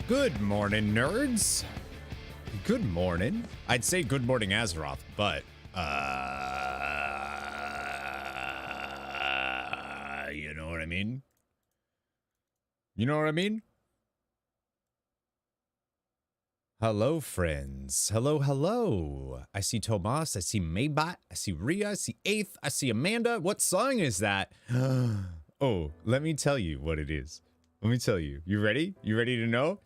Good morning, nerds. Good morning. I'd say good morning, Azeroth, but, you know what I mean? You know what I mean? Hello, friends. Hello, hello. I see Tomas, I see Maybot, I see Rhea, I see Eighth, I see Amanda. What song is that? Oh, let me tell you what it is. Let me tell you. You ready? You ready to know?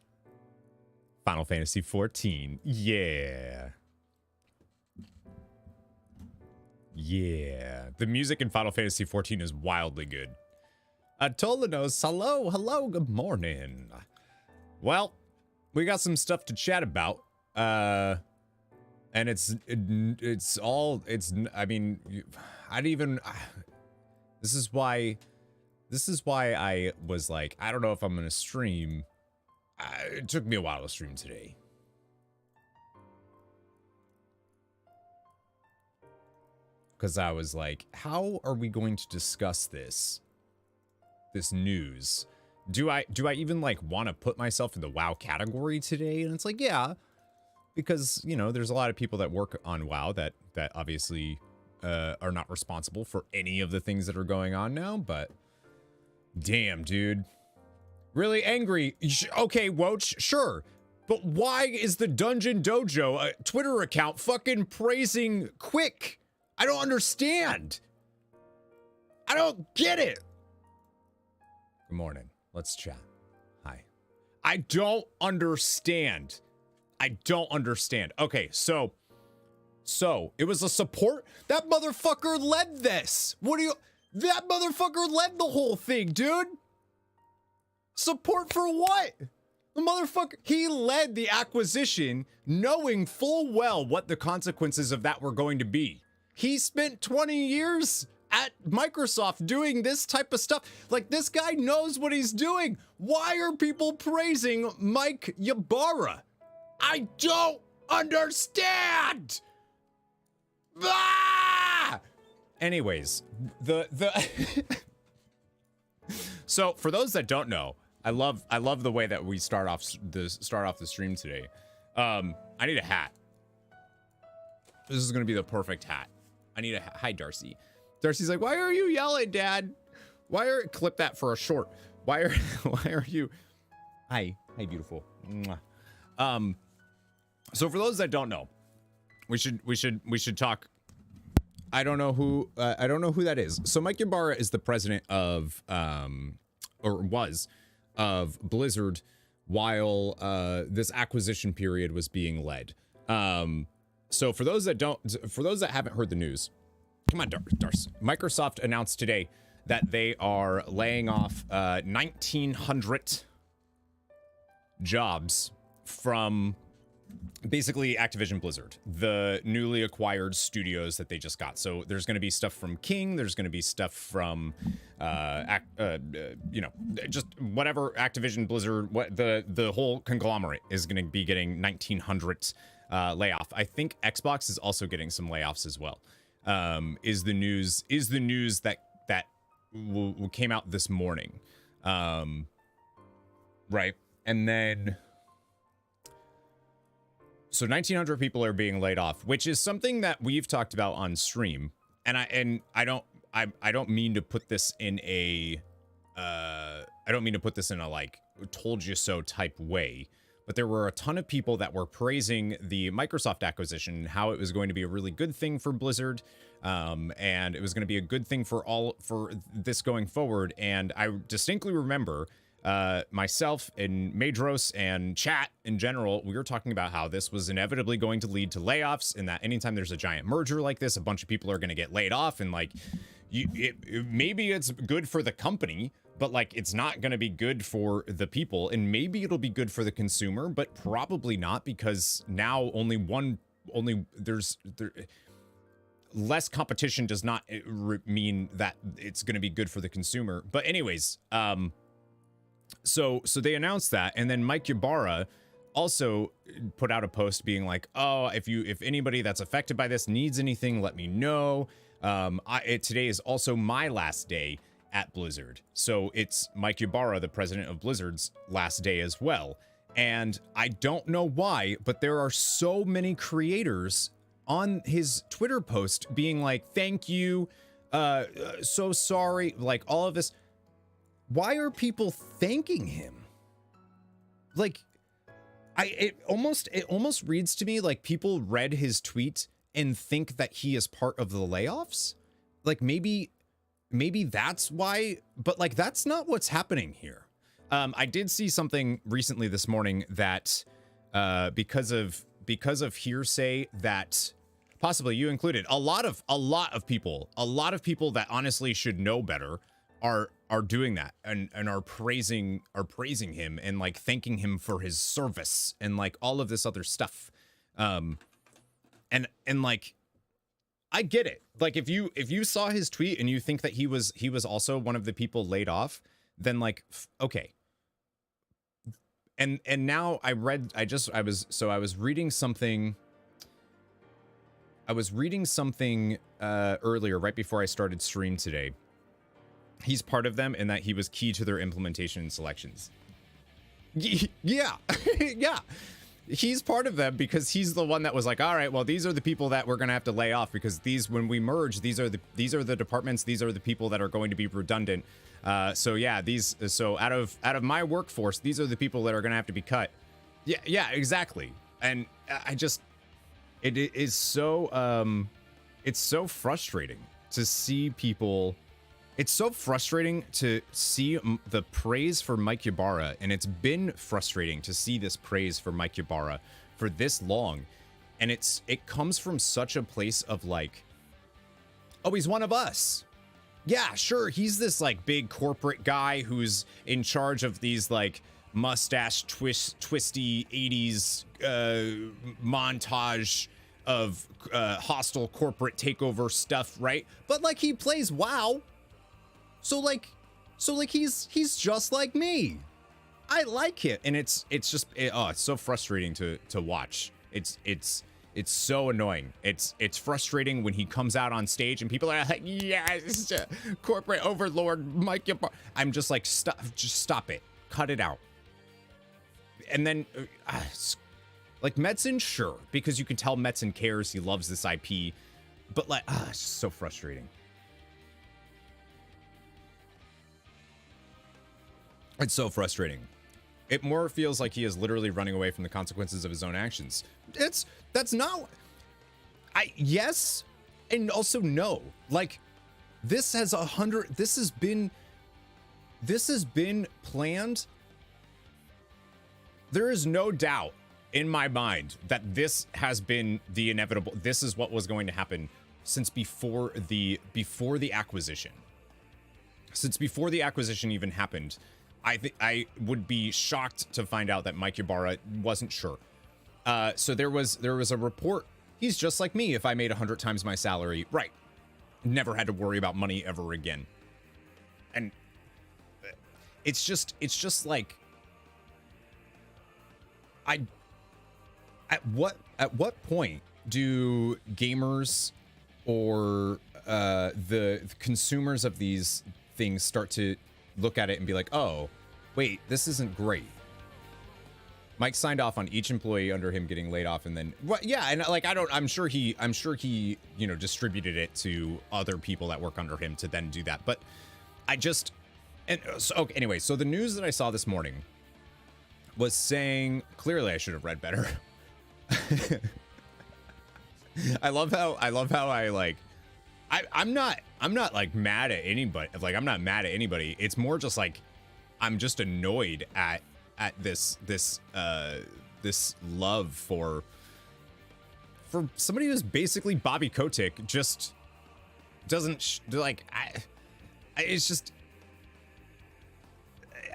Final Fantasy 14. Yeah. Yeah. The music in Final Fantasy 14 is wildly good. Tolanos, hello, good morning. Well, we got some stuff to chat about. And this is why I was like, I don't know if I'm gonna stream. It took me a while to stream today. Because I was like, how are we going to discuss this news? Do I even like want to put myself in the WoW category today? And it's like, yeah, because, you know, there's a lot of people that work on WoW that obviously are not responsible for any of the things that are going on now, but damn, dude. Really angry. Okay, Woach, sure. But why is the Dungeon Dojo Twitter account fucking praising Quick? I don't understand. I don't get it. Good morning. Let's chat. Hi. I don't understand. I don't understand. Okay, so it was a support. That motherfucker led this. That motherfucker led the whole thing, dude. Support for what? The motherfucker, he led the acquisition knowing full well what the consequences of that were going to be. He spent 20 years at Microsoft doing this type of stuff. Like, this guy knows what he's doing. Why are people praising Mike Ybarra? I don't understand. Ah! Anyways, so for those that don't know, I love the way that we start off the stream today. I need a hat. This is gonna be the perfect hat. I need a hat. Hi, Darcy. Darcy's like, why are you yelling, Dad? Clip that for a short. Why are you? Hi, beautiful. Mwah. So for those that don't know, we should talk. I don't know who that is. So Mike Ybarra is the president of or was of Blizzard while this acquisition period was being led. So for those that haven't heard the news, come on, Darcy. Microsoft announced today that they are laying off 1,900 jobs from basically Activision Blizzard, the newly acquired studios that they just got. So there's going to be stuff from King. There's going to be stuff from, you know, just whatever Activision Blizzard, what the whole conglomerate is going to be getting 1,900 layoff. I think Xbox is also getting some layoffs as well. Is the news that came out this morning, right? And then. So 1,900 people are being laid off, which is something that we've talked about on stream, and I don't mean to put this in a like told you so type way, but there were a ton of people that were praising the Microsoft acquisition, how it was going to be a really good thing for Blizzard, and it was going to be a good thing for this going forward. And I distinctly remember myself and Madros and chat in general, we were talking about how this was inevitably going to lead to layoffs, and that anytime there's a giant merger like this, a bunch of people are going to get laid off, and like maybe it's good for the company, but like it's not going to be good for the people, and maybe it'll be good for the consumer, but probably not, because now less competition does not mean that it's going to be good for the consumer. But anyways, so they announced that, and then Mike Ybarra also put out a post being like, oh, if anybody that's affected by this needs anything, let me know. Today is also my last day at Blizzard, so it's Mike Ybarra, the president of Blizzard's, last day as well. And I don't know why, but there are so many creators on his Twitter post being like, thank you, so sorry, like all of this. Why are people thanking him? Like, it almost reads to me like people read his tweet and think that he is part of the layoffs. Like maybe that's why, but like that's not what's happening here. I did see something recently this morning that because of hearsay that possibly you included, a lot of people that honestly should know better are doing that and are praising him and like thanking him for his service and like all of this other stuff. And like I get it. Like if you saw his tweet and you think that he was also one of the people laid off, then like okay. And now I was reading something earlier right before I started stream today. He's part of them and that he was key to their implementation and selections. Yeah. Yeah. He's part of them because he's the one that was like, all right, well, these are the people that we're going to have to lay off because when we merge, these are the departments, these are the people that are going to be redundant. So yeah, so out of my workforce, these are the people that are going to have to be cut. Yeah, exactly. And it is so, it's so frustrating to see people. It's so frustrating to see the praise for Mike Ybarra, and it's been frustrating to see this praise for Mike Ybarra for this long. And it comes from such a place of like, oh, he's one of us. Yeah, sure, he's this like big corporate guy who's in charge of these like mustache twisty 80s montage of hostile corporate takeover stuff, right? But like he plays WoW. So like he's just like me. I like it, and it's so frustrating to watch. It's so annoying. It's frustrating when he comes out on stage and people are like, yes, corporate overlord Mike Ybarra. I'm just like, stop it, cut it out. And then like Metzen, sure, because you can tell Metzen cares, he loves this IP, but like it's just so frustrating. It's so frustrating. It more feels like he is literally running away from the consequences of his own actions. That's not. Yes, and also no. Like, this has been planned. There is no doubt in my mind that this has been the inevitable. This is what was going to happen since before the acquisition. Since before the acquisition even happened. I would be shocked to find out that Mike Ybarra wasn't sure. So there was a report. He's just like me. If I made 100 times my salary, right? Never had to worry about money ever again. And it's just like, at what point do gamers or the consumers of these things start to look at it and be like, oh, wait, this isn't great. Mike signed off on each employee under him getting laid off, and then yeah, and like I'm sure he distributed it to other people that work under him to then do that. But okay, anyway, so the news that I saw this morning was saying, clearly I should have read better. I love how I'm not like mad at anybody. Like, I'm not mad at anybody. It's more just like, I'm just annoyed at this love for somebody who's basically Bobby Kotick, just doesn't it's just,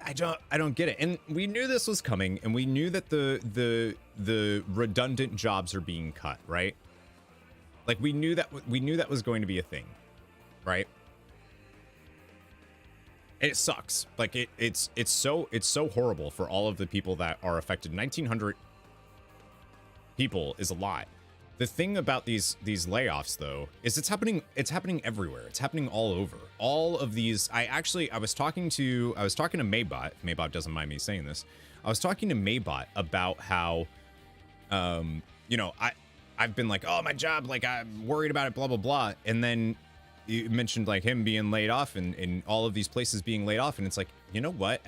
I don't get it. And we knew this was coming, and we knew that the redundant jobs are being cut, right? Like, we knew that was going to be a thing, right? And it sucks. Like, it's so horrible for all of the people that are affected. 1,900 people is a lot. The thing about these layoffs though is it's happening everywhere. It's happening all over. All of these I was talking to Maybot. Maybot doesn't mind me saying this. I was talking to Maybot about how you know, I've been like, "Oh, my job, like I'm worried about it, blah blah blah." And then you mentioned like him being laid off and all of these places being laid off, and it's like, "You know what?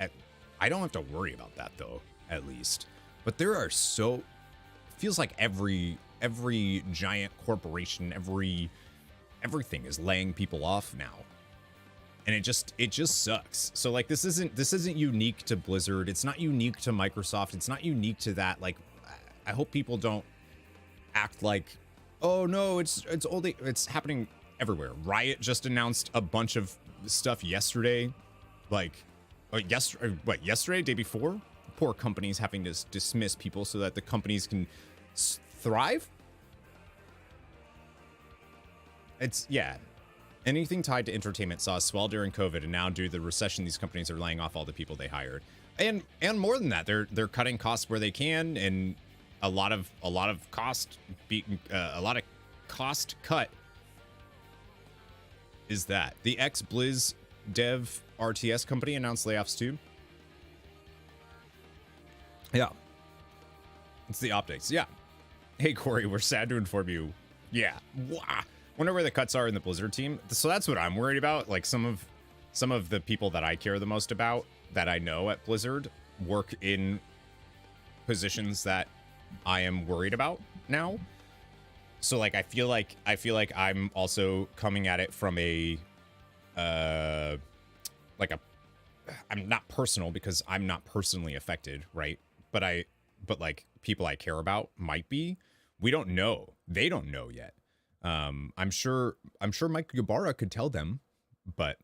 I don't have to worry about that though, at least." But there are it feels like every giant corporation, everything is laying people off now. And it just sucks. So like this isn't unique to Blizzard. It's not unique to Microsoft. It's not unique to that. Like I hope people don't act like, "Oh no, it's happening everywhere." Riot just announced a bunch of stuff yesterday. Like yesterday, day before? Poor companies having to dismiss people so that the companies can thrive. Yeah. Anything tied to entertainment saw a swell during COVID, and now due to the recession, these companies are laying off all the people they hired. And more than that, they're cutting costs where they can, and a lot of cost cut is that. The ex-Blizz dev RTS company announced layoffs too. Yeah. It's the optics. Yeah. Hey, Corey, we're sad to inform you. Yeah. Wah. Wonder where the cuts are in the Blizzard team. So that's what I'm worried about. Like some of the people that I care the most about that I know at Blizzard work in positions that I am worried about now. So like I feel like I'm also coming at it from a I'm not personal because I'm not personally affected, right? But like people I care about might be. We don't know. They don't know yet. I'm sure Mike Ybarra could tell them, but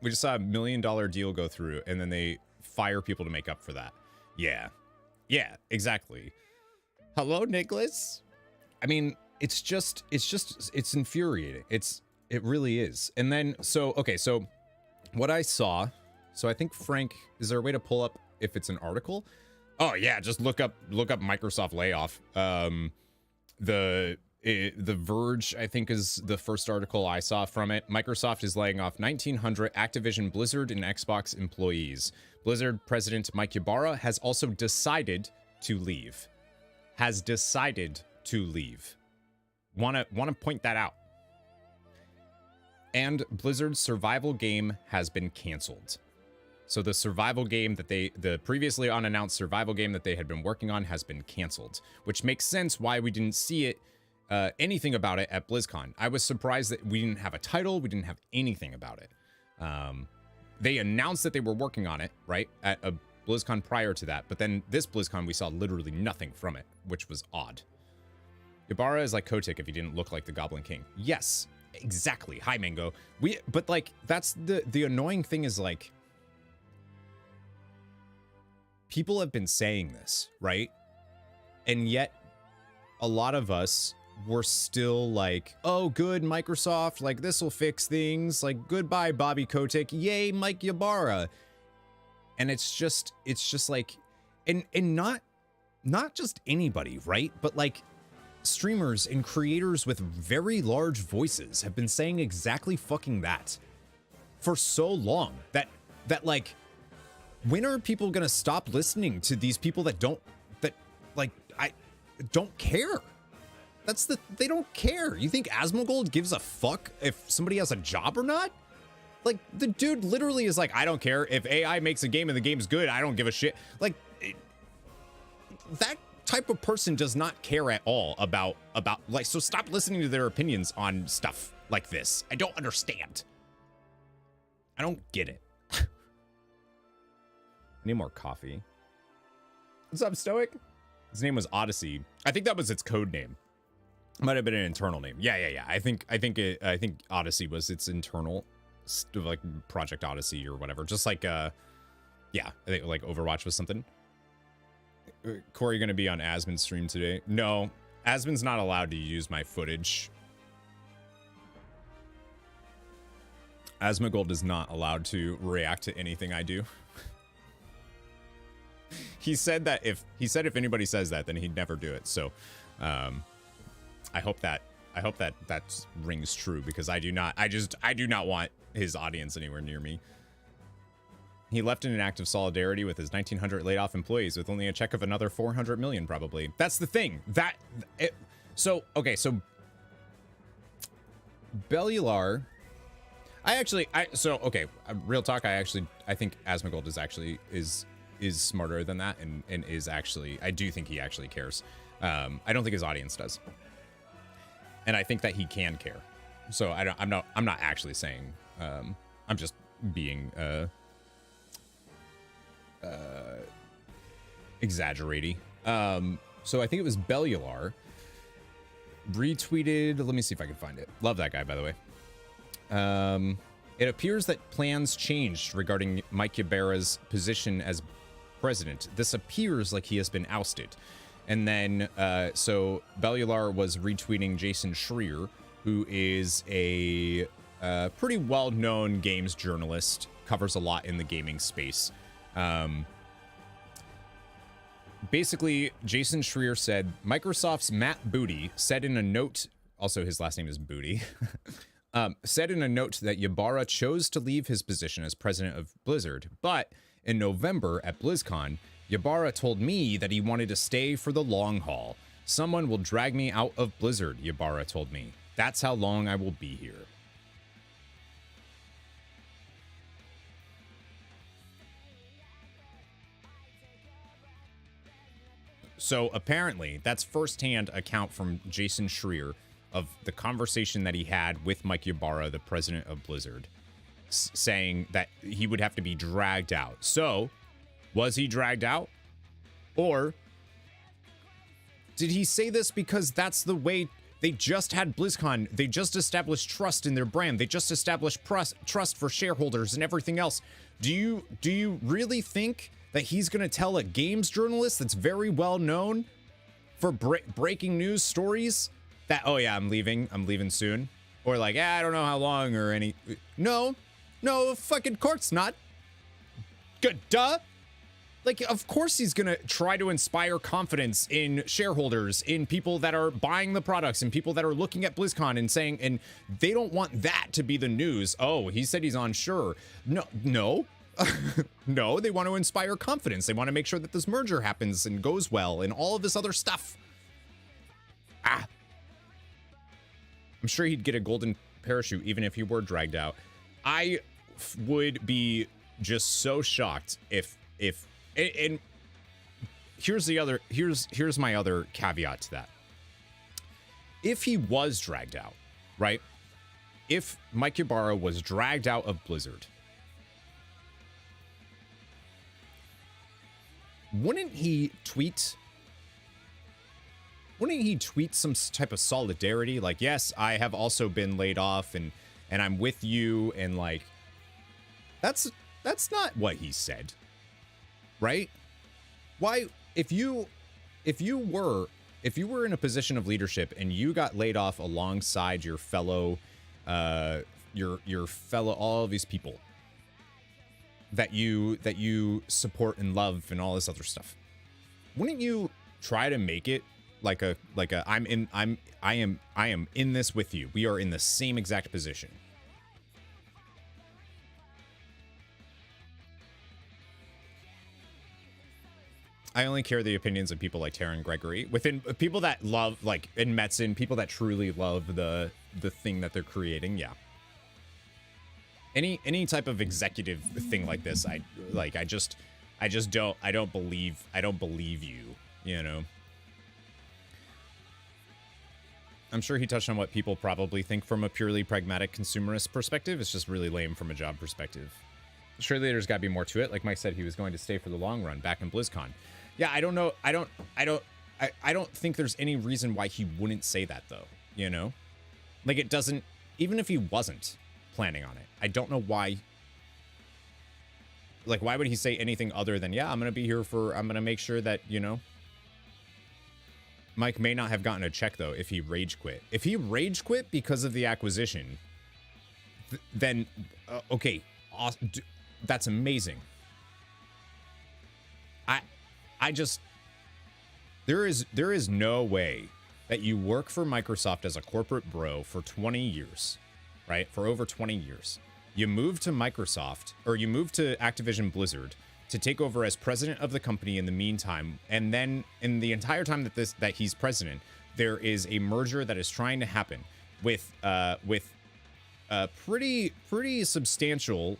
we just saw $1 million deal go through and then they fire people to make up for that. Yeah, exactly. Hello, Nicholas. I mean, it's infuriating. It really is. And then, so what I saw, so I think Frank, is there a way to pull up if it's an article? Oh yeah, just look up Microsoft layoff. The Verge, I think, is the first article I saw from it. Microsoft is laying off 1,900 Activision, Blizzard, and Xbox employees. Blizzard president Mike Ybarra has also decided to leave. Want to point that out. And Blizzard's survival game has been canceled. So the survival game that the previously unannounced survival game that they had been working on has been canceled, which makes sense why we didn't see it, anything about it at BlizzCon. I was surprised that we didn't have a title. We didn't have anything about it. They announced that they were working on it, right, at a BlizzCon prior to that. But then this BlizzCon, we saw literally nothing from it, which was odd. Ybarra is like Kotick if he didn't look like the Goblin King. Yes, exactly. Hi, Mango. But like, that's the annoying thing is like, people have been saying this, right? And yet a lot of us were still like, "Oh, good, Microsoft, like this will fix things. Like, goodbye, Bobby Kotick. Yay, Mike Ybarra." And it's just like, and not just anybody, right? But like streamers and creators with very large voices have been saying exactly fucking that for so long that like, when are people gonna stop listening to these people that don't care? They don't care. You think Asmongold gives a fuck if somebody has a job or not? Like, the dude literally is like, "I don't care if AI makes a game and the game's good. I don't give a shit." Like, that type of person does not care at all about like, so stop listening to their opinions on stuff like this. I don't understand. I don't get it. I need more coffee. What's up, Stoic? His name was Odyssey. I think that was its code name. Might have been an internal name. Yeah. I think Odyssey was its internal, like Project Odyssey or whatever. Just like yeah, I think like Overwatch was something. Corey gonna be on Asmon's stream today? No, Asmon's not allowed to use my footage. Asmongold is not allowed to react to anything I do. He said if anybody says that, then he'd never do it. So I hope that that rings true, because I do not want his audience anywhere near me. He left in an act of solidarity with his 1,900 laid off employees with only a check of another 400 million, probably. That's the thing. So Bellular, real talk, I think Asmongold is smarter than that, and is actually, I do think he actually cares. I don't think his audience does. And I think that he can care. So I'm not actually saying, I'm just being, exaggerating. So I think it was Bellular retweeted, let me see if I can find it. Love that guy, by the way. It appears that plans changed regarding Mike Ybarra's position as president. This appears like he has been ousted. And then, so Bellular was retweeting Jason Schreier, who is a pretty well-known games journalist, covers a lot in the gaming space. Basically, Jason Schreier said, Microsoft's Matt Booty said in a note, also his last name is Booty, said in a note that Ybarra chose to leave his position as president of Blizzard, but in November at BlizzCon, Ybarra told me that he wanted to stay for the long haul. Someone will drag me out of Blizzard, Ybarra told me. That's how long I will be here. So apparently, that's firsthand account from Jason Schreier of the conversation that he had with Mike Ybarra, the president of Blizzard, saying that he would have to be dragged out. So, was he dragged out? Or did he say this because that's the way they just had BlizzCon? They just established trust in their brand. They just established trust for shareholders and everything else. Do you really think that he's going to tell a games journalist that's very well known for breaking news stories that, oh yeah, I'm leaving soon? Or like, yeah, I don't know how long or any. No, fucking course not. Good, duh. Like, of course he's going to try to inspire confidence in shareholders, in people that are buying the products, and people that are looking at BlizzCon and saying, and they don't want that to be the news. Oh, he said he's unsure. No. No, they want to inspire confidence. They want to make sure that this merger happens and goes well and all of this other stuff. I'm sure he'd get a golden parachute even if he were dragged out. I would be just so shocked if and here's my other caveat to that. If he was dragged out, right? If Mike Ybarra was dragged out of Blizzard, wouldn't he tweet some type of solidarity? Like, yes, I have also been laid off and I'm with you. And like, that's not what he said, right? Why, if you were in a position of leadership and you got laid off alongside your fellow, all of these people that you support and love and all this other stuff, wouldn't you try to make it like a I am in this with you. We are in the same exact position. I only care the opinions of people like Taryn Gregory, within people that love, like in Metzen, people that truly love the thing that they're creating. Yeah. Any type of executive thing like this, I don't believe you, you know. I'm sure he touched on what people probably think from a purely pragmatic consumerist perspective. It's just really lame from a job perspective. Surely there's got to be more to it. Like Mike said, he was going to stay for the long run back in BlizzCon. Yeah, I don't know. I don't think there's any reason why he wouldn't say that though, you know? Like it doesn't, even if he wasn't planning on it, I don't know why. Like, why would he say anything other than, yeah, I'm going to be here I'm going to make sure that, you know. Mike may not have gotten a check though if he rage quit. If he rage quit because of the acquisition, then, okay, awesome. That's amazing. I just, there is no way that you work for Microsoft as a corporate bro for 20 years, right? For over 20 years. You move to Microsoft, or you move to Activision Blizzard to take over as president of the company in the meantime. And then in the entire time that he's president, there is a merger that is trying to happen with pretty substantial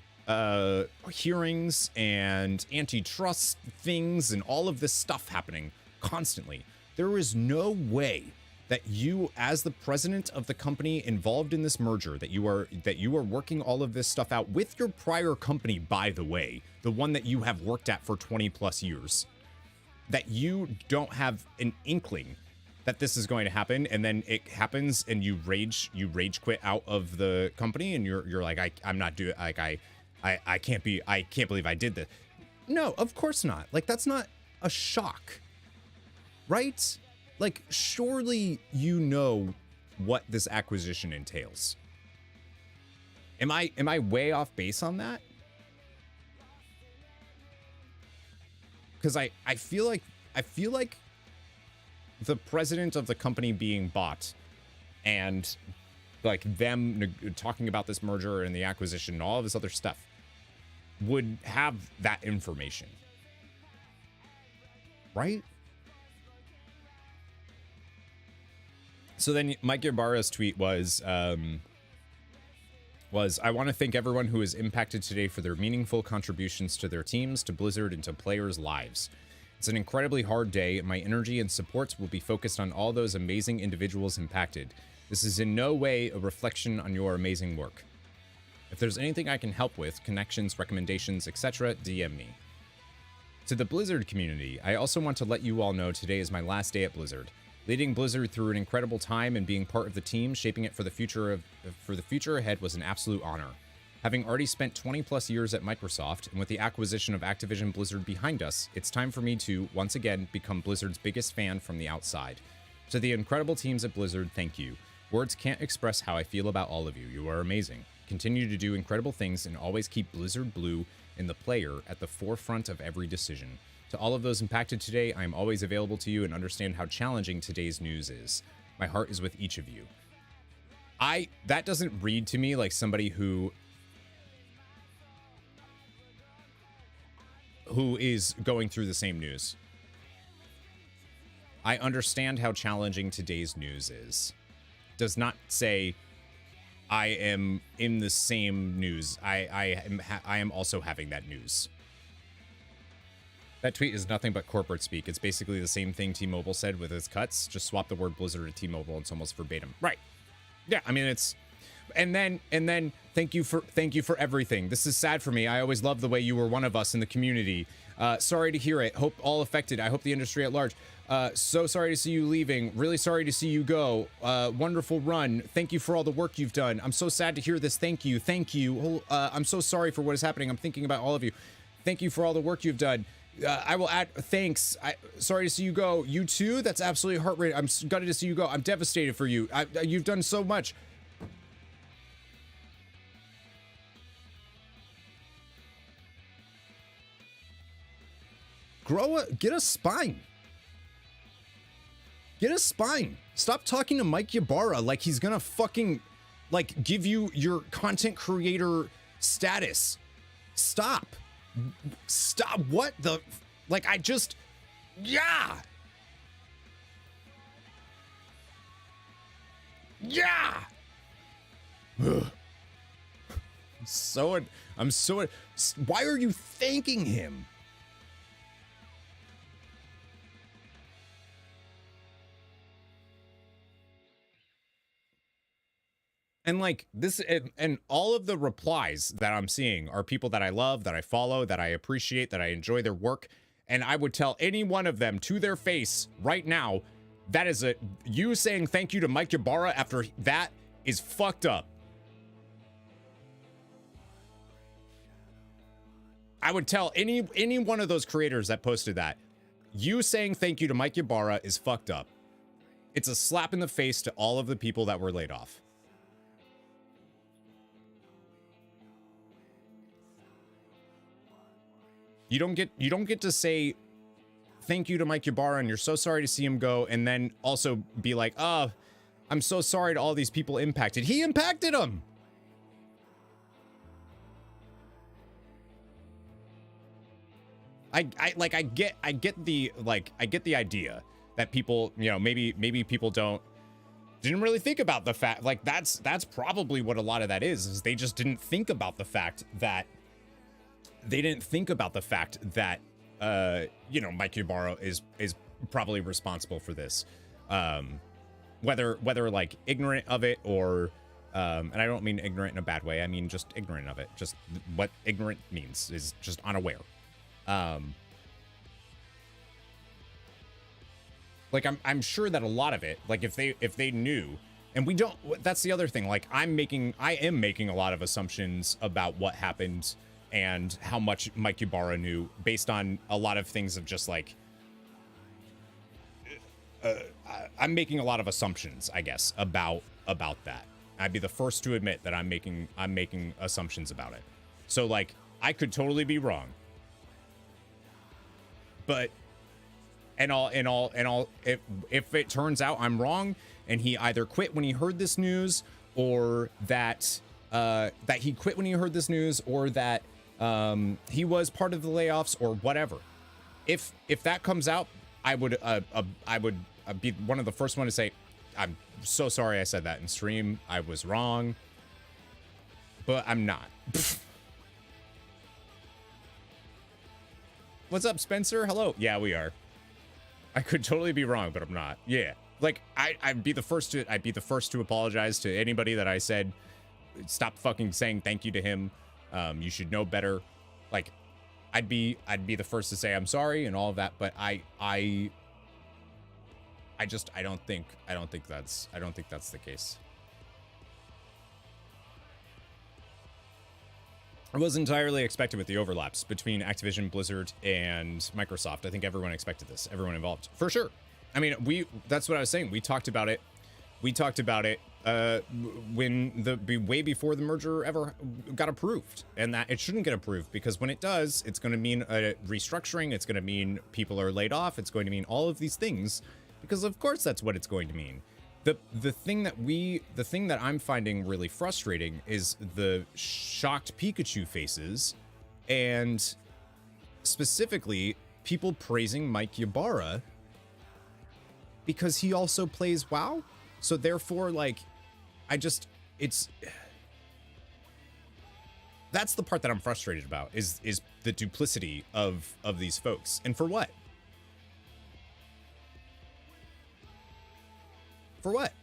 hearings and antitrust things and all of this stuff happening constantly. There is no way that you, as the president of the company involved in this merger, that you are working all of this stuff out with your prior company, by the way, the one that you have worked at for 20 plus years, that you don't have an inkling that this is going to happen, and then it happens and you rage quit out of the company, and you're like, I'm not doing, like, I can't believe I did this. No, of course not. Like, that's not a shock, right? Like, surely you know what this acquisition entails. Am I way off base on that? Because I feel like the president of the company being bought, and like them talking about this merger and the acquisition and all of this other stuff, would have that information, right? So then Mike Ybarra's tweet was I want to thank everyone who is impacted today for their meaningful contributions to their teams, to Blizzard, and to players' lives. It's an incredibly hard day, and my energy and support will be focused on all those amazing individuals impacted. This is in no way a reflection on your amazing work. If there's anything I can help with, connections, recommendations, etc., DM me. To the Blizzard community, I also want to let you all know today is my last day at Blizzard. Leading Blizzard through an incredible time and being part of the team shaping it for the future ahead was an absolute honor. Having already spent 20 plus years at Microsoft, and with the acquisition of Activision Blizzard behind us, it's time for me to, once again, become Blizzard's biggest fan from the outside. To the incredible teams at Blizzard, thank you. Words can't express how I feel about all of you. You are amazing. Continue to do incredible things and always keep Blizzard Blue and the player at the forefront of every decision. To all of those impacted today, I am always available to you and understand how challenging today's news is. My heart is with each of you. That doesn't read to me like somebody who is going through the same news. I understand how challenging today's news is. Does not say I am in the same news. I am also having that news. That tweet is nothing but corporate speak. It's basically the same thing T-Mobile said with its cuts. Just swap the word Blizzard to T-Mobile. It's almost verbatim. Right. Yeah, I mean, it's... And then thank you for everything. This is sad for me. I always loved the way you were one of us in the community. Sorry to hear it. Hope all affected. I hope the industry at large. So sorry to see you leaving. Really sorry to see you go. Wonderful run. Thank you for all the work you've done. I'm so sad to hear this. Thank you. Thank you. I'm so sorry for what is happening. I'm thinking about all of you. Thank you for all the work you've done. I will add thanks. Sorry to see you go. You too? That's absolutely heart-racing. I'm gutted to see you go. I'm devastated for you. You've done so much. Get a spine. Get a spine. Stop talking to Mike Ybarra like he's gonna fucking, like, give you your content creator status. Stop. Stop. What the, like, yeah. Ugh. Why are you thanking him? And like this, and all of the replies that I'm seeing are people that I love, that I follow, that I appreciate, that I enjoy their work. And I would tell any one of them to their face right now, that is you saying thank you to Mike Ybarra after that is fucked up. I would tell any one of those creators that posted that, you saying thank you to Mike Ybarra is fucked up. It's a slap in the face to all of the people that were laid off. You don't get to say thank you to Mike Ybarra and you're so sorry to see him go, and then also be like, oh, I'm so sorry to all these people impacted. He impacted them. I get the idea that people, you know, maybe people didn't really think about the fact, like that's probably what a lot of that is they just didn't think about the fact that you know, Mike Ybarra is probably responsible for this, whether like ignorant of it or and I don't mean ignorant in a bad way, I mean just ignorant of it, just what ignorant means is just unaware. Like I'm sure that a lot of it, like if they knew, and we don't, that's the other thing, like I am making a lot of assumptions about what happened and how much Mike Ybarra knew based on a lot of things of just like, I'm making a lot of assumptions, I guess, about that. I'd be the first to admit that I'm making assumptions about it. So like, I could totally be wrong. But if it turns out I'm wrong and he either quit when he heard this news, or that he quit when he heard this news, or that he was part of the layoffs or whatever, if that comes out, I would be one of the first one to say, I'm so sorry I said that in stream. I was wrong, but I'm not. What's up, Spencer? Hello. Yeah, we are. I could totally be wrong, but I'm not. Yeah. Like I'd be the first to apologize to anybody that I said stop fucking saying thank you to him. You should know better. Like I'd be the first to say I'm sorry and all of that, but I don't think that's the case. It was entirely expected with the overlaps between Activision, Blizzard, and Microsoft. I think everyone expected this. Everyone involved, for sure. I mean, that's what I was saying. We talked about it. Way before the merger ever got approved, and that it shouldn't get approved, because when it does, it's going to mean a restructuring. It's going to mean people are laid off. It's going to mean all of these things, because of course that's what it's going to mean. The thing that I'm finding really frustrating is the shocked Pikachu faces, and specifically people praising Mike Ybarra because he also plays WoW. So therefore, like, that's the part that I'm frustrated about, is the duplicity of these folks. And for what? For what?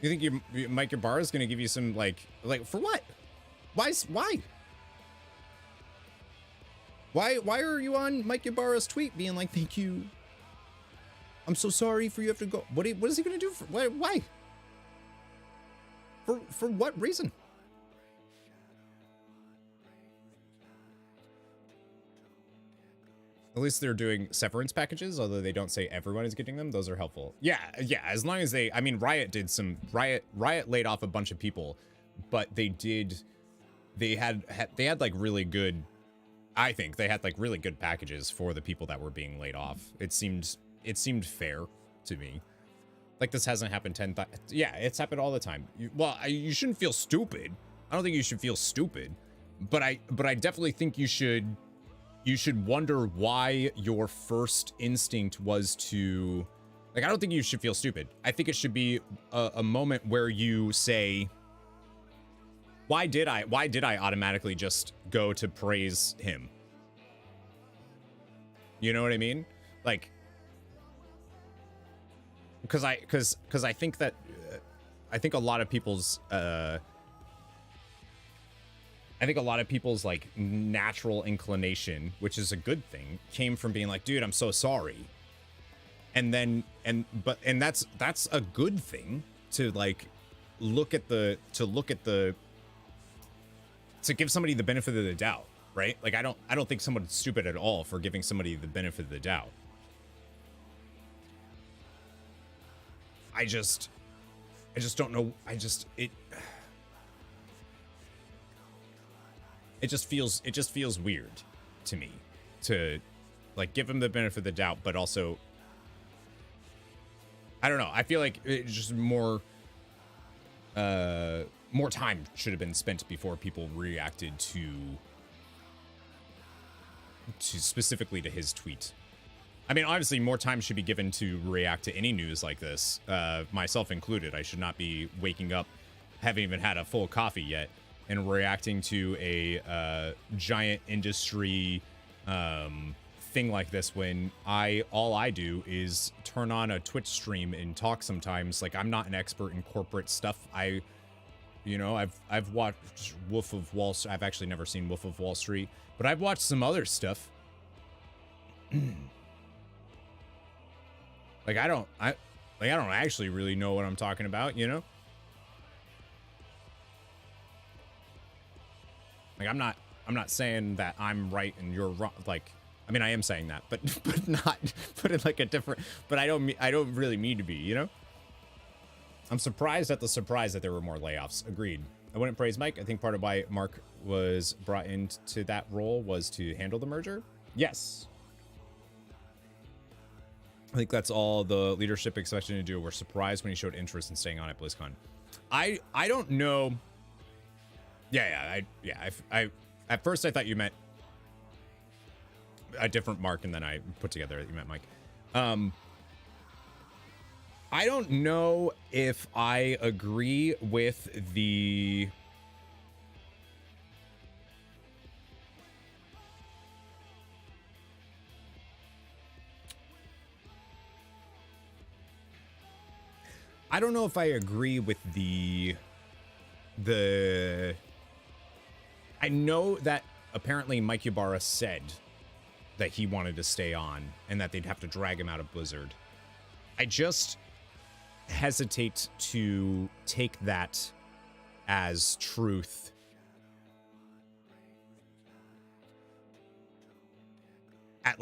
You think Mike Ybarra is going to give you some like for what? Why? Why are you on Mike Ybarra's tweet being like, thank you, I'm so sorry for you have to go? What is he going to do? Why? For what reason? At least they're doing severance packages, although they don't say everyone is getting them. Those are helpful. Yeah, as long as I mean, Riot laid off a bunch of people, but they had like really good, I think they had like really good packages for the people that were being laid off. It seemed fair to me. Like, this hasn't happened 10,000. Yeah, it's happened all the time. You shouldn't feel stupid. I don't think you should feel stupid, but I definitely think you should wonder why your first instinct was to, like, I don't think you should feel stupid. I think it should be a moment where you say, why did I automatically just go to praise him? You know what I mean? Like, because I think that I think a lot of people's like natural inclination, which is a good thing, came from being like, dude, I'm so sorry. And that's a good thing, to like to give somebody the benefit of the doubt, right? Like, I don't think someone's stupid at all for giving somebody the benefit of the doubt. I just don't know. It just feels weird to me to Like, give him the benefit of the doubt, but also, I don't know. I feel like it's just more time should have been spent before people reacted to specifically to his tweet. I mean, obviously, more time should be given to react to any news like this, myself included. I should not be waking up, haven't even had a full coffee yet, and reacting to a giant industry thing like this when all I do is turn on a Twitch stream and talk sometimes. Like, I'm not an expert in corporate stuff. I've watched Wolf of Wall Street. I've actually never seen Wolf of Wall Street, but I've watched some other stuff. Like, I don't actually really know what I'm talking about, you know? Like, I'm not saying that I'm right and you're wrong. Like, I mean, I am saying that, but not put it like a different, but I don't really mean to be, you know? I'm surprised at the surprise that there were more layoffs. Agreed. I wouldn't praise Mike. I think part of why Mark was brought into that role was to handle the merger. Yes. I think that's all the leadership expected him to do. We're surprised when he showed interest in staying on at BlizzCon. I don't know. I at first I thought you meant a different Mark, and then I put together that you meant Mike. I don't know if I agree with the I don't know if I agree with the I know that apparently Mike Ybarra said that he wanted to stay on and that they'd have to drag him out of Blizzard. I just hesitate to take that as truth at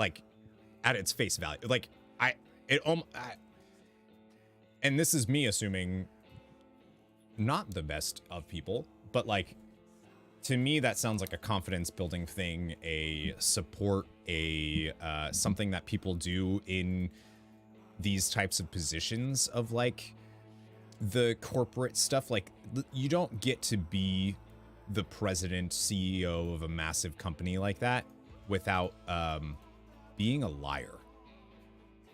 its face value. Like, and this is me assuming not the best of people, but like, to me, that sounds like a confidence building thing, a support, something that people do in these types of positions of like the corporate stuff. Like, you don't get to be the president, CEO of a massive company like that without being a liar.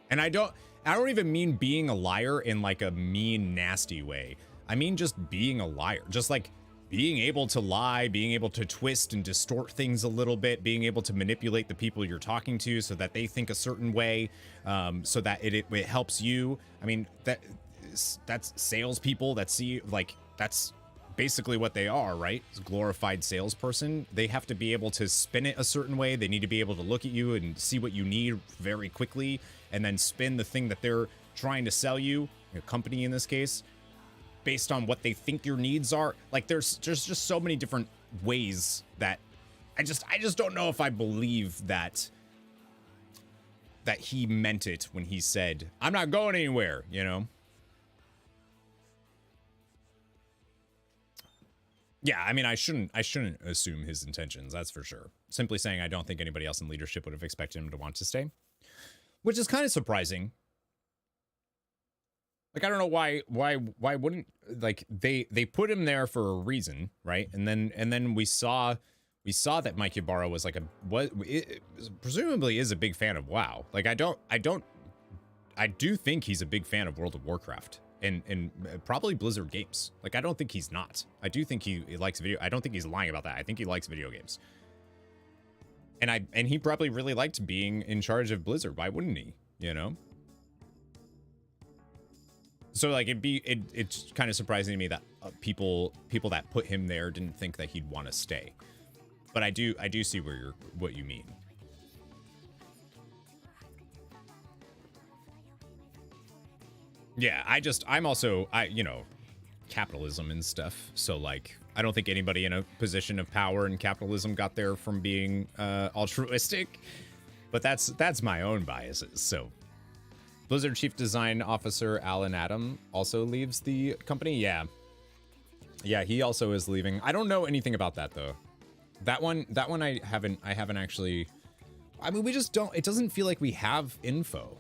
And I don't even mean being a liar in like a mean, nasty way. I mean just being a liar. Just like being able to lie, being able to twist and distort things a little bit, being able to manipulate the people you're talking to so that they think a certain way, so that it helps you. I mean, that's salespeople. That's basically what they are, right? It's a glorified salesperson. They have to be able to spin it a certain way. They need to be able to look at you and see what you need very quickly, and then spin the thing that they're trying to sell you, a company in this case, based on what they think your needs are. Like, there's just so many different ways that I just don't know if I believe that he meant it when he said, I'm not going anywhere, you know? Yeah, I mean, I shouldn't assume his intentions, that's for sure. Simply saying I don't think anybody else in leadership would have expected him to want to stay, which is kind of surprising. Like, I don't know why wouldn't, like, they put him there for a reason, right? And then we saw that Mike Ybarra was like presumably is a big fan of WoW. Like, I do think he's a big fan of World of Warcraft and probably Blizzard games. Like, I don't think he's not. I do think he likes video. I don't think he's lying about that. I think he likes video games. And he probably really liked being in charge of Blizzard. Why wouldn't he? You know? So like it's kind of surprising to me that people that put him there didn't think that he'd want to stay. But I do see what you mean. Yeah, I'm also capitalism and stuff. So like, I don't think anybody in a position of power in capitalism got there from being altruistic. But that's my own biases. So Blizzard Chief Design Officer Alan Adam also leaves the company. Yeah, he also is leaving. I don't know anything about that though. That one I haven't actually I mean, we just don't, it doesn't feel like we have info.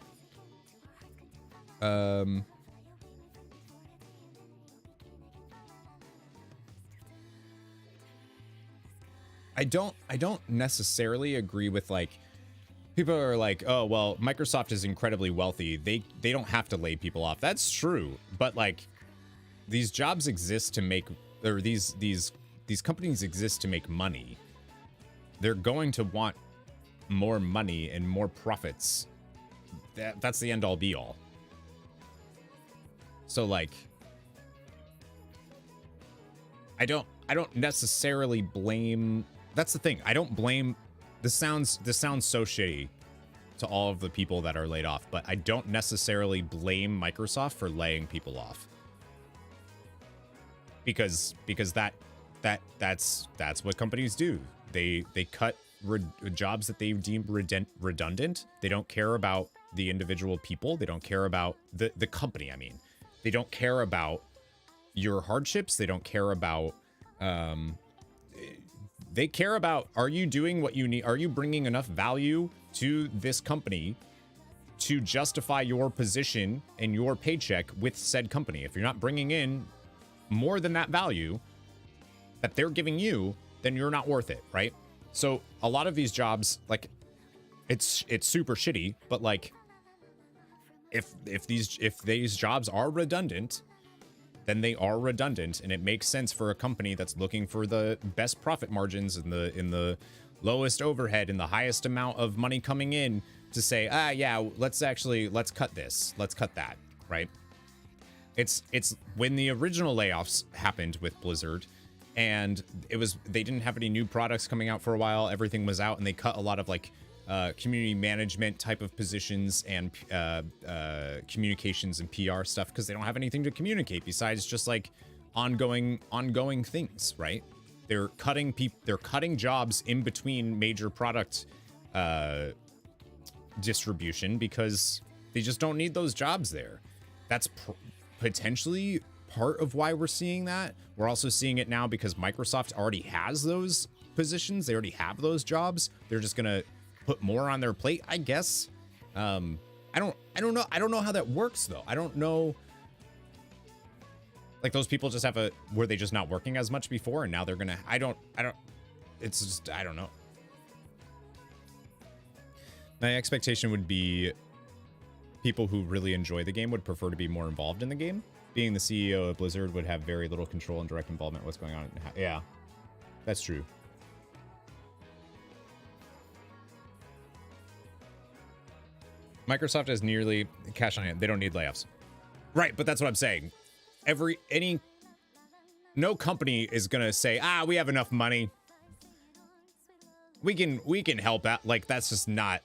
I don't necessarily agree with, like, people are like, oh, well, Microsoft is incredibly wealthy. They don't have to lay people off. That's true. But, like, these jobs exist to make, or these companies exist to make money. They're going to want more money and more profits. That's the end all be all. So, like, I don't necessarily blame. That's the thing. I don't blame. This sounds so shitty to all of the people that are laid off, but I don't necessarily blame Microsoft for laying people off. Because that's what companies do. They cut jobs that they deem redundant. They don't care about the individual people. They don't care about the company. I mean, they don't care about your hardships. They don't care about. They care about, are you doing what you need? Are you bringing enough value to this company to justify your position and your paycheck with said company? If you're not bringing in more than that value that they're giving you, then you're not worth it, right? So a lot of these jobs, like, it's super shitty, but, like, if these jobs are redundant, then they are redundant, and it makes sense for a company that's looking for the best profit margins and in the lowest overhead and the highest amount of money coming in to say, yeah, let's cut this, let's cut that, right? It's when the original layoffs happened with Blizzard, and they didn't have any new products coming out for a while. Everything was out, and they cut a lot of, like, community management type of positions and communications and PR stuff, because they don't have anything to communicate besides just, like, ongoing things, right? They're cutting jobs in between major product distribution because they just don't need those jobs there. That's potentially part of why we're seeing that. We're also seeing it now because Microsoft already has those positions. They already have those jobs. They're just gonna put more on their plate, I guess. I don't know how that works, though. I don't know. Like, those people just were they just not working as much before, and now they're gonna, it's just, I don't know. My expectation would be people who really enjoy the game would prefer to be more involved in the game. Being the CEO of Blizzard would have very little control and direct involvement in what's going on. Yeah, that's true. Microsoft has nearly cash on hand. They don't need layoffs. Right, but that's what I'm saying. No company is going to say, we have enough money. We can help out. Like, that's just not,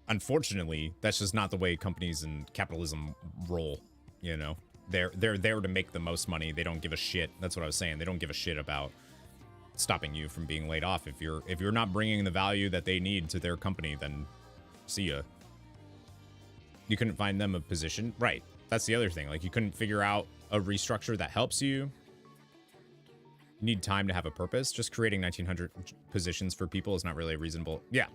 unfortunately, that's just not the way companies and capitalism roll, you know? They're there to make the most money. They don't give a shit. That's what I was saying. They don't give a shit about stopping you from being laid off. If you're not bringing the value that they need to their company, then see ya. You couldn't find them a position. Right. That's the other thing. Like, you couldn't figure out a restructure that helps you. You need time to have a purpose. Just creating 1,900 positions for people is not really reasonable. Yeah.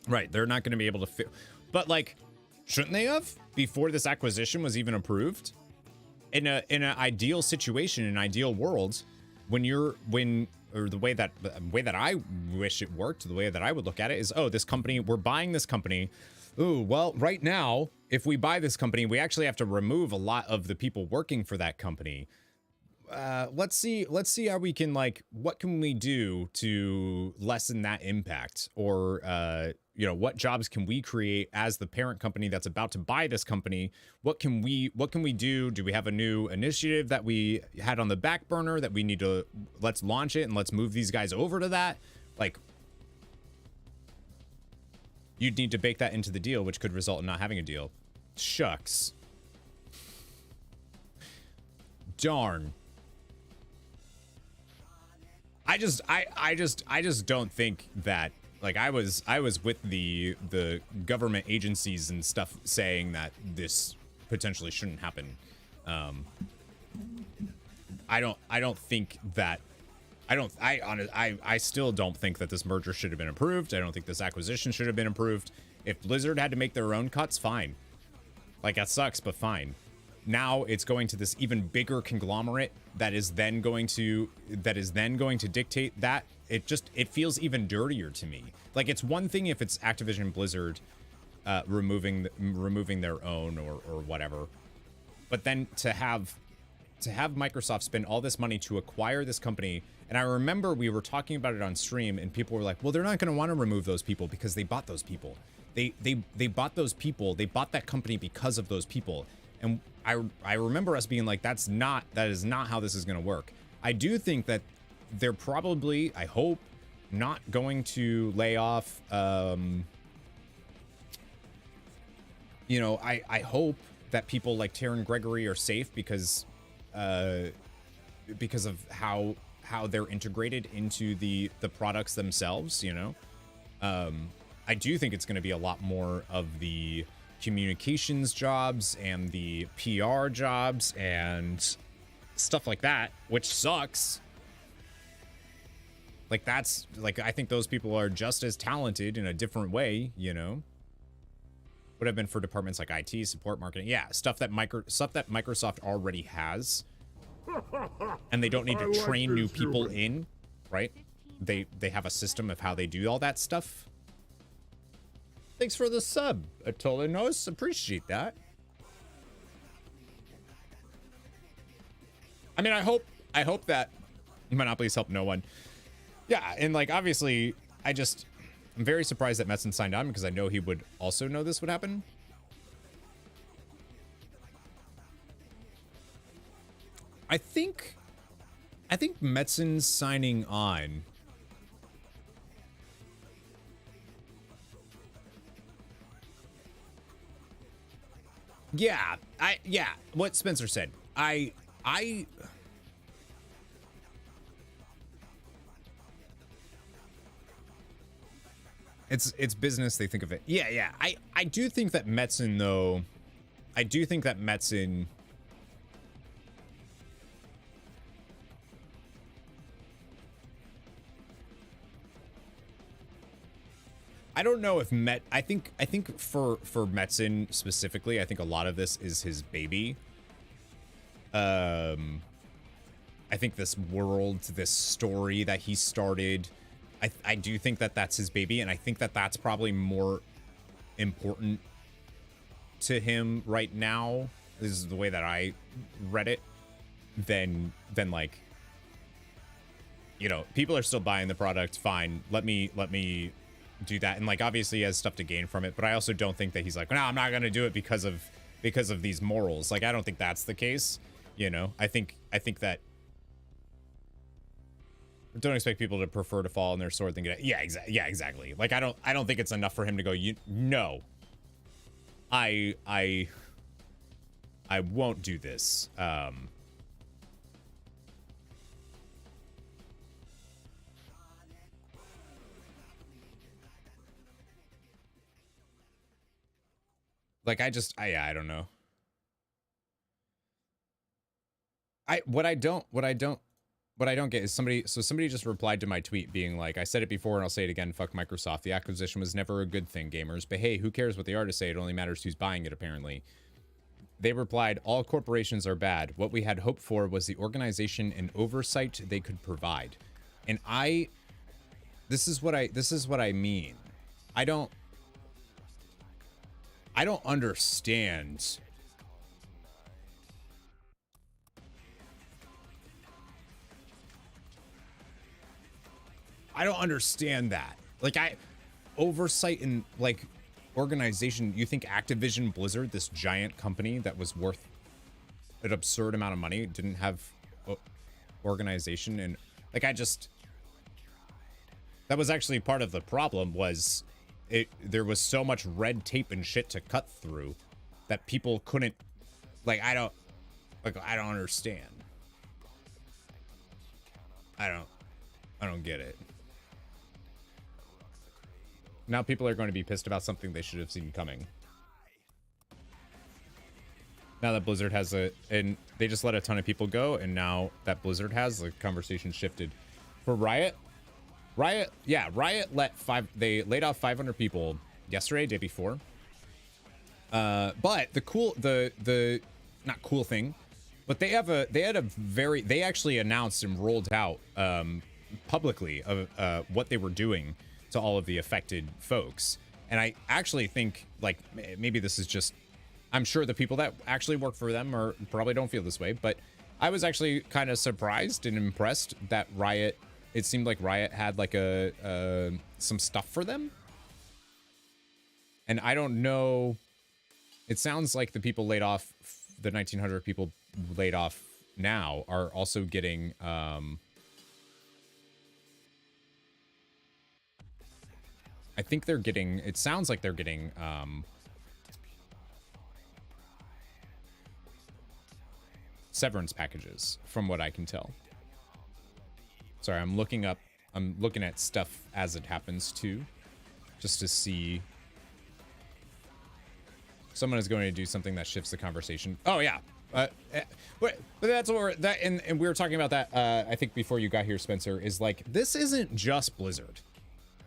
Right. They're not going to be able to fit. But, like, shouldn't they have? Before this acquisition was even approved? In an ideal situation, in an ideal world, the way that I wish it worked, the way that I would look at it is, oh, this company, we're buying this company. Ooh, well, right now, if we buy this company, we actually have to remove a lot of the people working for that company. Let's see how we can, like, what can we do to lessen that impact? Or, what jobs can we create as the parent company that's about to buy this company? What can we do? Do we have a new initiative that we had on the back burner that we need to, let's launch it and let's move these guys over to that? Like, you'd need to bake that into the deal, which could result in not having a deal. Shucks. Darn. I just don't think that, like, I was with the government agencies and stuff saying that this potentially shouldn't happen. I don't think that I still don't think that this merger should have been approved. I don't think this acquisition should have been approved. If Blizzard had to make their own cuts, fine. Like, that sucks, but fine. Now it's going to this even bigger conglomerate that is then going to dictate that. It feels even dirtier to me. Like, it's one thing if it's Activision Blizzard removing their own or whatever, but then to have Microsoft spend all this money to acquire this company. And I remember we were talking about it on stream and people were like, well, they're not going to want to remove those people because they bought those people. They bought those people. They bought that company because of those people. And I remember us being like, that is not how this is going to work. I do think that they're probably, I hope, not going to lay off, you know, I hope that people like Taryn Gregory are safe because of how they're integrated into the products themselves, you know. I do think it's going to be a lot more of the communications jobs and the PR jobs and stuff like that, which sucks. Like, that's like, I think those people are just as talented in a different way, you know. Would have been for departments like IT, support, marketing, yeah, stuff that Microsoft already has, and they don't need to train new people in, right? They have a system of how they do all that stuff. Thanks for the sub, Atolinos. Appreciate that. I mean, I hope that monopolies help no one. Yeah, and like, obviously, I'm very surprised that Metzen signed on because I know he would also know this would happen. I think Metzen signing on. Yeah, what Spencer said. It's business, they think of it. Yeah. I do think that Metzen, though, I don't know if I think for Metzen specifically, I think a lot of this is his baby. I think this world, this story that he started, I do think that that's his baby, and I think that that's probably more important to him right now. This is the way that I read it. Than like, you know, people are still buying the product. Fine, let me do that, and like, obviously he has stuff to gain from it, but I also don't think that he's like, no, I'm not gonna do it because of these morals. Like, I don't think that's the case, you know. I think that don't expect people to prefer to fall on their sword than get it. Yeah, exactly. Like, I don't think it's enough for him to go, no, I won't do this. Like, I don't know. What I don't get is somebody just replied to my tweet being like, I said it before and I'll say it again, fuck Microsoft. The acquisition was never a good thing, gamers. But hey, who cares what they are to say? It only matters who's buying it, apparently. They replied, all corporations are bad. What we had hoped for was the organization and oversight they could provide. And this is what I mean. I don't understand. I don't understand that. Like, oversight and like organization. You think Activision Blizzard, this giant company that was worth an absurd amount of money, didn't have organization? And like, that was actually part of the problem, was there was so much red tape and shit to cut through that people couldn't, like, I don't understand. I don't get it. Now people are going to be pissed about something they should have seen coming. Now that Blizzard has and they just let a ton of people go, and now that Blizzard has, the conversation shifted. For Riot? Riot, yeah, Riot they laid off 500 people yesterday, day before. But the not cool thing, but they actually announced and rolled out publicly of what they were doing to all of the affected folks. And I actually think, like, maybe this is just, I'm sure the people that actually work for them probably don't feel this way, but I was actually kind of surprised and impressed that Riot, it seemed like Riot had like some stuff for them. And I don't know, it sounds like the people laid off, the 1,900 people laid off now are also getting, I think they're getting, it sounds like they're getting, severance packages from what I can tell. Sorry, I'm looking at stuff as it happens too, just to see. Someone is going to do something that shifts the conversation. Oh yeah. But that's what and we were talking about that, I think before you got here, Spencer, is like, this isn't just Blizzard.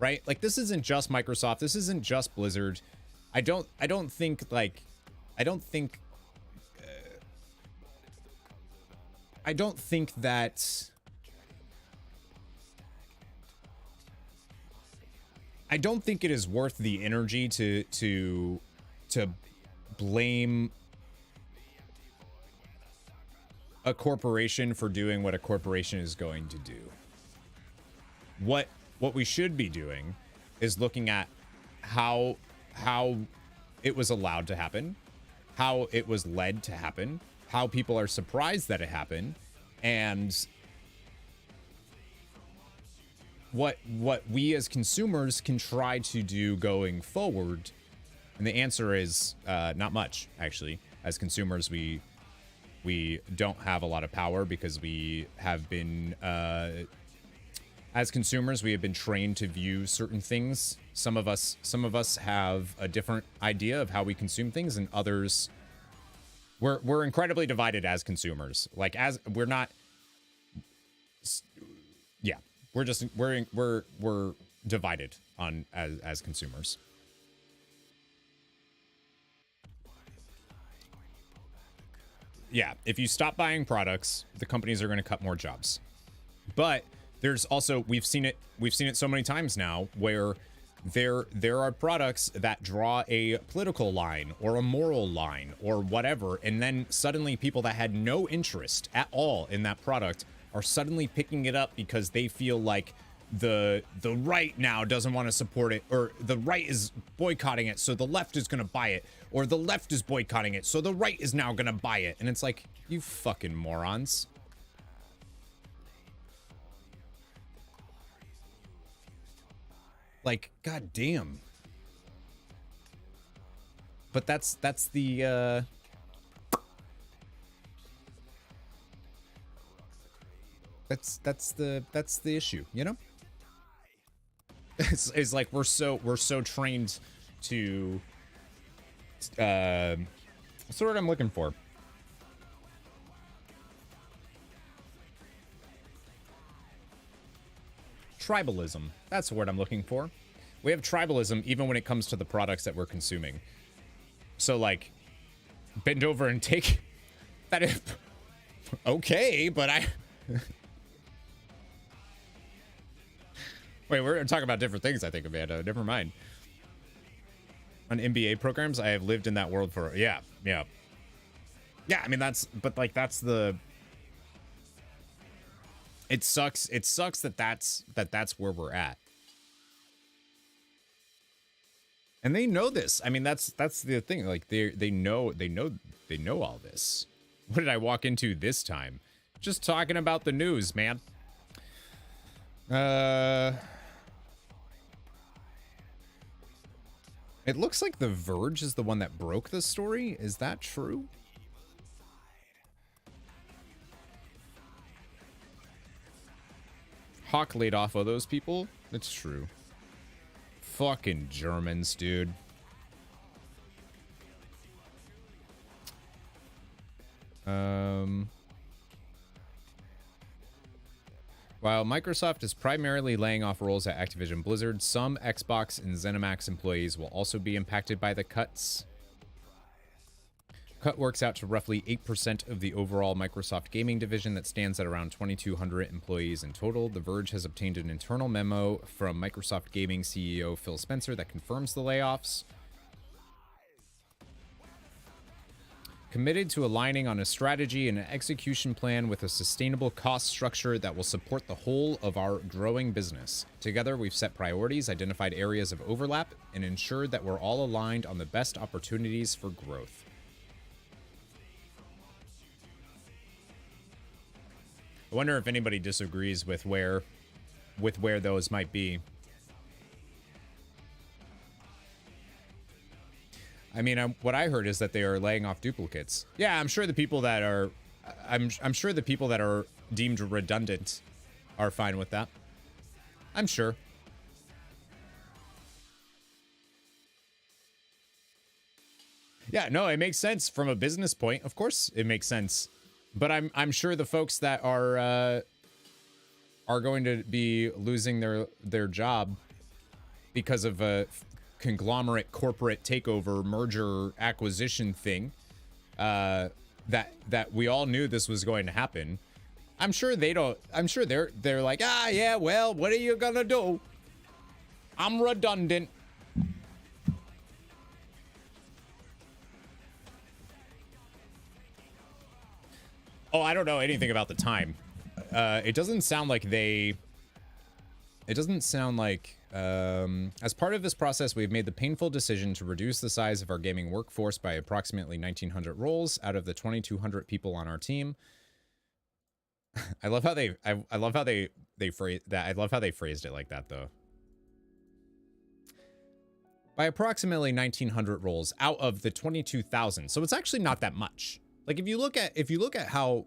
Right? Like, this isn't just Microsoft. This isn't just Blizzard. I don't think it is worth the energy to blame a corporation for doing what a corporation is going to do. What we should be doing is looking at how it was allowed to happen, how it was led to happen, how people are surprised that it happened, and what we as consumers can try to do going forward. And the answer is not much, actually. As consumers, we don't have a lot of power because we have been as consumers, we have been trained to view certain things. Some of us have a different idea of how we consume things, and others, we're incredibly divided as consumers. Like, we're not, yeah, we're divided on as consumers. Yeah, if you stop buying products, the companies are going to cut more jobs. But there's also, we've seen it so many times now where there are products that draw a political line or a moral line or whatever, and then suddenly people that had no interest at all in that product are suddenly picking it up because they feel like the right now doesn't want to support it, or the right is boycotting it, so the left is going to buy it, or the left is boycotting it, so the right is now going to buy it. And it's like, you fucking morons. Like, god damn. But that's the that's the issue, you know? It's like we're so trained to what's the word I'm looking for? Tribalism. That's the word I'm looking for. We have tribalism even when it comes to the products that we're consuming. So, like, bend over and take that. Okay, but wait, we're talking about different things, I think, Amanda. Never mind. On MBA programs, I have lived in that world for, yeah. I mean, that's the, it sucks that that's where we're at. And they know this. I mean, that's the thing. Like, they know all this. What did I walk into this time? Just talking about the news, man. It looks like The Verge is the one that broke the story. Is that true? Hawk laid off all those people? That's true. Fucking Germans, dude. While Microsoft is primarily laying off roles at Activision Blizzard, some Xbox and ZeniMax employees will also be impacted by the cuts. Cut works out to roughly 8% of the overall Microsoft gaming division that stands at around 2,200 employees in total. The Verge has obtained an internal memo from Microsoft Gaming CEO Phil Spencer that confirms the layoffs. Committed to aligning on a strategy and an execution plan with a sustainable cost structure that will support the whole of our growing business. Together, we've set priorities, identified areas of overlap, and ensured that we're all aligned on the best opportunities for growth. I wonder if anybody disagrees with where those might be. I mean, what I heard is that they are laying off duplicates. Yeah, I'm sure the people that are, I'm sure the people that are deemed redundant are fine with that. I'm sure. Yeah, no, it makes sense from a business point. Of course, it makes sense. But I'm sure the folks that are going to be losing their job because of a conglomerate corporate takeover merger acquisition thing that we all knew this was going to happen. I'm sure they're like, yeah, well, what are you gonna do? I'm redundant. Oh, I don't know anything about the time. It doesn't sound like as part of this process, we've made the painful decision to reduce the size of our gaming workforce by approximately 1,900 roles out of the 2,200 people on our team. I love how they phrase that. I love how they phrased it like that, though. By approximately 1,900 roles out of the 22,000, so it's actually not that much. Like if you look at how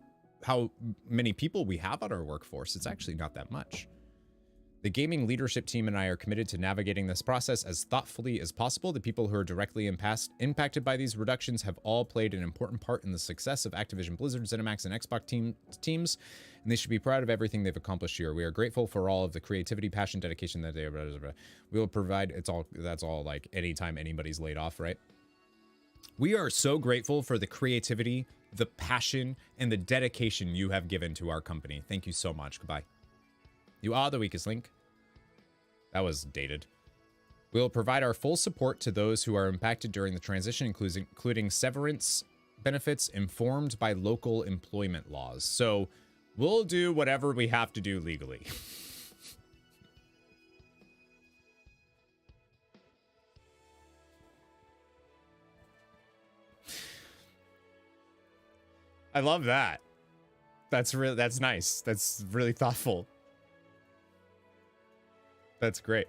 many people we have on our workforce, it's actually not that much. The gaming leadership team and I are committed to navigating this process as thoughtfully as possible. The people who are directly impacted by these reductions have all played an important part in the success of Activision Blizzard, ZeniMax, and Xbox teams, and they should be proud of everything they've accomplished here. We are grateful for all of the creativity, passion, dedication that they we will provide. That's all like anytime anybody's laid off, right? We are so grateful for the creativity, the passion, and the dedication you have given to our company. Thank you so much. Goodbye. You are the weakest link. That was dated. We will provide our full support to those who are impacted during the transition, including severance benefits informed by local employment laws. So we'll do whatever we have to do legally. I love that. That's nice. That's really thoughtful. That's great.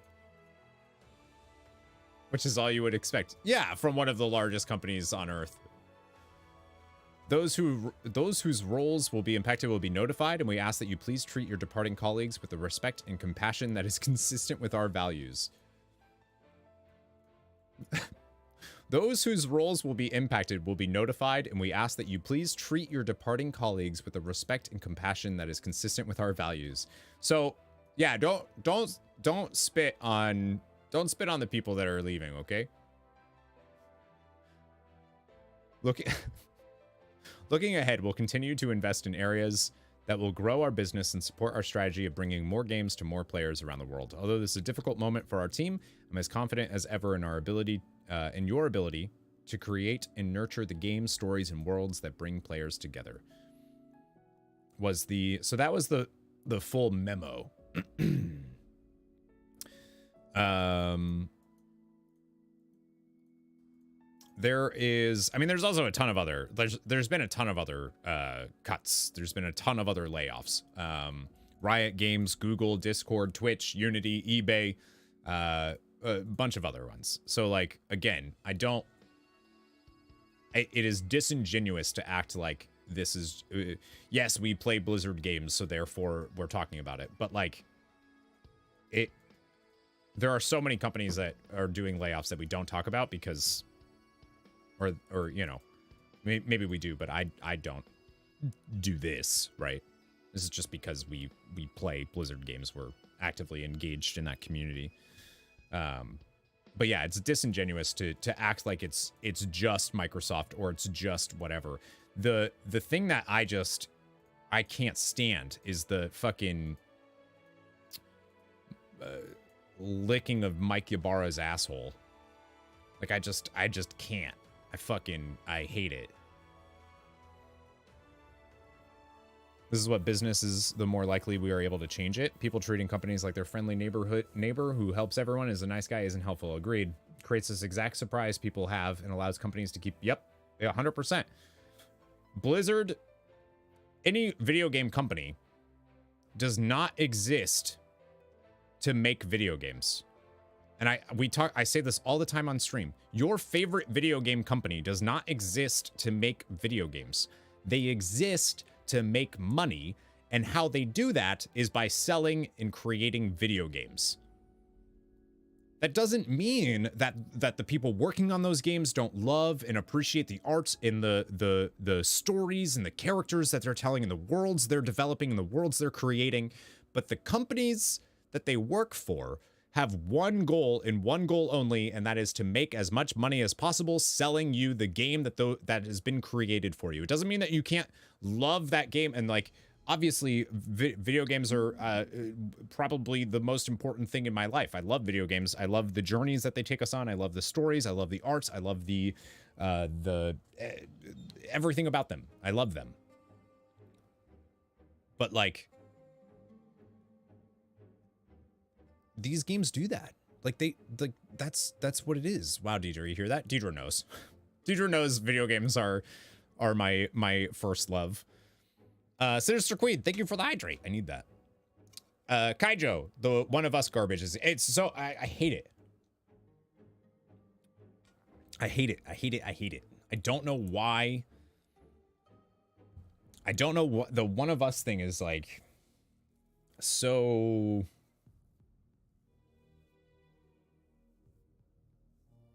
Which is all you would expect. Yeah, from one of the largest companies on Earth. Those whose roles will be impacted will be notified, and we ask that you please treat your departing colleagues with the respect and compassion that is consistent with our values. Those whose roles will be impacted will be notified, and we ask that you please treat your departing colleagues with the respect and compassion that is consistent with our values. So, yeah, don't spit on the people that are leaving, okay? Looking ahead, we'll continue to invest in areas that will grow our business and support our strategy of bringing more games to more players around the world. Although this is a difficult moment for our team, I'm as confident as ever in our ability, in your ability to create and nurture the games, stories, and worlds that bring players together. So that was the full memo. There's also a ton of other, there's been a ton of other cuts. There's been a ton of other layoffs. Riot Games, Google, Discord, Twitch, Unity, eBay, a bunch of other ones. So like, again, it is disingenuous to act like this is, yes, we play Blizzard games, so therefore we're talking about it. But like, there are so many companies that are doing layoffs that we don't talk about because, or you know, maybe we do, but I don't do this, right? This is just because we play Blizzard games. We're actively engaged in that community. But yeah, it's disingenuous to act like it's just Microsoft or it's just whatever. The thing that I can't stand is the fucking licking of Mike Ybarra's asshole. Like I just can't. I hate it. This is what business is, the more likely we are able to change it. People treating companies like their friendly neighbor who helps everyone, is a nice guy, isn't helpful. Agreed. Creates this exact surprise people have and allows companies to keep, yep, 100%. Blizzard, any video game company, does not exist to make video games. And I say this all the time on stream. Your favorite video game company does not exist to make video games. They exist to make money, and how they do that is by selling and creating video games. That doesn't mean that the people working on those games don't love and appreciate the art and the stories and the characters that they're telling and the worlds they're developing and the worlds they're creating. But the companies that they work for have one goal and one goal only, and that is to make as much money as possible selling you the game that has been created for you. It doesn't mean that you can't love that game, and like obviously video games are probably the most important thing in my life. I love video games. I love the journeys that they take us on. I love the stories. I love the arts. I love the everything about them. I love them. But like, these games do that. Like that's what it is. Wow, Deidre, you hear that? Deidre knows. Deidre knows video games are my first love. Sinister Queen, thank you for the hydrate. I need that. Kaijo, the One of Us garbage is I hate it. I hate it. I hate it. I hate it. I don't know why. I don't know what the One of Us thing is like. So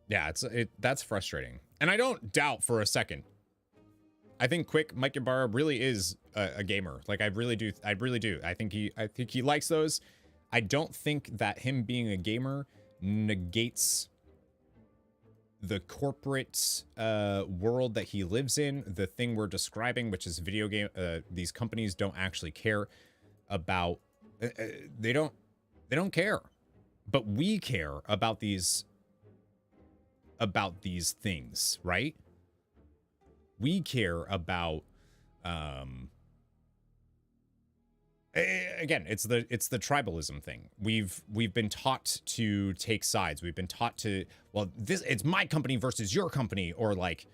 yeah, that's frustrating. And I don't doubt for a second. I think Mike Ybarra really is a gamer. Like I really do. I think he likes those. I don't think that him being a gamer negates the corporate world that he lives in, the thing we're describing, which is video game. These companies don't actually care about. They don't care, but we care about these things, right? We care about again, it's the tribalism thing. We've been taught to take sides. We've been taught to, well, it's my company versus your company, or like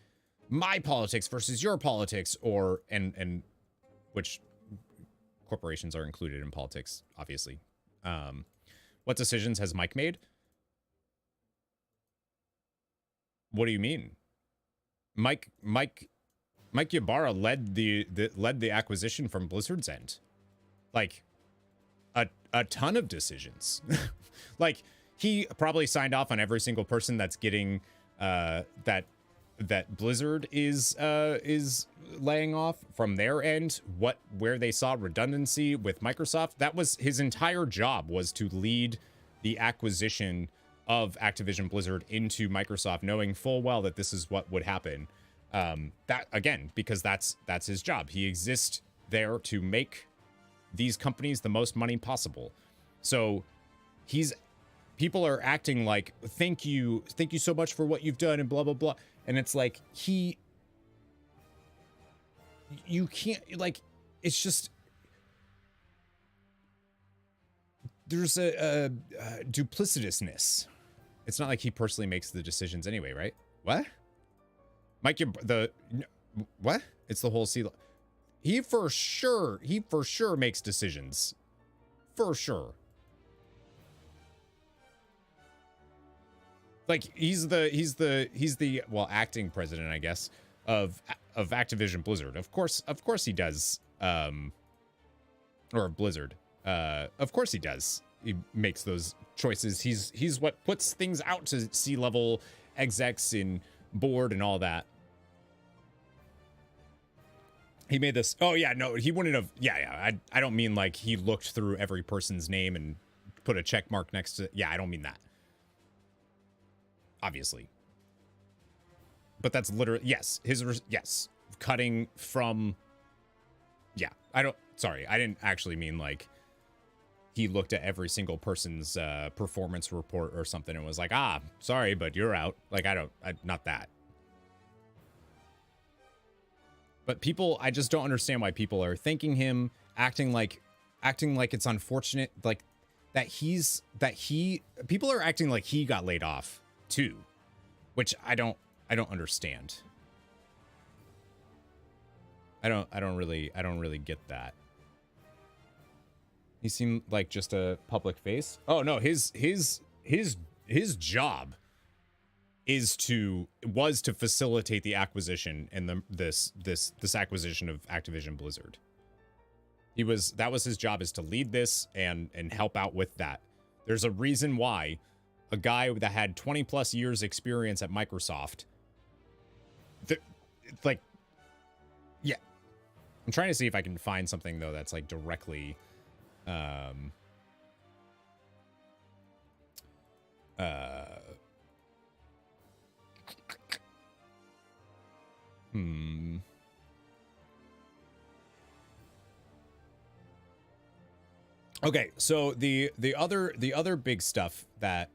my politics versus your politics, or and which corporations are included in politics, obviously. What decisions has Mike made? What do you mean? Mike Ybarra led the acquisition from Blizzard's end. Like a ton of decisions. Like he probably signed off on every single person that's getting that Blizzard is laying off from their end, where they saw redundancy with Microsoft. That was his entire job, was to lead the acquisition of Activision Blizzard into Microsoft, knowing full well that this is what would happen. That again, because that's his job. He exists there to make these companies the most money possible. So people are acting like, thank you so much for what you've done and blah blah blah. And it's like you can't, like, it's just, there's a duplicitousness. It's not like he personally makes the decisions anyway, right? What? Mike, what? It's the whole sea. He for sure makes decisions. For sure. Like he's the well, acting president, I guess, of Activision Blizzard. Of course he does. Or Blizzard. Of course he does. He makes those choices. He's what puts things out to C-level execs and board and all that. He made this. Oh yeah, no, he wouldn't have. Yeah. I don't mean like he looked through every person's name and put a check mark next to. Yeah, I don't mean that. Obviously. But that's literally, yes, yes, cutting from. Yeah, sorry, I didn't actually mean like he looked at every single person's performance report or something and was like, sorry, but you're out. Like, not that. But people, I just don't understand why people are thanking him, acting like it's unfortunate, like people are acting like he got laid off too, which I don't understand. I don't really get that. He seemed like just a public face. Oh no, his job was to facilitate the acquisition and this acquisition of Activision Blizzard. That was his job, is to lead this and help out with that. There's a reason why a guy that had 20 plus years experience at Microsoft, like, yeah. I'm trying to see if I can find something though that's like directly Okay, so the other big stuff that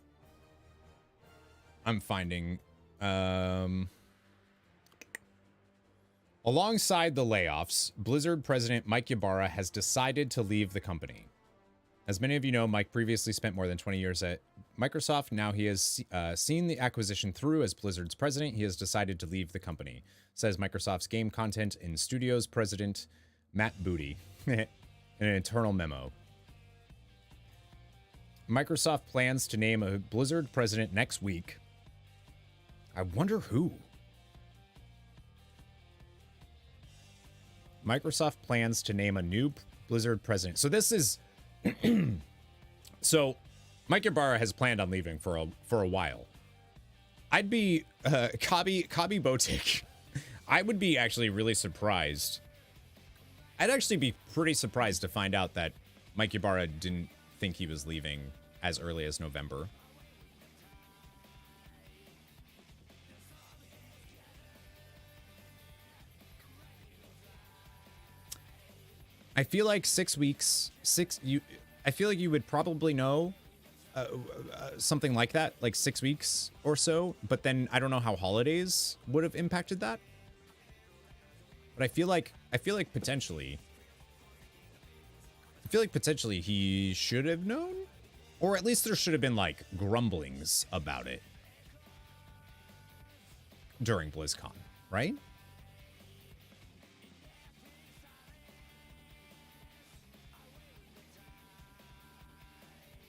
I'm finding, alongside the layoffs, Blizzard president Mike Ybarra has decided to leave the company. As many of you know, Mike previously spent more than 20 years at Microsoft. Now he has seen the acquisition through as Blizzard's president. He has decided to leave the company, says Microsoft's game content and studios president Matt Booty in an internal memo. Microsoft plans to name a Blizzard president next week. I wonder who. Microsoft plans to name a new Blizzard president. So this is so Mike Ybarra has planned on leaving for a while. I'd be Kabi Botik. I would be actually really surprised. I'd actually be pretty surprised to find out that Mike Ybarra didn't think he was leaving as early as November. I feel like 6 weeks, I feel like you would probably know something like that, like 6 weeks or so, but then I don't know how holidays would have impacted that. But I feel like potentially he should have known, or at least there should have been like grumblings about it during BlizzCon, right?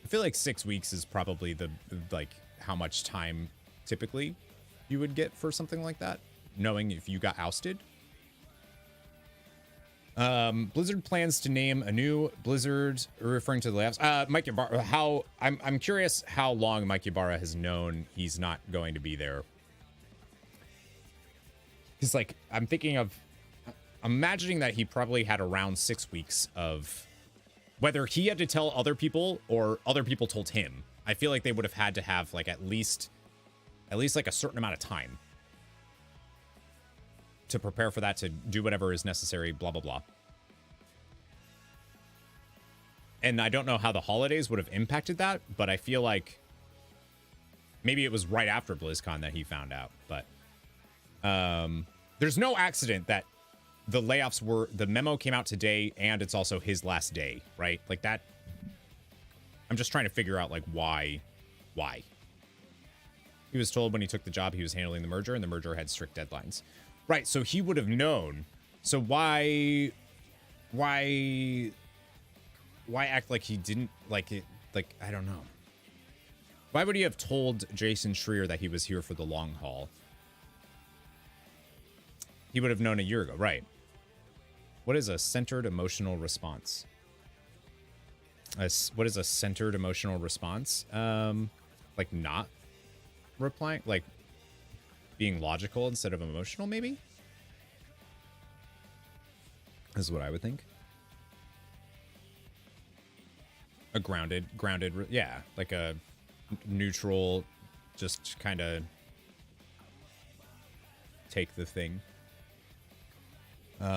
I feel like 6 weeks is probably the how much time typically you would get for something like that, knowing if you got ousted. Blizzard plans to name a new Blizzard, referring to the layoffs. Mike Ybarra, I'm curious how long Mike Ybarra has known he's not going to be there. Because like I'm imagining that he probably had around 6 weeks of, whether he had to tell other people or other people told him. I feel like they would have had to have like at least like a certain amount of time to prepare for that, to do whatever is necessary, blah, blah, blah. And I don't know how the holidays would have impacted that, but I feel like maybe it was right after BlizzCon that he found out. But there's no accident that the layoffs the memo came out today and it's also his last day, right? Like that. I'm just trying to figure out like why. He was told when he took the job he was handling the merger, and the merger had strict deadlines. Right, so he would have known. So why act like he didn't like it? Like, I don't know. Why would he have told Jason Schreier that he was here for the long haul? He would have known a year ago, right? What is a centered emotional response? What is a centered emotional response? Like not replying, like being logical instead of emotional, maybe? is what I would think. A grounded, yeah, like a neutral, just kind of take the thing.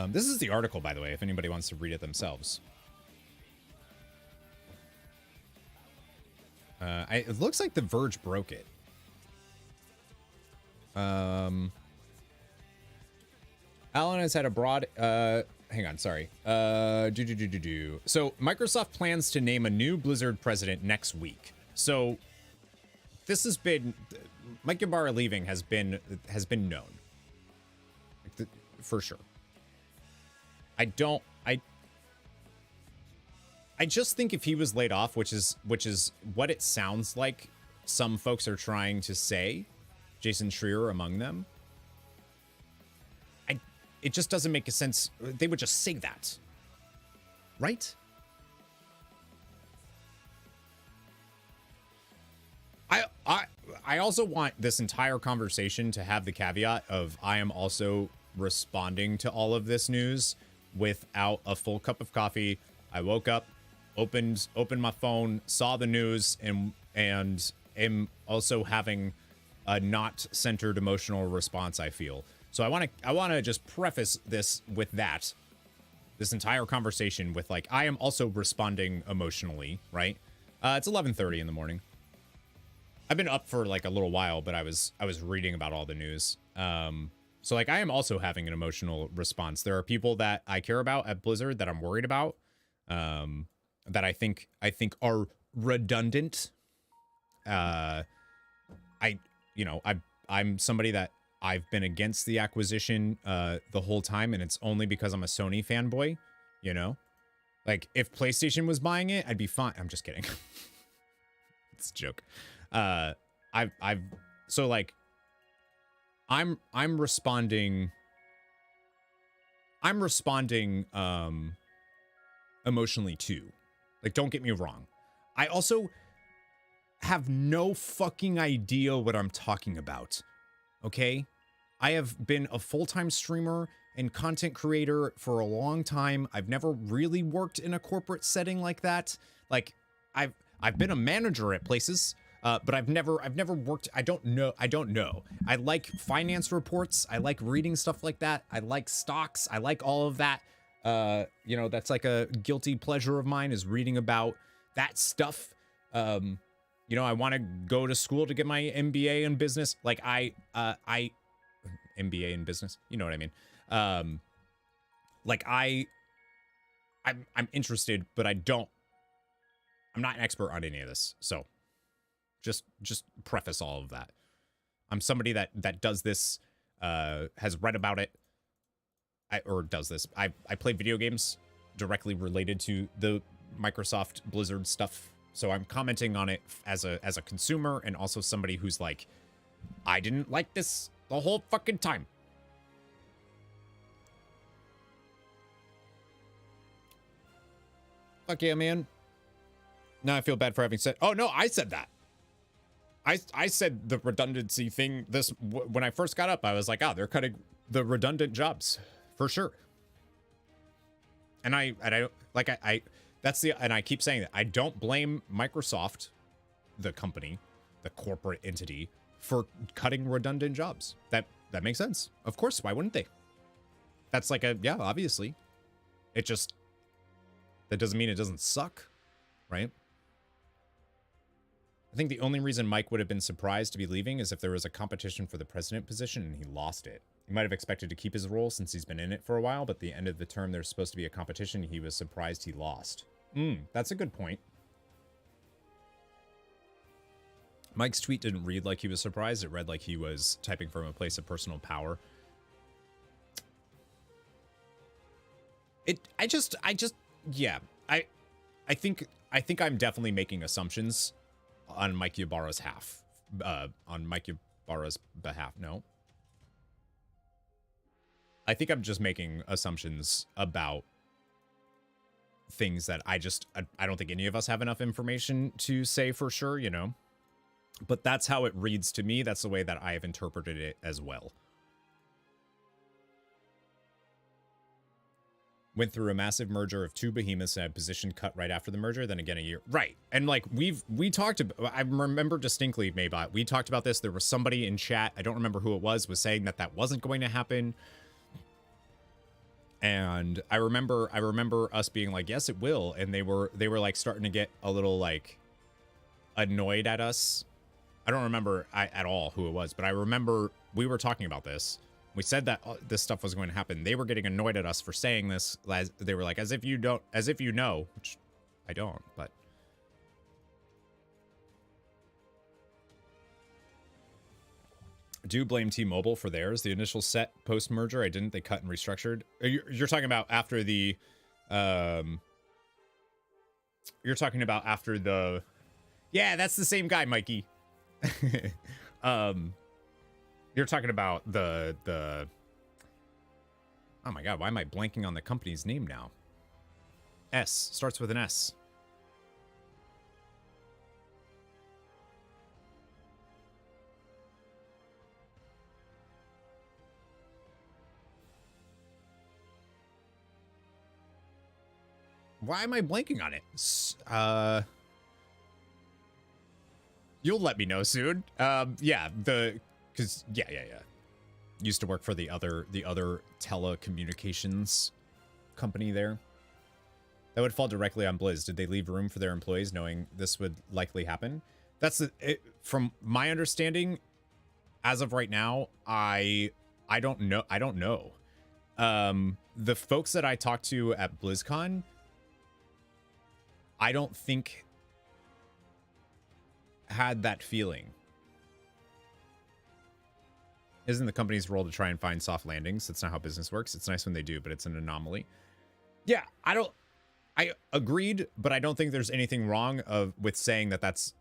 This is the article, by the way, if anybody wants to read it themselves. It looks like The Verge broke it. Alan has had a broad, hang on, sorry. So Microsoft plans to name a new Blizzard president next week. So this has been, Mike Ybarra leaving has been known. For sure. I just think if he was laid off, which is what it sounds like some folks are trying to say, Jason Schreier among them, it just doesn't make a sense. They would just say that, right? I also want this entire conversation to have the caveat of I am also responding to all of this news without a full cup of coffee. I woke up, opened my phone, saw the news, and am also having a not centered emotional response, I feel. So I want to just preface this with that. This entire conversation with like I am also responding emotionally, right? It's 11:30 in the morning. I've been up for like a little while, but I was reading about all the news. So like I am also having an emotional response. There are people that I care about at Blizzard that I'm worried about, that I think are redundant. I'm somebody that I've been against the acquisition the whole time, and it's only because I'm a Sony fanboy, you know? Like if PlayStation was buying it, I'd be fine. I'm just kidding. It's a joke. So like I'm responding emotionally too. Like don't get me wrong. I also have no fucking idea what I'm talking about. Okay? I have been a full-time streamer and content creator for a long time. I've never really worked in a corporate setting like that. Like I've been a manager at places. But I've never worked. I don't know. I like finance reports. I like reading stuff like that. I like stocks. I like all of that. That's like a guilty pleasure of mine is reading about that stuff. I want to go to school to get my MBA in business. Like MBA in business. You know what I mean? I'm interested, but I'm not an expert on any of this. So. Just preface all of that. I'm somebody that does this, has read about it, does this. I play video games directly related to the Microsoft Blizzard stuff, so I'm commenting on it as a consumer and also somebody who's like, I didn't like this the whole fucking time. Fuck yeah, man. Now I feel bad for having said. Oh no, I said that. I said the redundancy thing when I first got up. I was like, they're cutting the redundant jobs for sure. And I keep saying that I don't blame Microsoft, the company, the corporate entity, for cutting redundant jobs. That makes sense. Of course, why wouldn't they? That's like obviously. That doesn't mean it doesn't suck, right? I think the only reason Mike would have been surprised to be leaving is if there was a competition for the president position and he lost it. He might have expected to keep his role since he's been in it for a while, but at the end of the term there's supposed to be a competition. He was surprised he lost. That's a good point. Mike's tweet didn't read like he was surprised. It read like he was typing from a place of personal power. I think I'm definitely making assumptions on Mike Ybarra's behalf. No. I think I'm just making assumptions about things that I don't think any of us have enough information to say for sure, you know? But that's how it reads to me. That's the way that I have interpreted it as well. went through a massive merger of two behemoths and had position cut right after the merger, then again a year. Right. And like we talked about, I remember distinctly, Maybot, we talked about this. There was somebody in chat, I don't remember who it was saying that that wasn't going to happen. And I remember us being like, yes, it will. And they were like starting to get a little like annoyed at us. I don't remember at all who it was, but I remember we were talking about this. We said that this stuff was going to happen. They were getting annoyed at us for saying this. They were like, as if you know, which I don't, but. Do blame T-Mobile for theirs. The initial set post-merger, I didn't. They cut and restructured. You're talking about after the, you're talking about after the, yeah, that's the same guy, Mikey. You're talking about the, oh my God, why am I blanking on the company's name now? S, starts with an S. Why am I blanking on it? You'll let me know soon. Yeah, yeah. Used to work for the other telecommunications company there. That would fall directly on Blizz. Did they leave room for their employees knowing this would likely happen? That's from my understanding, as of right now, I don't know. The folks that I talked to at BlizzCon, I don't think had that feeling. Isn't the company's role to try and find soft landings? That's not how business works. It's nice when they do, but it's an anomaly. Yeah, I agreed, but I don't think there's anything wrong with saying that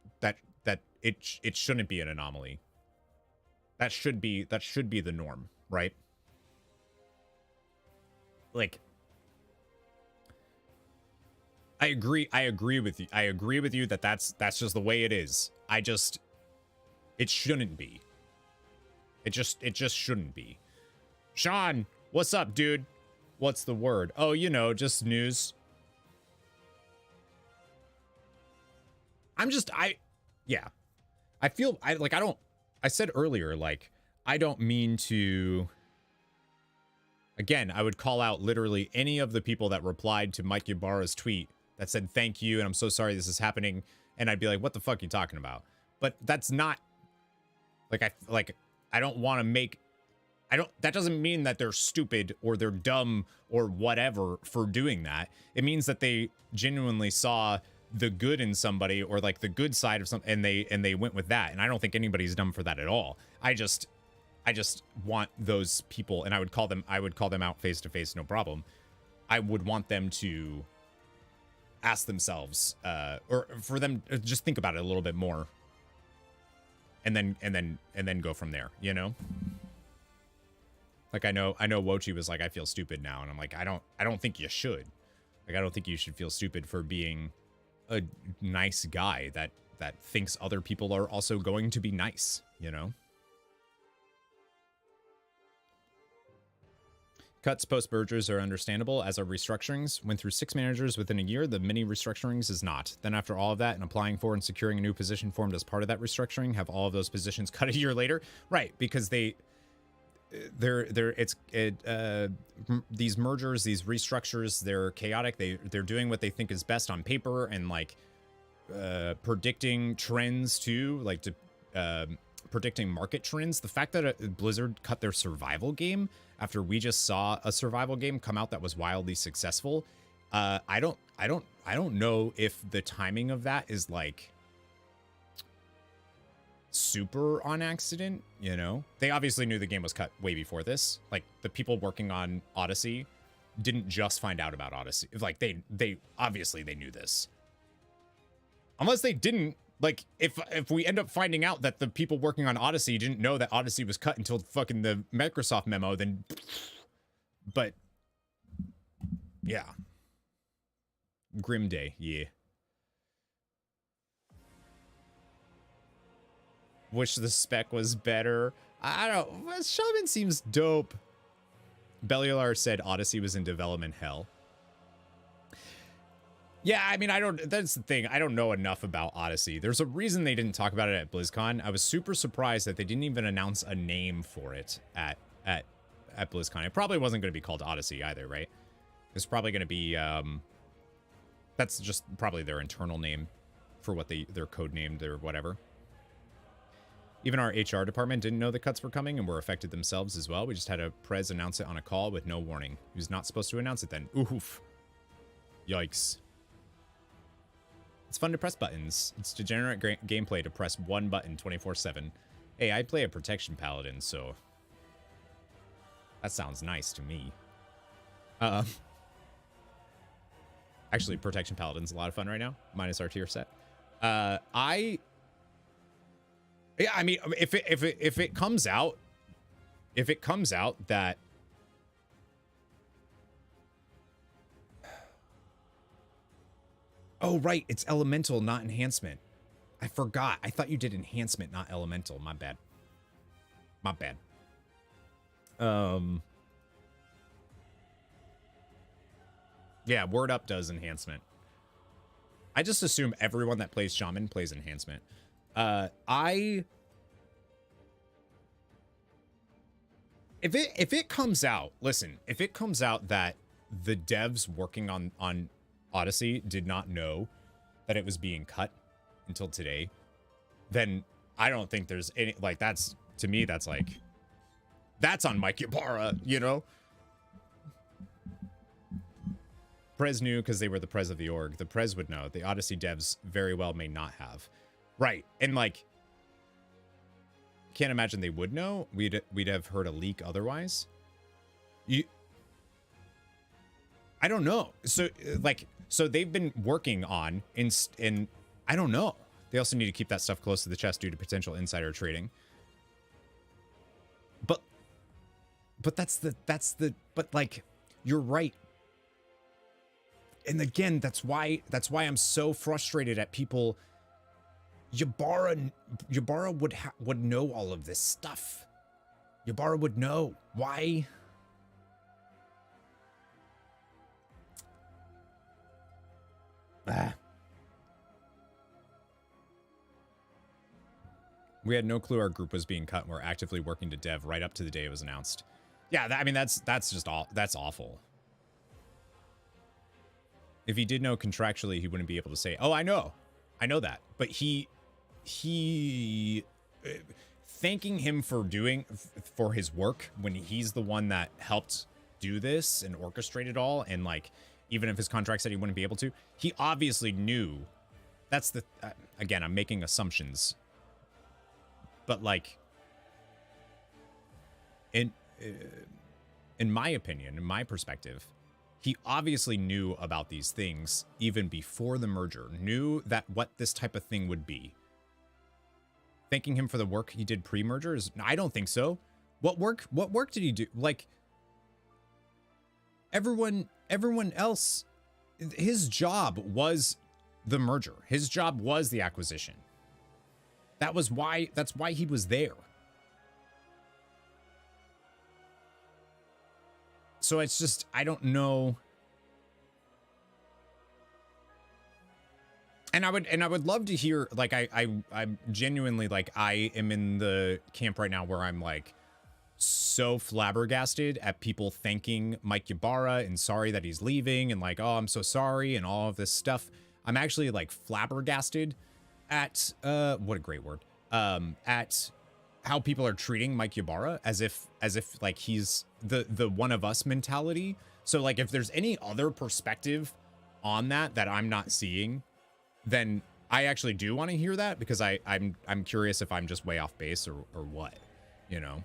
it shouldn't be an anomaly. That should be the norm, right? Like, I agree with you. I agree with you that that's just the way it is. It shouldn't be. It just shouldn't be. Sean, what's up, dude? What's the word? Oh, just news. Yeah. I said earlier, like, I don't mean to, again, I would call out literally any of the people that replied to Mike Ybarra's tweet that said, thank you, and I'm so sorry this is happening. And I'd be like, what the fuck are you talking about? But that's not, I don't want to make, that doesn't mean that they're stupid or they're dumb or whatever for doing that. It means that they genuinely saw the good in somebody or like the good side of something and they went with that. And I don't think anybody's dumb for that at all. I just want those people, and I would call them out face to face, no problem. I would want them to ask themselves, or for them to just think about it a little bit more, and then go from there, Like I know Wochi was like, I feel stupid now, and I'm like, I don't think you should. Like, I don't think you should feel stupid for being a nice guy that thinks other people are also going to be nice, Cuts post-mergers are understandable, as are restructurings. Went through 6 managers within a year. The mini restructurings is not. Then after all of that and applying for and securing a new position formed as part of that restructuring, have all of those positions cut a year later. Right, because these mergers, these restructures, they're chaotic. They're doing what they think is best on paper and like predicting trends too, like predicting market trends. The fact that Blizzard cut their survival game after we just saw a survival game come out that was wildly successful, I don't know if the timing of that is like super on accident. They obviously knew the game was cut way before this. Like, the people working on Odyssey didn't just find out about Odyssey. Like, they obviously they knew this. Unless they didn't, like, if we end up finding out that the people working on Odyssey didn't know that Odyssey was cut until fucking the Microsoft memo, then, but yeah. Grim day, yeah. Wish the spec was better. I don't know. Shaman seems dope. Bellular said Odyssey was in development hell. Yeah, I mean, that's the thing. I don't know enough about Odyssey. There's a reason they didn't talk about it at BlizzCon. I was super surprised that they didn't even announce a name for it at BlizzCon. It probably wasn't going to be called Odyssey either, right? It's probably going to be, that's just probably their internal name for what they're codenamed or whatever. Even our HR department didn't know the cuts were coming and were affected themselves as well. We just had a prez announce it on a call with no warning. He was not supposed to announce it then. Oof. Yikes. It's fun to press buttons. It's degenerate gameplay to press one button 24/7. Hey, I play a protection paladin, so that sounds nice to me. Actually, protection paladin's a lot of fun right now, minus our tier set. Yeah, I mean, if it comes out that oh, right. It's elemental, not enhancement. I forgot. I thought you did enhancement, not elemental. My bad. My bad. Yeah, Word Up does enhancement. I just assume everyone that plays Shaman plays enhancement. If it comes out, listen, if it comes out that the devs working on Odyssey did not know that it was being cut until today, then I don't think there's any, like, that's, to me, that's like, that's on Mike Ybarra, you know? Prez knew because they were the Prez of the org. The Prez would know. The Odyssey devs very well may not have. Right. And like, can't imagine they would know. We'd have heard a leak otherwise. I don't know. So like, so they've been working on in I don't know. They also need to keep that stuff close to the chest due to potential insider trading. But that's the but like, you're right. And again, that's why I'm so frustrated at people. Ybarra would know all of this stuff. Ybarra would know. Why? We had no clue our group was being cut and we're actively working to dev right up to the day it was announced. Yeah, I mean, that's just all. That's awful. If he did know contractually, he wouldn't be able to say, oh, I know that. But he thanking him for his work when he's the one that helped do this and orchestrate it all. And like, even if his contract said he wouldn't be able to, he obviously knew. That's the, again, I'm making assumptions, but like, in my opinion, in my perspective, he obviously knew about these things even before the merger, knew that what this type of thing would be. Thanking him for the work he did pre-merger is, I don't think so. What work did he do? Like, everyone else, his job was the merger. His job was the acquisition. That's why he was there. So it's just, I don't know. And I would love to hear, like, I'm genuinely, like, I am in the camp right now where I'm like so flabbergasted at people thanking Mike Ybarra and sorry that he's leaving and like, oh, I'm so sorry and all of this stuff. I'm actually like flabbergasted at what a great word. At how people are treating Mike Ybarra as if like he's the one of us mentality. So like, if there's any other perspective on that I'm not seeing, then I actually do want to hear that, because I'm curious if I'm just way off base or what, you know.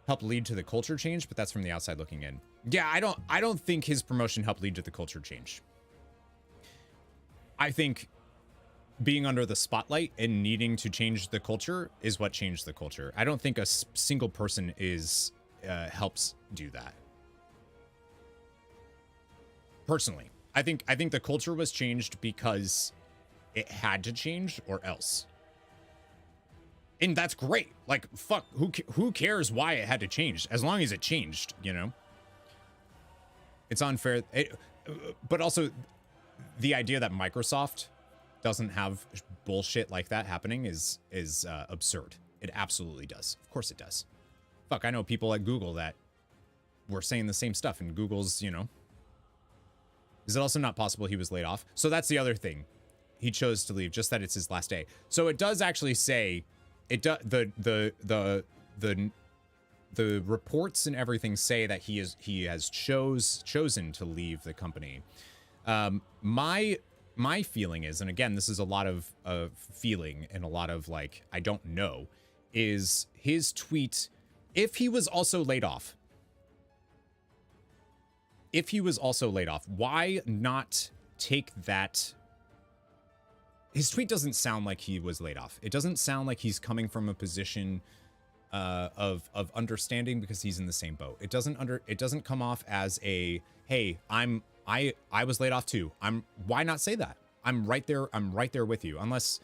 Help lead to the culture change, but that's from the outside looking in. Yeah, I don't think his promotion helped lead to the culture change. I think being under the spotlight and needing to change the culture is what changed the culture. I don't think a single person helps do that. Personally, I think the culture was changed because it had to change or else. And that's great. Like, fuck, who cares why it had to change? As long as it changed, you know? It's unfair. But also, the idea that Microsoft doesn't have bullshit like that happening is absurd. It absolutely does. Of course it does. Fuck, I know people at Google that were saying the same stuff, and Google's, you know. Is it also not possible he was laid off? So that's the other thing. He chose to leave, just that it's his last day. So it does actually say, it does the reports and everything say that he has chosen to leave the company. My feeling is, and again, this is a lot of feeling and a lot of like, I don't know, is his tweet, if he was also laid off, why not take that? His tweet doesn't sound like he was laid off. It doesn't sound like he's coming from a position of understanding because he's in the same boat. It doesn't come off as a, hey, I was laid off too. Why not say that? I'm right there with you. Unless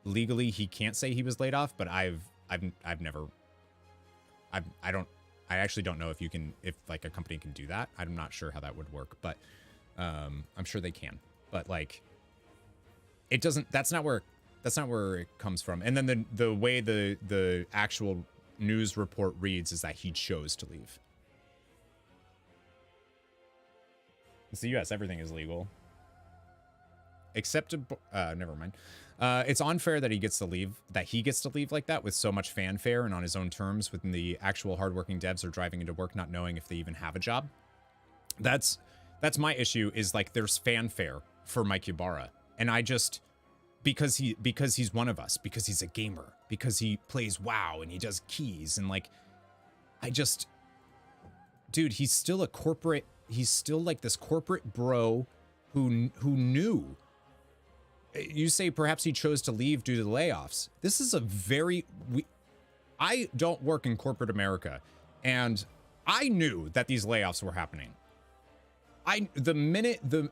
legally he can't say he was laid off, but I actually don't know if like a company can do that. I'm not sure how that would work, but I'm sure they can. But like, it doesn't, that's not where it comes from. And then the way the actual news report reads is that he chose to leave. It's the US, everything is legal. Except, never mind. It's unfair that he gets to leave like that with so much fanfare and on his own terms when the actual hardworking devs are driving into work not knowing if they even have a job. That's my issue, is like there's fanfare for Mike Ybarra. And I just, because he's one of us, because he's a gamer, because he plays WoW and he does keys and like, dude, he's still like this corporate bro who knew. You say perhaps he chose to leave due to the layoffs. This is I don't work in corporate America, and I knew that these layoffs were happening. The minute that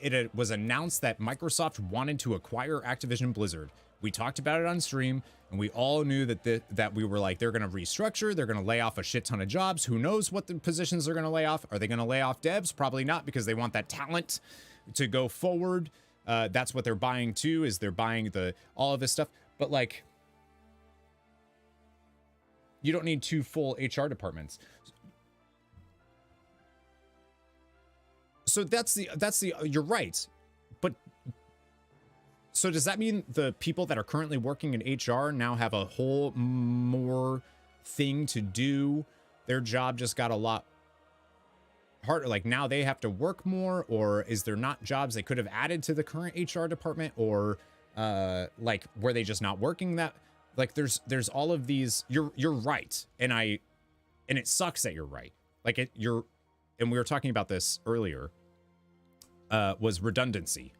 it was announced that Microsoft wanted to acquire Activision Blizzard, we talked about it on stream, and we all knew that we were like, they're going to restructure, they're going to lay off a shit ton of jobs. Who knows what the positions they're going to lay off? Are they going to lay off devs? Probably not, because they want that talent to go forward. That's what they're buying too, is they're buying all of this stuff. But like, you don't need 2 full HR departments. So that's the you're right. But so does that mean the people that are currently working in HR now have a whole more thing to do? Their job just got a lot harder. Like now they have to work more, or is there not jobs they could have added to the current HR department, or like were they just not working that? Like there's all of these. You're right, and it sucks that you're right. Like and we were talking about this earlier. Was redundancy.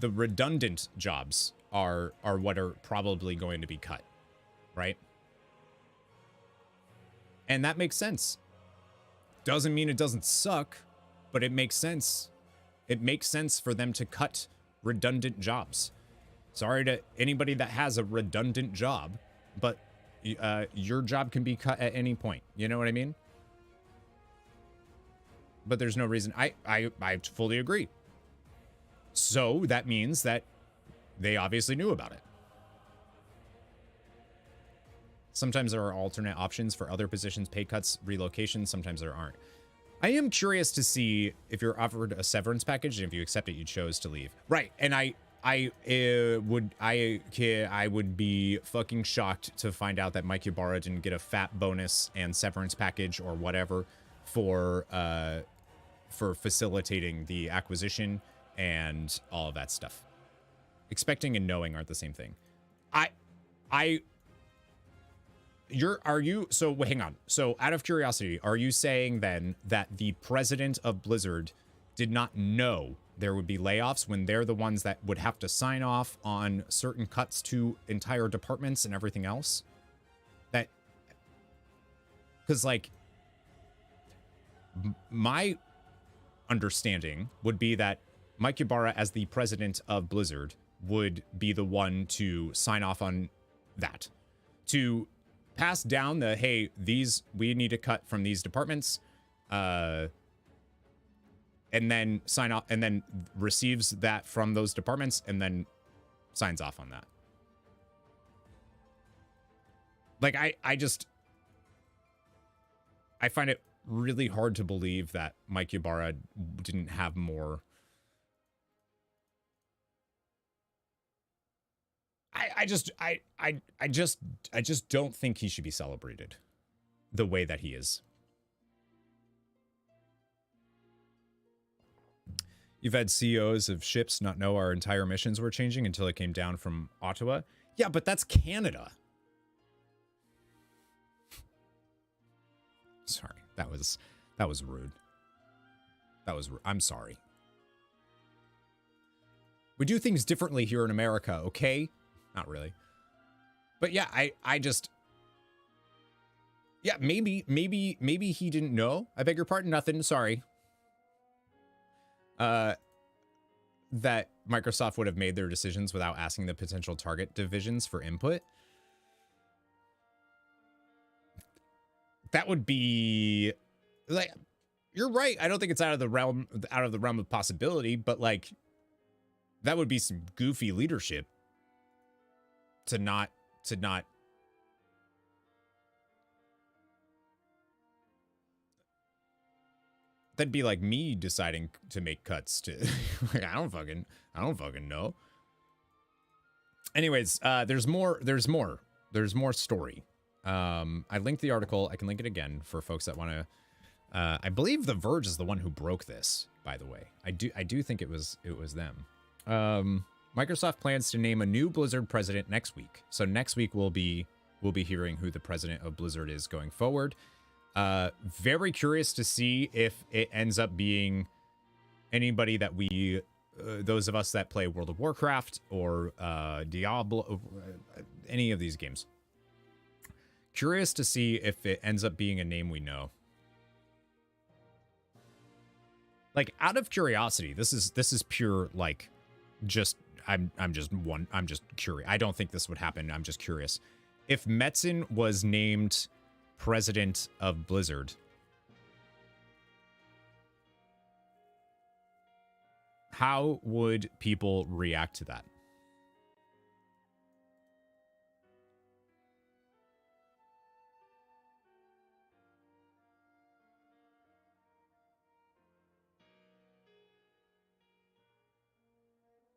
The redundant jobs are what are probably going to be cut, right? And that makes sense. Doesn't mean it doesn't suck, but it makes sense. It makes sense for them to cut redundant jobs. Sorry to anybody that has a redundant job, but your job can be cut at any point. You know what I mean? But there's no reason. I fully agree. So that means that they obviously knew about it. Sometimes there are alternate options for other positions, pay cuts, relocation. Sometimes there aren't. I am curious to see if you're offered a severance package, and if you accept it, you chose to leave. Right. And I would be fucking shocked to find out that Mike Ybarra didn't get a fat bonus and severance package or whatever for facilitating the acquisition and all of that stuff. Expecting and knowing aren't the same thing. So hang on. So out of curiosity, are you saying then that the president of Blizzard did not know there would be layoffs when they're the ones that would have to sign off on certain cuts to entire departments and everything else? That, because like, my understanding would be that Mike Ybarra, as the president of Blizzard, would be the one to sign off on that, to pass down the, hey, we need to cut from these departments, and then sign off, and then receives that from those departments, and then signs off on that. Like, I find it really hard to believe that Mike Ybarra didn't have more. I just don't think he should be celebrated the way that he is. You've had CEOs of ships not know our entire missions were changing until it came down from Ottawa. Yeah, but that's Canada. Sorry, that was rude. I'm sorry. We do things differently here in America, okay? Not really. But yeah, I just, yeah, maybe he didn't know. I beg your pardon, nothing, sorry. That Microsoft would have made their decisions without asking the potential target divisions for input. That would be, like, you're right. I don't think it's out of the realm of possibility, but like, that would be some goofy leadership to not. That'd be like me deciding to make cuts to. Like, I don't fucking know. Anyways, there's more story. I linked the article. I can link it again for folks that want to. I believe The Verge is the one who broke this, by the way. I do think it was them. Microsoft plans to name a new Blizzard president next week. So next week we'll be hearing who the president of Blizzard is going forward. Very curious to see if it ends up being anybody that we, those of us that play World of Warcraft or Diablo, any of these games. Curious to see if it ends up being a name we know. Like, out of curiosity, this is pure, like, just I'm just curious. I don't think this would happen. I'm just curious. If Metzen was named president of Blizzard, how would people react to that?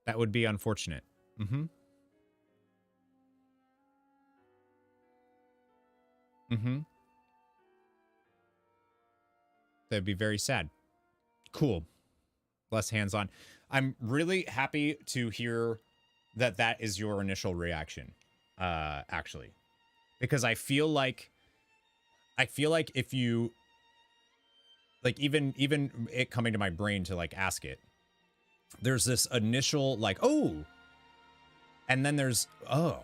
That would be unfortunate. Mm-hmm. Mm-hmm. That'd be very sad. Cool. Less hands-on. I'm really happy to hear that that is your initial reaction, actually. Because I feel like if you, like, even it coming to my brain to, like, ask it, there's this initial, like, oh, and then there's, oh,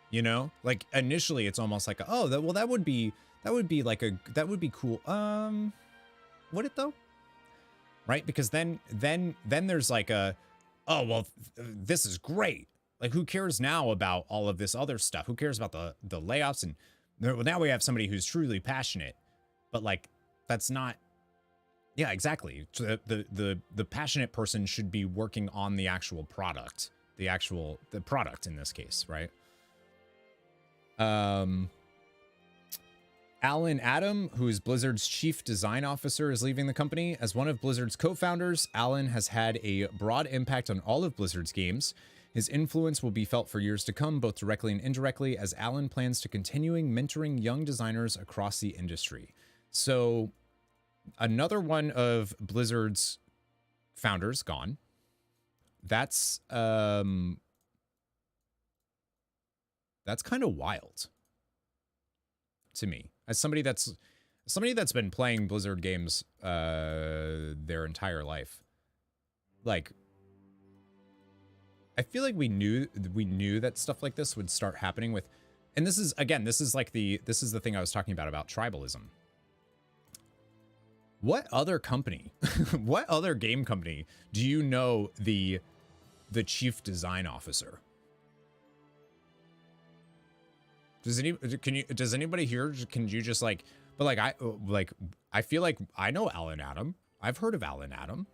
you know, like, initially it's almost like, oh, that would be like that would be cool. Would it though? Right? Because then there's like a, oh, well, this is great. Like, who cares now about all of this other stuff? Who cares about the layoffs? And now we have somebody who's truly passionate, but like, that's not. Yeah, exactly. So the passionate person should be working on the actual product, the product in this case, right? Alan Adam, who is Blizzard's chief design officer, is leaving the company. As one of Blizzard's co-founders, Alan has had a broad impact on all of Blizzard's games. His influence will be felt for years to come, both directly and indirectly, as Alan plans to continuing mentoring young designers across the industry. So, another one of Blizzard's founders gone. That's kind of wild to me. As somebody that's been playing Blizzard games their entire life. Like, I feel like we knew that stuff like this would start happening with, and this is the thing I was talking about tribalism. What other company, what other game company do you know the chief design officer? Does anybody here, can you just like, but like, I feel like I know Alan Adam. I've heard of Alan Adam.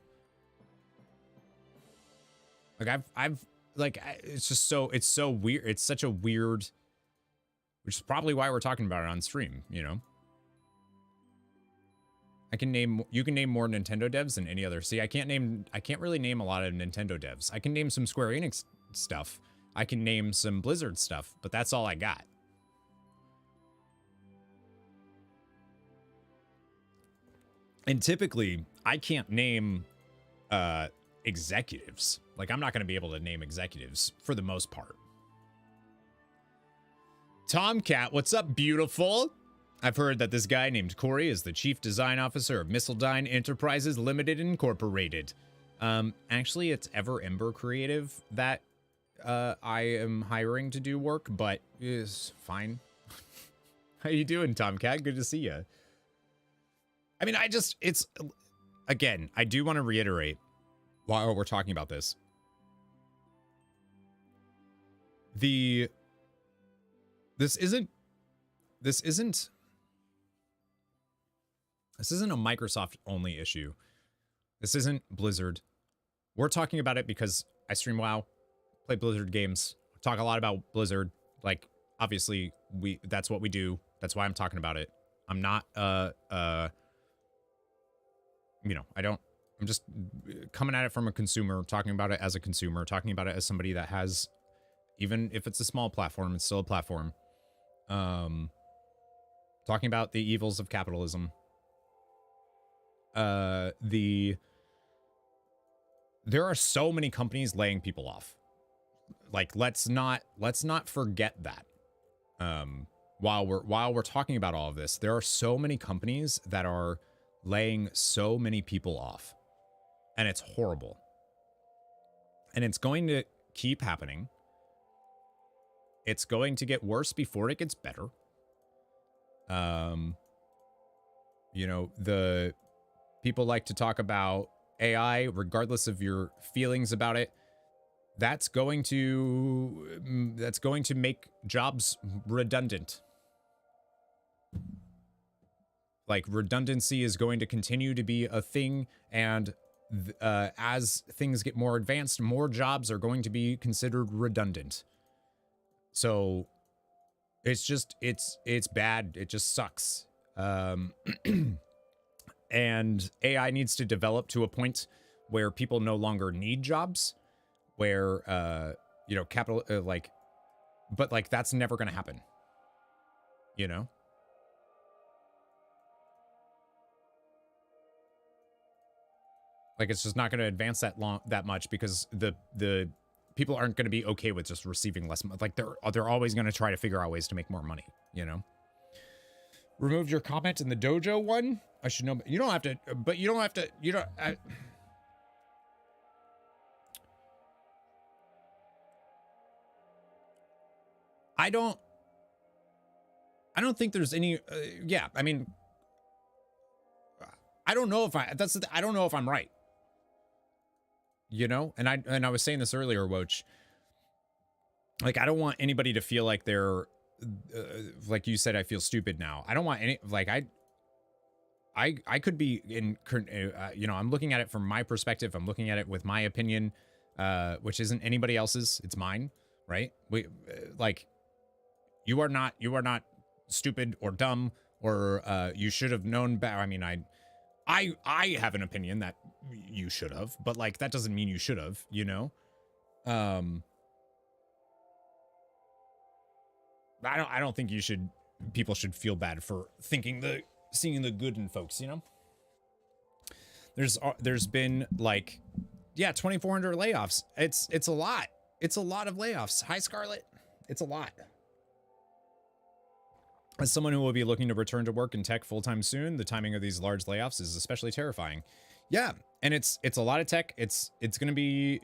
Like it's just so, it's so weird. It's such a weird, which is probably why we're talking about it on stream, you know? You can name more Nintendo devs than any other. See, I can't really name a lot of Nintendo devs. I can name some Square Enix stuff. I can name some Blizzard stuff, but that's all I got. And typically, I can't name executives. Like, I'm not going to be able to name executives for the most part. Tomcat, what's up, beautiful? I've heard that this guy named Corey is the chief design officer of Mistledyne Enterprises Limited Incorporated. Actually, it's Ever Ember Creative that I am hiring to do work, but is fine. How you doing, Tomcat? Good to see you. I mean, again, I do want to reiterate while we're talking about this. This isn't a Microsoft only issue. This isn't Blizzard. We're talking about it because I stream WoW, play Blizzard games, talk a lot about Blizzard. Like, obviously, that's what we do. That's why I'm talking about it. I'm not you know, I'm just coming at it from a consumer, talking about it as a consumer, talking about it as somebody that has, even if it's a small platform, it's still a platform. Talking about the evils of capitalism. There are so many companies laying people off. Like, let's not forget that. While we're talking about all of this, there are so many companies that are laying so many people off, and it's horrible, and it's going to keep happening. It's going to get worse before it gets better. You know, the people like to talk about AI, regardless of your feelings about it. That's going to make jobs redundant. Like, redundancy is going to continue to be a thing, and as things get more advanced, more jobs are going to be considered redundant. So it's just, it's bad. It just sucks. And AI needs to develop to a point where people no longer need jobs, where, you know, capital, but like, that's never going to happen, you know? Like, it's just not going to advance that much, because the people aren't going to be okay with just receiving less. Like, they're always going to try to figure out ways to make more money, you know? Removed your comment in the dojo one? I should know. You don't have to, but you don't have to, you don't. I don't think there's any, yeah, I mean, I don't know if I don't know if I'm right. You know, and I was saying this earlier, Woach. Like, I don't want anybody to feel like they're, like you said, I feel stupid now. I don't want any, like, I could be in, you know, I'm looking at it from my perspective. I'm looking at it with my opinion, which isn't anybody else's. It's mine, right? Like, you are not stupid or dumb, or you should have known better. I mean, I have an opinion that you should have, but like, that doesn't mean you should have, you know? I don't think people should feel bad for seeing the good in folks, you know? There's been like, yeah, 2,400 layoffs. It's a lot. It's a lot of layoffs. Hi, Scarlett. It's a lot. As someone who will be looking to return to work in tech full-time soon, the timing of these large layoffs is especially terrifying. Yeah, and it's a lot of tech. It's gonna be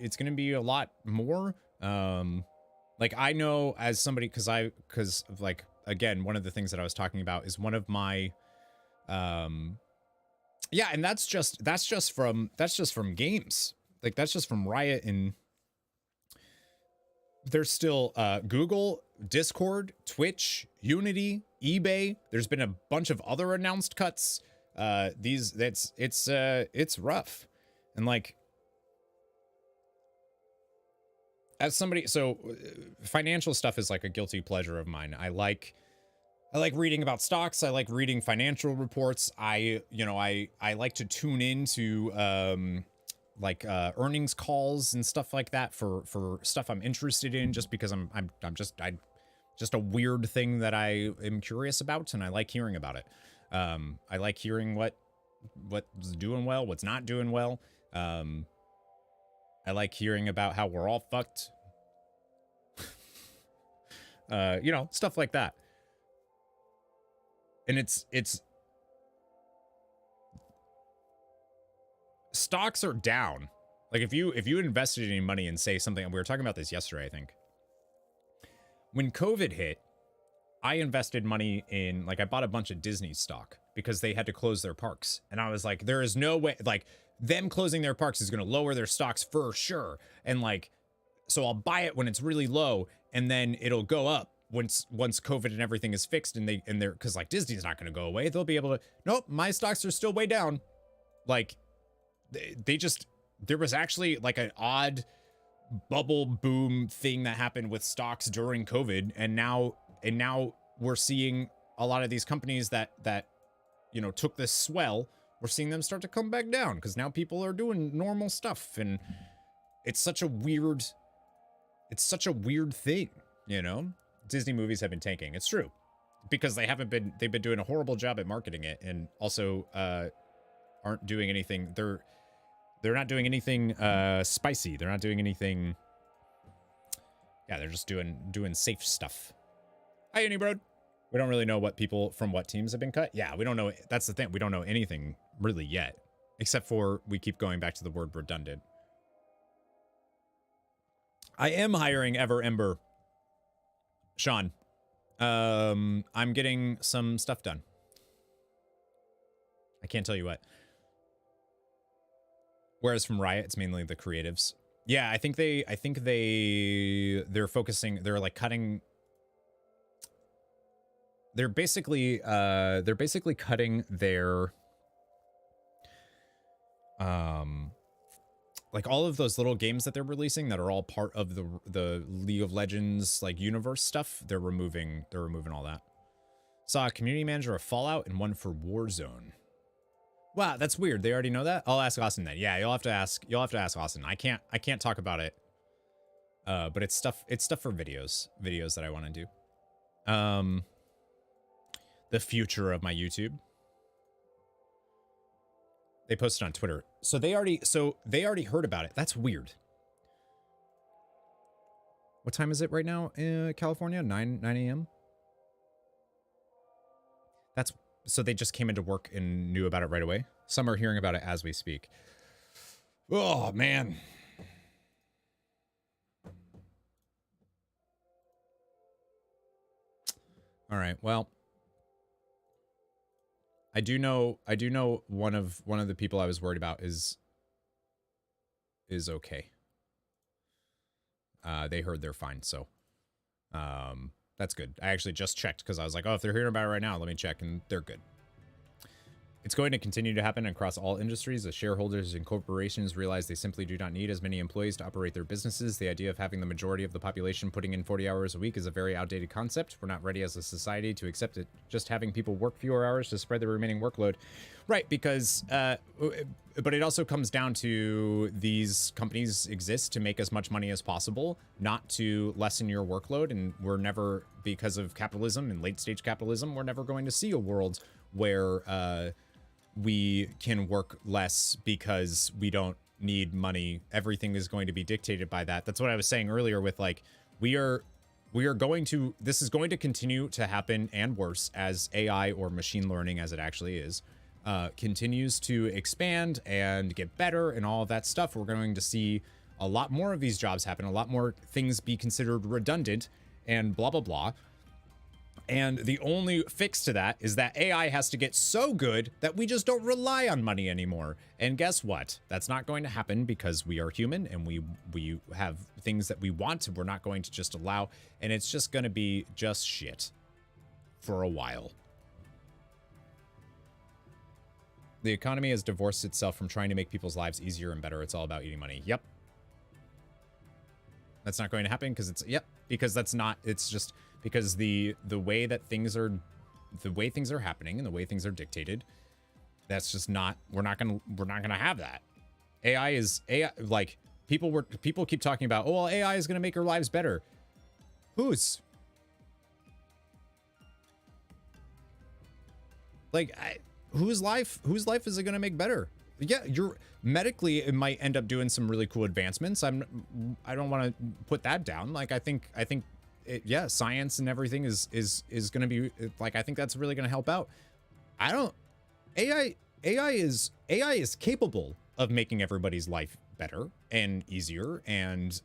a lot more. Like, I know as somebody, because like, again, one of the things that I was talking about is one of my, yeah, and that's just from games. Like, that's just from Riot, and there's still Google, Discord, Twitch, Unity, eBay. There's been a bunch of other announced cuts. it's rough. And like, as somebody, so financial stuff is like a guilty pleasure of mine. I like reading about stocks. I like reading financial reports. I like to tune into earnings calls and stuff like that for stuff I'm interested in, just because I'm just a weird thing that I am curious about, and I like hearing about it. I like hearing what's doing well, what's not doing well. I like hearing about how we're all fucked. Stuff like that. And it's stocks are down. Like if you invested any money in, say, something, we were talking about this yesterday, I think. When COVID hit, I invested money in, like, I bought a bunch of Disney stock because they had to close their parks. And I was like, there is no way, like, them closing their parks is going to lower their stocks for sure. And like, so I'll buy it when it's really low, and then it'll go up once COVID and everything is fixed, and they're, because like Disney's not going to go away. They'll be able to, nope, my stocks are still way down. Like there was actually like an odd bubble boom thing that happened with stocks during COVID. And now we're seeing a lot of these companies that took this swell. We're seeing them start to come back down because now people are doing normal stuff. And it's such a weird thing, Disney movies have been tanking. It's true, because they've been doing a horrible job at marketing it, and also aren't doing anything. They're not doing anything spicy. They're not doing anything. Yeah, they're just doing safe stuff. Hi, Anybroad. We don't really know what people from what teams have been cut. Yeah, we don't know. That's the thing. We don't know anything really yet, except for we keep going back to the word redundant. I am hiring Ever Ember. Sean, I'm getting some stuff done. I can't tell you what. Whereas from Riot, it's mainly the creatives. Yeah, I think they're focusing. They're like cutting. They're basically cutting their like all of those little games that they're releasing that are all part of the League of Legends like universe stuff. They're removing all that. Saw a community manager of Fallout and one for Warzone. Wow, that's weird. They already know that? I'll ask Austin then. Yeah, you'll have to ask Austin. I can't talk about it. But it's stuff for videos that I want to do. The future of my YouTube. They posted on Twitter. So they already heard about it. That's weird. What time is it right now in California? 9 a.m. So they just came into work and knew about it right away. Some are hearing about it as we speak. Oh, man. All right. Well, I do know one of the people I was worried about is okay. They heard they're fine, so that's good. I actually just checked because I was like, oh, if they're hearing about it right now, let me check, and they're good. It's going to continue to happen across all industries as shareholders and corporations realize they simply do not need as many employees to operate their businesses. The idea of having the majority of the population putting in 40 hours a week is a very outdated concept. We're not ready as a society to accept it. Just having people work fewer hours to spread the remaining workload. Right, because, but it also comes down to these companies exist to make as much money as possible, not to lessen your workload. And we're never, because of capitalism and late stage capitalism, we're never going to see a world where, we can work less because we don't need money. Everything is going to be dictated by that. That's what I was saying earlier with like, this is going to continue to happen and worse as AI or machine learning, as it actually is, continues to expand and get better and all of that stuff. We're going to see a lot more of these jobs happen, a lot more things be considered redundant and blah, blah, blah. And the only fix to that is that AI has to get so good that we just don't rely on money anymore. And guess what? That's not going to happen because we are human and we have things that we want. We're not going to just allow, and it's just going to be just shit for a while. The economy has divorced itself from trying to make people's lives easier and better. It's all about eating money. Yep. That's not going to happen because because that's not, it's just because the way that things are, the way things are happening and the way things are dictated, that's just not, we're not going to have that. AI, like people keep talking about, oh, well, AI is going to make our lives better. Whose? Like, whose life is it going to make better? Yeah, medically, it might end up doing some really cool advancements. I don't want to put that down. Like, I think yeah, science and everything is going to be like, I think that's really going to help out. AI is capable of making everybody's life better and easier and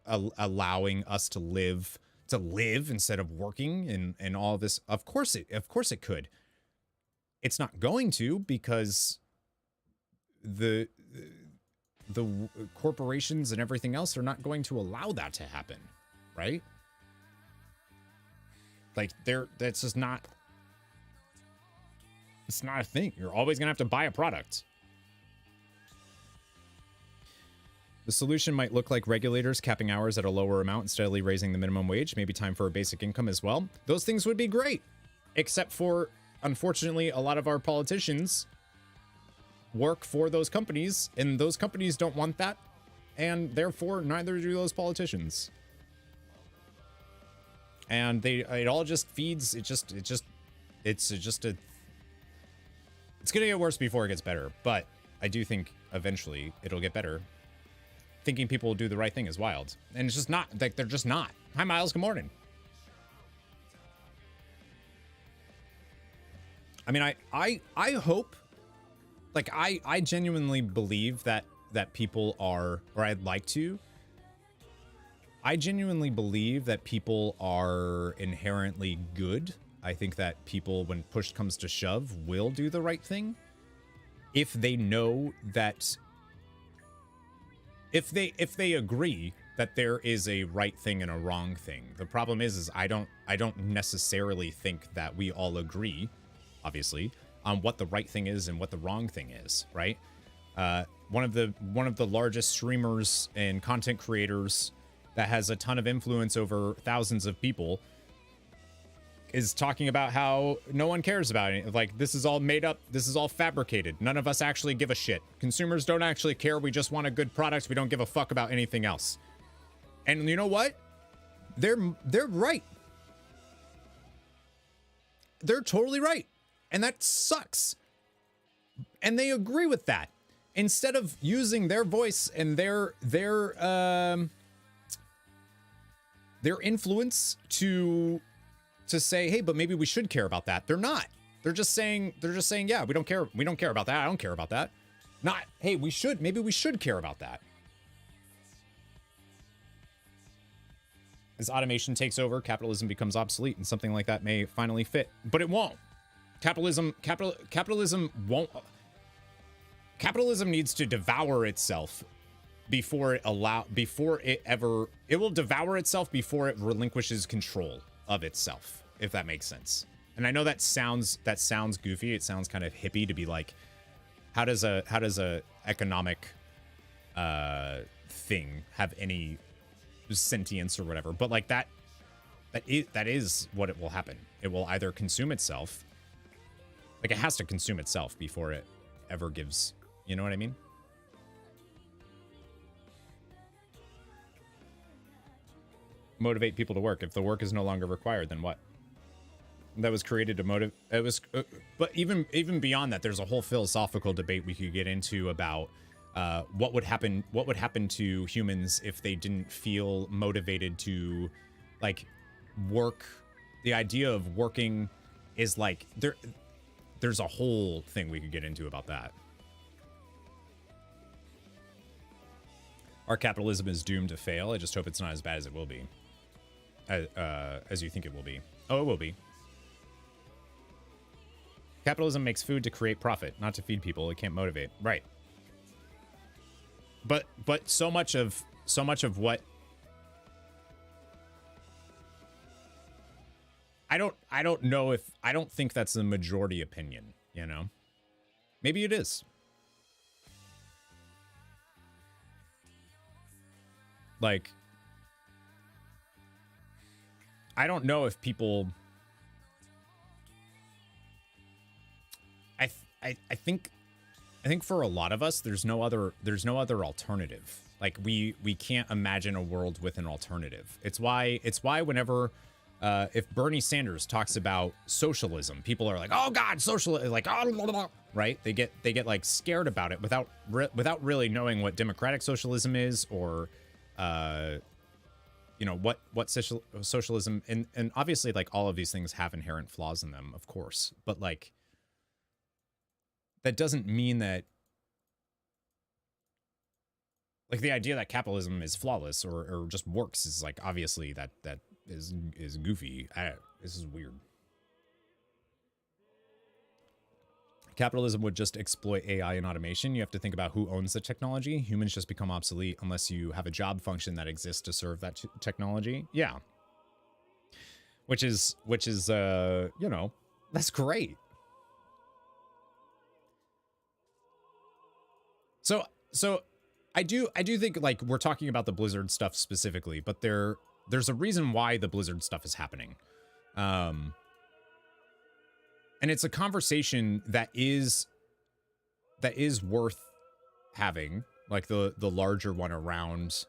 allowing us to live instead of working and all this. Of course it could. It's not going to, because the corporations and everything else are not going to allow that to happen, right? Like, that's just not, it's not a thing. You're always gonna have to buy a product. The solution might look like regulators capping hours at a lower amount and steadily raising the minimum wage. Maybe time for a basic income as well. Those things would be great, except for, unfortunately, a lot of our politicians work for those companies, and those companies don't want that, and therefore neither do those politicians. And it all just feeds. It's gonna get worse before it gets better. But I do think eventually it'll get better. Thinking people will do the right thing is wild, and it's just not. Like, they're just not. Hi, Miles. Good morning. I mean, I hope, like, I genuinely believe that people are, or I'd like to. I genuinely believe that people are inherently good. I think that people, when push comes to shove, will do the right thing if they know that, if they agree that there is a right thing and a wrong thing. The problem is I don't necessarily think that we all agree, obviously, on what the right thing is and what the wrong thing is, right? One of the largest streamers and content creators that has a ton of influence over thousands of people is talking about how no one cares about it. Like, this is all made up. This is all fabricated. None of us actually give a shit. Consumers don't actually care. We just want a good product. We don't give a fuck about anything else. And you know what? They're right. They're totally right. And that sucks. And they agree with that. Instead of using their voice and their influence to say, hey, but maybe we should care about that. They're not. They're just saying, yeah, we don't care. We don't care about that. I don't care about that. Not, hey, maybe we should care about that. As automation takes over, capitalism becomes obsolete, and something like that may finally fit, but it won't. Capitalism won't. Capitalism needs to devour itself before it will devour itself before it relinquishes control of itself, if that makes sense. And I know that sounds goofy. It sounds kind of hippie to be like, how does a economic thing have any sentience or whatever? But like that is what it will happen. It will either consume itself, like, it has to consume itself before it ever gives, you know what I mean? Motivate people to work. If the work is no longer required, then what? That was created to motivate. It was, but even beyond that, there's a whole philosophical debate we could get into about what would happen to humans if they didn't feel motivated to, like, work. The idea of working is like, there's a whole thing we could get into about that. Our capitalism is doomed to fail. I just hope it's not as bad as it will be. As you think it will be. Oh, it will be. Capitalism makes food to create profit, not to feed people. It can't motivate. Right. But so much of what I don't know if, I don't think that's the majority opinion, you know? Maybe it is. Like, I don't know if people... I think for a lot of us, there's no other alternative. Like, we can't imagine a world with an alternative. It's why whenever if Bernie Sanders talks about socialism, people are like, "Oh God, socialism!" Like, oh, blah, blah, blah. Right? They get like scared about it without really knowing what democratic socialism is, or you know, what socialism, and obviously, like, all of these things have inherent flaws in them, of course, but like, that doesn't mean that, like, the idea that capitalism is flawless or just works is, like, obviously that is goofy. This is weird. Capitalism would just exploit AI and automation. You have to think about who owns the technology. Humans just become obsolete unless you have a job function that exists to serve that technology. Yeah. Which is you know, that's great. So I do think, like, we're talking about the Blizzard stuff specifically, but there's a reason why the Blizzard stuff is happening. And it's a conversation that is worth having, like the larger one around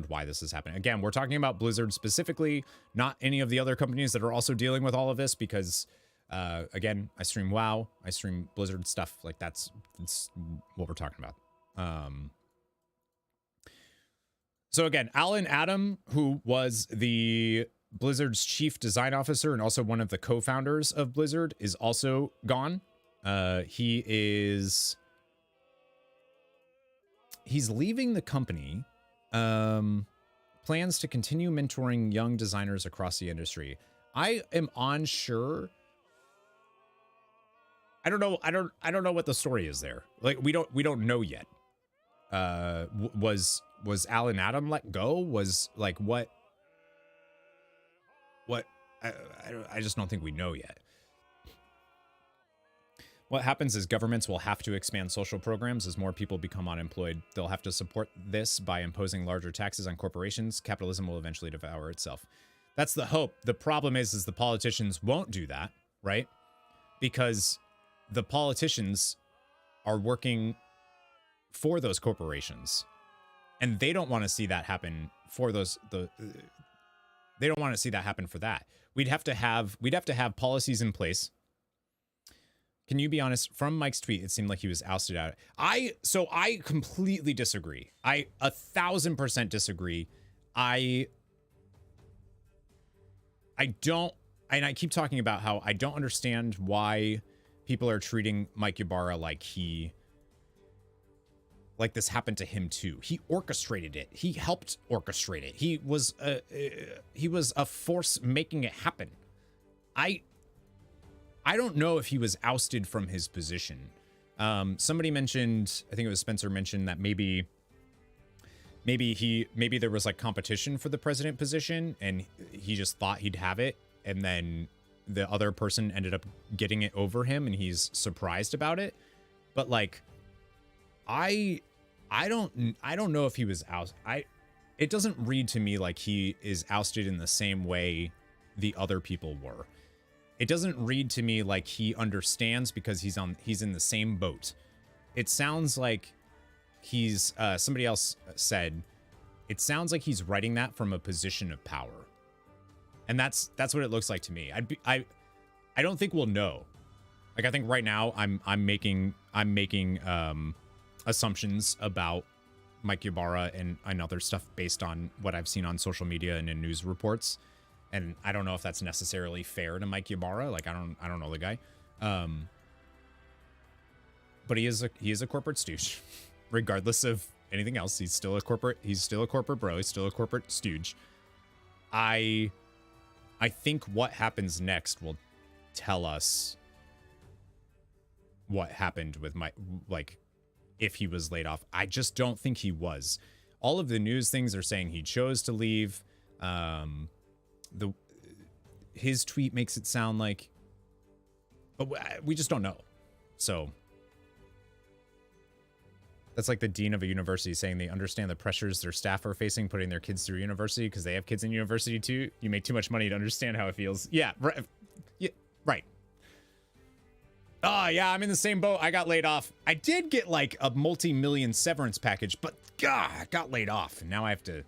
why this is happening. Again, we're talking about Blizzard specifically, not any of the other companies that are also dealing with all of this, because again, I stream WoW, I stream Blizzard stuff, like that's what we're talking about. So again, Alan Adam, who was the Blizzard's chief design officer and also one of the co-founders of Blizzard, is also gone. He's leaving the company. Plans to continue mentoring young designers across the industry. I am unsure. I don't know what the story is there. Like, we don't know yet. Was Alan Adam let go? Was, like, what I just don't think we know yet. What happens is governments will have to expand social programs as more people become unemployed. They'll have to support this by imposing larger taxes on corporations. Capitalism will eventually devour itself. That's the hope. The problem is the politicians won't do that, right? Because the politicians are working for those corporations, and they don't want to see that happen for they don't want to see that happen for that. We'd have to have policies in place. Can you be honest? From Mike's tweet, it seemed like he was ousted out. So I completely disagree. I 1000% disagree. I don't, and I keep talking about how I don't understand why people are treating Mike Ybarra like this happened to him too. He orchestrated it. He helped orchestrate it. He was a force making it happen. I don't know if he was ousted from his position. Somebody mentioned, I think it was Spencer mentioned, that maybe there was like competition for the president position and he just thought he'd have it, and then the other person ended up getting it over him and he's surprised about it. But like, I don't know if he was ousted. It doesn't read to me like he is ousted in the same way the other people were. It doesn't read to me like he understands because he's in the same boat. It sounds like he's, somebody else said, it sounds like he's writing that from a position of power. And that's what it looks like to me. I don't think we'll know. Like, I think right now I'm making assumptions about Mike Ybarra and other stuff based on what I've seen on social media and in news reports. And I don't know if that's necessarily fair to Mike Ybarra. Like, I don't know the guy. But he is a corporate stooge. Regardless of anything else, he's still a corporate bro. He's still a corporate stooge. I think what happens next will tell us what happened with Mike, like, if he was laid off. I just don't think he was. All of the news things are saying he chose to leave. His tweet makes it sound like, but we just don't know. So That's like the dean of a university saying they understand the pressures their staff are facing putting their kids through university because they have kids in university too. You make too much money to understand how it feels. Yeah, right. Yeah, right. Oh, yeah, I'm in the same boat. I got laid off. I did get like a multi-million severance package, but God, I got laid off. And now I have to,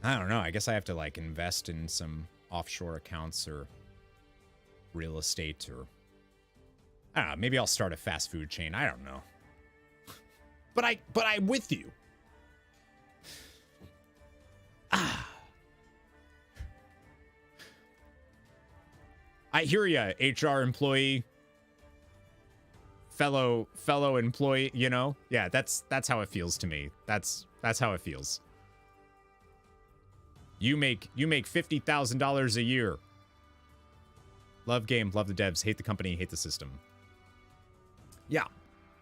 I don't know. I guess I have to like invest in some offshore accounts or real estate or, I don't know. Maybe I'll start a fast food chain. I don't know. But I'm with you. I hear ya, HR employee, fellow employee, you know? Yeah, that's how it feels to me. That's how it feels. You make $50,000 a year. Love game, love the devs, hate the company, hate the system. Yeah.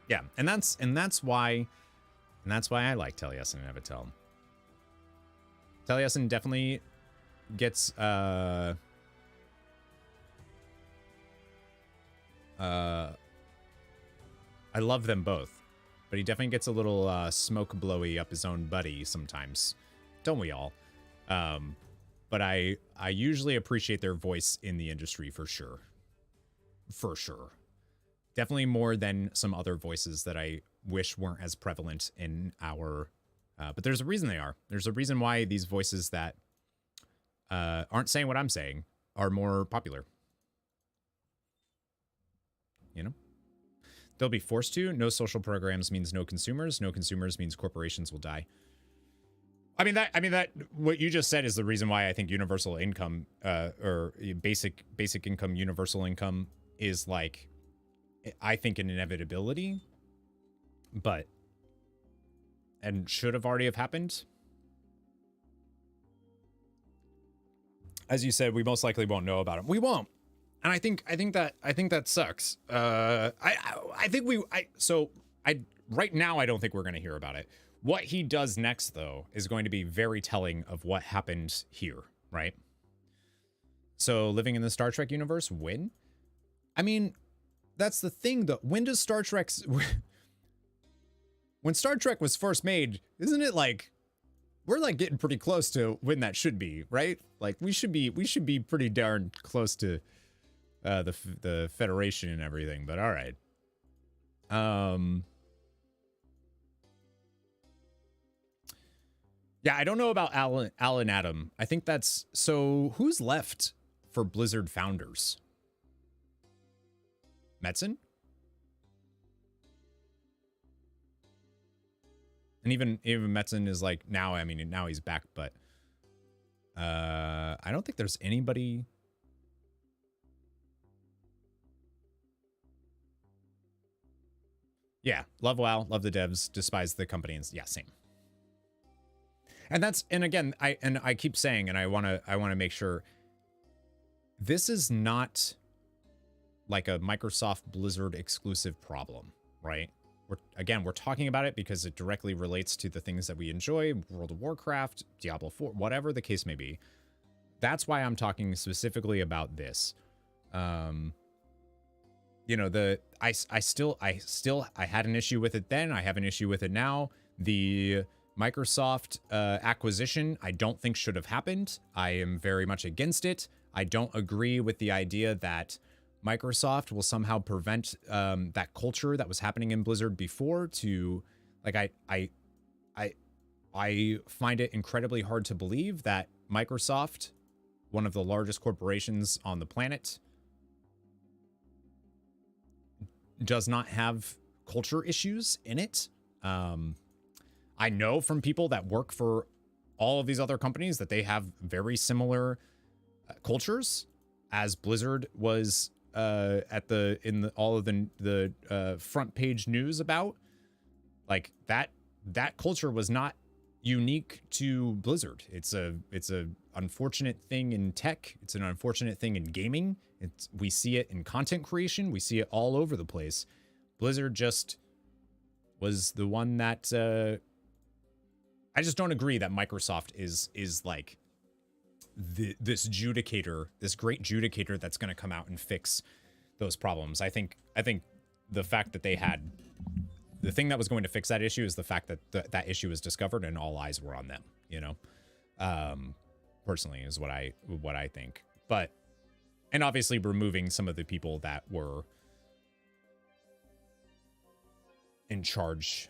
Yeah, and that's why I like Taliesin and Evitel. Taliesin definitely gets I love them both, but he definitely gets a little smoke blowy up his own buddy sometimes. Don't we all? But I usually appreciate their voice in the industry for sure. For sure. Definitely more than some other voices that I wish weren't as prevalent in our... but there's a reason they are. There's a reason why these voices that aren't saying what I'm saying are more popular. You know? They'll be forced to. No social programs means no consumers. No consumers means corporations will die. I mean that what you just said is the reason why I think universal income or basic income, universal income is like, I think an inevitability, but and should have already have happened. As you said, we most likely won't know about it. We won't. And I think that sucks. Right now I don't think we're going to hear about it. What he does next though is going to be very telling of what happened here, right? So living in the Star Trek universe, when? I mean, that's the thing though. When does Star Trek when Star Trek was first made, isn't it like we're like getting pretty close to when that should be, right? Like we should be pretty darn close to the Federation and everything, but all right. Yeah, I don't know about Alan Adam. I think that's so. Who's left for Blizzard founders? Metzen? And even Metzen is like now. I mean, now he's back, but I don't think there's anybody. Yeah, love WoW, love the devs, despise the company, and yeah, same. And again, I keep saying, and I want to make sure this is not like a Microsoft Blizzard exclusive problem, right? We're talking about it because it directly relates to the things that we enjoy, World of Warcraft, Diablo 4, whatever the case may be. That's why I'm talking specifically about this. You know, I still had an issue with it then. I have an issue with it now. The Microsoft acquisition, I don't think should have happened. I am very much against it. I don't agree with the idea that Microsoft will somehow prevent that culture that was happening in Blizzard before to, like, I find it incredibly hard to believe that Microsoft, one of the largest corporations on the planet, does not have culture issues in it. I know from people that work for all of these other companies that they have very similar cultures, as Blizzard was in all of the front page news about. Like that culture was not unique to Blizzard. It's a unfortunate thing in tech. It's an unfortunate thing in gaming. We see it in content creation. We see it all over the place. Blizzard just was the one that I just don't agree that Microsoft is like this judicator, this great judicator that's going to come out and fix those problems. I think the fact that they had the thing that was going to fix that issue is the fact that that issue was discovered and all eyes were on them, you know? Personally is what I think. But, and obviously removing some of the people that were in charge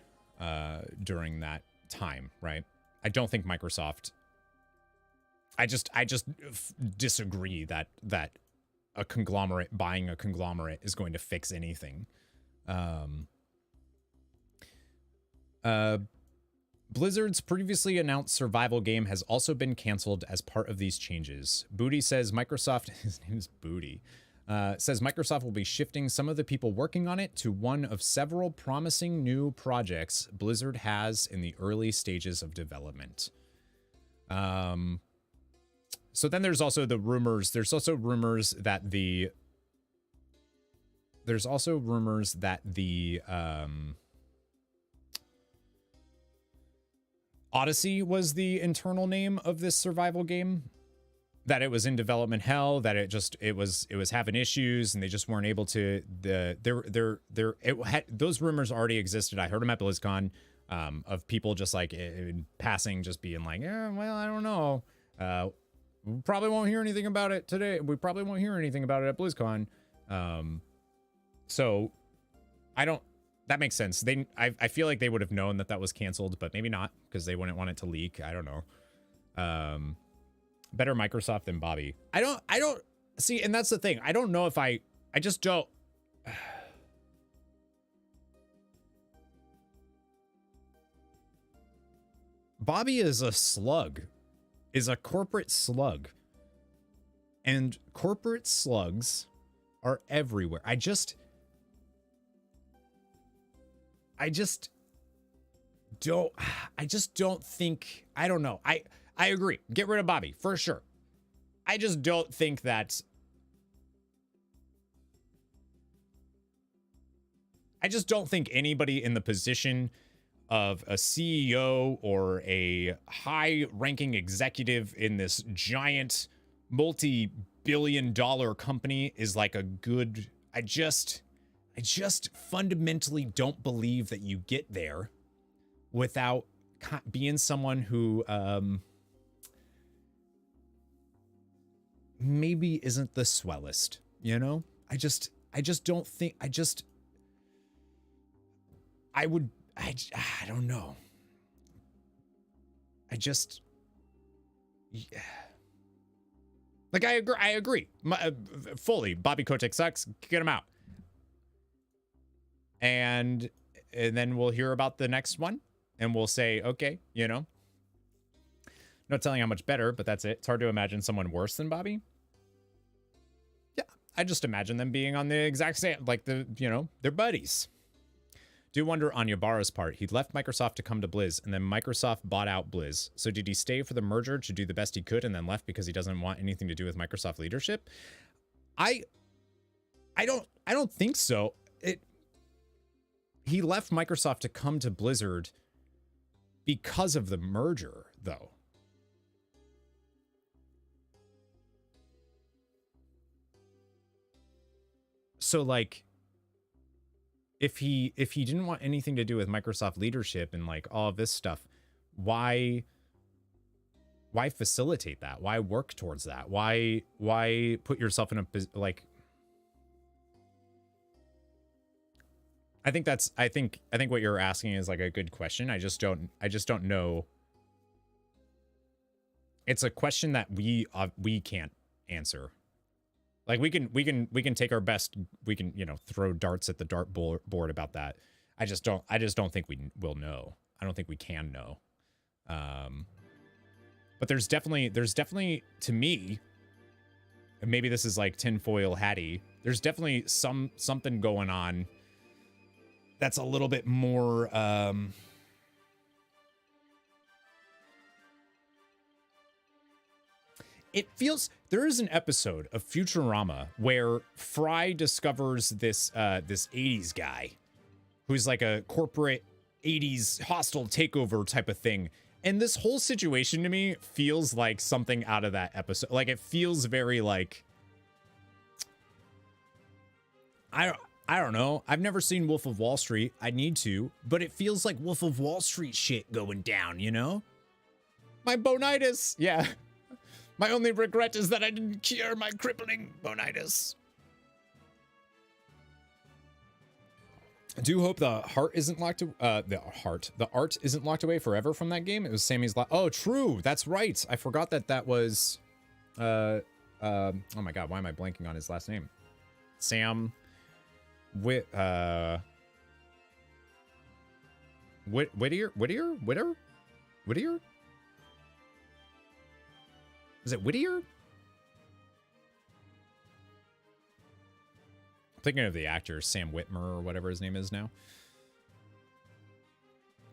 during that time, right? I don't think Microsoft, I just disagree that a conglomerate buying a conglomerate is going to fix anything. Blizzard's previously announced survival game has also been canceled as part of these changes. Booty says Microsoft, his name is Booty, says Microsoft will be shifting some of the people working on it to one of several promising new projects Blizzard has in the early stages of development. So then there's also the rumors. There's also rumors that the Odyssey was the internal name of this survival game, that it was in development hell, that it was having issues and they just weren't able to, those rumors already existed. I heard them at BlizzCon, of people just like in passing, just being like, yeah, well, I don't know. We probably won't hear anything about it today. We probably won't hear anything about it at BlizzCon. So that makes sense. I feel like they would have known that was canceled, but maybe not, because they wouldn't want it to leak. I don't know. Better Microsoft than Bobby. I don't see, and that's the thing. I don't know if I just don't. Bobby is a slug, is a corporate slug. And corporate slugs are everywhere. I just don't think, I don't know. I agree. Get rid of Bobby for sure. I just don't think that, I just don't think anybody in the position of a CEO or a high-ranking executive in this giant multi-billion-dollar company is like a good, I just fundamentally don't believe that you get there without being someone who maybe isn't the swellest, you know? I just don't think, I don't know. Yeah. Like, I agree. Fully. Bobby Kotick sucks. Get him out. And then we'll hear about the next one. And we'll say, okay, you know. No telling how much better, but that's it. It's hard to imagine someone worse than Bobby. Yeah, I just imagine them being on the exact same, like they're buddies. Do wonder on Ybarra's part, he left Microsoft to come to Blizz, and then Microsoft bought out Blizz. So did he stay for the merger to do the best he could and then left because he doesn't want anything to do with Microsoft leadership? I don't think so. He left Microsoft to come to Blizzard because of the merger, though. So like, if he didn't want anything to do with Microsoft leadership and like all of this stuff, why facilitate that? Why work towards that? Why put yourself in a like? I think what you're asking is like a good question. I just don't know. It's a question that we can't answer. Like we can take our best. We can, throw darts at the dart board about that. I just don't think we will know. I don't think we can know. But there's definitely to me, and maybe this is like tinfoil hatty. There's definitely something going on that's a little bit more. It feels, there is an episode of Futurama where Fry discovers this 80s guy who's like a corporate 80s hostile takeover type of thing. And this whole situation to me feels like something out of that episode. Like it feels very like, I don't know. I've never seen Wolf of Wall Street. I need to, but it feels like Wolf of Wall Street shit going down, you know? My bonitis. Yeah. My only regret is that I didn't cure my crippling bonitis. I do hope the heart isn't locked. The art isn't locked away forever from that game. It was Sammy's. Oh, true. That's right. I forgot that was. Oh my God. Why am I blanking on his last name? Sam. Whittier. Is it Whittier? Thinking of the actor Sam Whitmer or whatever his name is now.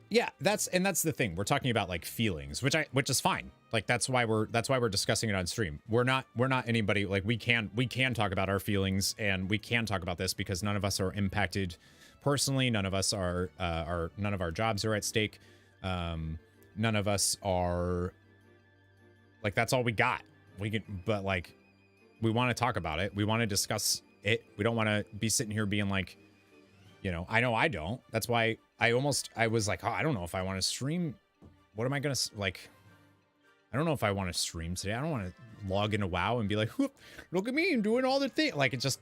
Yeah, that's the thing. We're talking about like feelings, which is fine. Like that's why we're discussing it on stream. We're not anybody, like we can talk about our feelings and we can talk about this because none of us are impacted personally. None of us are none of our jobs are at stake. None of us are like, that's all we got. But like we want to talk about it. We want to discuss it. We don't want to be sitting here being like, you know I don't. That's why I was like, oh, I don't know if I want to stream. What am I gonna like? I don't know if I want to stream today. I don't want to log into WoW and be like, look at me, I'm doing all the things. Like it just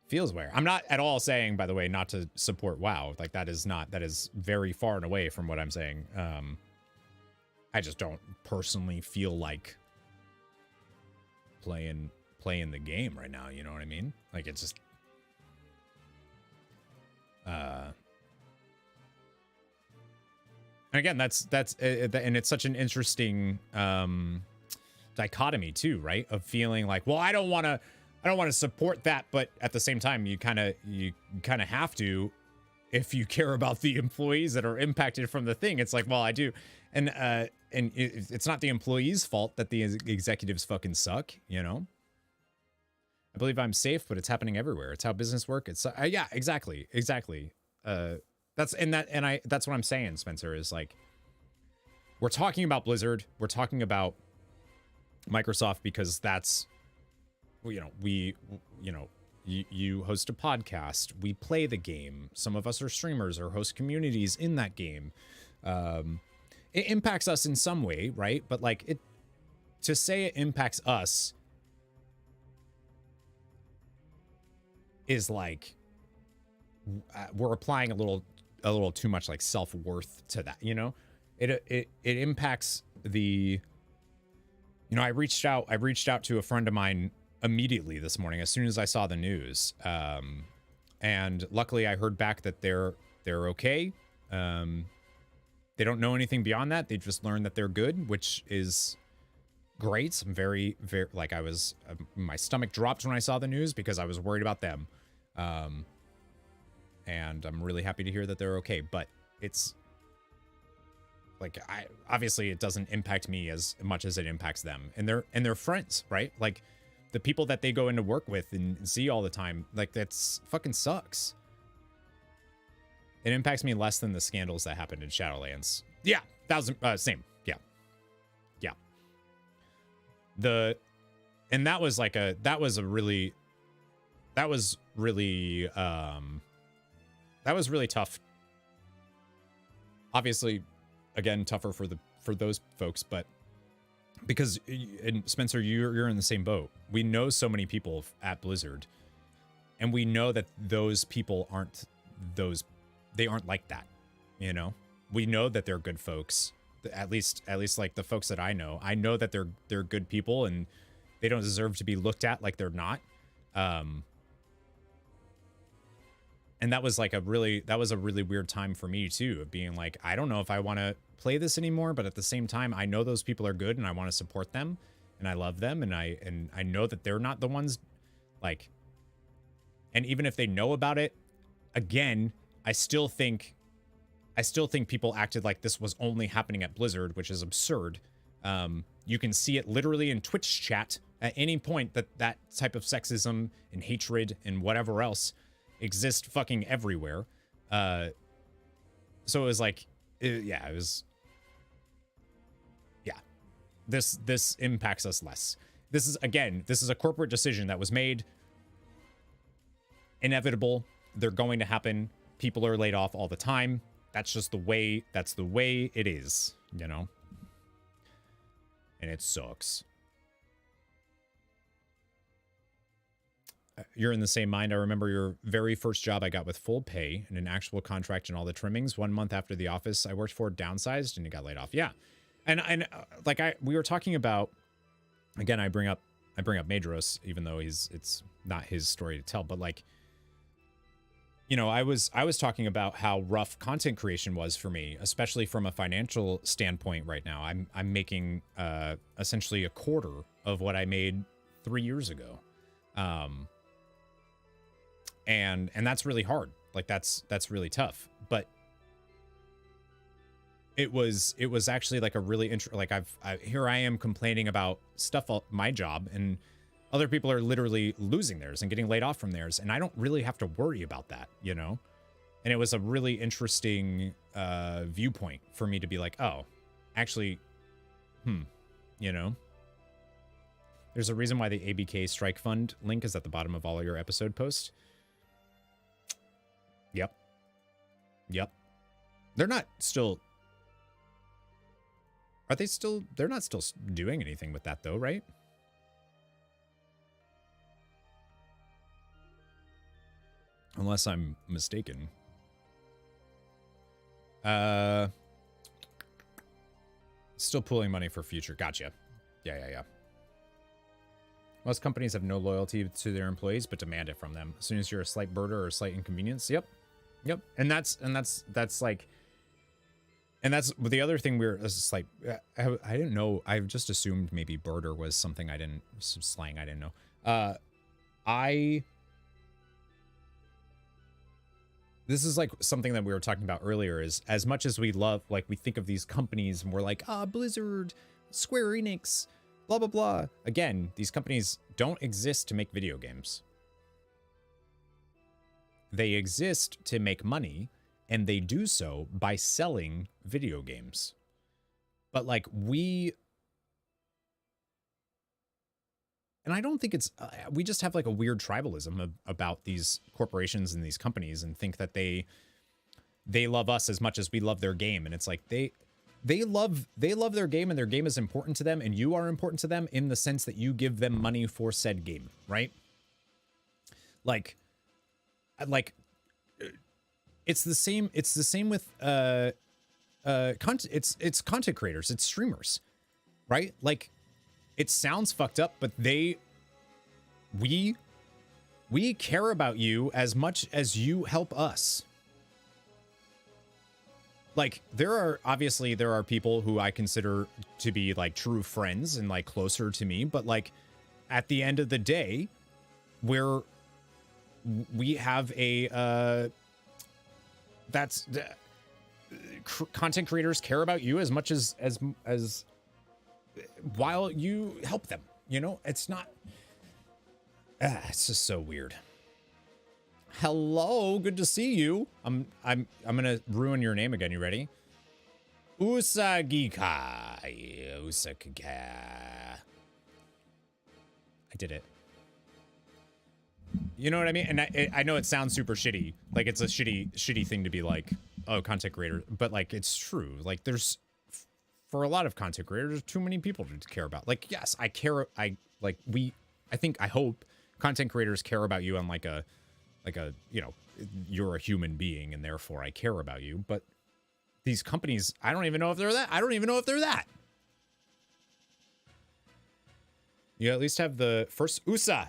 feels weird. I'm not at all saying, by the way, not to support WoW. Like that is very far and away from what I'm saying. I just don't personally feel like playing the game right now, you know what I mean? Like it's just and again, that's and it's such an interesting dichotomy too, right? Of feeling like, well, I don't want to support that, but at the same time you kind of have to if you care about the employees that are impacted from the thing. It's like, well, I do. And it's not the employees' fault that the executives fucking suck, you know? I believe I'm safe, but it's happening everywhere. It's how business work. It's yeah, exactly. That's what I'm saying, Spencer, is like, we're talking about Blizzard. We're talking about Microsoft because that's, you host a podcast. We play the game. Some of us are streamers or host communities in that game. It impacts us in some way, right? But like to say it impacts us is like we're applying a little too much like self-worth to that, you know? It impacts the, I reached out to a friend of mine immediately this morning as soon as I saw the news. And luckily I heard back that they're okay. They don't know anything beyond that. They just learned that they're good, which is great. I'm very, very, like my stomach dropped when I saw the news because I was worried about them. And I'm really happy to hear that they're okay, but it's like, obviously it doesn't impact me as much as it impacts them and their friends, right? Like the people that they go into work with and see all the time, like that's fucking sucks. It impacts me less than the scandals that happened in Shadowlands. Yeah, same. Yeah. And that was really tough. Obviously, again, tougher for those folks, but because, and Spencer, you're in the same boat. We know so many people at Blizzard, and we know that those people they aren't like that, you know? We know that they're good folks. At least like the folks that I know that they're good people and they don't deserve to be looked at like they're not. And that was a really weird time for me too, of being like, I don't know if I want to play this anymore, but at the same time, I know those people are good and I want to support them and I love them. And I know that they're not the ones like, and even if they know about it, again, I still think people acted like this was only happening at Blizzard, which is absurd. You can see it literally in Twitch chat at any point that type of sexism and hatred and whatever else exist fucking everywhere. So it was like, this impacts us less. This is a corporate decision that was made, inevitable. They're going to happen. People are laid off all the time. That's just the way it is, you know? And it sucks. You're in the same mind. I remember your very first job I got with full pay and an actual contract and all the trimmings. 1 month after the office I worked for downsized and you got laid off. Yeah. And like we were talking about, again, I bring up Madros, even though it's not his story to tell, but like, you know, I was talking about how rough content creation was for me, especially from a financial standpoint right now. I'm making essentially a quarter of what I made 3 years ago. And that's really hard. Like that's really tough. But it was actually like a really here I am complaining about stuff, my job, and other people are literally losing theirs and getting laid off from theirs, and I don't really have to worry about that, you know? And it was a really interesting viewpoint for me to be like, oh, actually, you know? There's a reason why the ABK Strike Fund link is at the bottom of all your episode posts. Yep. They're not still... Are they still... They're not still doing anything with that, though, right? Unless I'm mistaken. Still pooling money for future. Gotcha. Yeah. Most companies have no loyalty to their employees, but demand it from them. As soon as you're a slight burden or a slight inconvenience. Yep. And that's like, and that's the other thing it's like, I didn't know. I just assumed maybe burder was something some slang I didn't know. This is like something that we were talking about earlier, is as much as we love, like we think of these companies and we're like, Blizzard, Square Enix, blah, blah, blah. Again, these companies don't exist to make video games. They exist to make money, and they do so by selling video games. But like and I don't think it's, we just have like a weird tribalism about these corporations and these companies, and think that they love us as much as we love their game. And it's like, they love their game, and their game is important to them, and you are important to them in the sense that you give them money for said game, right? Like it's the same with content. It's content creators, it's streamers, right? Like, it sounds fucked up, but we care about you as much as you help us. Like, there are people who I consider to be like true friends and like closer to me, but like at the end of the day, we have a content creators care about you as much as while you help them, you know? It's not, it's just so weird. Hello, good to see you. I'm gonna ruin your name again. You ready? Usagika. I did it. You know what I mean? And I know it sounds super shitty. Like, it's a shitty thing to be like, oh, content creator, but like, it's true. like for a lot of content creators, there's too many people to care about. Like, yes, I care. I hope content creators care about you on like a, you know, you're a human being and therefore I care about you. But these companies, I don't even know if they're that. You at least have the first USA.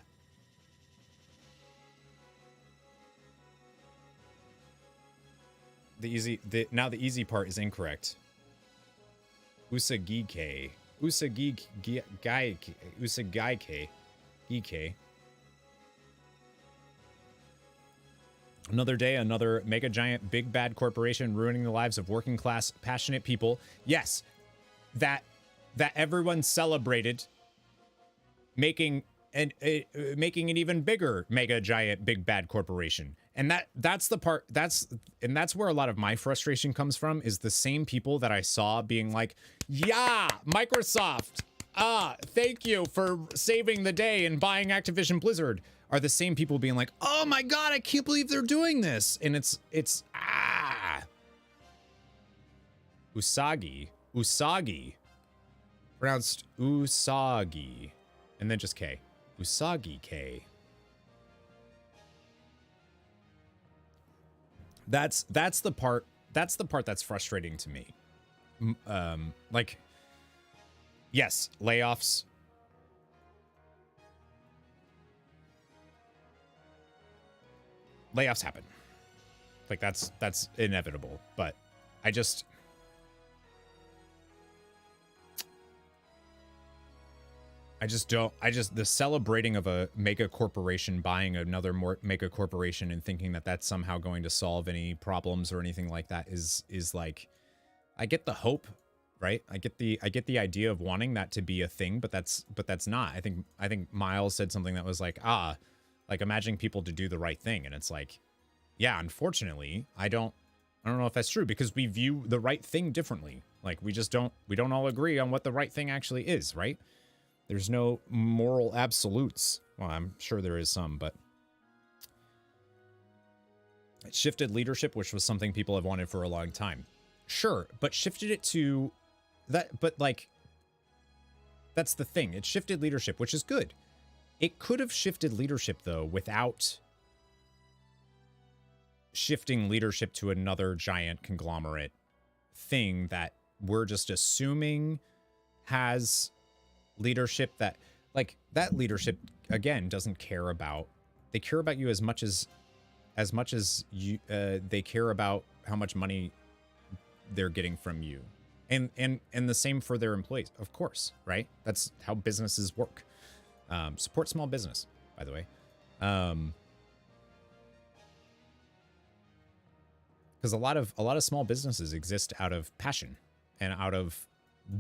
Now the easy part is incorrect. Usagike. Gike. Another day, another mega giant big bad corporation ruining the lives of working class passionate people. Yes, that everyone celebrated, making an even bigger mega giant big bad corporation. And that's the part, that's where a lot of my frustration comes from, is the same people that I saw being like, yeah, Microsoft, thank you for saving the day and buying Activision Blizzard, are the same people being like, oh my God, I can't believe they're doing this. And it's Usagi, pronounced Usagi, and then just K. Usagi K. That's the part that's frustrating to me. Like, yes, layoffs. Layoffs happen. Like, that's inevitable, but I just the celebrating of a mega corporation buying another more mega corporation and thinking that that's somehow going to solve any problems or anything like that is like, I get the hope, right? I get the idea of wanting that to be a thing, but that's not. I think Miles said something that was like, like imagining people to do the right thing. And it's like, yeah, unfortunately, I don't know if that's true, because we view the right thing differently. Like, we don't all agree on what the right thing actually is, right? There's no moral absolutes. Well, I'm sure there is some, but it shifted leadership, which was something people have wanted for a long time. Sure, but shifted it to that, but like, that's the thing. It shifted leadership, which is good. It could have shifted leadership, though, without shifting leadership to another giant conglomerate thing that we're just assuming has leadership that, like, that leadership, again, doesn't care about, they care about you as much as you, they care about how much money they're getting from you. And the same for their employees, of course, right? That's how businesses work. Support small business, by the way. Because a lot of small businesses exist out of passion and out of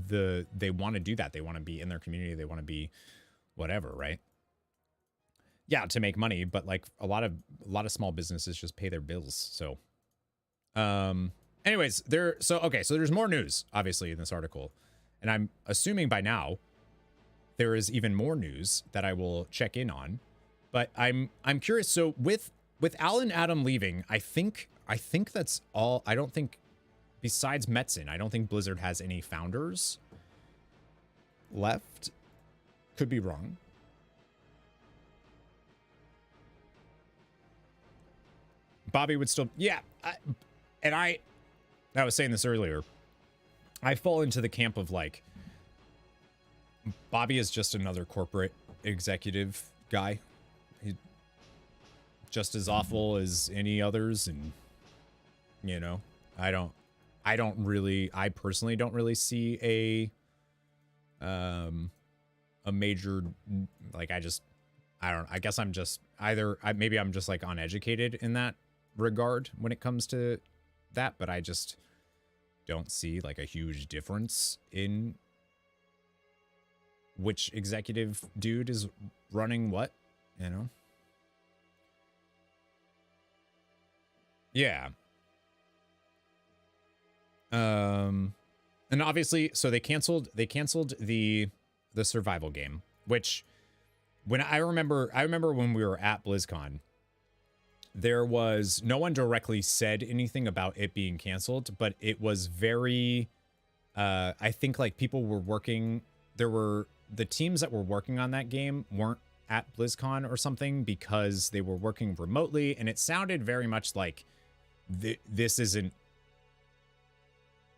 they want to do that. They want to be in their community. They want to be whatever, right? Yeah, to make money, but like a lot of small businesses just pay their bills. So, anyways, so there's more news obviously in this article, and I'm assuming by now there is even more news that I will check in on. But I'm curious. So with Al and Adam leaving, I think that's all. I don't think, besides Metzen, I don't think Blizzard has any founders left. Could be wrong. Bobby would still, yeah. I was saying this earlier. I fall into the camp of like, Bobby is just another corporate executive guy. He's just as awful as any others, and you know, I personally don't really see a major, like, I guess I'm just maybe I'm just like uneducated in that regard when it comes to that, but I just don't see like a huge difference in which executive dude is running what, you know? Yeah. And obviously, so they canceled the survival game, which when I remember when we were at BlizzCon, there was no one directly said anything about it being canceled, but it was very, I think like people were working, the teams that were working on that game weren't at BlizzCon or something because they were working remotely, and it sounded very much like this isn't,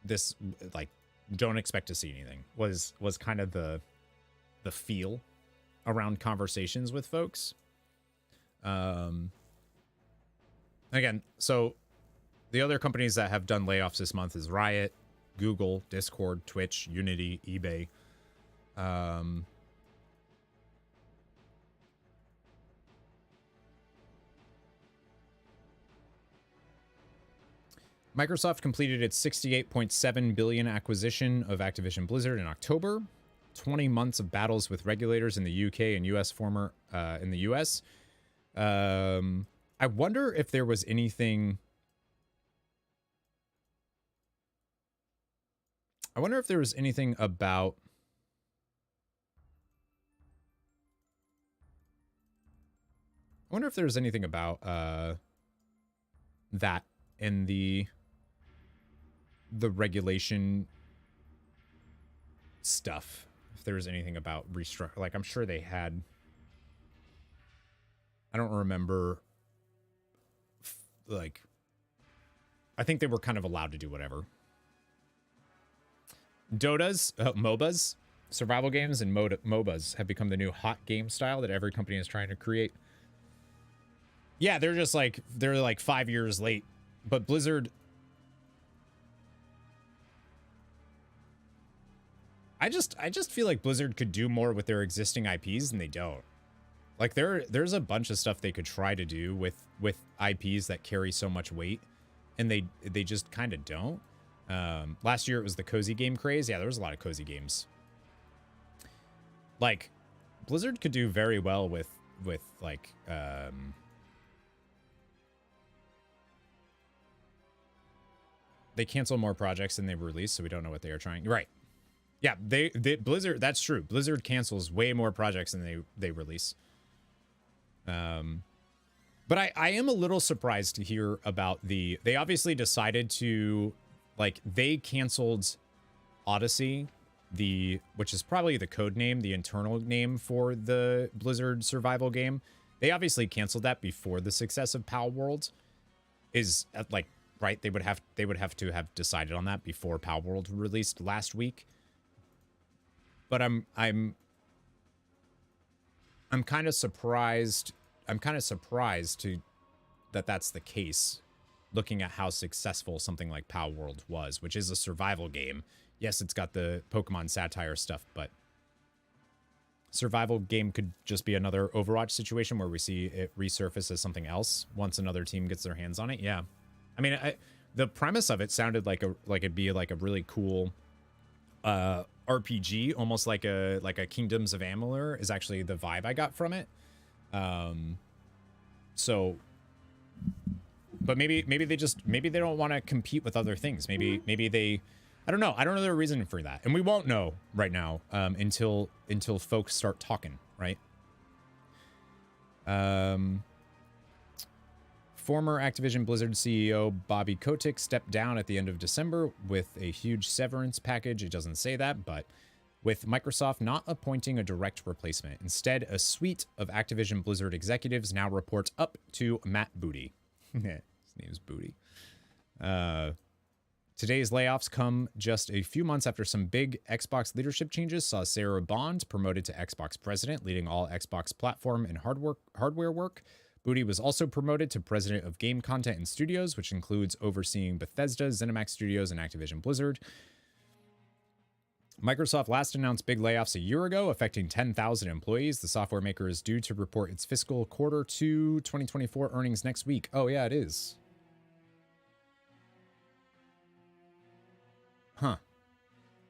this, like, don't expect to see anything was kind of the feel around conversations with folks. Again, so the other companies that have done layoffs this month is Riot, Google, Discord, Twitch, Unity, eBay. Microsoft completed its $68.7 billion acquisition of Activision Blizzard in October. 20 months of battles with regulators in the UK and US in the US. I wonder if there was anything. I wonder if there was anything about I wonder if there's anything about that in the regulation stuff. If there's anything about restructure, like I'm sure they had. I don't remember. Like, I think they were kind of allowed to do whatever. Dotas, MOBAs, survival games, and MOBAs have become the new hot game style that every company is trying to create. Yeah, they're like 5 years late, but Blizzard. I just feel like Blizzard could do more with their existing IPs, and they don't. Like there's a bunch of stuff they could try to do with IPs that carry so much weight, and they just kind of don't. Last year it was the cozy game craze. Yeah, there was a lot of cozy games. Like Blizzard could do very well with like they cancel more projects than they release, so we don't know what they are trying. Right. Yeah, they Blizzard, that's true. Blizzard cancels way more projects than they release. But I am a little surprised to hear about they obviously decided to, like, they canceled Odyssey, which is probably the code name, the internal name for the Blizzard survival game. They obviously canceled that before the success of Pal World is like, right? They would have to have decided on that before Pal World released last week. But I'm kind of surprised. I'm kind of surprised that's the case, looking at how successful something like Pal World was, which is a survival game. Yes, it's got the Pokemon satire stuff, but survival game could just be another Overwatch situation where we see it resurface as something else once another team gets their hands on it. Yeah, I mean, the premise of it sounded like it'd be like a really cool RPG, almost like a Kingdoms of Amalur is actually the vibe I got from it. So, but maybe they don't want to compete with other things. Maybe they, I don't know their reason for that, and we won't know right now until folks start talking, right? Former Activision Blizzard CEO Bobby Kotick stepped down at the end of December with a huge severance package. It doesn't say that, but with Microsoft not appointing a direct replacement. Instead, a suite of Activision Blizzard executives now reports up to Matt Booty. His name's Booty. Today's layoffs come just a few months after some big Xbox leadership changes saw Sarah Bond promoted to Xbox president, leading all Xbox platform and hardware work. Booty was also promoted to president of game content and studios, which includes overseeing Bethesda, ZeniMax Studios, and Activision Blizzard. Microsoft last announced big layoffs a year ago, affecting 10,000 employees. The software maker is due to report its fiscal quarter 2 2024 earnings next week. Oh, yeah, it is. Huh.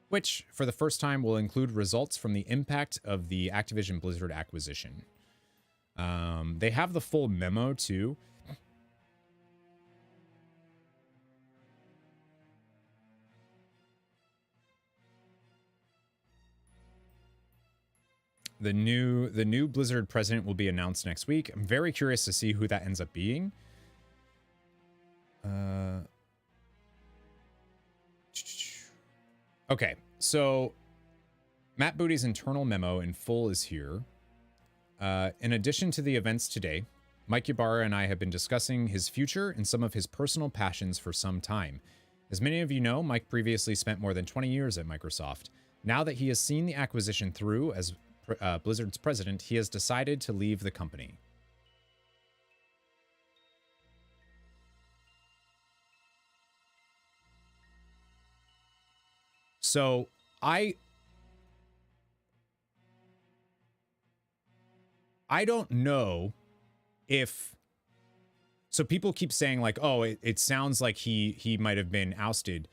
Which, for the first time, will include results from the impact of the Activision Blizzard acquisition. They have the full memo, too. The new Blizzard president will be announced next week. I'm very curious to see who that ends up being. Okay, so Matt Booty's internal memo in full is here. In addition to the events today, Mike Ybarra and I have been discussing his future and some of his personal passions for some time. As many of you know, Mike previously spent more than 20 years at Microsoft. Now that he has seen the acquisition through as Blizzard's president, he has decided to leave the company. So I don't know if, so people keep saying like, oh, it sounds like he might have been ousted.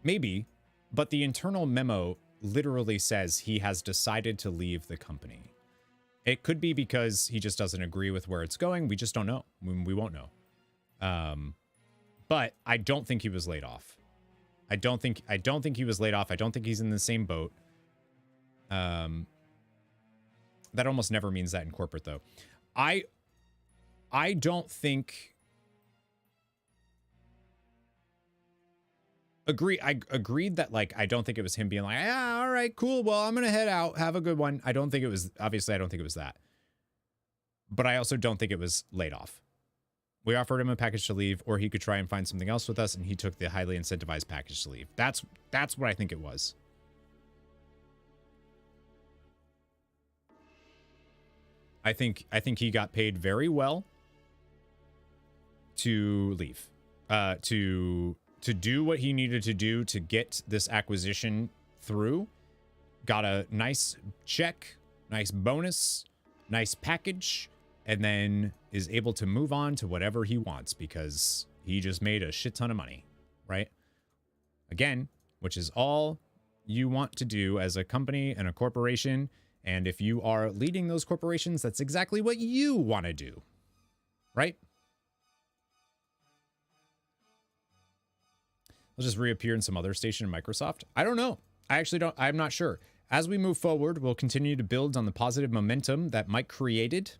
Maybe, but the internal memo literally says he has decided to leave the company. It could be because he just doesn't agree with where it's going. We just don't know. We won't know. But I don't think he was laid off. I don't think he was laid off. I don't think he's in the same boat. That almost never means that in corporate, though. I don't think... I agreed that, like, I don't think it was him being like, ah, all right, cool, well, I'm gonna head out, have a good one. I don't think it was, obviously, I don't think it was that. But I also don't think it was laid off. We offered him a package to leave, or he could try and find something else with us, and he took the highly incentivized package to leave. That's what I think it was. I think he got paid very well to leave, to do what he needed to do to get this acquisition through. Got a nice check, nice bonus, nice package, and then is able to move on to whatever he wants because he just made a shit ton of money, right? Again, which is all you want to do as a company and a corporation. And if you are leading those corporations, that's exactly what you want to do, right? I'll just reappear in some other station in Microsoft. I don't know. I'm not sure. As we move forward, we'll continue to build on the positive momentum that Mike created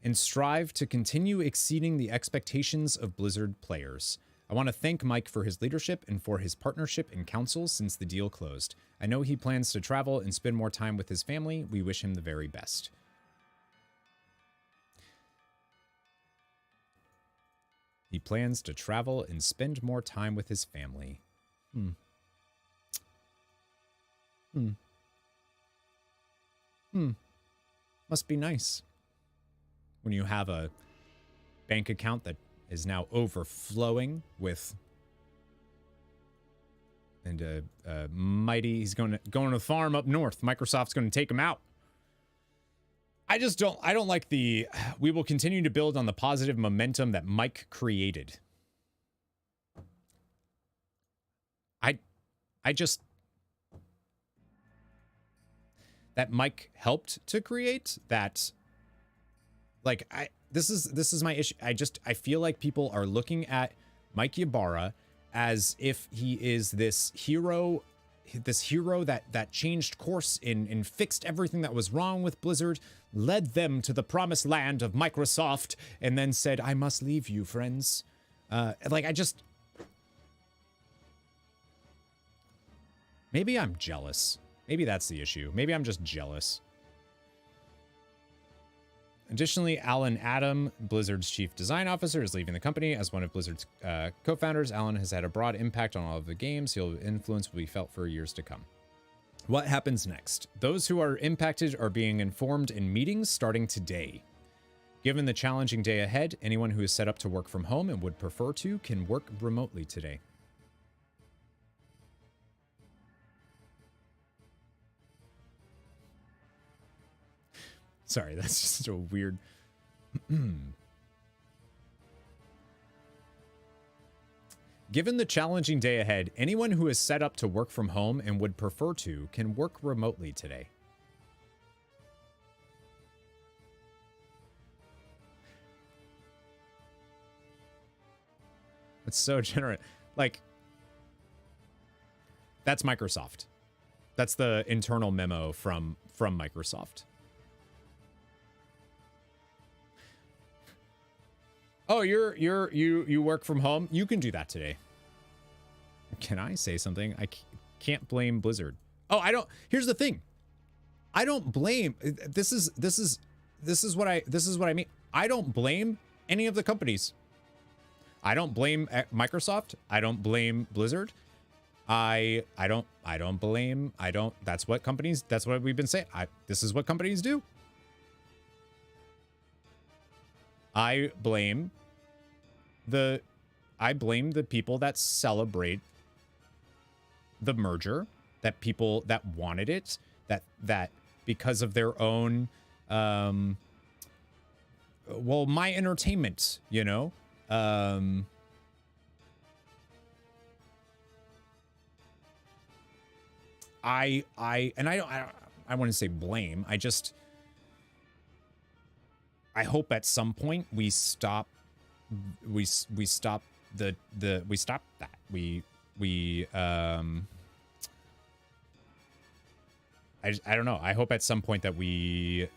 and strive to continue exceeding the expectations of Blizzard players. I want to thank Mike for his leadership and for his partnership and counsel since the deal closed. I know he plans to travel and spend more time with his family. We wish him the very best. He plans to travel and spend more time with his family. Must be nice when you have a bank account that is now overflowing with, and a mighty, he's going to the farm up north. Microsoft's going to take him out. I don't like the, we will continue to build on the positive momentum that Mike created. I just, that Mike helped to create, that, like, this is my issue. I feel like people are looking at Mike Ybarra as if he is this hero that changed course and fixed everything that was wrong with Blizzard, led them to the promised land of Microsoft, and then said, I must leave you, friends. Maybe I'm jealous. Maybe that's the issue. Maybe I'm just jealous. Additionally, Alan Adam, Blizzard's chief design officer, is leaving the company. As one of Blizzard's co-founders, Alan has had a broad impact on all of the games. His influence will be felt for years to come. What happens next? Those who are impacted are being informed in meetings starting today. Given the challenging day ahead, anyone who is set up to work from home and would prefer to can work remotely today. Sorry, that's just a weird... Given the challenging day ahead, anyone who is set up to work from home and would prefer to can work remotely today. It's so generous. Like, that's Microsoft. That's the internal memo from Microsoft. Oh, you work from home? You can do that today. Can I say something? I can't blame Blizzard. Oh, I don't. Here's the thing. I don't blame. This is what I mean. I don't blame any of the companies. I don't blame Microsoft. I don't blame Blizzard. I don't blame. That's what companies. That's what we've been saying. This is what companies do. I blame the people that celebrate the merger, that people that wanted it, that because of their own, well, my entertainment, you know, and I wouldn't say blame. I hope at some point we stop that. I don't know. I hope at some point that we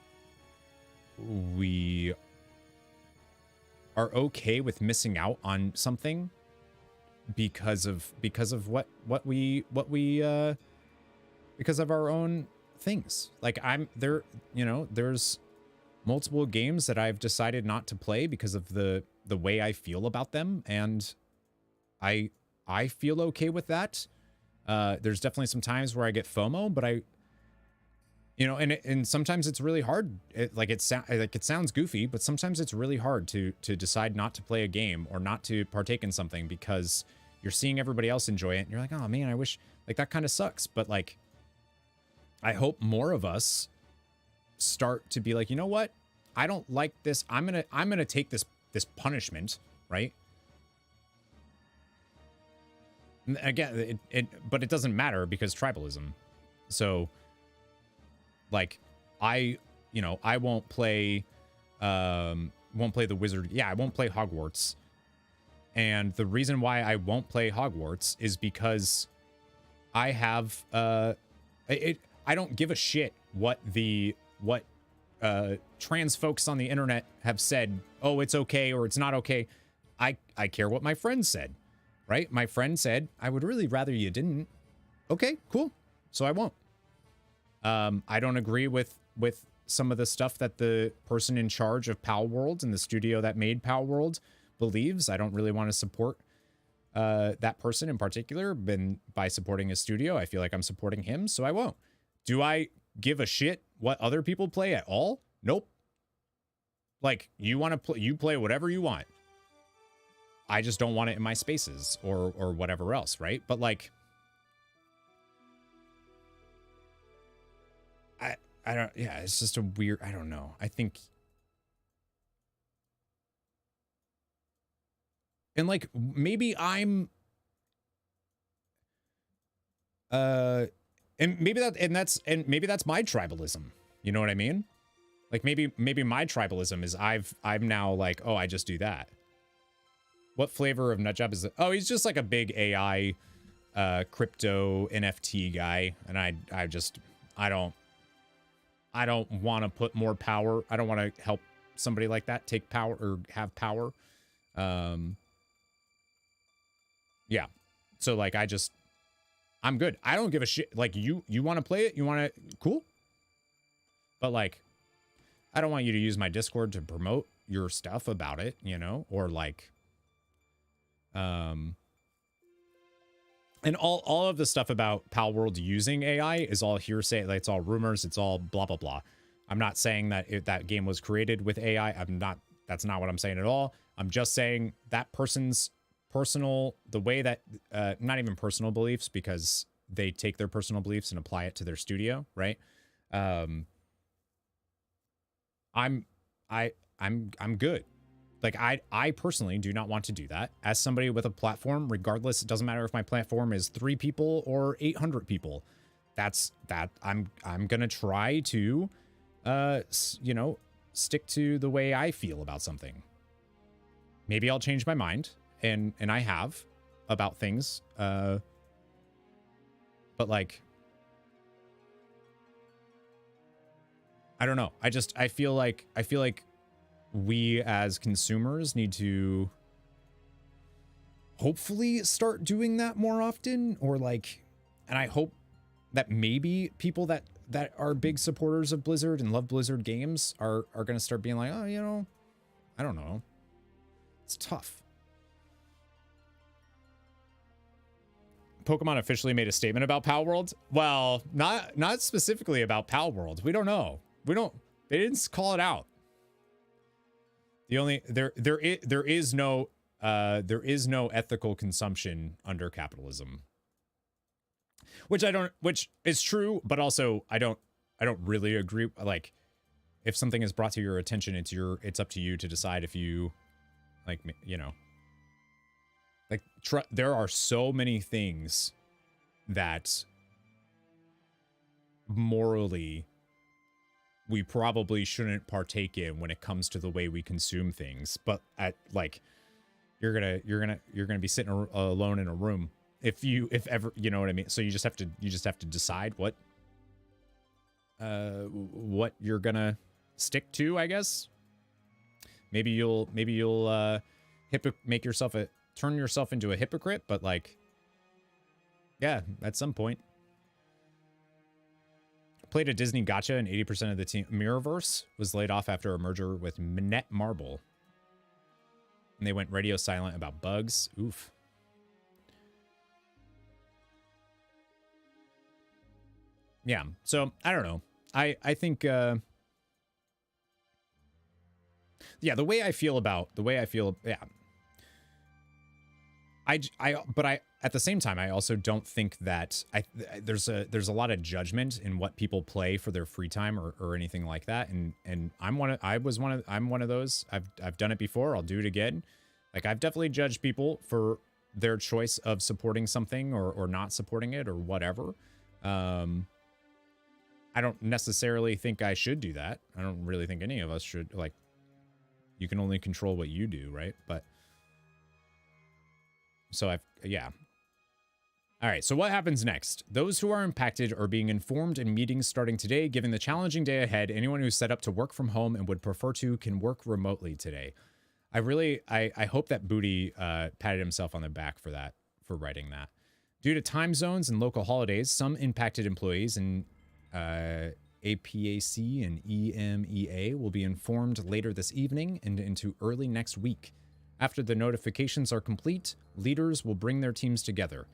are okay with missing out on something because of what we because of our own things. Like I'm there, you know, there's multiple games that I've decided not to play because of the way I feel about them, and I feel okay with that. There's definitely some times where I get FOMO, but you know, and sometimes it's really hard. It sounds goofy, but sometimes it's really hard to decide not to play a game or not to partake in something because you're seeing everybody else enjoy it, and you're like, oh man, I wish, like, that kind of sucks. But like, I hope more of us start to be like, you know what? I don't like this. I'm gonna take this punishment, right? And again, but it doesn't matter because tribalism. So, like, I won't play the wizard. Yeah, I won't play Hogwarts. And the reason why I won't play Hogwarts is because I have I don't give a shit what trans folks on the internet have said. Oh, it's okay or it's not okay. I care what my friend said, right? My friend said, I would really rather you didn't. Okay, cool. So I won't. I don't agree with some of the stuff that the person in charge of Pal World and the studio that made Pal World believes. I don't really want to support that person in particular. By supporting his studio, I feel like I'm supporting him, so I won't. Do I give a shit what other people play at all? Nope. Like, you want to play, you play whatever you want. I just don't want it in my spaces or whatever else, right? But like, I don't, yeah, it's just a weird, I don't know. I think, and like, maybe I'm, and maybe that's my tribalism. You know what I mean? Like maybe my tribalism is I'm now like, oh, I just do that. What flavor of nutjob is it? Oh, he's just like a big AI, crypto NFT guy. And I don't want to put more power. I don't want to help somebody like that take power or have power. Yeah. So like, I'm good. I don't give a shit. Like you want to play it? You want to, cool. But like, I don't want you to use my Discord to promote your stuff about it, you know, or like, and all of the stuff about Pal World using AI is all hearsay. Like, it's all rumors. It's all blah, blah, blah. I'm not saying that that game was created with AI. That's not what I'm saying at all. I'm just saying that person's personal, the way that, not even personal beliefs, because they take their personal beliefs and apply it to their studio. Right. I'm good. Like, I personally do not want to do that. As somebody with a platform, regardless, it doesn't matter if my platform is 3 people or 800 people. I'm gonna try to, you know, stick to the way I feel about something. Maybe I'll change my mind, and I have, about things. But like, I don't know. I feel like we as consumers need to hopefully start doing that more often, or like, and I hope that maybe people that are big supporters of Blizzard and love Blizzard games are going to start being like, oh, you know, I don't know. It's tough. Pokemon officially made a statement about Pal World. Well, not specifically about Pal World. We don't know. They didn't call it out. The only there is no ethical consumption under capitalism, which is true, but also I don't really agree. Like, if something is brought to your attention, it's up to you to decide if you, like, you know, like, there are so many things that morally we probably shouldn't partake in when it comes to the way we consume things. But at, like, you're gonna be sitting alone in a room if ever, you know what I mean? So you just have to decide what what you're gonna stick to, I guess. Maybe you'll make yourself turn yourself into a hypocrite, but like, yeah, at some point. Played a Disney gacha and 80% of the team Mirrorverse was laid off after a merger with Netmarble. And they went radio silent about bugs. Oof. Yeah, so I don't know. I think yeah, the way I feel, yeah. But at the same time, I also don't think that there's a lot of judgment in what people play for their free time or anything like that. And I'm one of those. I've done it before. I'll do it again. Like, I've definitely judged people for their choice of supporting something or not supporting it or whatever. I don't necessarily think I should do that. I don't really think any of us should. Like, you can only control what you do, right? But so yeah. All right, so what happens next? Those who are impacted are being informed in meetings starting today. Given the challenging day ahead, anyone who's set up to work from home and would prefer to can work remotely today. I hope that Booty patted himself on the back for that, for writing that. Due to time zones and local holidays, some impacted employees in APAC and EMEA will be informed later this evening and into early next week. After the notifications are complete, leaders will bring their teams together.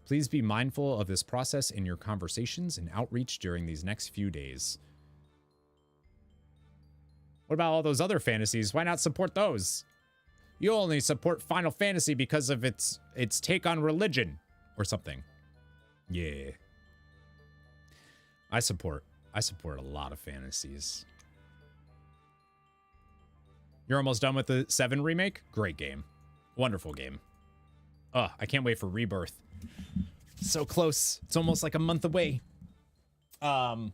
Please be mindful of this process in your conversations and outreach during these next few days. What about all those other fantasies? Why not support those? You only support Final Fantasy because of its take on religion or something. Yeah. I support a lot of fantasies. You're almost done with the 7 remake? Great game. Wonderful game. Oh, I can't wait for Rebirth. So close. It's almost like a month away. What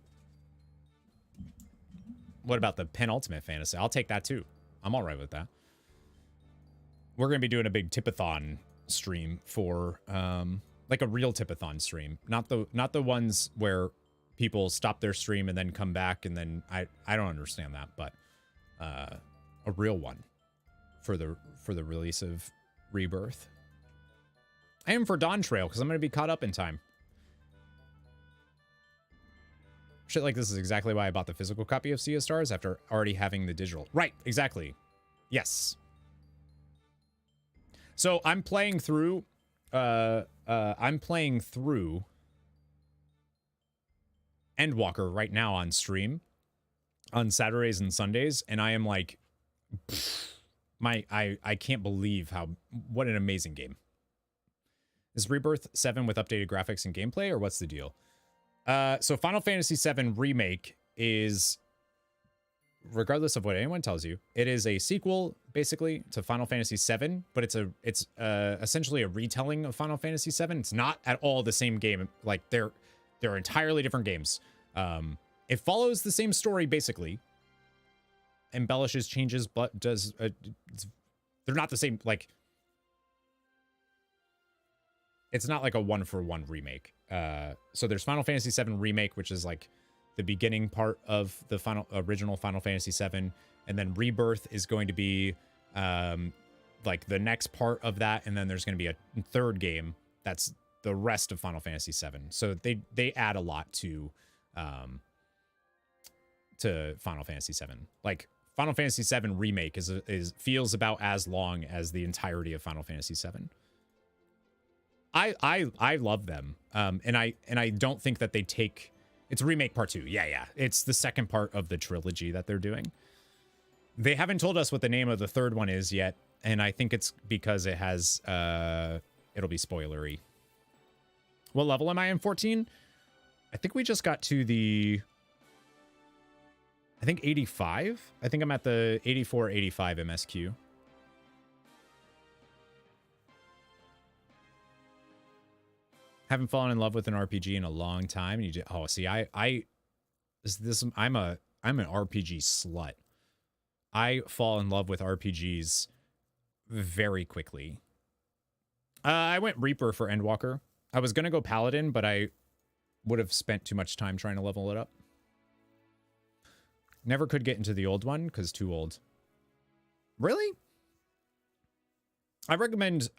about the penultimate fantasy? I'll take that too. I'm all right with that. We're going to be doing a big tipathon stream for like a real tipathon stream, not the ones where people stop their stream and then come back and then I don't understand that, but a real one for the release of Rebirth. I am for Dawn Trail because I'm going to be caught up in time. Shit like this is exactly why I bought the physical copy of Sea of Stars after already having the digital. Right, exactly. Yes. So I'm playing through Endwalker right now on stream on Saturdays and Sundays, and I am like, I can't believe what an amazing game. Is Rebirth 7 with updated graphics and gameplay, or what's the deal? So Final Fantasy VII Remake is, regardless of what anyone tells you, it is a sequel basically to Final Fantasy VII, but it's essentially a retelling of Final Fantasy VII. It's not at all the same game. Like they're entirely different games. It follows the same story basically, embellishes, changes, but does they're not the same. Like it's not like a one-for-one remake. So there's Final Fantasy VII Remake, which is like the beginning part of the original Final Fantasy VII, and then Rebirth is going to be like the next part of that, and then there's going to be a third game that's the rest of Final Fantasy VII. So they add a lot to Final Fantasy VII. Like Final Fantasy VII Remake feels about as long as the entirety of Final Fantasy VII. I love them. And I don't think that they take, it's Remake Part 2. Yeah. It's the second part of the trilogy that they're doing. They haven't told us what the name of the third one is yet, and I think it's because it has it'll be spoilery. What level am I in? 14? I think we just got to the 85. I think I'm at the 84, 85 MSQ. Haven't fallen in love with an RPG in a long time. And see, I'm an RPG slut. I fall in love with RPGs very quickly. I went Reaper for Endwalker. I was gonna go Paladin, but I would have spent too much time trying to level it up. Never could get into the old one because too old. Really? I recommend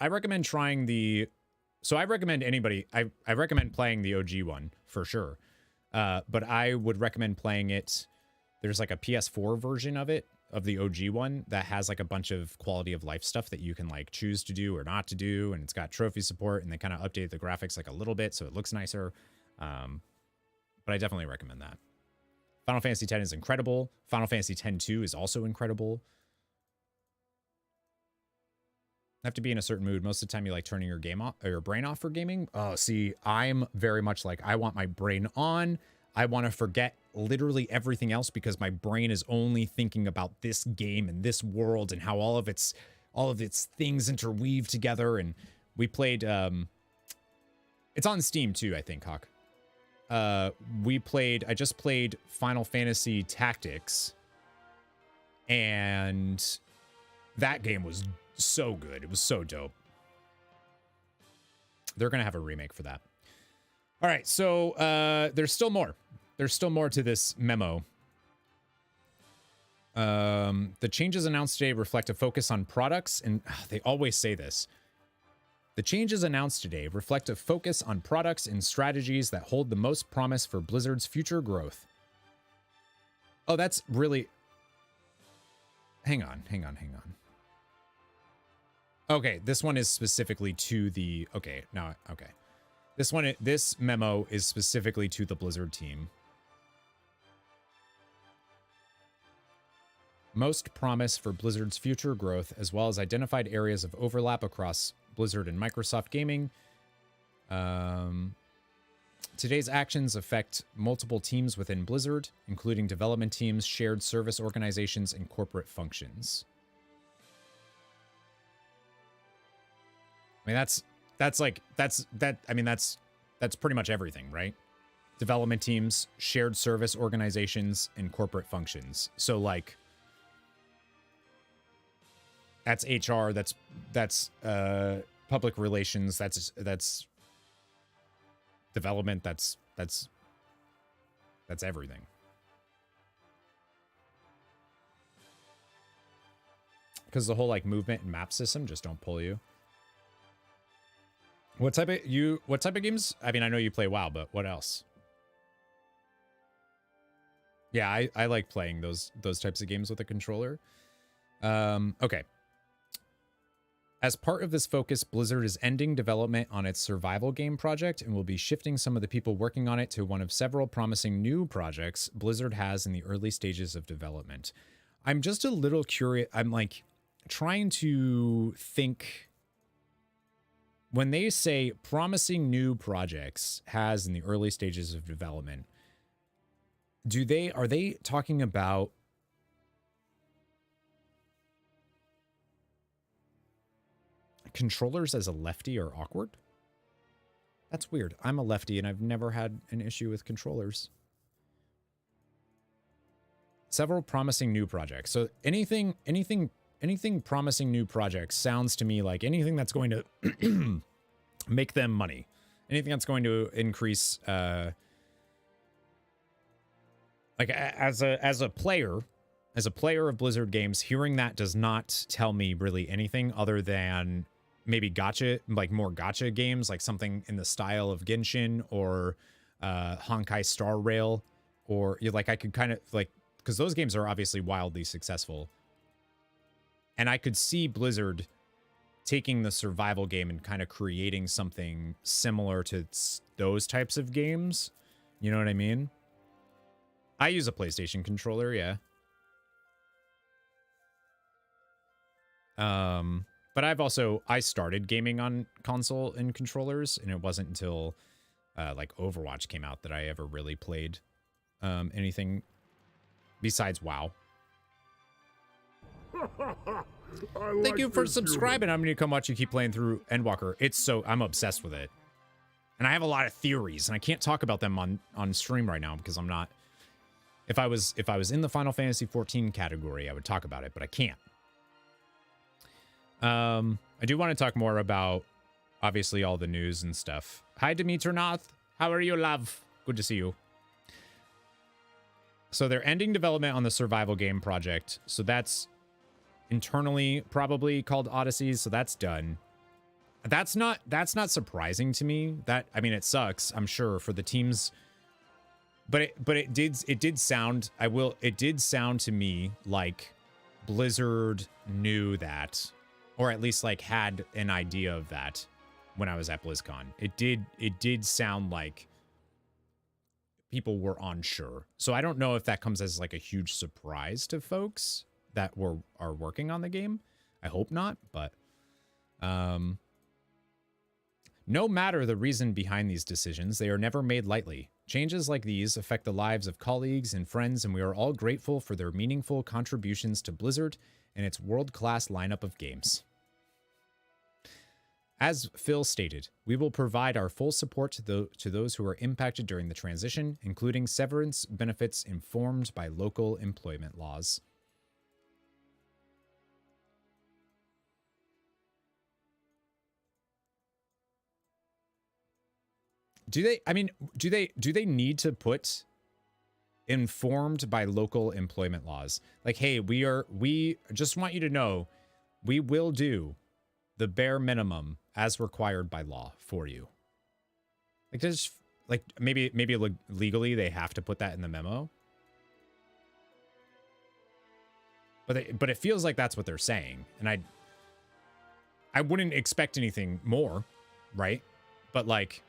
trying the... So I recommend anybody... I recommend playing the OG one for sure. But I would recommend playing it... There's like a PS4 version of it, of the OG one, that has like a bunch of quality of life stuff that you can like choose to do or not to do. And it's got trophy support, and they kind of updated the graphics like a little bit so it looks nicer. But I definitely recommend that. Final Fantasy X is incredible. Final Fantasy X-2 is also incredible. Have to be in a certain mood. Most of the time you like turning your game off or your brain off for gaming. Oh, see, I'm very much like, I want my brain on. I want to forget literally everything else because my brain is only thinking about this game and this world and how all of its things interweave together. And we played, it's on Steam too, I think, Hawk. I just played Final Fantasy Tactics, and that game was so good. It was so dope. They're going to have a remake for that. All right, so there's still more. There's still more to this memo. The changes announced today reflect a focus on products, and they always say this. The changes announced today reflect a focus on products and strategies that hold the most promise for Blizzard's future growth. Oh, that's really... Hang on. Okay, this one is specifically to the... Okay, now, okay. This memo is specifically to the Blizzard team. Most promise for Blizzard's future growth, as well as identified areas of overlap across Blizzard and Microsoft Gaming. Today's actions affect multiple teams within Blizzard, including development teams, shared service organizations, and corporate functions. I mean, that's pretty much everything, right? Development teams, shared service organizations, and corporate functions. So like, that's HR, that's public relations, that's development, that's everything. Because the whole like movement and map system just don't pull you. What type of games? I mean, I know you play WoW, but what else? Yeah, I like playing those types of games with a controller. Okay. As part of this focus, Blizzard is ending development on its survival game project and will be shifting some of the people working on it to one of several promising new projects Blizzard has in the early stages of development. I'm just a little curious. I'm like trying to think, when they say promising new projects has in the early stages of development, are they talking about controllers as a lefty are awkward? That's weird. I'm a lefty and I've never had an issue with controllers. Several promising new projects. So anything promising new projects sounds to me like anything that's going to make them money. Anything that's going to increase like as a player of Blizzard games, hearing that does not tell me really anything other than maybe gacha, like more gacha games, like something in the style of Genshin or Honkai Star Rail, or like I could kind of like, because those games are obviously wildly successful, and I could see Blizzard taking the survival game and kind of creating something similar to those types of games. You know what I mean? I use a PlayStation controller, yeah. But I started gaming on console and controllers, and it wasn't until like Overwatch came out that I ever really played anything besides WoW. Thank you for subscribing. I'm going to come watch you keep playing through Endwalker. I'm obsessed with it. And I have a lot of theories, and I can't talk about them on stream right now because I'm not. If I was in the Final Fantasy 14 category, I would talk about it, but I can't. I do want to talk more about, obviously, all the news and stuff. Hi, Dimitrinath. How are you, love? Good to see you. So they're ending development on the survival game project. So that's internally probably called Odysseys. So that's done. That's not surprising to me. That, I mean, it sucks, I'm sure, for the teams. But it did sound, it did sound to me like Blizzard knew that, or at least like had an idea of that when I was at BlizzCon. It did sound like people were unsure. So I don't know if that comes as like a huge surprise to folks that are working on the game. I hope not, but no matter the reason behind these decisions, they are never made lightly. Changes like these affect the lives of colleagues and friends, and we are all grateful for their meaningful contributions to Blizzard and its world-class lineup of games. As Phil stated, we will provide our full support to those who are impacted during the transition, including severance benefits informed by local employment laws. Do they need to put informed by local employment laws? Like, hey, we just want you to know, we will do the bare minimum as required by law for you. Like, there's like maybe legally they have to put that in the memo. But it feels like that's what they're saying, and I wouldn't expect anything more, right? But like,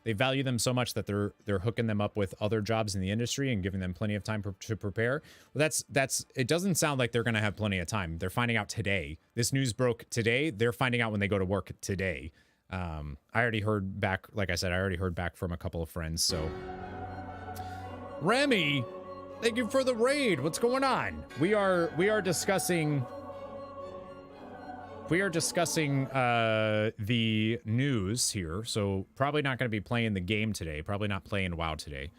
they value them so much that they're hooking them up with other jobs in the industry and giving them plenty of time to prepare. Well, that's it doesn't sound like they're going to have plenty of time. They're finding out today. This news broke today. They're finding out when they go to work today. I already heard back, like I said, I already heard back from a couple of friends. So Remy, thank you for the raid. What's going on? We are discussing the news here, so probably not going to be playing the game today. Probably not playing WoW today,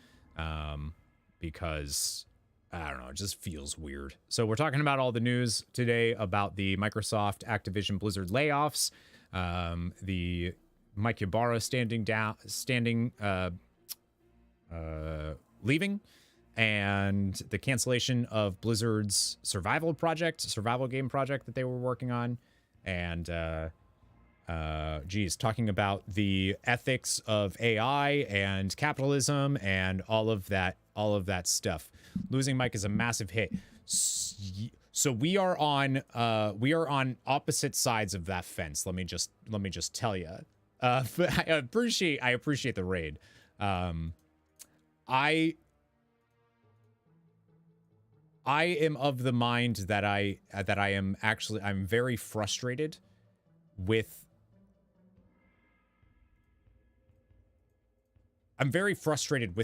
because I don't know, it just feels weird. So we're talking about all the news today about the Microsoft, Activision, Blizzard layoffs, the Mike Ybarra leaving, and the cancellation of Blizzard's survival game project that they were working on. And, talking about the ethics of AI and capitalism and all of that stuff. Losing Mike is a massive hit. So we are on opposite sides of that fence. Let me just tell you. But I appreciate the raid. I am of the mind that I'm very frustrated with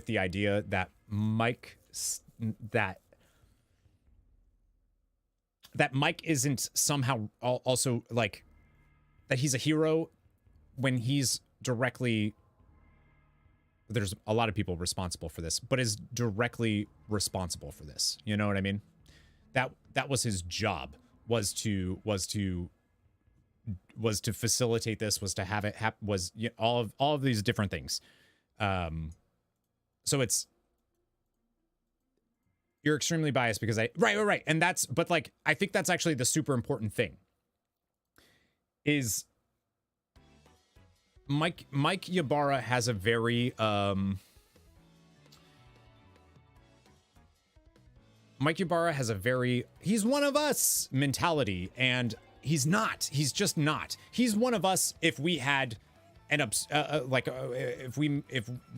the idea that Mike isn't somehow also like that he's a hero when he's directly, there's a lot of people responsible for this, but is directly responsible for this. You know what I mean? That was his job, was to facilitate this, was to have it all of these different things. So you're extremely biased because right. And but like, I think that's actually the super important thing is Mike Ybarra has a very, he's one of us mentality, and he's not. He's just not. He's one of us if we had if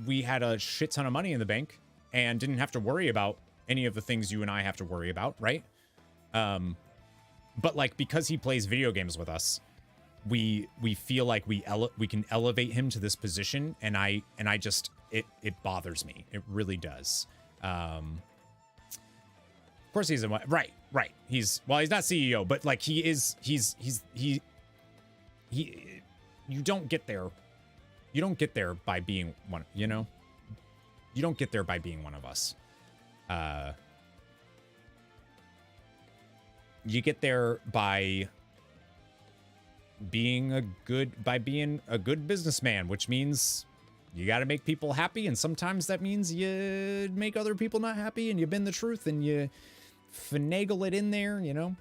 we had a shit ton of money in the bank and didn't have to worry about any of the things you and I have to worry about, right? But like, because he plays video games with us, we feel like we can elevate him to this position, and I just it bothers me. It really does. Of course he's right. He's not CEO, but like he you don't get there. You don't get there by being one, you know? You don't get there by being one of us. You get there by being a good businessman, which means you got to make people happy, and sometimes that means you make other people not happy, and you bend the truth and you finagle it in there, you know.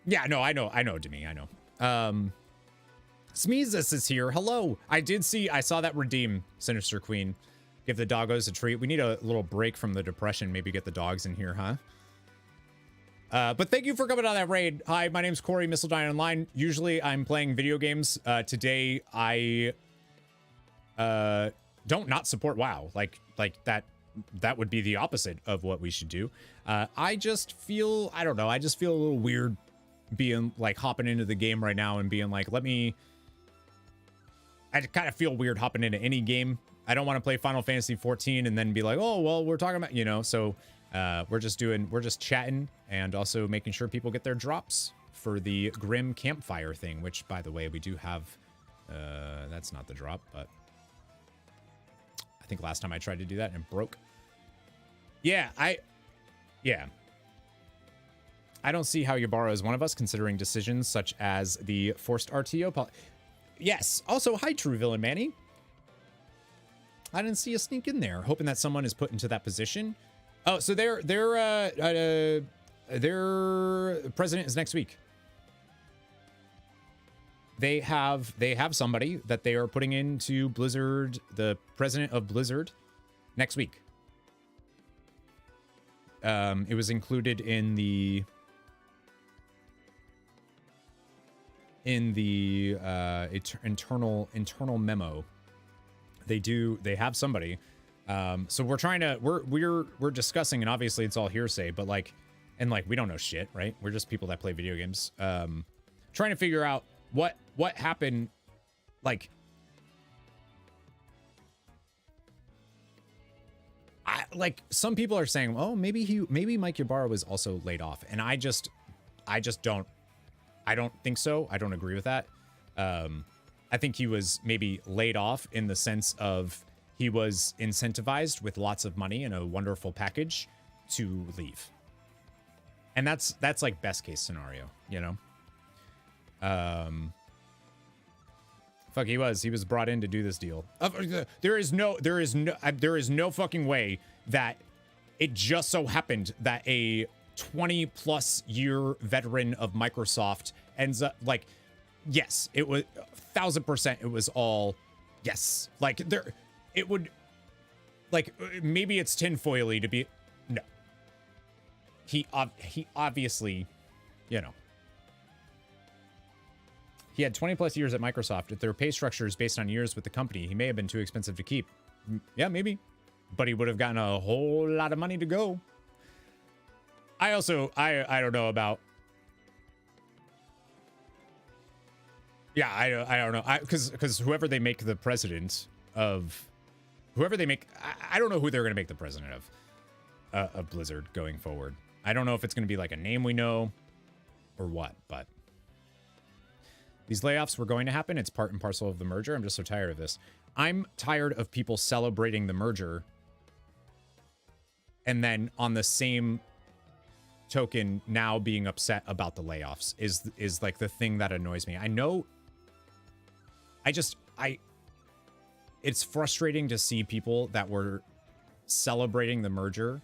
Yeah, no, I know, Demi, I know. Smeezes is here. Hello. I saw that redeem, Sinister Queen. Give the doggos a treat. We need a little break from the depression. Maybe get the dogs in here, huh? But thank you for coming on that raid. Hi, my name's Corey, Mistledine Online. Usually I'm playing video games. Today I don't not support WoW. Like that would be the opposite of what we should do. I just feel, I don't know, I just feel a little weird being like hopping into the game right now and being like, I kind of feel weird hopping into any game. I don't want to play Final Fantasy 14 and then be like, oh, well, we're talking about, you know, so we're just chatting and also making sure people get their drops for the Grim Campfire thing, which, by the way, we do have, that's not the drop, but I think last time I tried to do that and it broke. Yeah, I don't see how Ybarra is one of us, considering decisions such as the forced RTO. Yes. Also, hi, True Villain Manny. I didn't see a sneak in there, hoping that someone is put into that position. Oh, so their president is next week. They have somebody that they are putting into Blizzard, the president of Blizzard, next week. It was included in the internal memo. They have somebody. So we're discussing, and obviously it's all hearsay, but like we don't know shit, right? We're just people that play video games. Trying to figure out what happened. Like, some people are saying, oh, maybe Mike Ybarra was also laid off, and I just don't think so. I don't agree with that. I think he was maybe laid off in the sense of he was incentivized with lots of money and a wonderful package to leave. And that's like best case scenario, you know? Fuck, he was brought in to do this deal. There is no fucking way that it just so happened that a 20 plus year veteran of Microsoft ends up like, yes, it was 1000%. It was all yes. Like it would, like, maybe it's tinfoily to be, no. He obviously, you know, he had 20 plus years at Microsoft. If their pay structure is based on years with the company, he may have been too expensive to keep. Yeah, maybe, but he would have gotten a whole lot of money to go. I don't know about. Yeah, I don't know. Because whoever they make the president of, I don't know who they're going to make the president of Blizzard going forward. I don't know if it's going to be like a name we know or what, but these layoffs were going to happen. It's part and parcel of the merger. I'm just so tired of this. I'm tired of people celebrating the merger and then on the same token now being upset about the layoffs is like the thing that annoys me. I know it's frustrating to see people that were celebrating the merger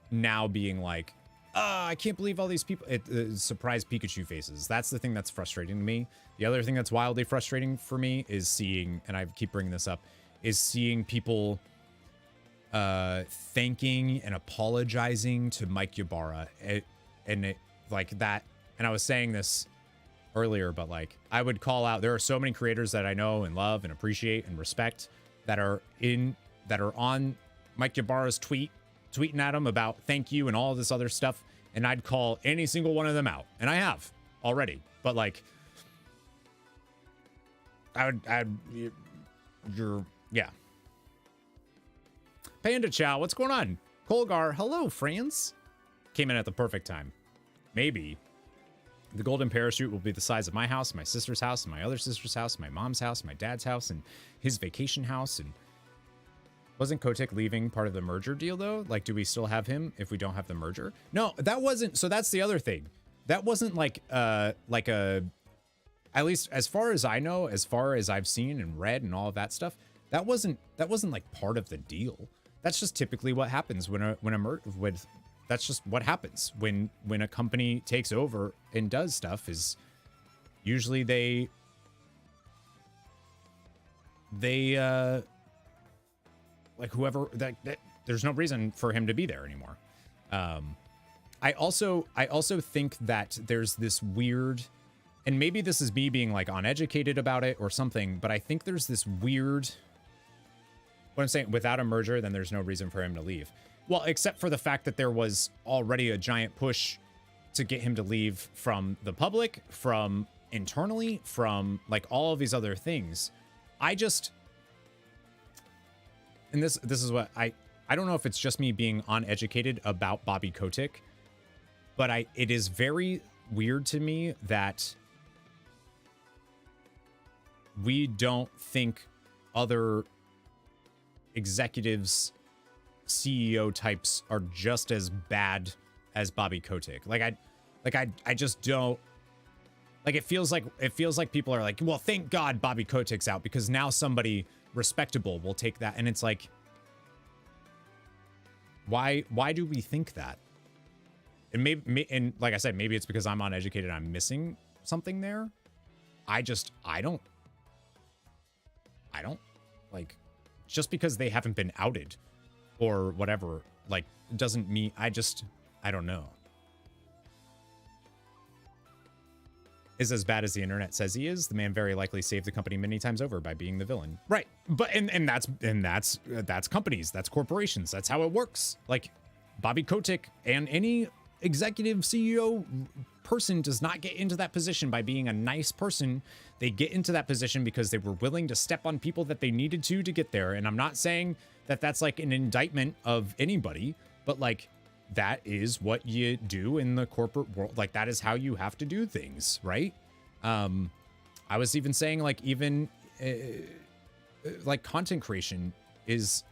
now being like, I can't believe all these people, surprise Pikachu faces. That's the thing that's frustrating to me. The other thing that's wildly frustrating for me is seeing, and I keep bringing this up, is seeing people thanking and apologizing to Mike Ybarra. Like that, and I was saying this earlier, but like I would call out, there are so many creators that I know and love and appreciate and respect that are on Mike Ybarra's tweeting at him about thank you and all this other stuff, and I'd call any single one of them out, and I have already, but like yeah. Panda Chow, what's going on? Colgar, hello, friends. Came in at the perfect time. Maybe the golden parachute will be the size of my house, my sister's house, and my other sister's house, my mom's house, my dad's house, and his vacation house, and Wasn't Kotick leaving part of the merger deal though? Like, do we still have him if we don't have the merger? No, that wasn't. So that's the other thing. That wasn't like a, at least as far as I know, as far as I've seen and read and all of that stuff, that wasn't like part of the deal. That's just typically what happens that's just what happens when a company takes over and does stuff. Is usually they like whoever that there's no reason for him to be there anymore. I also think that there's this weird, and maybe this is me being like uneducated about it or something, but I think there's this weird, what I'm saying, without a merger, then there's no reason for him to leave. Well, except for the fact that there was already a giant push to get him to leave from the public, from internally, from like all of these other things. And this is what I don't know if it's just me being uneducated about Bobby Kotick, but it is very weird to me that we don't think other executives, CEO types are just as bad as Bobby Kotick. I just don't like, it feels like people are like, well, thank God Bobby Kotick's out because now somebody respectable will take that. And it's like, why do we think that? And and like I said, maybe it's because I'm uneducated and I'm missing something there. I don't like, just because they haven't been outed or whatever, like, doesn't mean I don't know. Is as bad as the internet says he is. The man very likely saved the company many times over by being the villain. Right. But and that's companies, that's corporations, that's how it works. Like, Bobby Kotick and any executive CEO person does not get into that position by being a nice person. They get into that position because they were willing to step on people that they needed to get there. And I'm not saying that that's like an indictment of anybody, but like, that is what you do in the corporate world. Like, that is how you have to do things, right? I was even saying, like, even like content creation is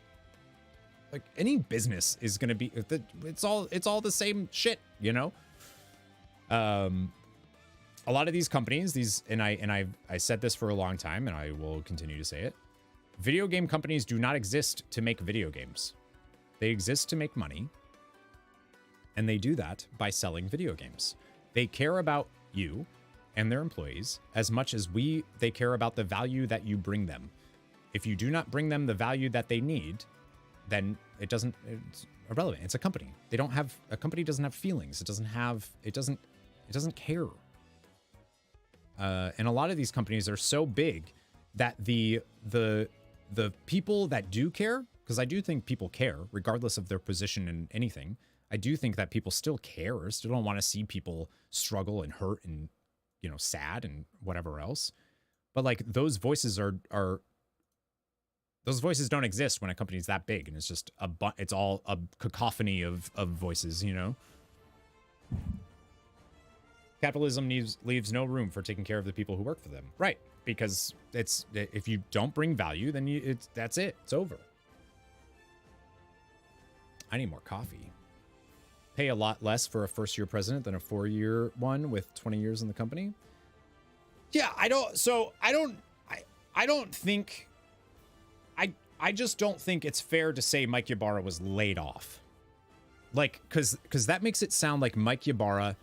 like, any business is going to be, it's all the same shit, you know? A lot of these companies, and I said this for a long time, and I will continue to say it. Video game companies do not exist to make video games. They exist to make money. And they do that by selling video games. They care about you and their employees as much as they care about the value that you bring them. If you do not bring them the value that they need, then it's irrelevant. It's a company. A company doesn't have feelings. It doesn't care. And a lot of these companies are so big that the people that do care, because I do think people care regardless of their position in anything. I do think that people still care, still don't want to see people struggle and hurt and, you know, sad and whatever else. But like, those voices those voices don't exist when a company's that big, and it's just it's all a cacophony of voices, you know? Capitalism leaves no room for taking care of the people who work for them. Right. Because if you don't bring value, then that's it. It's over. I need more coffee. Pay a lot less for a first-year president than a 4-year one with 20 years in the company. Yeah, I just don't think it's fair to say Mike Ybarra was laid off. Like, because that makes it sound like Mike Ybarra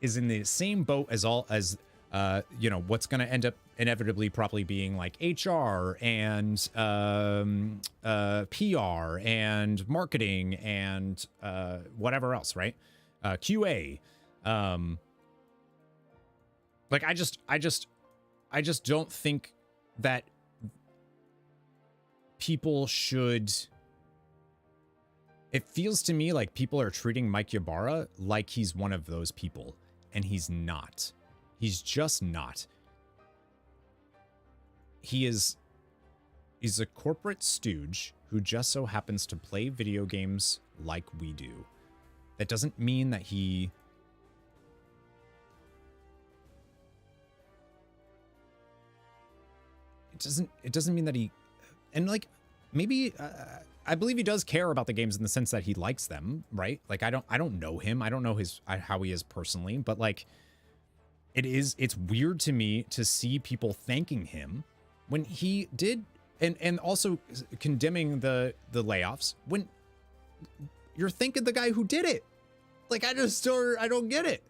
is in the same boat as you know, what's going to end up inevitably probably being like HR and PR and marketing and whatever else, right? QA. Like, I just don't think that people should. It feels to me like people are treating Mike Ybarra like he's one of those people, and he's not. He's just not. He's a corporate stooge who just so happens to play video games like we do. That doesn't mean that he... It doesn't mean that he... And like, maybe I believe he does care about the games in the sense that he likes them, right? Like I don't know him. I don't know how he is personally, but like it's weird to me to see people thanking him when he did, and also condemning the layoffs when you're thanking the guy who did it. Like I don't get it.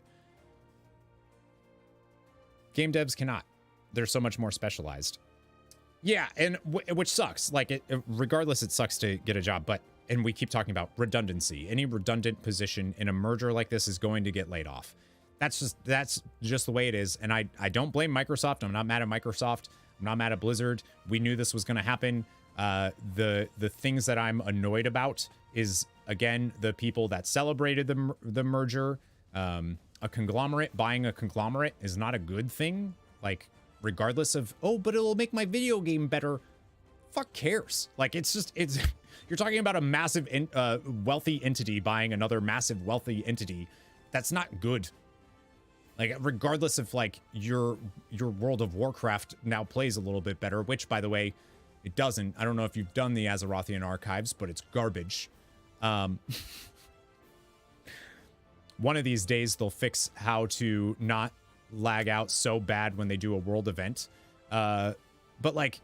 Game devs cannot. They're so much more specialized. Yeah, and which sucks. Like, regardless, it sucks to get a job. But, and we keep talking about redundancy. Any redundant position in a merger like this is going to get laid off. That's just the way it is. And I don't blame Microsoft. I'm not mad at Microsoft. I'm not mad at Blizzard. We knew this was going to happen. The things that I'm annoyed about is, again, the people that celebrated the merger. A conglomerate buying a conglomerate is not a good thing. Like, regardless of, oh, but it'll make my video game better. Fuck cares? Like, it's you're talking about a massive, wealthy entity buying another massive, wealthy entity. That's not good. Like, regardless of, like, your World of Warcraft now plays a little bit better, which, by the way, it doesn't. I don't know if you've done the Azerothian archives, but it's garbage. One of these days, they'll fix how to not lag out so bad when they do a world event. But like,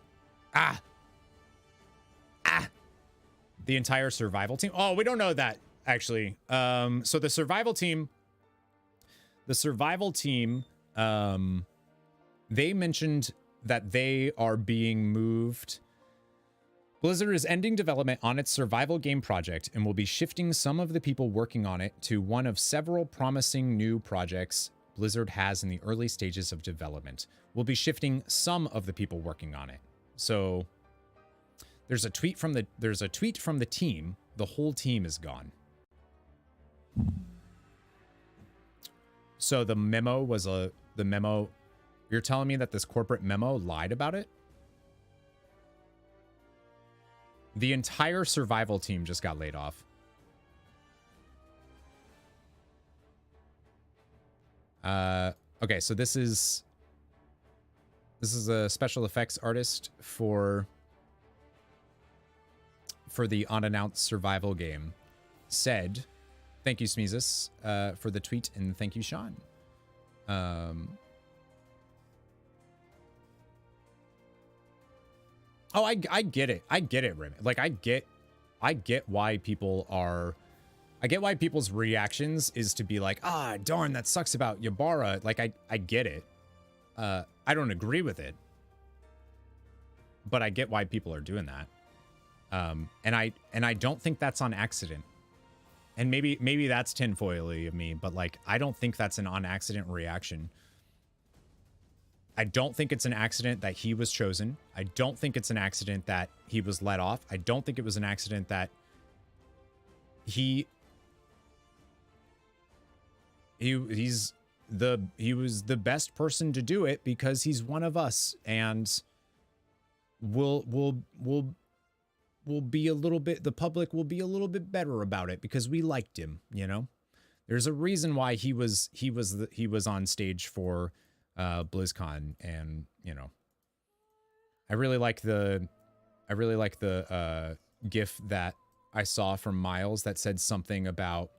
the entire survival team. Oh, we don't know that actually. So the survival team, they mentioned that they are being moved. Blizzard is ending development on its survival game project and will be shifting some of the people working on it to one of several promising new projects Blizzard has in the early stages of development. We'll be shifting some of the people working on it. So there's a tweet from the team. The whole team is gone. So the memo was the memo. You're telling me that this corporate memo lied about it? The entire survival team just got laid off. Okay, so this is a special effects artist for the unannounced survival game. Said, thank you, Smeezus, for the tweet, and thank you, Sean. Oh, I get it. I get it, Rim. Like, I get why people are... I get why people's reactions is to be like, ah, darn, that sucks about Ybarra. Like, I get it. I don't agree with it. But I get why people are doing that. And I don't think that's on accident. And maybe that's tinfoily of me, but like, I don't think that's an on accident reaction. I don't think it's an accident that he was chosen. I don't think it's an accident that he was let off. I don't think it was an accident that he was the best person to do it because he's one of us, and we'll be a little bit, the public will be a little bit better about it because we liked him, you know? There's a reason why he was on stage for BlizzCon, and you know, I really like the GIF that I saw from Miles that said something about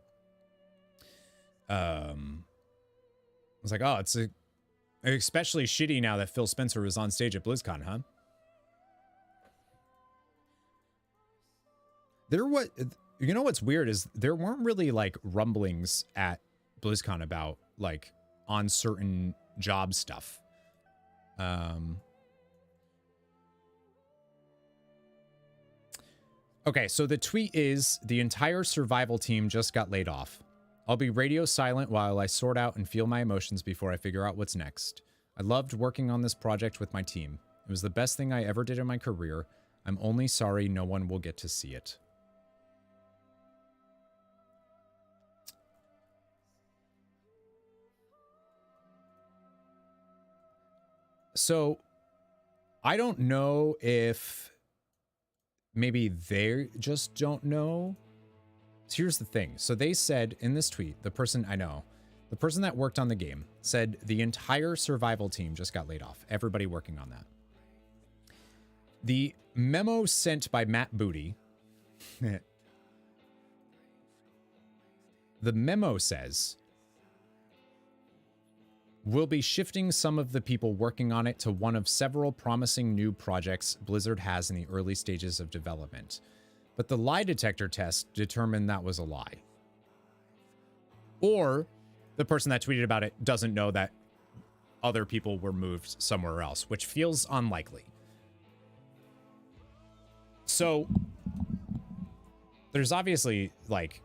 I was like, oh, it's especially shitty now that Phil Spencer was on stage at BlizzCon, huh? You know what's weird is there weren't really like rumblings at BlizzCon about like on certain job stuff. Okay, so the tweet is, the entire survival team just got laid off. I'll be radio silent while I sort out and feel my emotions before I figure out what's next. I loved working on this project with my team. It was the best thing I ever did in my career. I'm only sorry no one will get to see it. So, I don't know if maybe they just don't know. So here's the thing. So they said in this tweet, the person that worked on the game said the entire survival team just got laid off. Everybody working on that. The memo sent by Matt Booty The memo says, we'll be shifting some of the people working on it to one of several promising new projects Blizzard has in the early stages of development. But the lie detector test determined that was a lie. Or the person that tweeted about it doesn't know that other people were moved somewhere else, which feels unlikely. So there's obviously, like,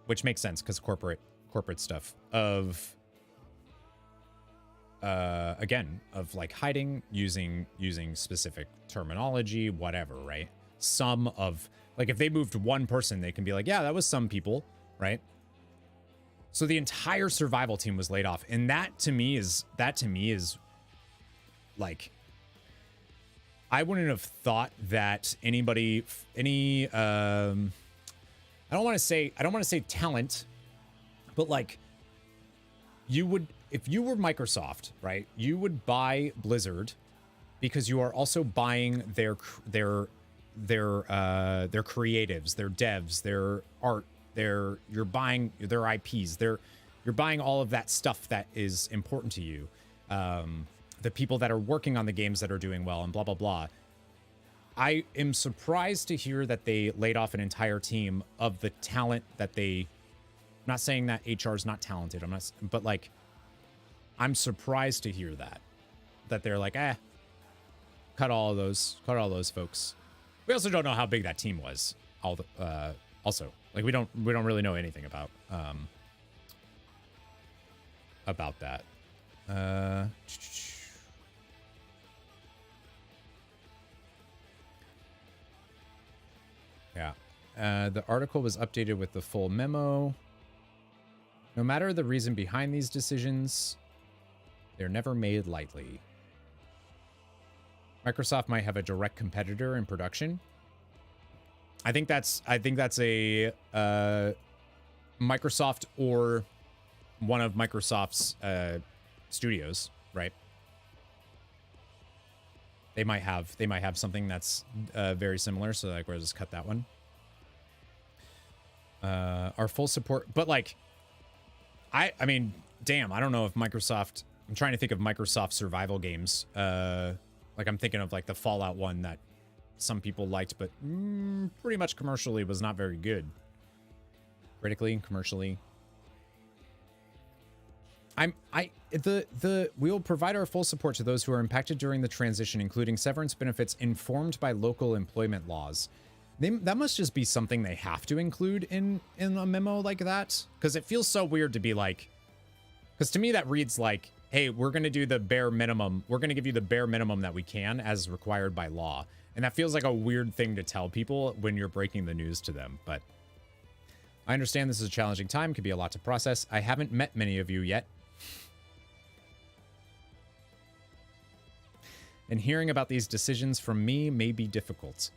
which makes sense because corporate stuff of again, of like hiding, using specific terminology, whatever, right? Some of, like, if they moved one person, they can be like, yeah, that was some people, right? So the entire survival team was laid off, and that to me is like, I wouldn't have thought that anybody, I don't want to say talent, but like, you would, if you were Microsoft, right, you would buy Blizzard because you are also buying their creatives, their devs, their art, you're buying their IPs, you're buying all of that stuff that is important to you. The people that are working on the games that are doing well and blah, blah, blah. I am surprised to hear that they laid off an entire team of the talent that they, I'm not saying that HR is not talented. But like, I'm surprised to hear that they're like, cut all those folks. We also don't know how big that team was. Also, like, we don't really know anything about that. Yeah. The article was updated with the full memo. No matter the reason behind these decisions, they're never made lightly. Microsoft might have a direct competitor in production. I think that's a Microsoft or one of Microsoft's studios, right? They might have something that's very similar, so like we'll just cut that one. Our full support, but like, I mean, damn, I don't know if Microsoft, I'm trying to think of Microsoft survival games. Like, I'm thinking of like the Fallout one that some people liked, but pretty much commercially was not very good. Critically and commercially. We will provide our full support to those who are impacted during the transition, including severance benefits informed by local employment laws. That must just be something they have to include in a memo like that, because it feels so weird to be like, because to me that reads like, hey, we're going to do the bare minimum. We're going to give you the bare minimum that we can as required by law. And that feels like a weird thing to tell people when you're breaking the news to them. But I understand this is a challenging time, could be a lot to process. I haven't met many of you yet. And hearing about these decisions from me may be difficult.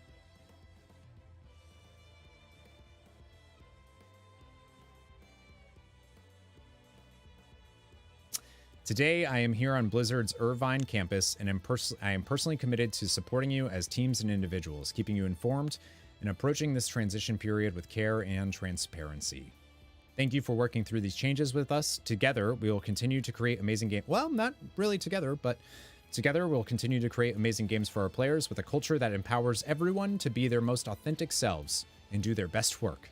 Today, I am here on Blizzard's Irvine campus, and I am personally committed to supporting you as teams and individuals, keeping you informed, and approaching this transition period with care and transparency. Thank you for working through these changes with us. Together, we will continue to create amazing games. Well, not really together, but together we'll continue to create amazing games for our players with a culture that empowers everyone to be their most authentic selves and do their best work.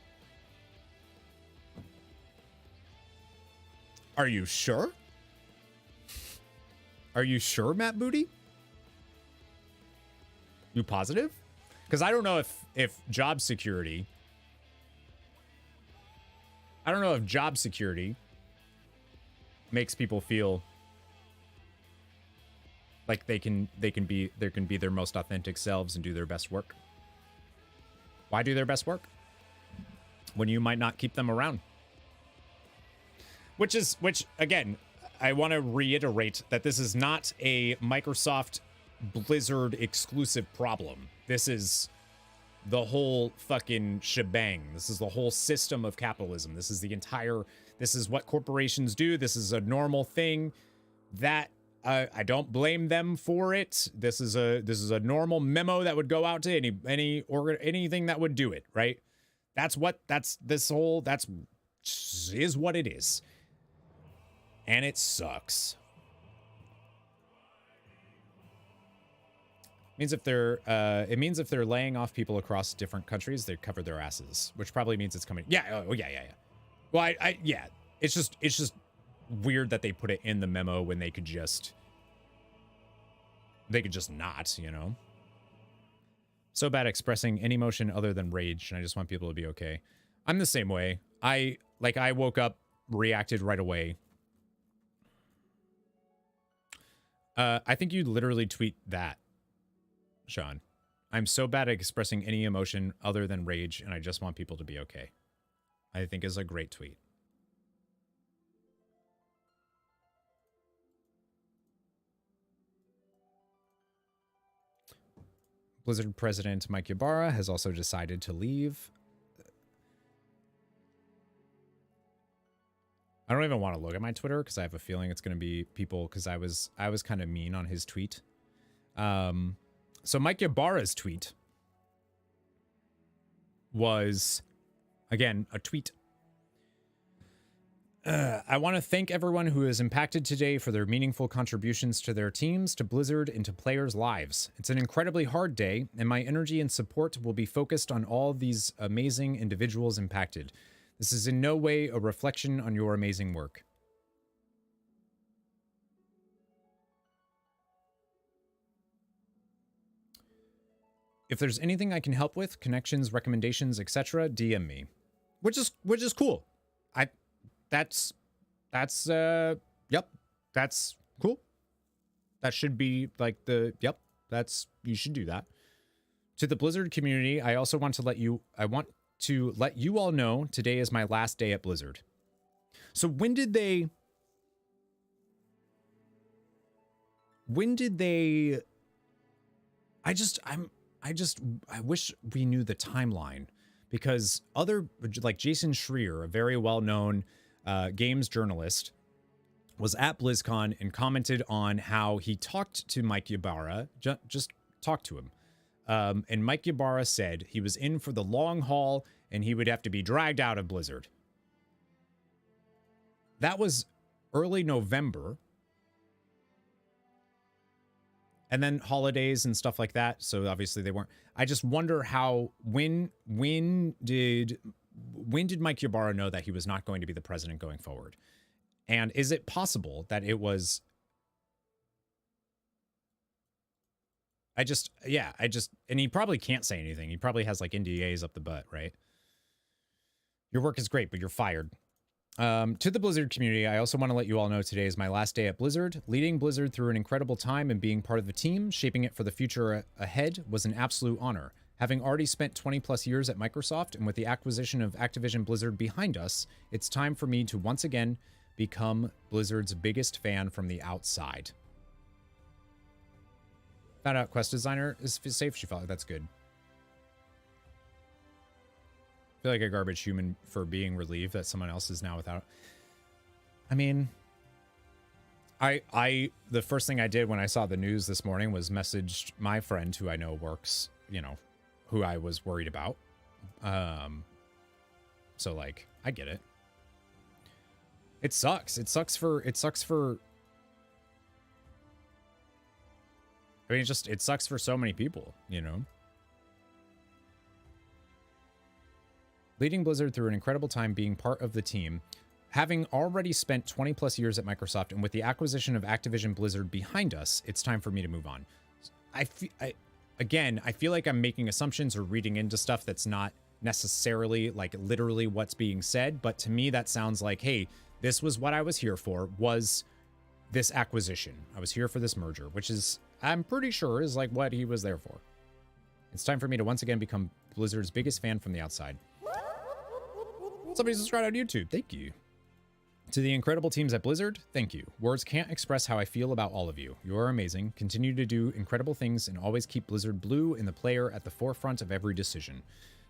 Are you sure? Are you sure, Matt Booty? You positive? Because I don't know if job security... I don't know if job security makes people feel like they can be their most authentic selves and do their best work. Why do their best work when you might not keep them around? Which again, I want to reiterate that this is not a Microsoft Blizzard exclusive problem. This is the whole fucking shebang. This is the whole system of capitalism. This is what corporations do. This is a normal thing that I don't blame them for it. This is a normal memo that would go out to anything that would do it, right? That's is what it is. And it sucks. It means if they're laying off people across different countries, they cover their asses, which probably means it's coming. Yeah. Oh, yeah. Well, yeah. It's just weird that they put it in the memo when they could just not, you know. So bad expressing any emotion other than rage, and I just want people to be okay. I'm the same way. I woke up, reacted right away. I think you literally tweet that, Sean. I'm so bad at expressing any emotion other than rage, and I just want people to be okay. I think is a great tweet. Blizzard president Mike Ybarra has also decided to leave. I don't even want to look at my Twitter because I have a feeling it's going to be people, because I was kind of mean on his tweet. So Mike Ybarra's tweet was, again, a tweet. I want to thank everyone who is impacted today for their meaningful contributions to their teams, to Blizzard, and to players' lives. It's an incredibly hard day, and my energy and support will be focused on all these amazing individuals impacted. This is in no way a reflection on your amazing work. If there's anything I can help with, connections, recommendations, etc., DM me. Which is cool. That's cool. That should be like you should do that. To the Blizzard community, I also want to let you all know today is my last day at Blizzard. So when did they I wish we knew the timeline, because other, like Jason Schreier, a very well-known games journalist, was at BlizzCon and commented on how he talked to Mike Ybarra, just talked to him. And Mike Ybarra said he was in for the long haul and he would have to be dragged out of Blizzard. That was early November. And then holidays and stuff like that. So obviously they weren't. I just wonder how, when did Mike Ybarra know that he was not going to be the president going forward? And is it possible that it was, and he probably can't say anything. He probably has like NDAs up the butt, right? Your work is great, but you're fired. To the Blizzard community, I also want to let you all know today is my last day at Blizzard. Leading Blizzard through an incredible time and being part of the team, shaping it for the future ahead, was an absolute honor. Having already spent 20 plus years at Microsoft, and with the acquisition of Activision Blizzard behind us, it's time for me to once again become Blizzard's biggest fan from the outside. Found out quest designer is safe. She felt like that's good. I feel like a garbage human for being relieved that someone else is now without. I mean, the first thing I did when I saw the news this morning was messaged my friend who I know works, who I was worried about. So like, I get it. It sucks. It sucks for I mean, it sucks for so many people, Leading Blizzard through an incredible time being part of the team, having already spent 20 plus years at Microsoft, and with the acquisition of Activision Blizzard behind us, it's time for me to move on. I feel like I'm making assumptions or reading into stuff that's not necessarily like literally what's being said, but to me that sounds like, hey, this was what I was here for, was this acquisition. I was here for this merger, which is, I'm pretty sure, is like what he was there for. It's time for me to once again become Blizzard's biggest fan from the outside. Somebody subscribed on YouTube. Thank you. To the incredible teams at Blizzard, thank you. Words can't express how I feel about all of you. You are amazing. Continue to do incredible things and always keep Blizzard blue and the player at the forefront of every decision.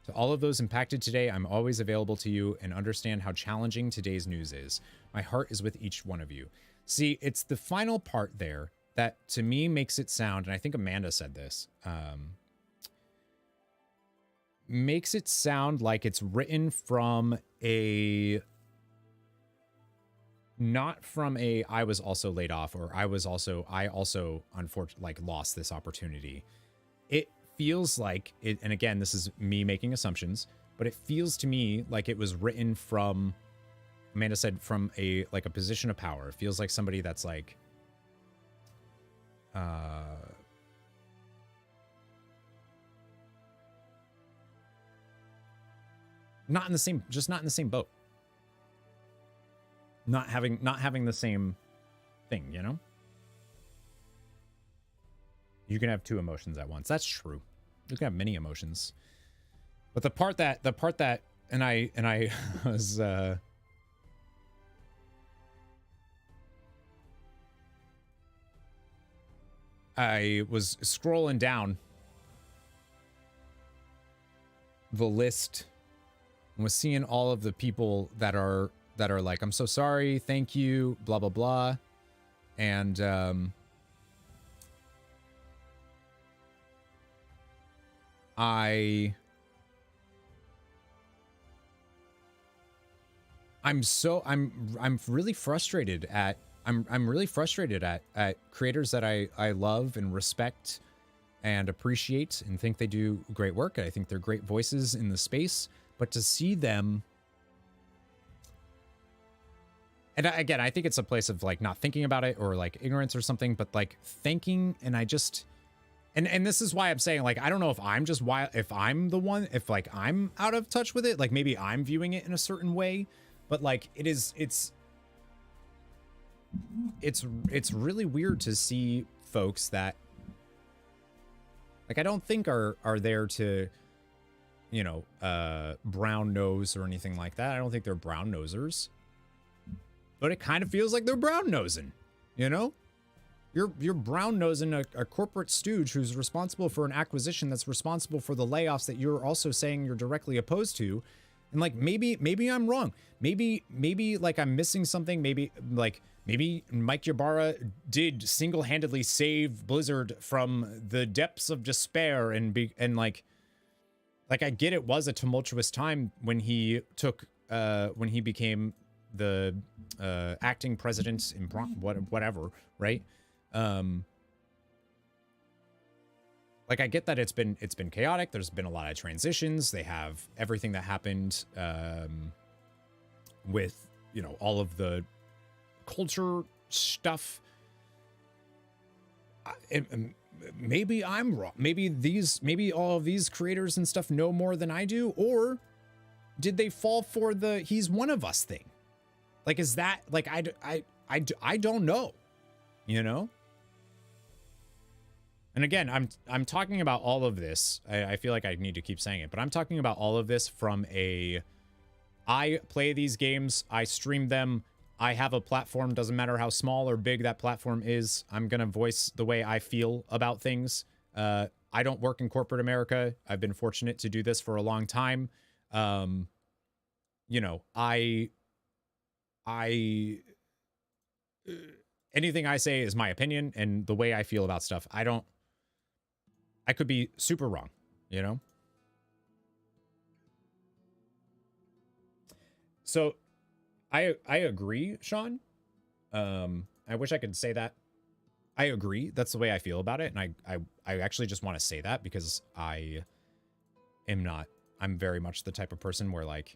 To all of those impacted today, I'm always available to you and understand how challenging today's news is. My heart is with each one of you. See, it's the final part there that to me makes it sound, and I think Amanda said this, makes it sound like it's written from a, not from a I was also laid off, or I also unfortunately like lost this opportunity. It feels like it, and again, this is me making assumptions, but it feels to me like it was written from, Amanda said, from a like a position of power. It feels like somebody that's like not in the same, just not in the same boat. Not having the same thing, you know? You can have two emotions at once. That's true. You can have many emotions. But the part that and I was I was scrolling down the list and was seeing all of the people that are like, I'm so sorry, thank you, blah blah blah. And I'm really frustrated at I'm really frustrated at creators that I love and respect and appreciate and think they do great work. I think they're great voices in the space, but to see them, and again, I think it's a place of like not thinking about it or like ignorance or something, but like thinking, and I just, and this is why I'm saying, like, I don't know if I'm just if I'm the one, if like I'm out of touch with it, like maybe I'm viewing it in a certain way, but like it's really weird to see folks that like I don't think are there to, you know, brown nose or anything like that. I don't think they're brown nosers, but it kind of feels like they're brown nosing, you know? You're brown nosing a corporate stooge who's responsible for an acquisition that's responsible for the layoffs that you're also saying you're directly opposed to. And like maybe I'm wrong. Maybe like I'm missing something. Maybe Mike Ybarra did single-handedly save Blizzard from the depths of despair and like I get it was a tumultuous time when he took when he became the acting president in whatever, right? Like I get that it's been chaotic. There's been a lot of transitions. They have everything that happened with, you know, all of the culture stuff. Maybe I'm wrong. Maybe all of these creators and stuff know more than I do, or did they fall for the he's one of us thing? Like, is that like I don't know, you know? And again, I'm talking about all of this. I feel like I need to keep saying it, but I'm talking about all of this from I play these games, I stream them, I have a platform, doesn't matter how small or big that platform is. I'm going to voice the way I feel about things. I don't work in corporate America. I've been fortunate to do this for a long time. You know, anything I say is my opinion and the way I feel about stuff. I could be super wrong, you know? So I agree, Sean. I wish I could say that. I agree. That's the way I feel about it. And I actually just want to say that because I'm very much the type of person where like,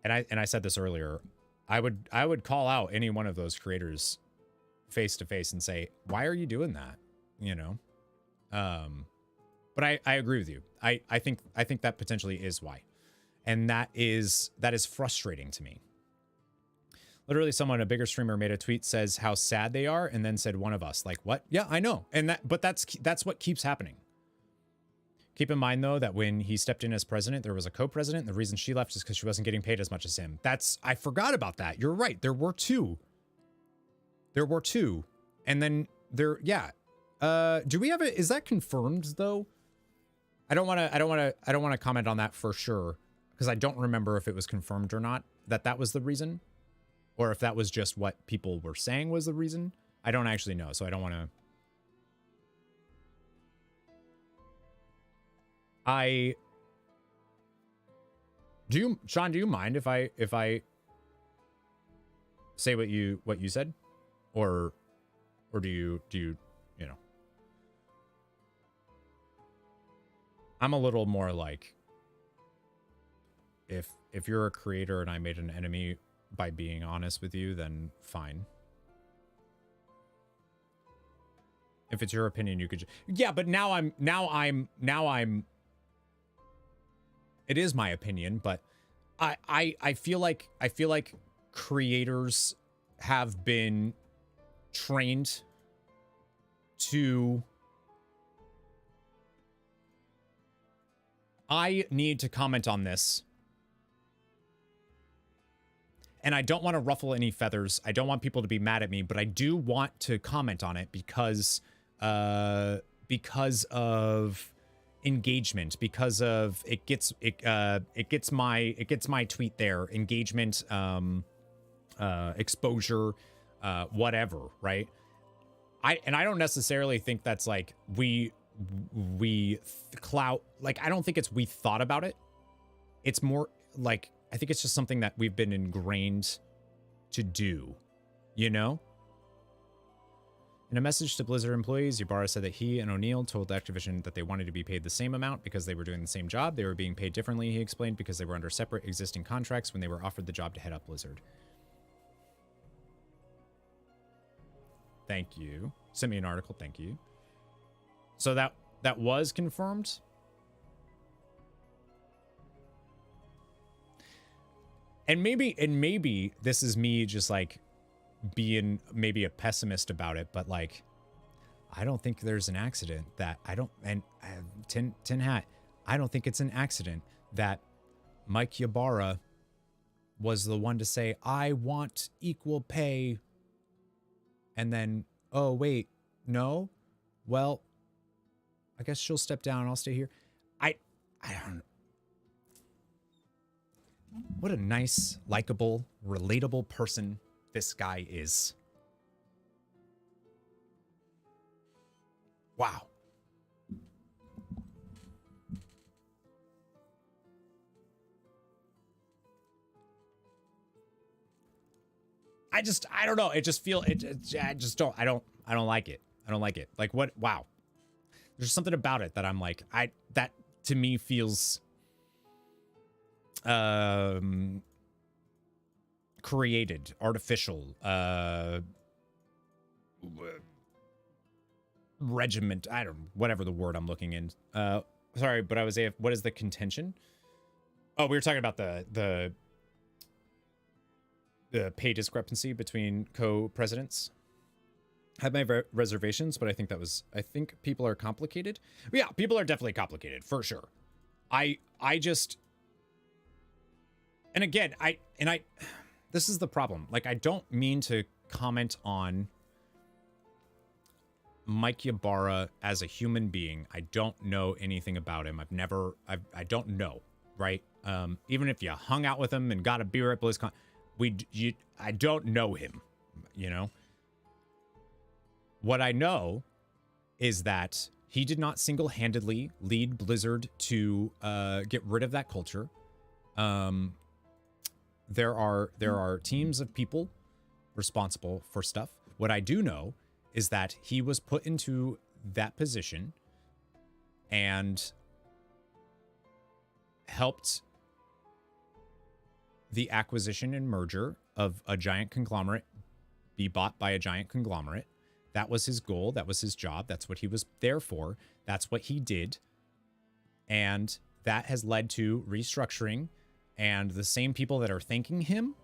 and I said this earlier, I would call out any one of those creators face to face and say, why are you doing that? You know? But I agree with you. I think that potentially is why. And that is frustrating to me. Literally someone, a bigger streamer, made a tweet, says how sad they are, and then said one of us. Like, what? Yeah, I know. And that's what keeps happening. Keep in mind, though, that when he stepped in as president, there was a co-president. The reason she left is because she wasn't getting paid as much as him. I forgot about that. You're right. There were two. And then yeah. Do we have is that confirmed though? I don't want to comment on that for sure, because I don't remember if it was confirmed or not that was the reason, or if that was just what people were saying was the reason. I don't actually know, so I don't want to. Sean, do you mind if I say what you said? Or do you you know? I'm a little more like, if you're a creator and I made an enemy by being honest with you, then fine. If it's your opinion, you could yeah, but now I'm it is my opinion, but I feel like creators have been trained to I need to comment on this. And I don't want to ruffle any feathers. I don't want people to be mad at me, but I do want to comment on it because of engagement, because of it gets my tweet there, engagement, exposure, whatever, right? I don't necessarily think that's like we clout, like I don't think it's we thought about it. It's more like I think it's just something that we've been ingrained to do, you know? In a message to Blizzard employees, Ybarra said that he and O'Neill told Activision that they wanted to be paid the same amount because they were doing the same job. They were being paid differently, he explained, because they were under separate existing contracts when they were offered the job to head up Blizzard. Thank you. Send me an article, thank you. So that was confirmed? And maybe this is me just like being maybe a pessimist about it, but like I don't think there's an accident that I don't tin hat. I don't think it's an accident that Mike Ybarra was the one to say I want equal pay, and then oh wait, no, well I guess she'll step down and I'll stay here. I don't know. What a nice, likable, relatable person this guy is. Wow. I don't know. I don't like it. I don't like it. Like what? Wow. There's something about it that I'm like, that to me feels created, artificial, regiment, I don't know, whatever the word I'm looking in. Sorry, but I was what is the contention? Oh, we were talking about the pay discrepancy between co-presidents. I have my reservations, but I think people are complicated. Yeah, people are definitely complicated for sure. I just, and again, this is the problem. Like, I don't mean to comment on Mike Ybarra as a human being. I don't know anything about him. I don't know, right? Even if you hung out with him and got a beer at BlizzCon, I don't know him, you know? What I know is that he did not single-handedly lead Blizzard to get rid of that culture. There are teams of people responsible for stuff. What I do know is that he was put into that position and helped the acquisition and merger of a giant conglomerate be bought by a giant conglomerate. That was his goal. That was his job. That's what he was there for. That's what he did. And that has led to restructuring. And the same people that are thanking him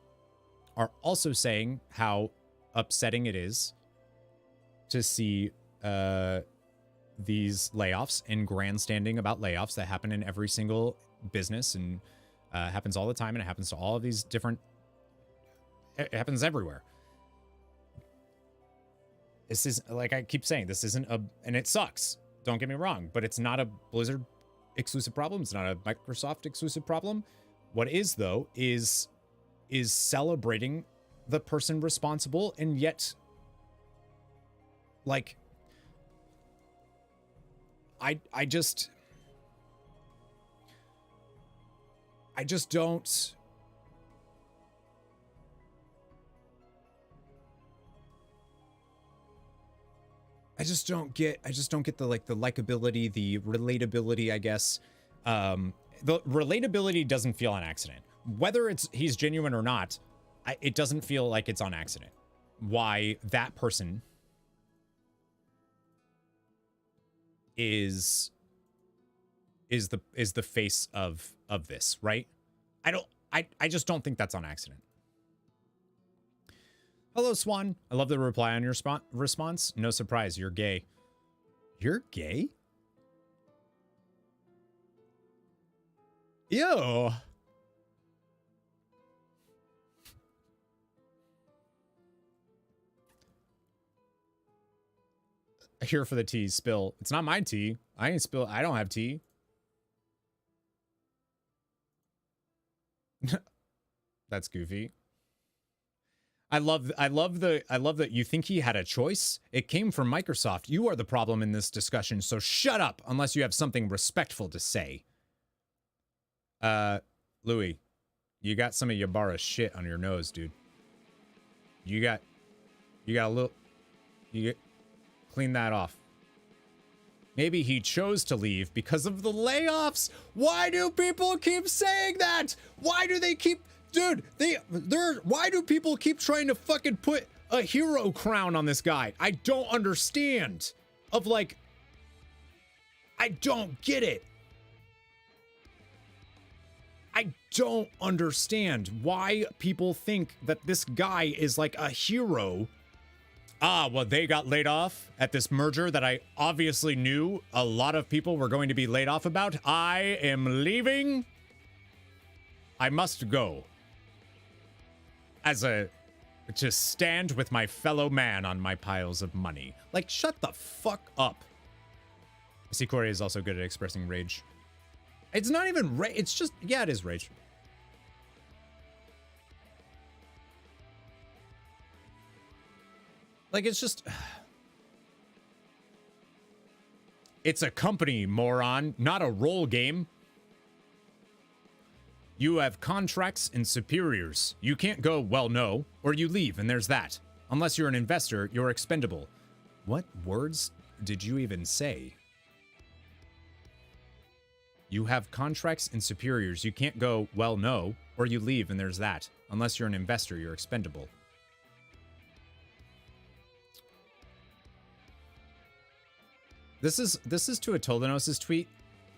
are also saying how upsetting it is to see these layoffs and grandstanding about layoffs that happen in every single business, and happens all the time, and it happens to all of these different, it happens everywhere. This is, like I keep saying, this isn't and it sucks, don't get me wrong, but it's not a Blizzard exclusive problem. It's not a Microsoft exclusive problem. What is, though, is celebrating the person responsible, and yet, like, I I just don't. I just don't get the like the likability, the relatability, I guess. The relatability doesn't feel on accident. Whether he's genuine or not, it doesn't feel like it's on accident. Why that person is the face of this, right? I just don't think that's on accident. Hello, Swan. I love the reply on your response. No surprise, you're gay. You're gay? Ew. Here for the tea spill. It's not my tea. I don't have tea. That's goofy. I love that you think he had a choice. It came from Microsoft. You are the problem in this discussion, so shut up unless you have something respectful to say. Louis, you got some of Ybarra's shit on your nose, dude. You got a little, clean that off. Maybe he chose to leave because of the layoffs. Why do people keep saying that? Why do they keep, dude, why do people keep trying to fucking put a hero crown on this guy? I don't understand. I don't get it. I don't understand why people think that this guy is like a hero. Well, they got laid off at this merger that I obviously knew a lot of people were going to be laid off about. I am leaving. I must go. To stand with my fellow man on my piles of money. Like, shut the fuck up. I see Corey is also good at expressing rage. It's not even rage. It's just, yeah, it is rage. Like, it's just... It's a company, moron, not a role game. You have contracts and superiors. You can't go, well, no, or you leave, and there's that. Unless you're an investor, you're expendable. What words did you even say? You have contracts and superiors. You can't go, well, no, or you leave, and there's that. Unless you're an investor, you're expendable. This is to a Toldenos' tweet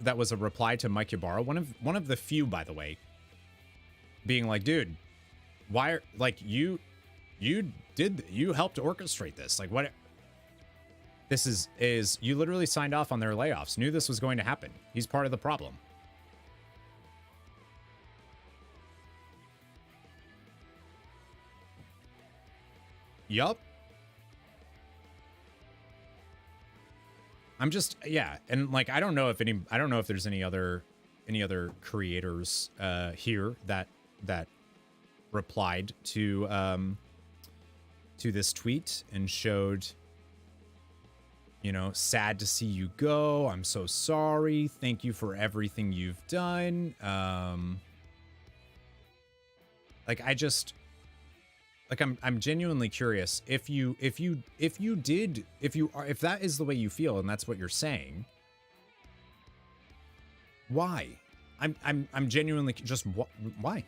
that was a reply to Mike Ybarra, one of the few, by the way, being like, dude, why are, like, you helped orchestrate this, like, what? This is you literally signed off on their layoffs, knew this was going to happen. He's part of the problem. Yup. I'm just, yeah, and like I don't know if there's any other creators here that replied to this tweet and showed, you know, sad to see you go. I'm so sorry. Thank you for everything you've done. Like I'm genuinely curious if that is the way you feel and that's what you're saying. Why? I'm genuinely just why?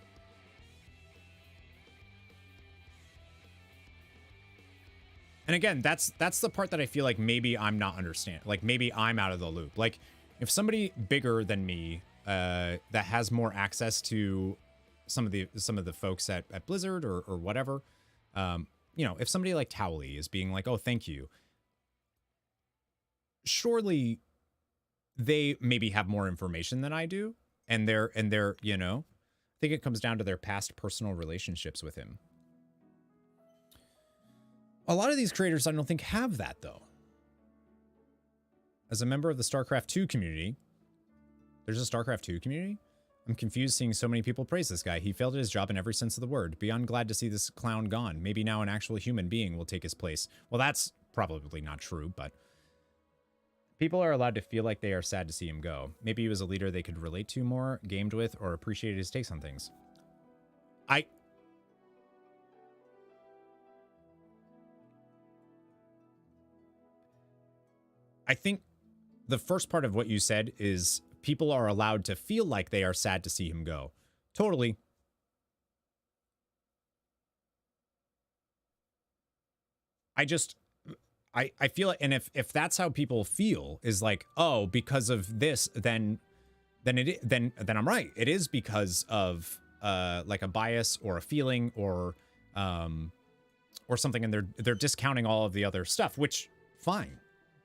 And again, that's the part that I feel like maybe I'm not understanding. Like maybe I'm out of the loop. Like if somebody bigger than me that has more access to some of the folks at Blizzard or whatever, you know, if somebody like Towley is being like, oh, thank you, surely they maybe have more information than I do, and they're you know, I think it comes down to their past personal relationships with him. A lot of these creators I don't think have that though. As a member of the StarCraft 2 community, there's a StarCraft 2 community? I'm confused seeing so many people praise this guy. He failed at his job in every sense of the word. Beyond glad to see this clown gone. Maybe now an actual human being will take his place. Well, that's probably not true, but People are allowed to feel like they are sad to see him go. Maybe he was a leader they could relate to more, gamed with, or appreciated his takes on things. I think the first part of what you said is people are allowed to feel like they are sad to see him go. Totally. I feel it, and if that's how people feel, is like, oh, because of this, then I'm right. It is because of like a bias or a feeling or something, and they're discounting all of the other stuff, which fine.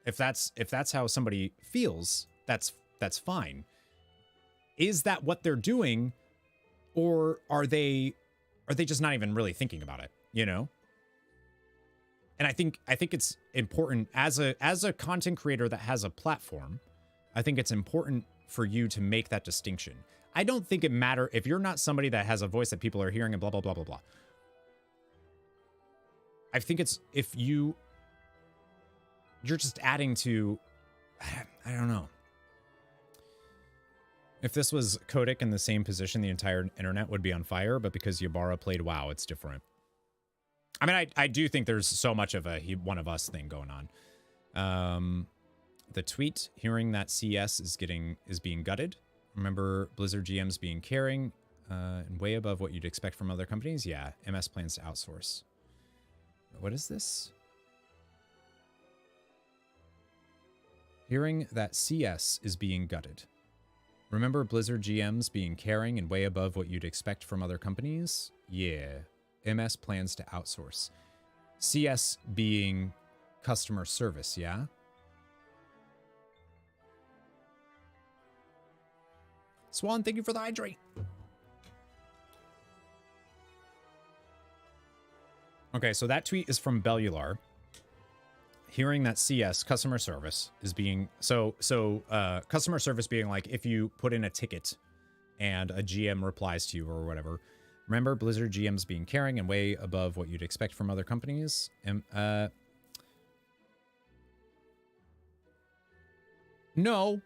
If that's how somebody feels, that's fine. Is that what they're doing, or are they just not even really thinking about it, you know? And I think it's important as a content creator that has a platform, I think it's important for you to make that distinction. I don't think it matters if you're not somebody that has a voice that people are hearing and blah, blah, blah, blah, blah. I think it's if you're just adding to, I don't know. If this was Kotick in the same position, the entire internet would be on fire, but because Ybarra played WoW, it's different. I mean, I do think there's so much of a one of us thing going on. The tweet, hearing that CS is being gutted. Remember Blizzard GMs being caring and way above what you'd expect from other companies? Yeah, MS plans to outsource. What is this? Hearing that CS is being gutted. Remember Blizzard GMs being caring and way above what you'd expect from other companies? Yeah. MS plans to outsource. CS being customer service, yeah? Swan, thank you for the hydrate. Okay, so that tweet is from Bellular. Hearing that CS, customer service, is being... customer service being like if you put in a ticket and a GM replies to you or whatever. Remember Blizzard GMs being caring and way above what you'd expect from other companies? No.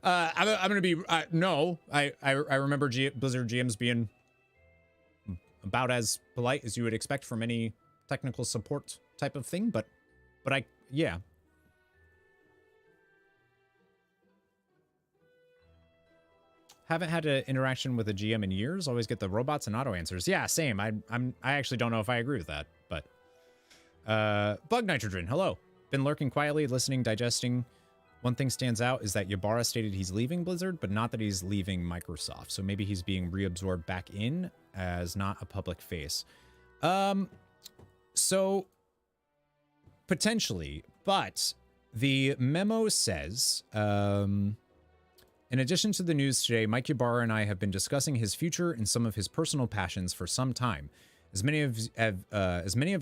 I'm going to be... no. I remember Blizzard GMs being about as polite as you would expect from any technical support type of thing, but yeah. Haven't had an interaction with a GM in years. Always get the robots and auto answers. Yeah, same. I actually don't know if I agree with that, but Bug Nitrogen, hello. Been lurking quietly, listening, digesting. One thing stands out is that Ybarra stated he's leaving Blizzard, but not that he's leaving Microsoft. So maybe he's being reabsorbed back in as not a public face. So potentially, but the memo says, in addition to the news today, Mike Ybarra and I have been discussing his future and some of his personal passions for some time. As many of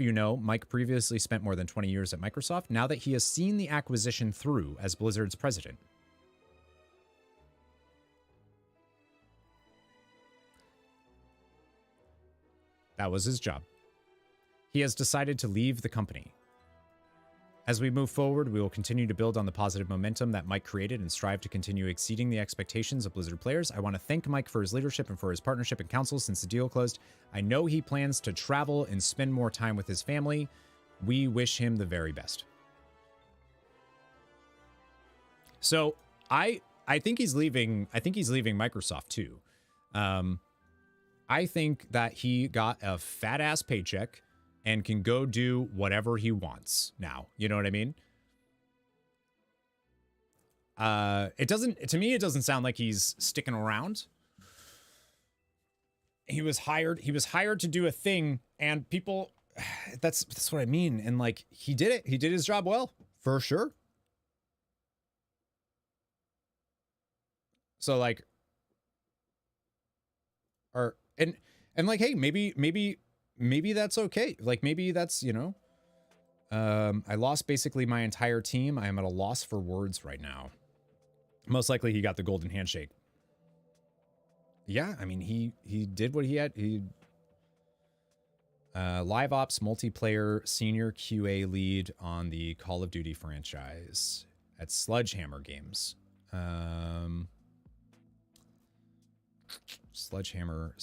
you know, Mike previously spent more than 20 years at Microsoft, now that he has seen the acquisition through as Blizzard's president. That was his job. He has decided to leave the company. As we move forward, we will continue to build on the positive momentum that Mike created and strive to continue exceeding the expectations of Blizzard players. I want to thank Mike for his leadership and for his partnership and counsel since the deal closed. I know he plans to travel and spend more time with his family. We wish him the very best. So I think he's leaving. I think he's leaving Microsoft too. I think that he got a fat ass paycheck and can go do whatever he wants now. You know what I mean? To me, it doesn't sound like he's sticking around. He was hired to do a thing, and people, that's what I mean. And like, he did it. He did his job well, for sure. So like, and like, hey, maybe that's okay. Like, maybe that's, you know, I lost basically my entire team. I am at a loss for words right now. Most likely he got the golden handshake. Yeah, I mean, he did what he had. Live Ops multiplayer senior QA lead on the Call of Duty franchise. at Sledgehammer Games. Sledgehammer.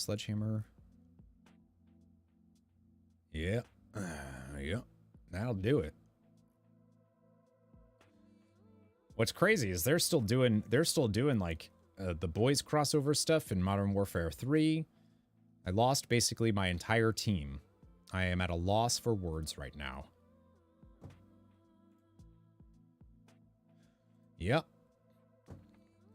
Yeah. Yeah. That'll do it. What's crazy is they're still doing like the boys crossover stuff in Modern Warfare 3. I lost basically my entire team. I am at a loss for words right now. Yep.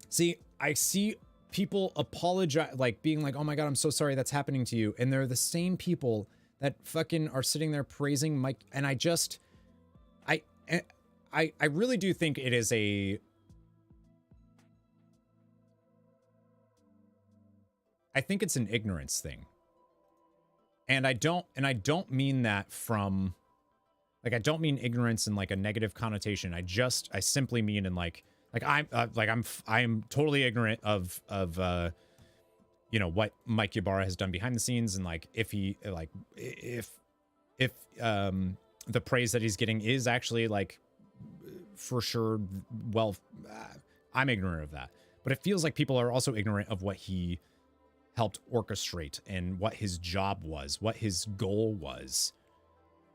See, I see people apologize, like being like, oh my God, I'm so sorry that's happening to you. And they're the same people that fucking are sitting there praising Mike. And I really do think it is I think it's an ignorance thing. And I don't mean that from, like, I don't mean ignorance in like a negative connotation. I simply mean in I'm totally ignorant of you know, what Mike Ybarra has done behind the scenes, and like if the praise that he's getting is actually like for sure, well, I'm ignorant of that. But it feels like people are also ignorant of what he helped orchestrate and what his job was, what his goal was.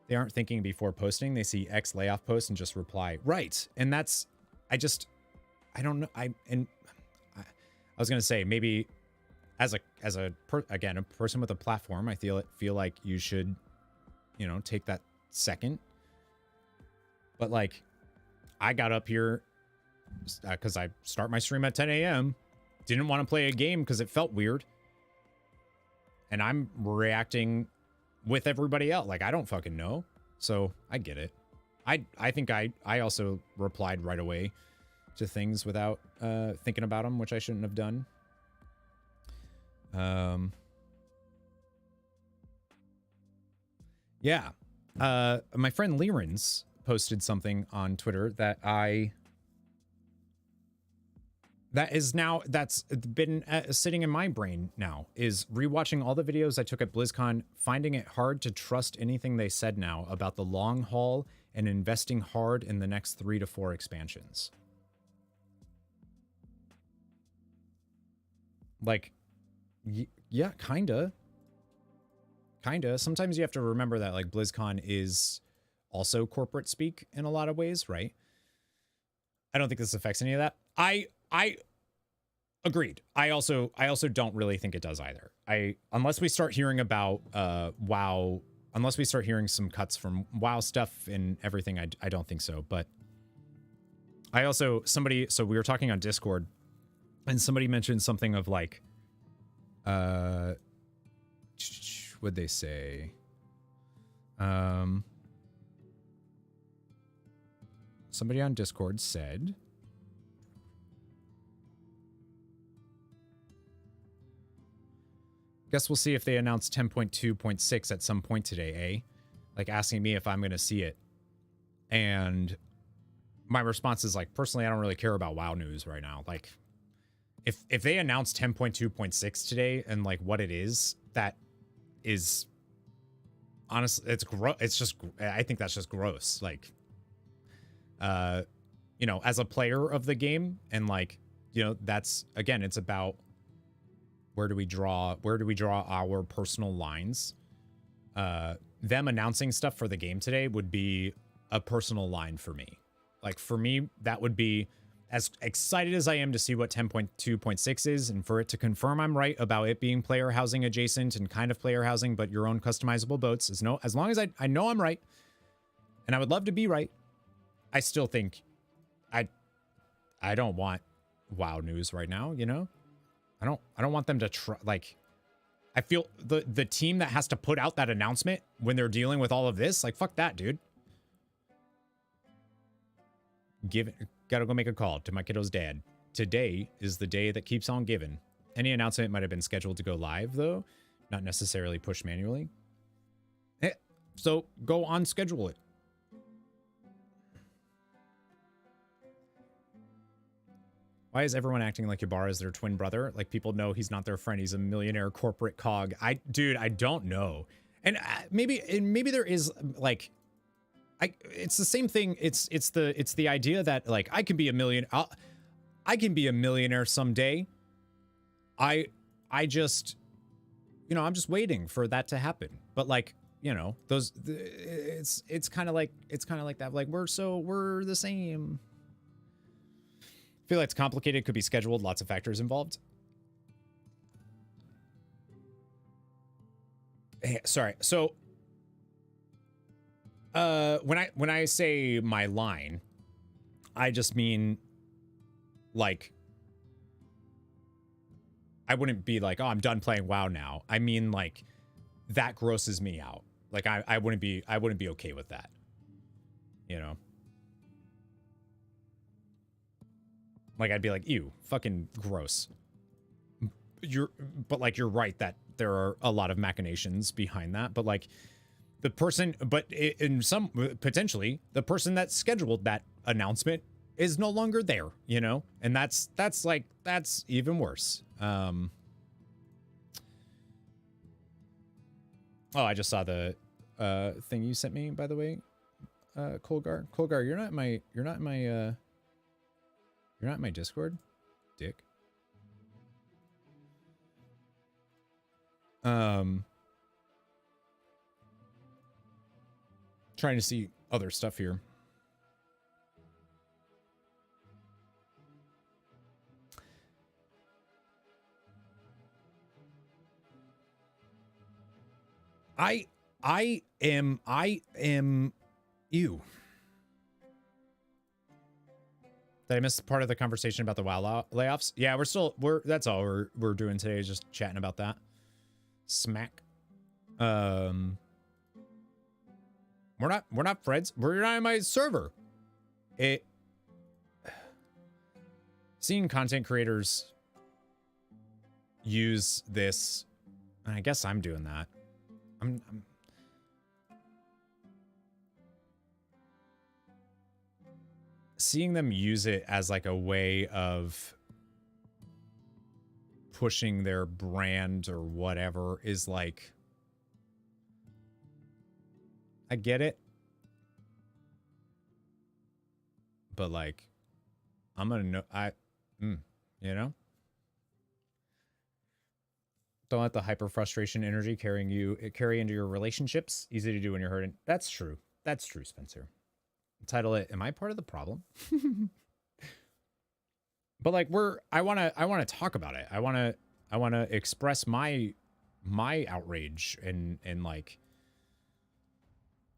They aren't thinking before posting. They see X layoff post and just reply, right. And that's, I don't know. I was going to say, maybe as a person with a platform, I feel like you should, you know, take that second. But like, I got up here because I start my stream at 10 a.m. Didn't want to play a game because it felt weird. And I'm reacting with everybody else. Like, I don't fucking know. So I get it. I think I also replied right away to things without thinking about them, which I shouldn't have done. Yeah. My friend Lirens posted something on Twitter that's been sitting in my brain now, is rewatching all the videos I took at BlizzCon, finding it hard to trust anything they said now about the long haul and investing hard in the next 3 to 4 expansions. Like, yeah, kinda. Sometimes you have to remember that, like, BlizzCon is also corporate speak in a lot of ways, right? I don't think this affects any of that. I agreed. I also don't really think it does either. Unless we start hearing about WoW, unless we start hearing some cuts from WoW stuff and everything, I don't think so. But I also, so we were talking on Discord, and somebody mentioned something of like, what'd they say? Somebody on Discord said, guess we'll see if they announce 10.2.6 at some point today, eh? Like, asking me if I'm going to see it. And my response is like, personally, I don't really care about WoW news right now. Like, if they announce 10.2.6 today and like what it is, that is honestly, it's gross. It's just, I think that's just gross. Like, you know, as a player of the game, and like, you know, that's, again, it's about where do we draw our personal lines. Them announcing stuff for the game today would be a personal line for me. Like, for me, that would be, as excited as I am to see what 10.2.6 is, and for it to confirm I'm right about it being player housing adjacent and kind of player housing, but your own customizable boats, as long as I know I'm right, and I would love to be right, I still think I don't want WoW news right now, you know? I don't want them to try, like, I feel the team that has to put out that announcement when they're dealing with all of this, like, fuck that, dude. Gotta go make a call to my kiddo's dad. Today is the day that keeps on giving. Any announcement might have been scheduled to go live, though, not necessarily pushed manually. So go on, schedule it. Why is everyone acting like Ybarra is their twin brother? Like, people know he's not their friend. He's a millionaire corporate cog. Dude, I don't know. And maybe there is, like, it's the same thing. It's the idea that like I can be a I can be a millionaire someday. I just, you know, I'm just waiting for that to happen. But like, you know, it's kind of like that. Like we're the same. I feel like it's complicated. Could be scheduled. Lots of factors involved. Hey, sorry. So, when I say my line, I just mean like I wouldn't be like, oh, I'm done playing WoW now. I mean like that grosses me out. Like I wouldn't be okay with that. You know? Like I'd be like, ew, fucking gross. But like you're right that there are a lot of machinations behind that, but like the person, but in some potentially the person that scheduled that announcement is no longer there, you know? And that's even worse. Oh, I just saw the thing you sent me, by the way. Colgar, you're not in my Discord, dick. Trying to see other stuff here. I am you. Did I miss part of the conversation about the WoW layoffs? Yeah, that's all we're doing today is just chatting about that. Smack. We're not friends. We're not in my server. Seeing content creators use this, and I guess I'm doing that. I'm seeing them use it as like a way of pushing their brand or whatever is like, I get it, but like I'm gonna know you know, don't let the hyper frustration energy carry into your relationships. Easy to do when you're hurting. That's true, Spencer. Title it, am I part of the problem? But like I want to talk about it. I want to express my outrage and like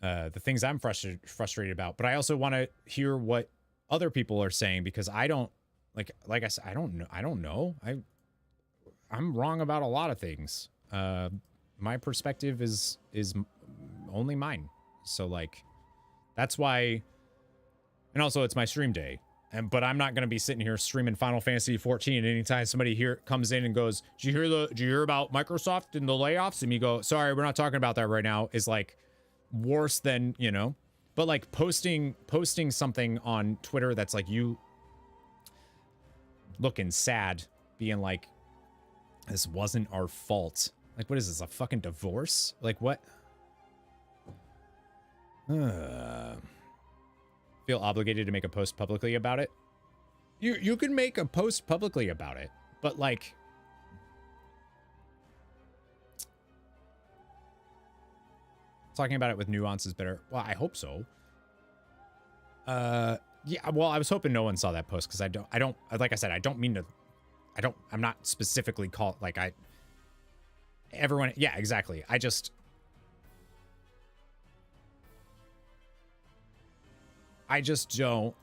the things I'm frustrated about, but I also want to hear what other people are saying, because I don't like I said, I don't know. I'm wrong about a lot of things. My perspective is only mine. So like that's why. And also, it's my stream day, but I'm not going to be sitting here streaming Final Fantasy 14 anytime somebody here comes in and goes, did you hear about Microsoft and the layoffs? And you go, sorry, we're not talking about that right now, is like worse than, you know. But like posting something on Twitter that's like you looking sad, being like, this wasn't our fault. Like, what is this, a fucking divorce? Like, what? Feel obligated to make a post publicly about it. You can make a post publicly about it, but like talking about it with nuance is better. Well, I hope so. Yeah, well, I was hoping no one saw that post, because I don't like I said, I don't mean to, I'm not specifically everyone, yeah, exactly. I just don't,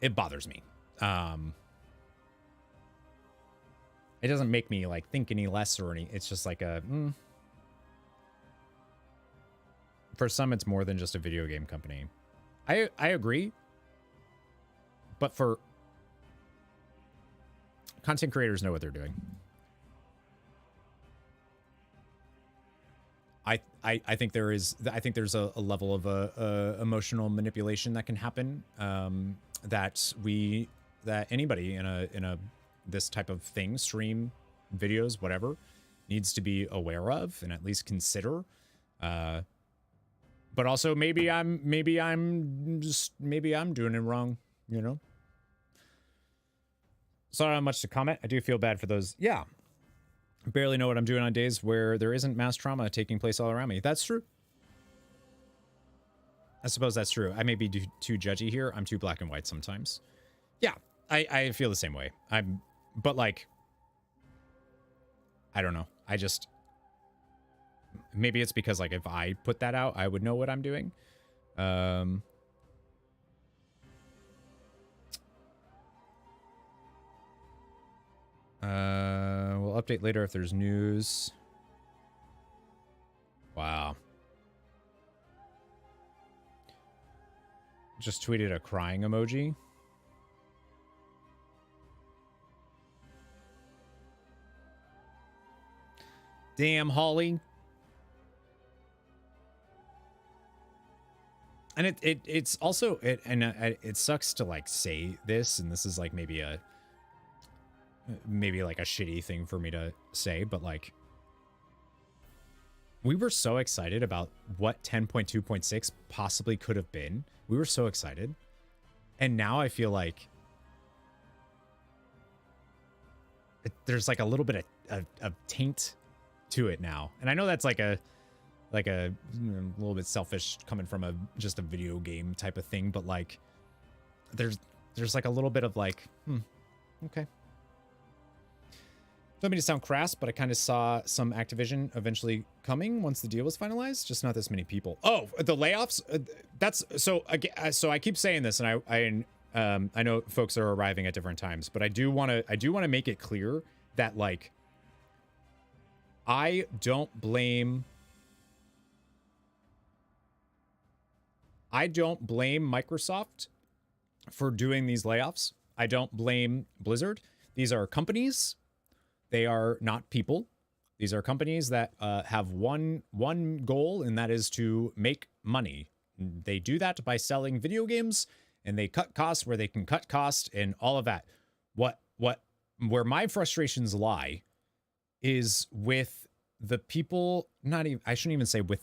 it bothers me. It doesn't make me like think any less or any, it's just like for some, it's more than just a video game company. I agree. But for content creators know what they're doing. I think there's a level of emotional manipulation that can happen, that anybody in a this type of thing, stream, videos, whatever, needs to be aware of and at least consider. But also maybe I'm doing it wrong, you know? So I don't have much to comment. I do feel bad for those. Yeah. Barely know what I'm doing on days where there isn't mass trauma taking place all around me. That's true. I suppose that's true. I may be too judgy here. I'm too black and white sometimes. Yeah, I feel the same way. But like, I don't know. Maybe it's because like if I put that out, I would know what I'm doing. We'll update later if there's news. Wow. Just tweeted a crying emoji. Damn, Holly. And it's also it sucks to like say this, and this is like maybe like a shitty thing for me to say, but like we were so excited about what 10.2.6 possibly could have been. We were so excited. And now I feel like there's like a little bit of taint to it now. And I know that's like a little bit selfish coming from just a video game type of thing, but like there's like a little bit of like, okay. Don't mean to sound crass, but I kind of saw some Activision eventually coming once the deal was finalized. Just not this many people. Oh, the layoffs. That's so. So I keep saying this, and I know folks are arriving at different times, but I do want to make it clear that like I don't blame Microsoft for doing these layoffs. I don't blame Blizzard. These are companies. They are not people. These are companies that have one goal, and that is to make money. They do that by selling video games, and they cut costs where they can cut costs and all of that. Where my frustrations lie is with the people, I shouldn't even say with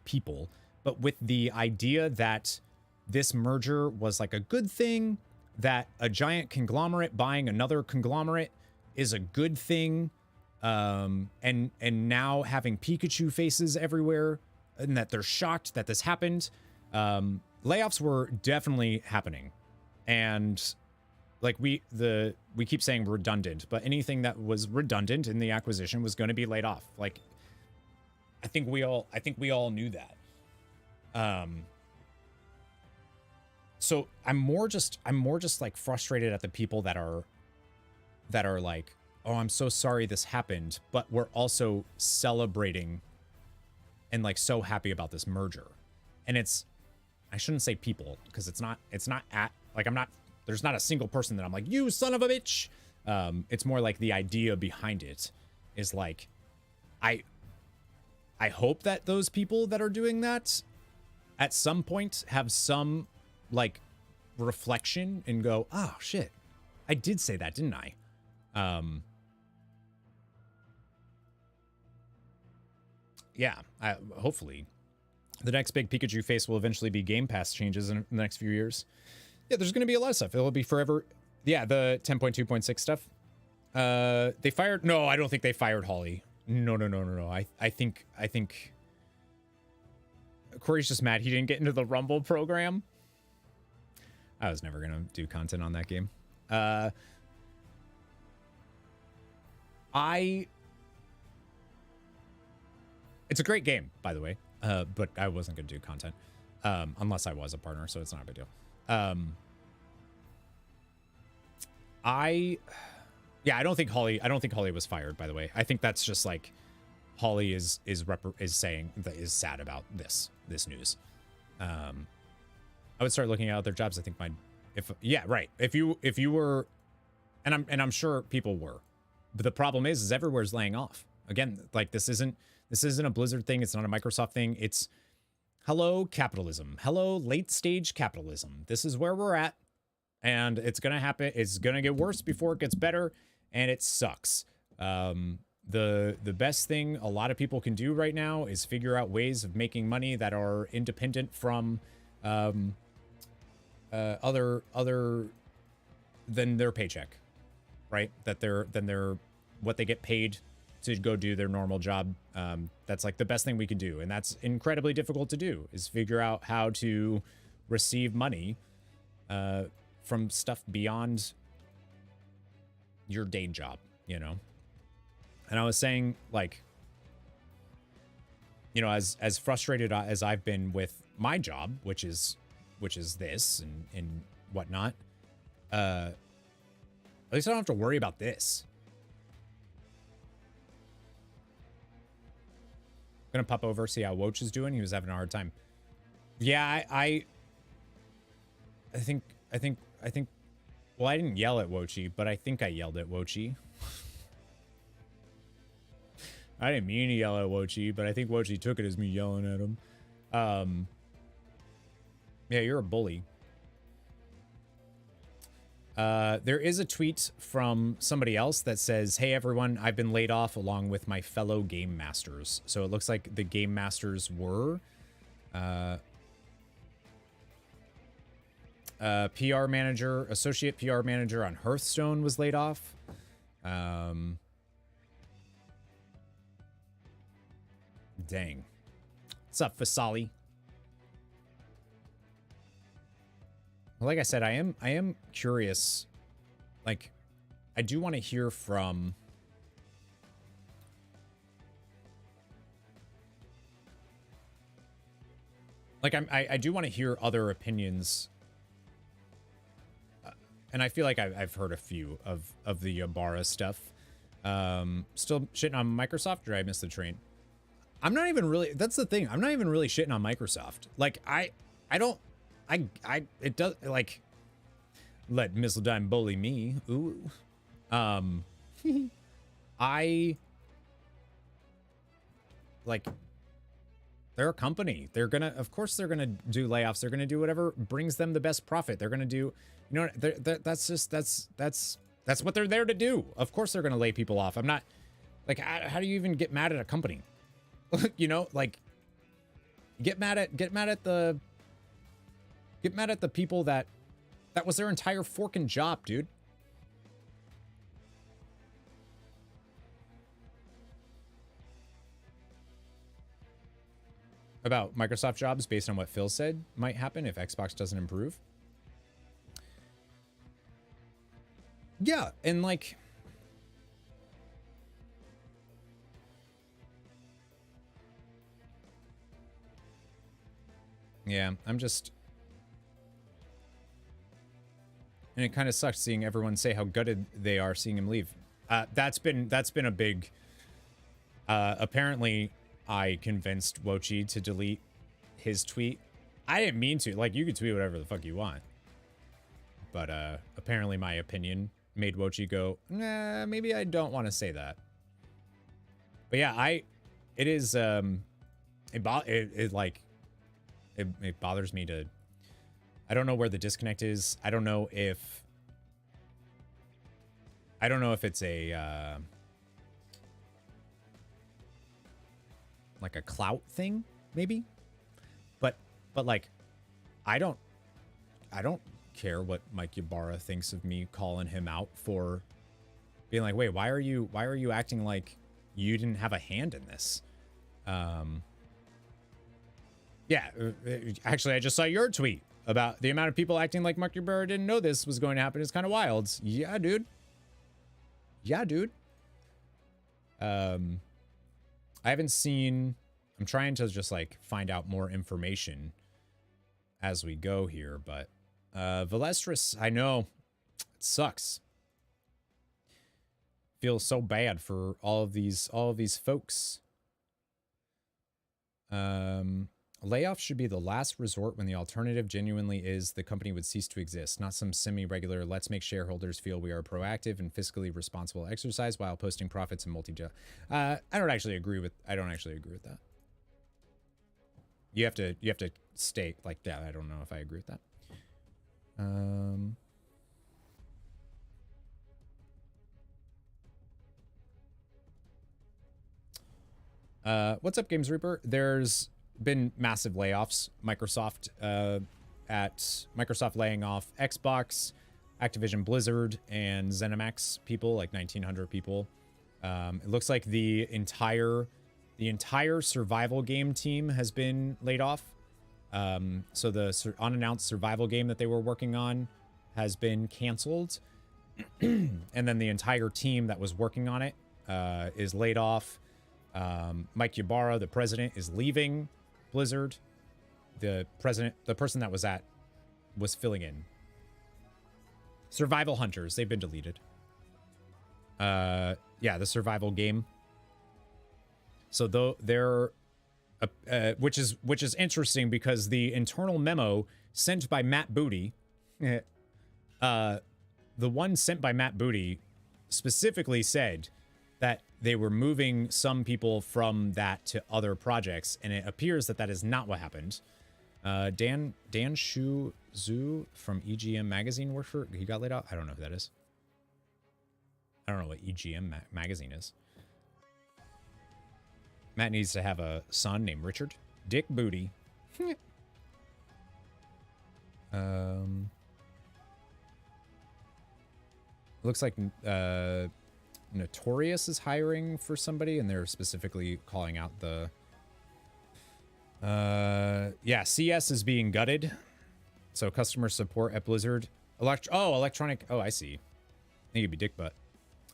people, but with the idea that this merger was like a good thing, that a giant conglomerate buying another conglomerate is a good thing, and now having Pikachu faces everywhere, and that they're shocked that this happened. Layoffs were definitely happening, and like we keep saying redundant, but anything that was redundant in the acquisition was going to be laid off. Like, I think we all knew that. So I'm more just like frustrated at the people that are like, oh, I'm so sorry this happened, but we're also celebrating and like so happy about this merger. And I shouldn't say people, because it's not there's not a single person that I'm like, you son of a bitch. It's more like the idea behind it is like, I hope that those people that are doing that at some point have some like reflection and go, oh shit, I did say that, didn't I? Yeah, hopefully the next big Pikachu face will eventually be Game Pass changes in the next few years. Yeah, there's going to be a lot of stuff. It'll be forever. Yeah, the 10.2.6 stuff. They fired. No, I don't think they fired Holly. No. I think Corey's just mad he didn't get into the Rumble program. I was never going to do content on that game. It's a great game, by the way, but I wasn't going to do content unless I was a partner, so it's not a big deal. I don't think Holly was fired, by the way. I think that's just like Holly is saying that is sad about this news. I would start looking at other jobs. I think if you were, and I'm sure people were, but the problem is everywhere's laying off. Again, like this isn't a Blizzard thing. It's not a Microsoft thing. It's hello capitalism. Hello late stage capitalism. This is where we're at, and it's gonna happen. It's gonna get worse before it gets better, and it sucks. The best thing a lot of people can do right now is figure out ways of making money that are independent from other than their paycheck, right? That they're what they get paid to go do their normal job. That's like the best thing we can do, and that's incredibly difficult to do, is figure out how to receive money from stuff beyond your day job, you know? And I was saying, like, you know, as frustrated as I've been with my job, which is this and whatnot, at least I don't have to worry about this. Gonna pop over, see how Woach is doing. He was having a hard time. Yeah, I think, well, I didn't yell at Wochi, but I think I yelled at Wochi. I didn't mean to yell at Wochi, but I think Wochi took it as me yelling at him. Yeah, you're a bully. There is a tweet from somebody else that says, "Hey everyone, I've been laid off along with my fellow game masters." So it looks like the game masters were PR manager, associate PR manager on Hearthstone was laid off. Dang. What's up, Fasali? Well, like I said, I am curious. Like, I do want to hear from I do want to hear other opinions. And I feel like I've heard a few of the Ybarra stuff. Still shitting on Microsoft, or I missed the train? I'm not even really, that's the thing. I'm not even really shitting on Microsoft. Like, it does, like, let Mistledine bully me. Ooh. Like, they're a company. They're gonna, of course they're gonna do layoffs. They're gonna do whatever brings them the best profit. They're gonna do, you know, that's what they're there to do. Of course they're gonna lay people off. I'm not, like, how do you even get mad at a company? You know, like, get mad at the people that was their entire forking job, dude. About Microsoft jobs, based on what Phil said might happen if Xbox doesn't improve. Yeah, and like, yeah, I'm just, and it kind of sucks seeing everyone say how gutted they are seeing him leave. That's been a big, apparently I convinced Wochi to delete his tweet. I didn't mean to. Like, you can tweet whatever the fuck you want. But apparently my opinion made Wochi go, nah, maybe I don't want to say that. But yeah, it bothers me to, I don't know where the disconnect is. I don't know if it's a like a clout thing, maybe. But like, I don't care what Mike Ybarra thinks of me calling him out for being like, wait, why are you acting like you didn't have a hand in this? Yeah, actually, I just saw your tweet about the amount of people acting like Mike Ybarra didn't know this was going to happen. It's kind of wild. Yeah, dude. Yeah, dude. I haven't seen, I'm trying to just like find out more information as we go here, but Valestris, I know it sucks. Feel so bad for all of these folks. Layoffs should be the last resort when the alternative genuinely is the company would cease to exist, not some semi-regular let's make shareholders feel we are proactive and fiscally responsible exercise while posting profits and I don't actually agree with that. You have to state like that. I don't know if I agree with that. What's up, Games Reaper? There's been massive layoffs. Microsoft laying off Xbox, Activision Blizzard, and ZeniMax people, like 1,900 people. It looks like the entire survival game team has been laid off. So the unannounced survival game that they were working on has been canceled. And then the entire team that was working on it is laid off. Mike Ybarra, the president, is leaving Blizzard. The person that was filling in. Survival Hunters, they've been deleted. Yeah, the survival game. So though they're which is interesting because the internal memo sent by Matt Booty, the one sent by Matt Booty specifically said that they were moving some people from that to other projects, and it appears that that is not what happened. Dan Shu Zhu from EGM magazine worked for, he got laid off. I don't know who that is. I don't know what EGM magazine is. Matt needs to have a son named Richard. Dick Booty. Looks like Notorious is hiring for somebody, and they're specifically calling out the... yeah, CS is being gutted. So customer support at Blizzard. Electronic... Oh, I see. I think it'd be dick butt.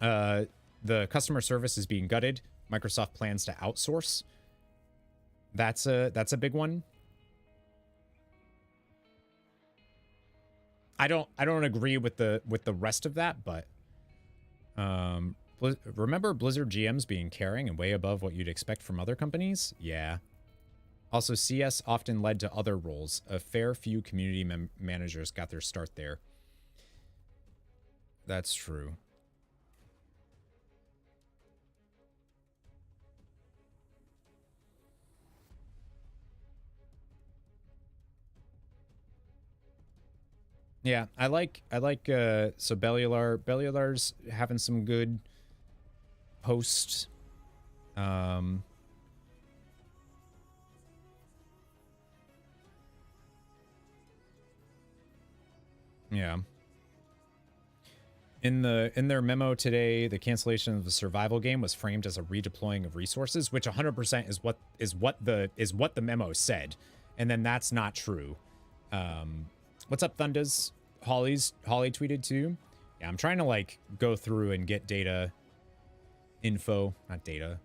The customer service is being gutted. Microsoft plans to outsource. That's a big one. I don't agree with the rest of that, but remember Blizzard GMs being caring and way above what you'd expect from other companies? Yeah. Also, CS often led to other roles. A fair few community managers got their start there. That's true. Yeah, I like so Bellular's having some good posts. Yeah. In their memo today, the cancellation of the survival game was framed as a redeploying of resources, which 100% is what the memo said, and then that's not true. What's up, Thundas? Holly tweeted too. Yeah, I'm trying to like go through and get data, info, not data.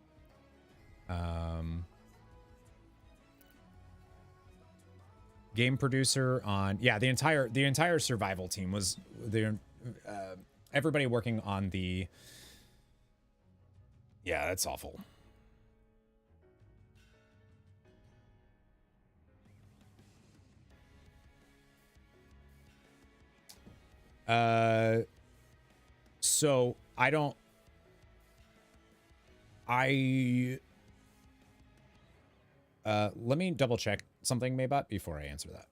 Game producer on, yeah, the entire survival team was there. Everybody working on the, yeah, that's awful. So let me double check something, Maybot, before I answer that.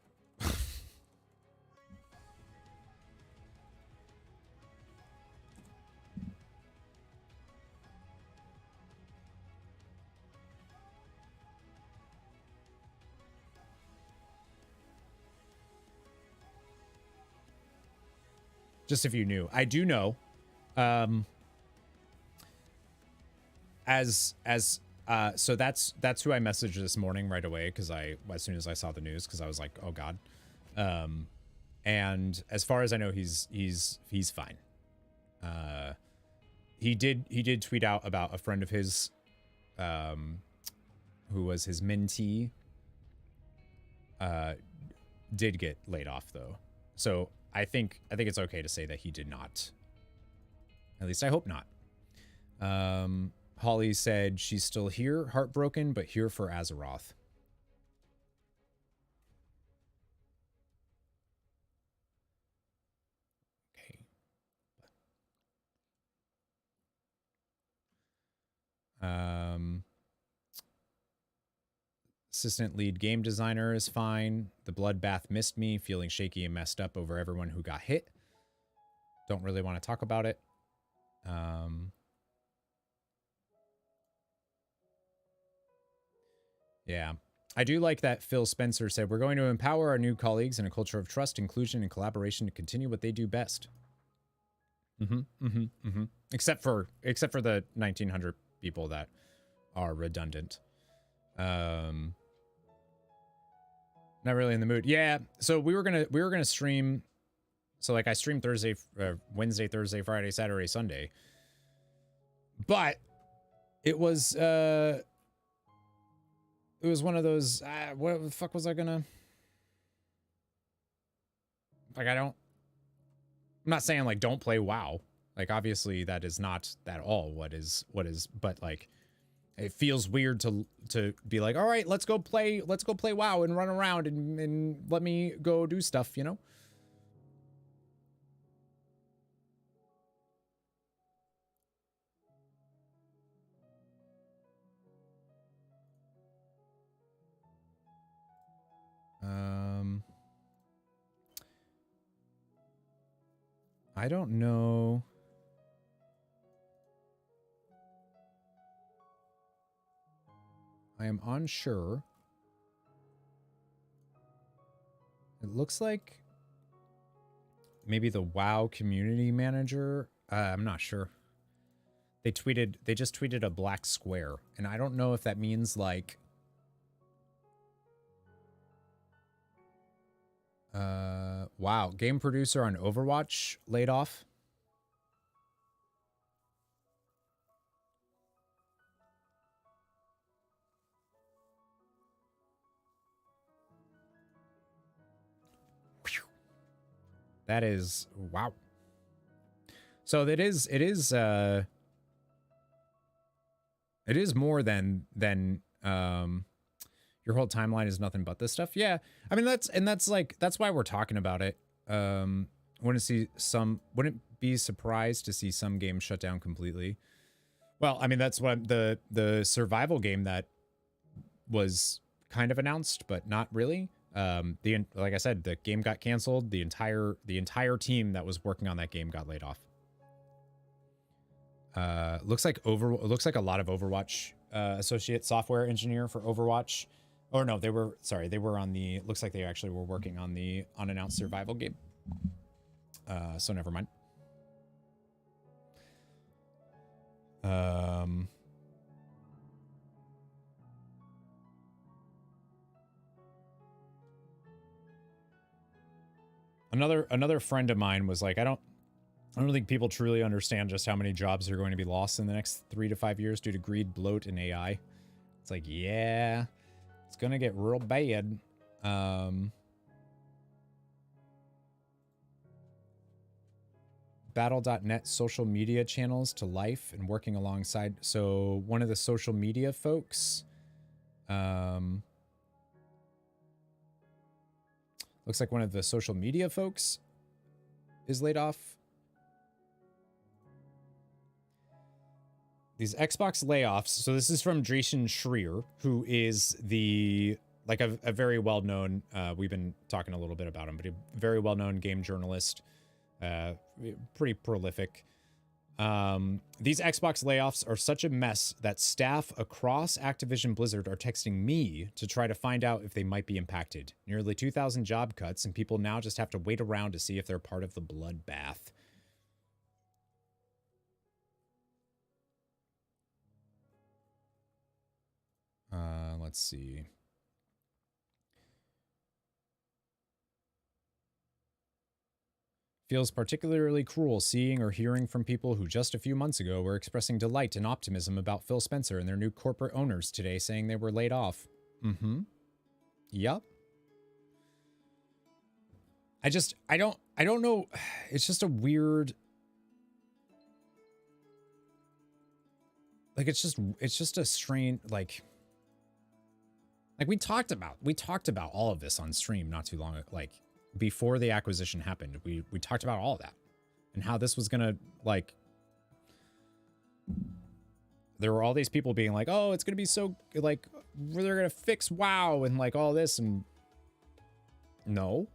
Just if you knew, I do know. So that's who I messaged this morning right away, because as soon as I saw the news, because I was like, oh god. And as far as I know, he's fine. He did tweet out about a friend of his, who was his mentee, did get laid off though. So I think it's okay to say that he did not. At least I hope not. Holly said she's still here, heartbroken, but here for Azeroth. Okay. Assistant lead game designer is fine. The bloodbath missed me, feeling shaky and messed up over everyone who got hit. Don't really want to talk about it. Yeah. I do like that Phil Spencer said, we're going to empower our new colleagues in a culture of trust, inclusion, and collaboration to continue what they do best. Except for the 1900 people that are redundant. Not really in the mood. Yeah. So we were gonna stream. So like I streamed Thursday, Wednesday, Thursday, Friday, Saturday, Sunday. But it was one of those, what the fuck was I gonna, like, I'm not saying like don't play WoW. Like obviously that is not at all what is, but like it feels weird to be like, all right, let's go play WoW and run around and let me go do stuff, you know? I don't know. I am unsure. It looks like maybe the WoW community manager. I'm not sure. They just tweeted a black square, and I don't know if that means like wow, game producer on Overwatch laid off. That is wow. So it is more than your whole timeline is nothing but this stuff. Yeah. I mean that's why we're talking about it. Wouldn't be surprised to see some games shut down completely. Well, I mean that's what the survival game that was kind of announced, but not really. Like I said, the game got canceled. The entire team that was working on that game got laid off. Looks like a lot of Overwatch associate software engineer for Overwatch. Or no, they were on the, looks like they actually were working on the unannounced survival game. So never mind. Another friend of mine was like, I don't think people truly understand just how many jobs are going to be lost in the next 3 to 5 years due to greed, bloat, and AI. It's like, yeah, it's gonna get real bad. Battle.net social media channels to life and working alongside. So one of the social media folks, looks like one of the social media folks is laid off. These Xbox layoffs. So this is from Dreesen Schreier, who is a very well-known, we've been talking a little bit about him, but a very well-known game journalist, pretty prolific. These Xbox layoffs are such a mess that staff across Activision Blizzard are texting me to try to find out if they might be impacted. Nearly 2,000 job cuts, and people now just have to wait around to see if they're part of the bloodbath. Let's see. Feels particularly cruel seeing or hearing from people who just a few months ago were expressing delight and optimism about Phil Spencer and their new corporate owners today saying they were laid off. Yep. I don't know. It's just a weird, like, it's just a strange, like we talked about all of this on stream not too long ago, like before the acquisition happened. We talked about all of that and how this was gonna, like, there were all these people being like, oh, it's gonna be so, like, they're gonna fix WoW and like all this, and no.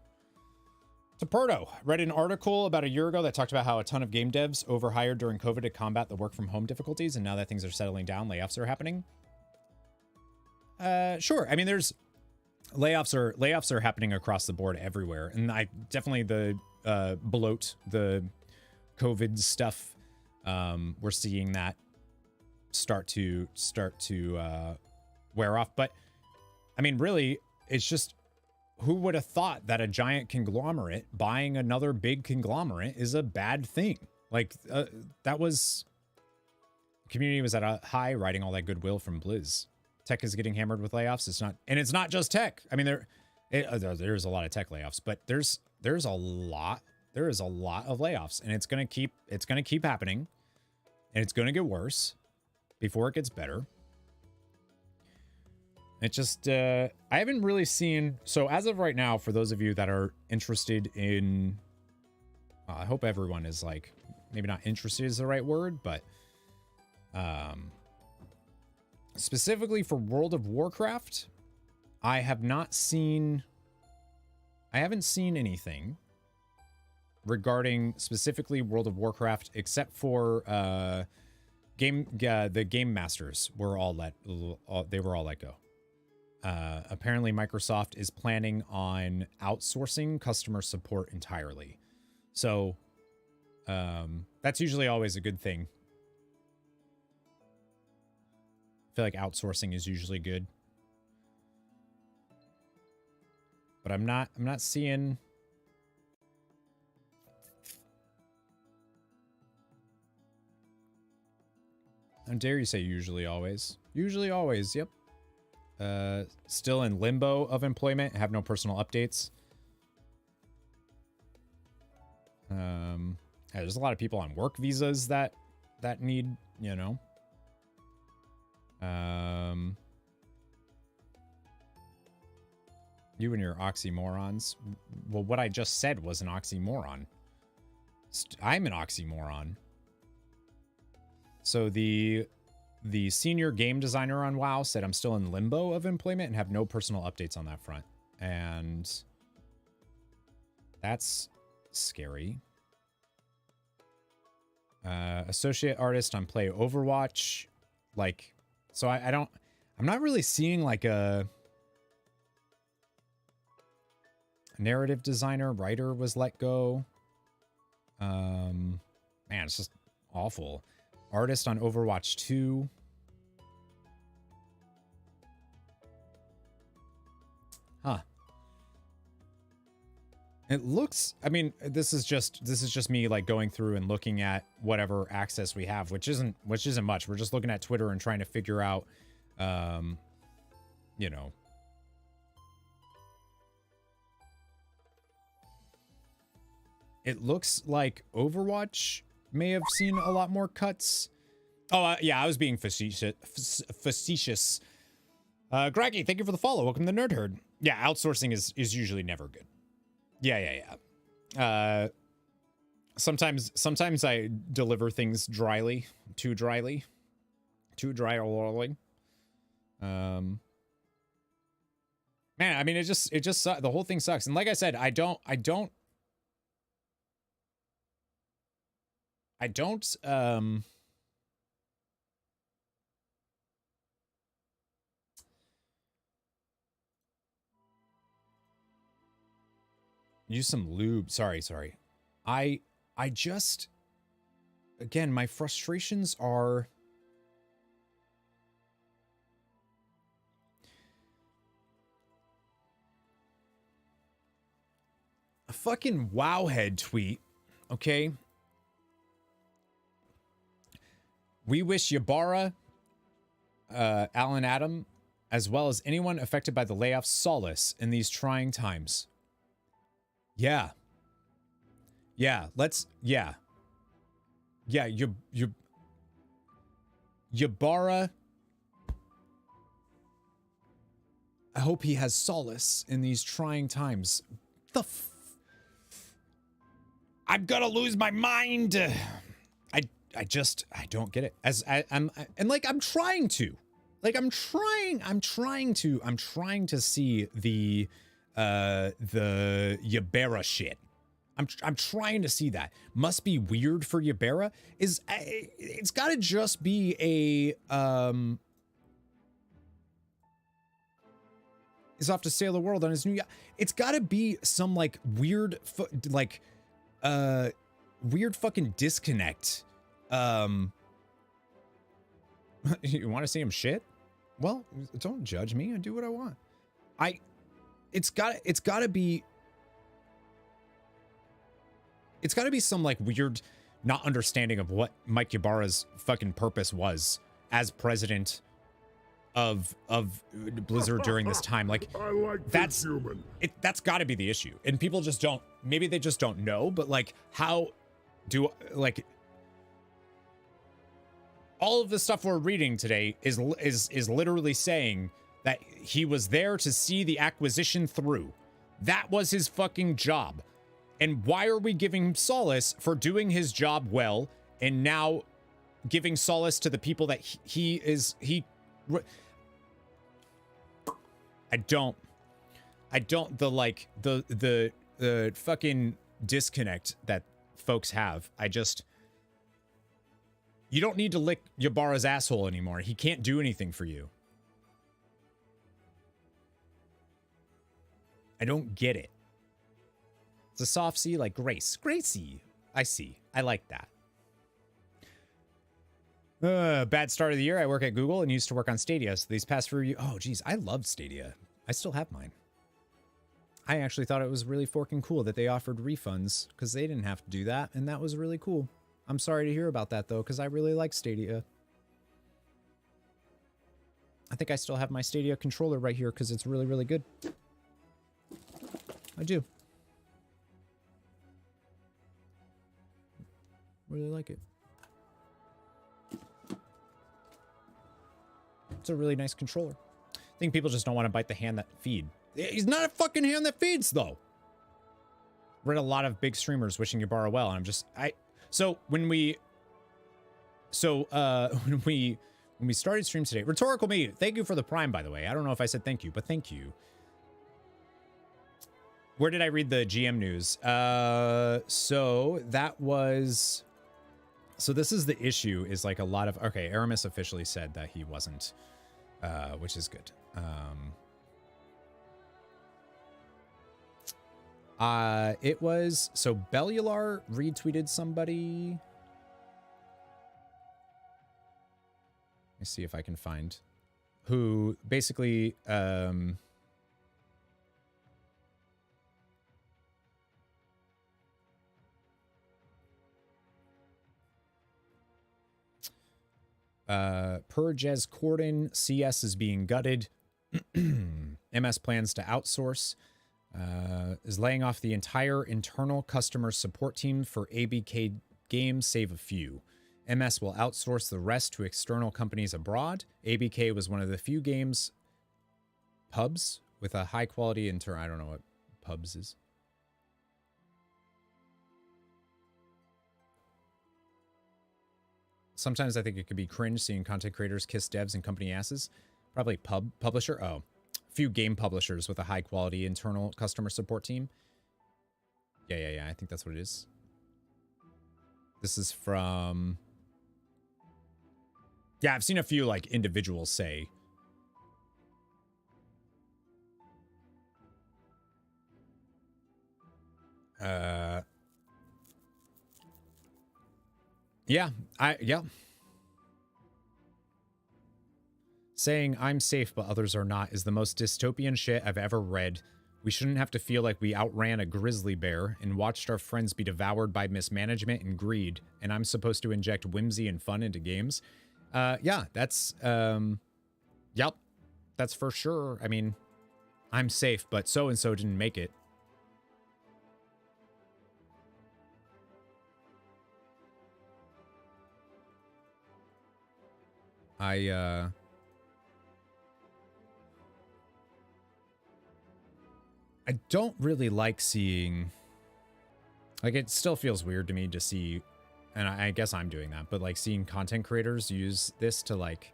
Taperto read an article about a year ago that talked about how a ton of game devs overhired during COVID to combat the work from home difficulties, and now that things are settling down, layoffs are happening. Sure. I mean, there's layoffs are happening across the board everywhere, and I definitely the bloat, the COVID stuff. We're seeing that start to wear off. But I mean, really, it's just, who would have thought that a giant conglomerate buying another big conglomerate is a bad thing? Like, that was, community was at a high, riding all that goodwill from Blizz. Tech is getting hammered with layoffs. It's not just tech. I mean, there's a lot of tech layoffs, but there's a lot of layoffs, and it's gonna keep happening, and it's gonna get worse before it gets better. It just, I haven't really seen, so as of right now, for those of you that are interested in, I hope everyone is like, maybe not interested is the right word, but specifically for World of Warcraft, I haven't seen anything regarding specifically World of Warcraft, except for the game masters were all let go. Apparently Microsoft is planning on outsourcing customer support entirely. So that's usually always a good thing. I feel like outsourcing is usually good. But I'm not seeing, how dare you say usually always? Usually always, yep. Still in limbo of employment, have no personal updates. There's a lot of people on work visas that need, you know. You and your oxymorons. Well, what I just said was an oxymoron. I'm an oxymoron. So the senior game designer on WoW said I'm still in limbo of employment and have no personal updates on that front. And that's scary. Associate artist on Play Overwatch. Like, so I'm not really seeing like a narrative designer, writer was let go. Man, it's just awful. Artist on Overwatch 2. Huh. It looks, I mean, this is just me like going through and looking at whatever access we have, which isn't much. We're just looking at Twitter and trying to figure out, you know. It looks like Overwatch may have seen a lot more cuts. Oh, yeah, I was being facetious. Greggy, thank you for the follow. Welcome to Nerd Herd. Yeah, outsourcing is usually never good. Yeah. Sometimes I deliver things dryly, too dryly. Man, I mean, it just the whole thing sucks. And like I said, I don't use some lube. Sorry. I just, again, my frustrations are a fucking Wowhead tweet, okay? We wish Ybarra, Alan Adam, as well as anyone affected by the layoffs, solace in these trying times. Yeah. Ybarra. I hope he has solace in these trying times. I'm gonna lose my mind. I don't get it. I'm trying to see the Ybarra shit. I'm trying to see that. Must be weird for Ybarra. It's gotta just be a is off to sail the world on his new yacht. It's got to be some like weird, weird fucking disconnect. You want to see him shit? Well, don't judge me. I do what I want. It's got to be some like weird not understanding of what Mike Ybarra's fucking purpose was as president of Blizzard during this time. Like, that's got to be the issue. And people just don't, maybe they just don't know, but like, how do, like, all of the stuff we're reading today is literally saying that he was there to see the acquisition through. That was his fucking job. And why are we giving him solace for doing his job well and now giving solace to the people that the fucking disconnect that folks have. You don't need to lick Ybarra's asshole anymore. He can't do anything for you. I don't get it. It's a soft C like Grace. Gracie. I see. I like that. Bad start of the year. I work at Google and used to work on Stadia. So these past few... Oh, geez. I loved Stadia. I still have mine. I actually thought it was really forking cool that they offered refunds because they didn't have to do that. And that was really cool. I'm sorry to hear about that, though, because I really like Stadia. I think I still have my Stadia controller right here because it's really, really good. I do. Really like it. It's a really nice controller. I think people just don't want to bite the hand that feed. He's not a fucking hand that feeds, though. Read a lot of big streamers wishing Ybarra well, and I'm just... So when we started stream today, Rhetorical Me, thank you for the Prime, by the way. I don't know if I said thank you, but thank you. Where did I read the GM news? So that was... So this is the issue, is like a lot of... Okay, Aramis officially said that he wasn't, which is good. It was... So Bellular retweeted somebody. Let me see if I can find... Who basically... Per Jez Corden, CS is being gutted. MS plans to outsource. Is laying off the entire internal customer support team for ABK games, save a few. MS will outsource the rest to external companies abroad. ABK was one of the few games pubs with a high quality I don't know what pubs is. Sometimes I think it could be cringe seeing content creators kiss devs and company asses. Probably publisher. Oh, a few game publishers with a high quality internal customer support team. Yeah. I think that's what it is. This is from... Yeah, I've seen a few like individuals say. Yeah. Saying I'm safe but others are not is the most dystopian shit I've ever read. We shouldn't have to feel like we outran a grizzly bear and watched our friends be devoured by mismanagement and greed, and I'm supposed to inject whimsy and fun into games. Yeah, that's yep. That's for sure. I mean, I'm safe, but so and so didn't make it. I don't really like seeing, like, it still feels weird to me to see, and I guess I'm doing that, but like seeing content creators use this to like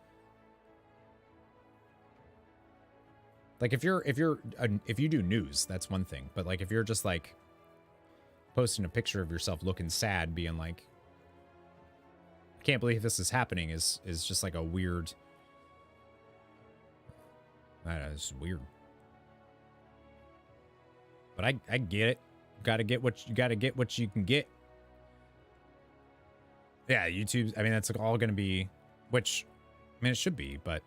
if you do news, that's one thing, but like if you're just like posting a picture of yourself looking sad, being like, can't believe this is happening, is just like a weird, that is weird. But I get it. Gotta get what you can get. Yeah, YouTube. I mean, that's all going to be, which, I mean, it should be, but.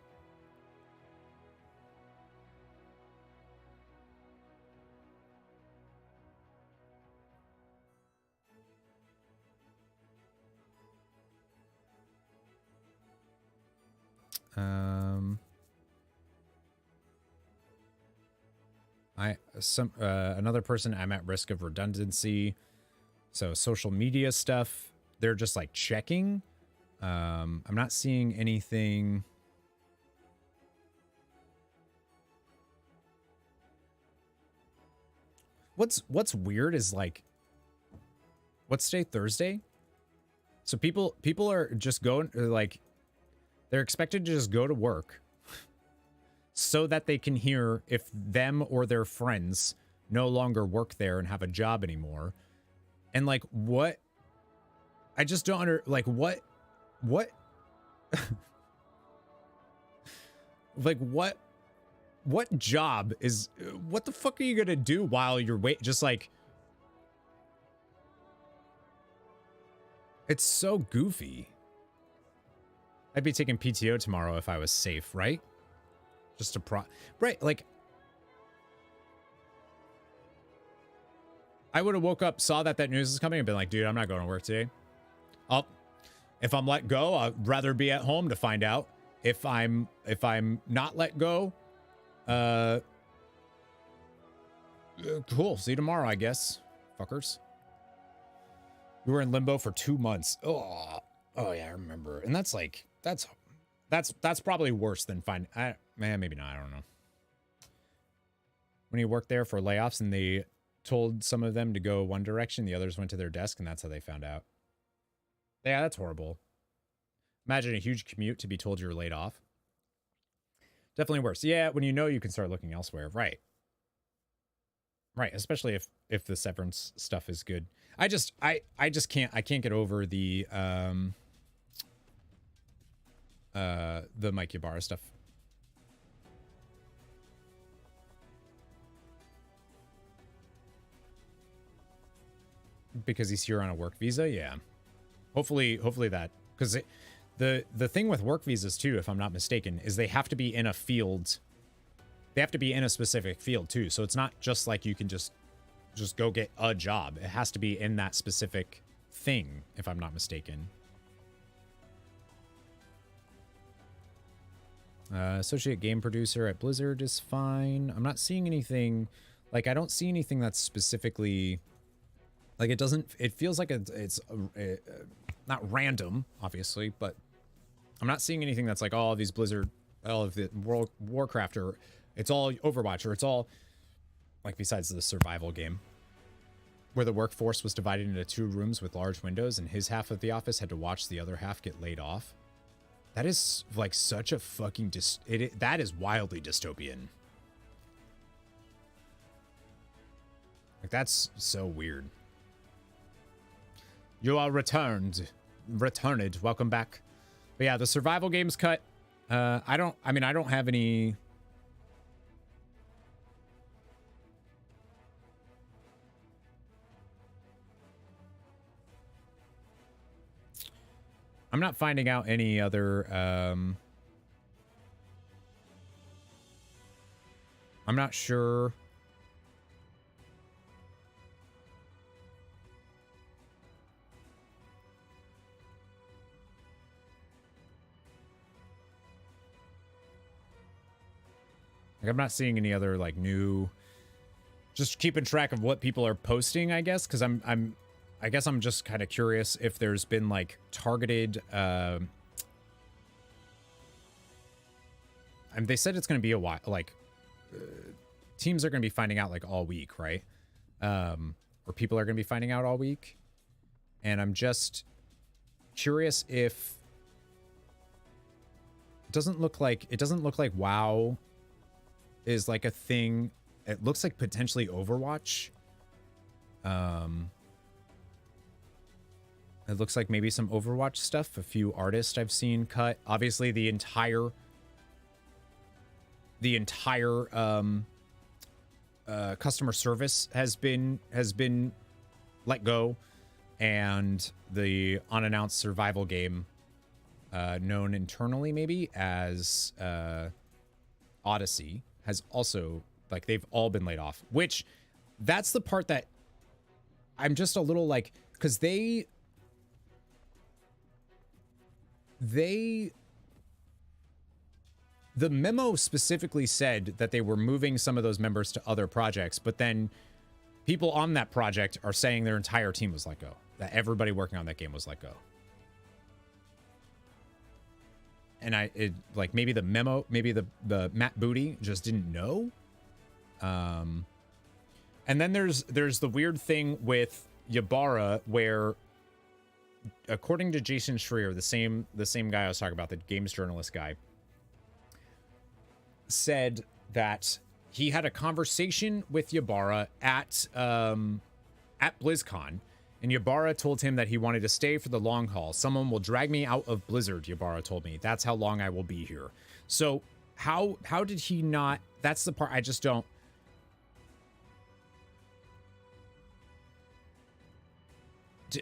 Another person, I'm at risk of redundancy. So social media stuff, they're just like checking. I'm not seeing anything. What's weird is like, what's today? Thursday? So people are just going, like, they're expected to just go to work so that they can hear if them or their friends no longer work there and have a job anymore. And like, what? I just don't like, what? Like, what job is, what the fuck are you gonna do while you're just like, it's so goofy. I'd be taking PTO tomorrow if I was safe, right? Just to right, like, I would have woke up, saw that news is coming, and been like, dude, I'm not going to work today. If I'm let go, I'd rather be at home to find out. If I'm not let go, cool. See you tomorrow, I guess. Fuckers. We were in limbo for 2 months. Oh yeah, I remember. And that's like, that's probably worse than maybe not. I don't know. When you worked there for layoffs and they told some of them to go one direction, the others went to their desk, and that's how they found out. Yeah, that's horrible. Imagine a huge commute to be told you're laid off. Definitely worse. Yeah, when you know you can start looking elsewhere. Right. Right, especially if the severance stuff is good. I just can't get over the Mike Ybarra stuff. Because he's here on a work visa, yeah. Hopefully that, because the thing with work visas too, if I'm not mistaken, is they have to be in a field. They have to be in a specific field too. So it's not just like you can just go get a job. It has to be in that specific thing, if I'm not mistaken. Associate game producer at Blizzard is fine. I'm not seeing anything, like, I don't see anything that's specifically, like, it feels like it's not random, obviously, but I'm not seeing anything that's like, oh, these Blizzard, all of the Warcraft, or it's all Overwatch, or it's all, like, besides the survival game, where the workforce was divided into 2 rooms with large windows, and his half of the office had to watch the other half get laid off. That is, like, such a fucking that is wildly dystopian. Like, that's so weird. You are returned. Welcome back. But yeah, the survival game's cut. I don't have any. I'm not finding out any other, I'm not sure. Like, I'm not seeing any other, like, new, just keeping track of what people are posting, I guess, because I guess I'm just kind of curious if there's been, like, targeted, and they said it's going to be a while, like, teams are going to be finding out, like, all week, right? Or people are going to be finding out all week. And I'm just curious if it doesn't look like WoW is like a thing. It looks like potentially Overwatch. It looks like maybe some Overwatch stuff. A few artists I've seen cut. Obviously, the entire customer service has been let go, and the unannounced survival game, known internally maybe as Odyssey, has also, like, they've all been laid off. Which, that's the part that I'm just a little like, because the memo specifically said that they were moving some of those members to other projects, but then people on that project are saying their entire team was let go, that everybody working on that game was let go. And like, maybe the memo, maybe the Matt Booty just didn't know. And then there's the weird thing with Ybarra, where, according to Jason Schreier, the same guy I was talking about, the games journalist guy, said that he had a conversation with Ybarra at BlizzCon, and Ybarra told him that he wanted to stay for the long haul. Someone will drag me out of Blizzard, Ybarra told me. That's how long I will be here. So how did he not? That's the part I just don't.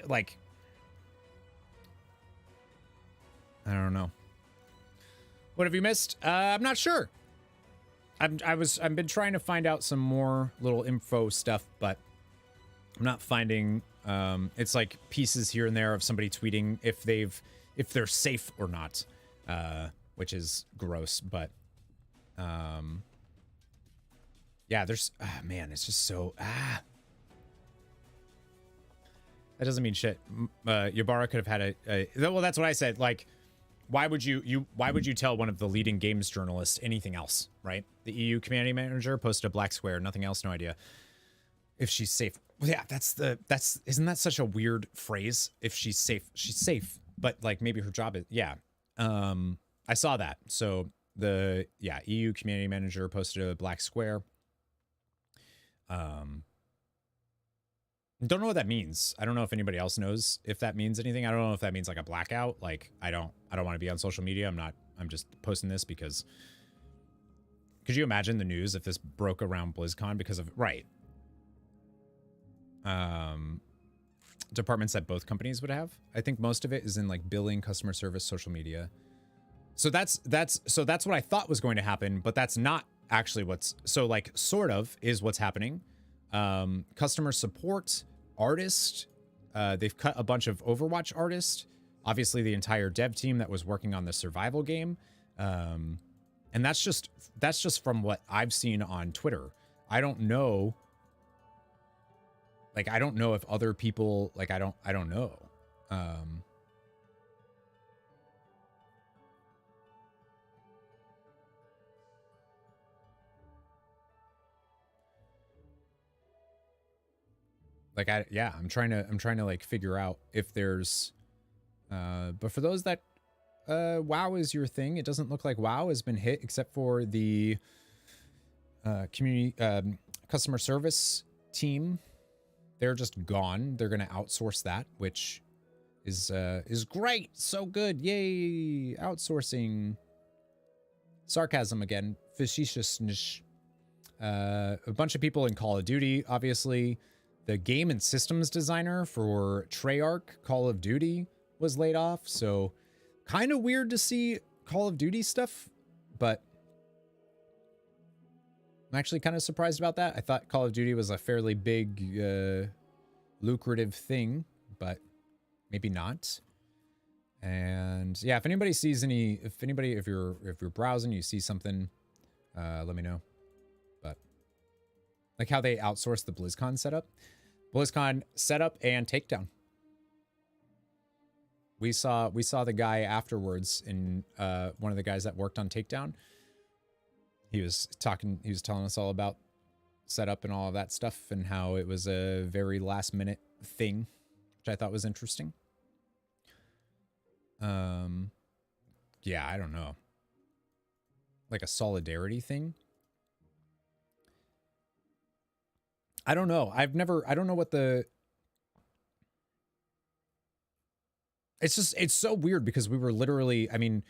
Like, I don't know. What have you missed? I'm not sure. I've been trying to find out some more little info stuff, but I'm not finding. It's like pieces here and there of somebody tweeting if they're safe or not, which is gross. But yeah, there's man, it's just so that doesn't mean shit. Ybarra could have had well, that's what I said. Like, why would you tell one of the leading games journalists anything else, right? The EU community manager posted a black square, nothing else, no idea if she's safe. Well, yeah, isn't that such a weird phrase? If she's safe, but like maybe her job is, yeah. I saw that. So the EU community manager posted a black square. Don't know what that means. I don't know if anybody else knows if that means anything. I don't know if that means like a blackout. Like, I don't want to be on social media. I'm just posting this because, could you imagine the news if this broke around BlizzCon because of, right? Departments that both companies would have. I think most of it is in like billing, customer service, social media. So that's what I thought was going to happen, but that's not actually like sort of is what's happening. Customer support, artist, they've cut a bunch of Overwatch artists, obviously the entire dev team that was working on the survival game. And that's just from what I've seen on Twitter. I don't know. Like, I don't know if other people, like, I don't know. Like, I'm trying to like figure out if there's, but for those that, WoW is your thing, it doesn't look like WoW has been hit except for the, community, customer service team. They're just gone. They're going to outsource that, which is great. So good. Yay. Outsourcing. Sarcasm again. Facetiousness. A bunch of people in Call of Duty, obviously. The game and systems designer for Treyarch Call of Duty was laid off. So kind of weird to see Call of Duty stuff, but I'm actually kind of surprised about that. I thought Call of Duty was a fairly big, lucrative thing, but maybe not. And yeah, if anybody sees if you're browsing, you see something, let me know. But like how they outsourced the BlizzCon setup and takedown. We saw the guy afterwards in, one of the guys that worked on takedown. He was telling us all about setup and all of that stuff and how it was a very last minute thing, which I thought was interesting. Yeah, I don't know. Like a solidarity thing. I don't know. I don't know what it's so weird because we were literally, I mean,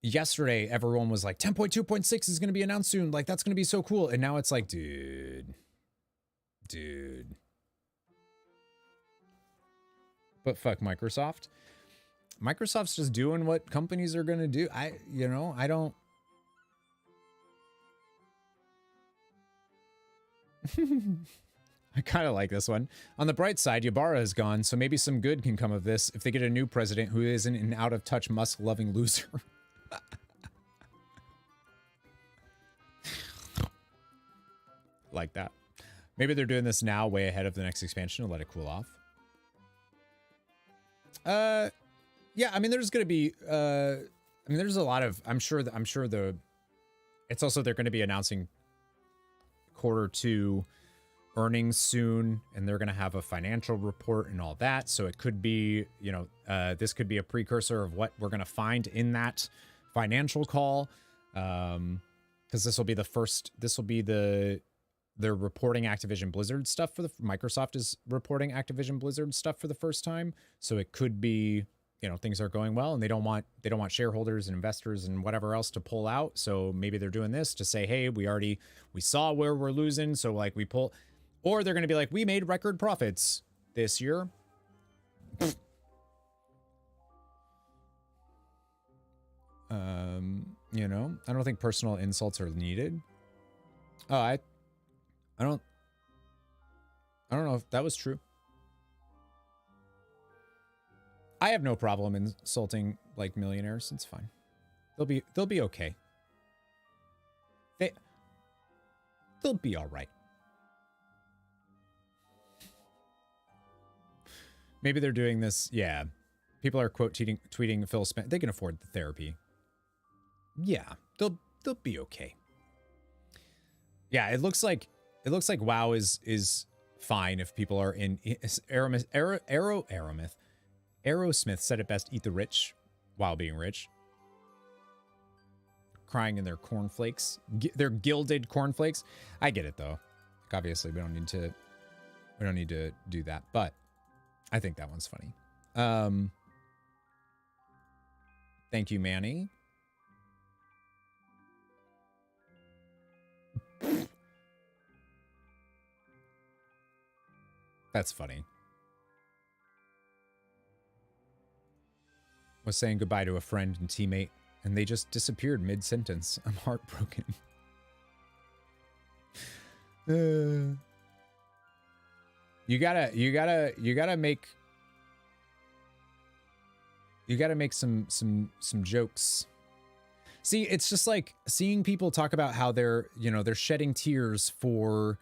yesterday everyone was like 10.2.6 is going to be announced soon. Like, that's going to be so cool. And now it's like, dude. But fuck Microsoft. Microsoft's just doing what companies are going to do. I don't. I kind of like this one. On the bright side, Ybarra is gone, so maybe some good can come of this if they get a new president who isn't an out-of-touch, Musk-loving loser. Like that. Maybe they're doing this now way ahead of the next expansion to let it cool off. Yeah, I mean, there's going to be, there's a lot of, I'm sure it's also, they're going to be announcing Q2 earnings soon, and they're going to have a financial report and all that. So it could be, this could be a precursor of what we're going to find in that financial call. Because they're reporting Activision Blizzard stuff Microsoft is reporting Activision Blizzard stuff for the first time. So it could be, things are going well and they don't want shareholders and investors and whatever else to pull out. So maybe they're doing this to say, hey, we saw where we're losing. So like we pull, or they're going to be like, we made record profits this year. I don't think personal insults are needed. Oh, I don't know if that was true. I have no problem insulting like millionaires. It's fine. They'll be okay. They'll be all right. Maybe they're doing this. Yeah. People are quote tweeting Phil Spencer. They can afford the therapy. Yeah, they'll be okay. Yeah, it looks like WoW is fine if people are in Aerosmith said it best, eat the rich while being rich. Crying in their cornflakes, their gilded cornflakes. I get it though. Obviously we don't need to do that, but I think that one's funny. Thank you, Manny. That's funny. Was saying goodbye to a friend and teammate, and they just disappeared mid-sentence. I'm heartbroken. You gotta make some jokes. See, it's just like seeing people talk about how they're shedding tears for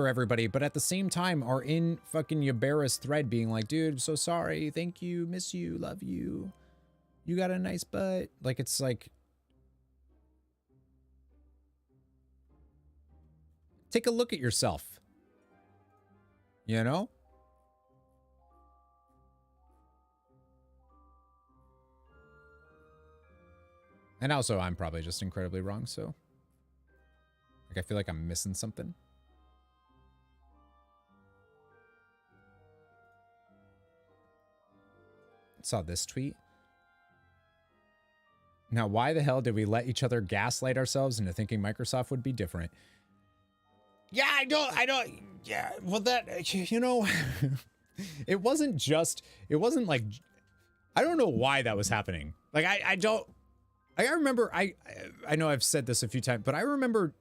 everybody, but at the same time are in fucking Ybarra's thread being like, dude, so sorry, thank you, miss you, love you. You got a nice butt. Like, it's like, take a look at yourself. And also, I'm probably just incredibly wrong, so like I feel like I'm missing something. Saw this tweet. Now, why the hell did we let each other gaslight ourselves into thinking Microsoft would be different? Yeah, I don't, yeah, well that, it wasn't like, I don't know why that was happening. Like, I remember, I know I've said this a few times, but I remember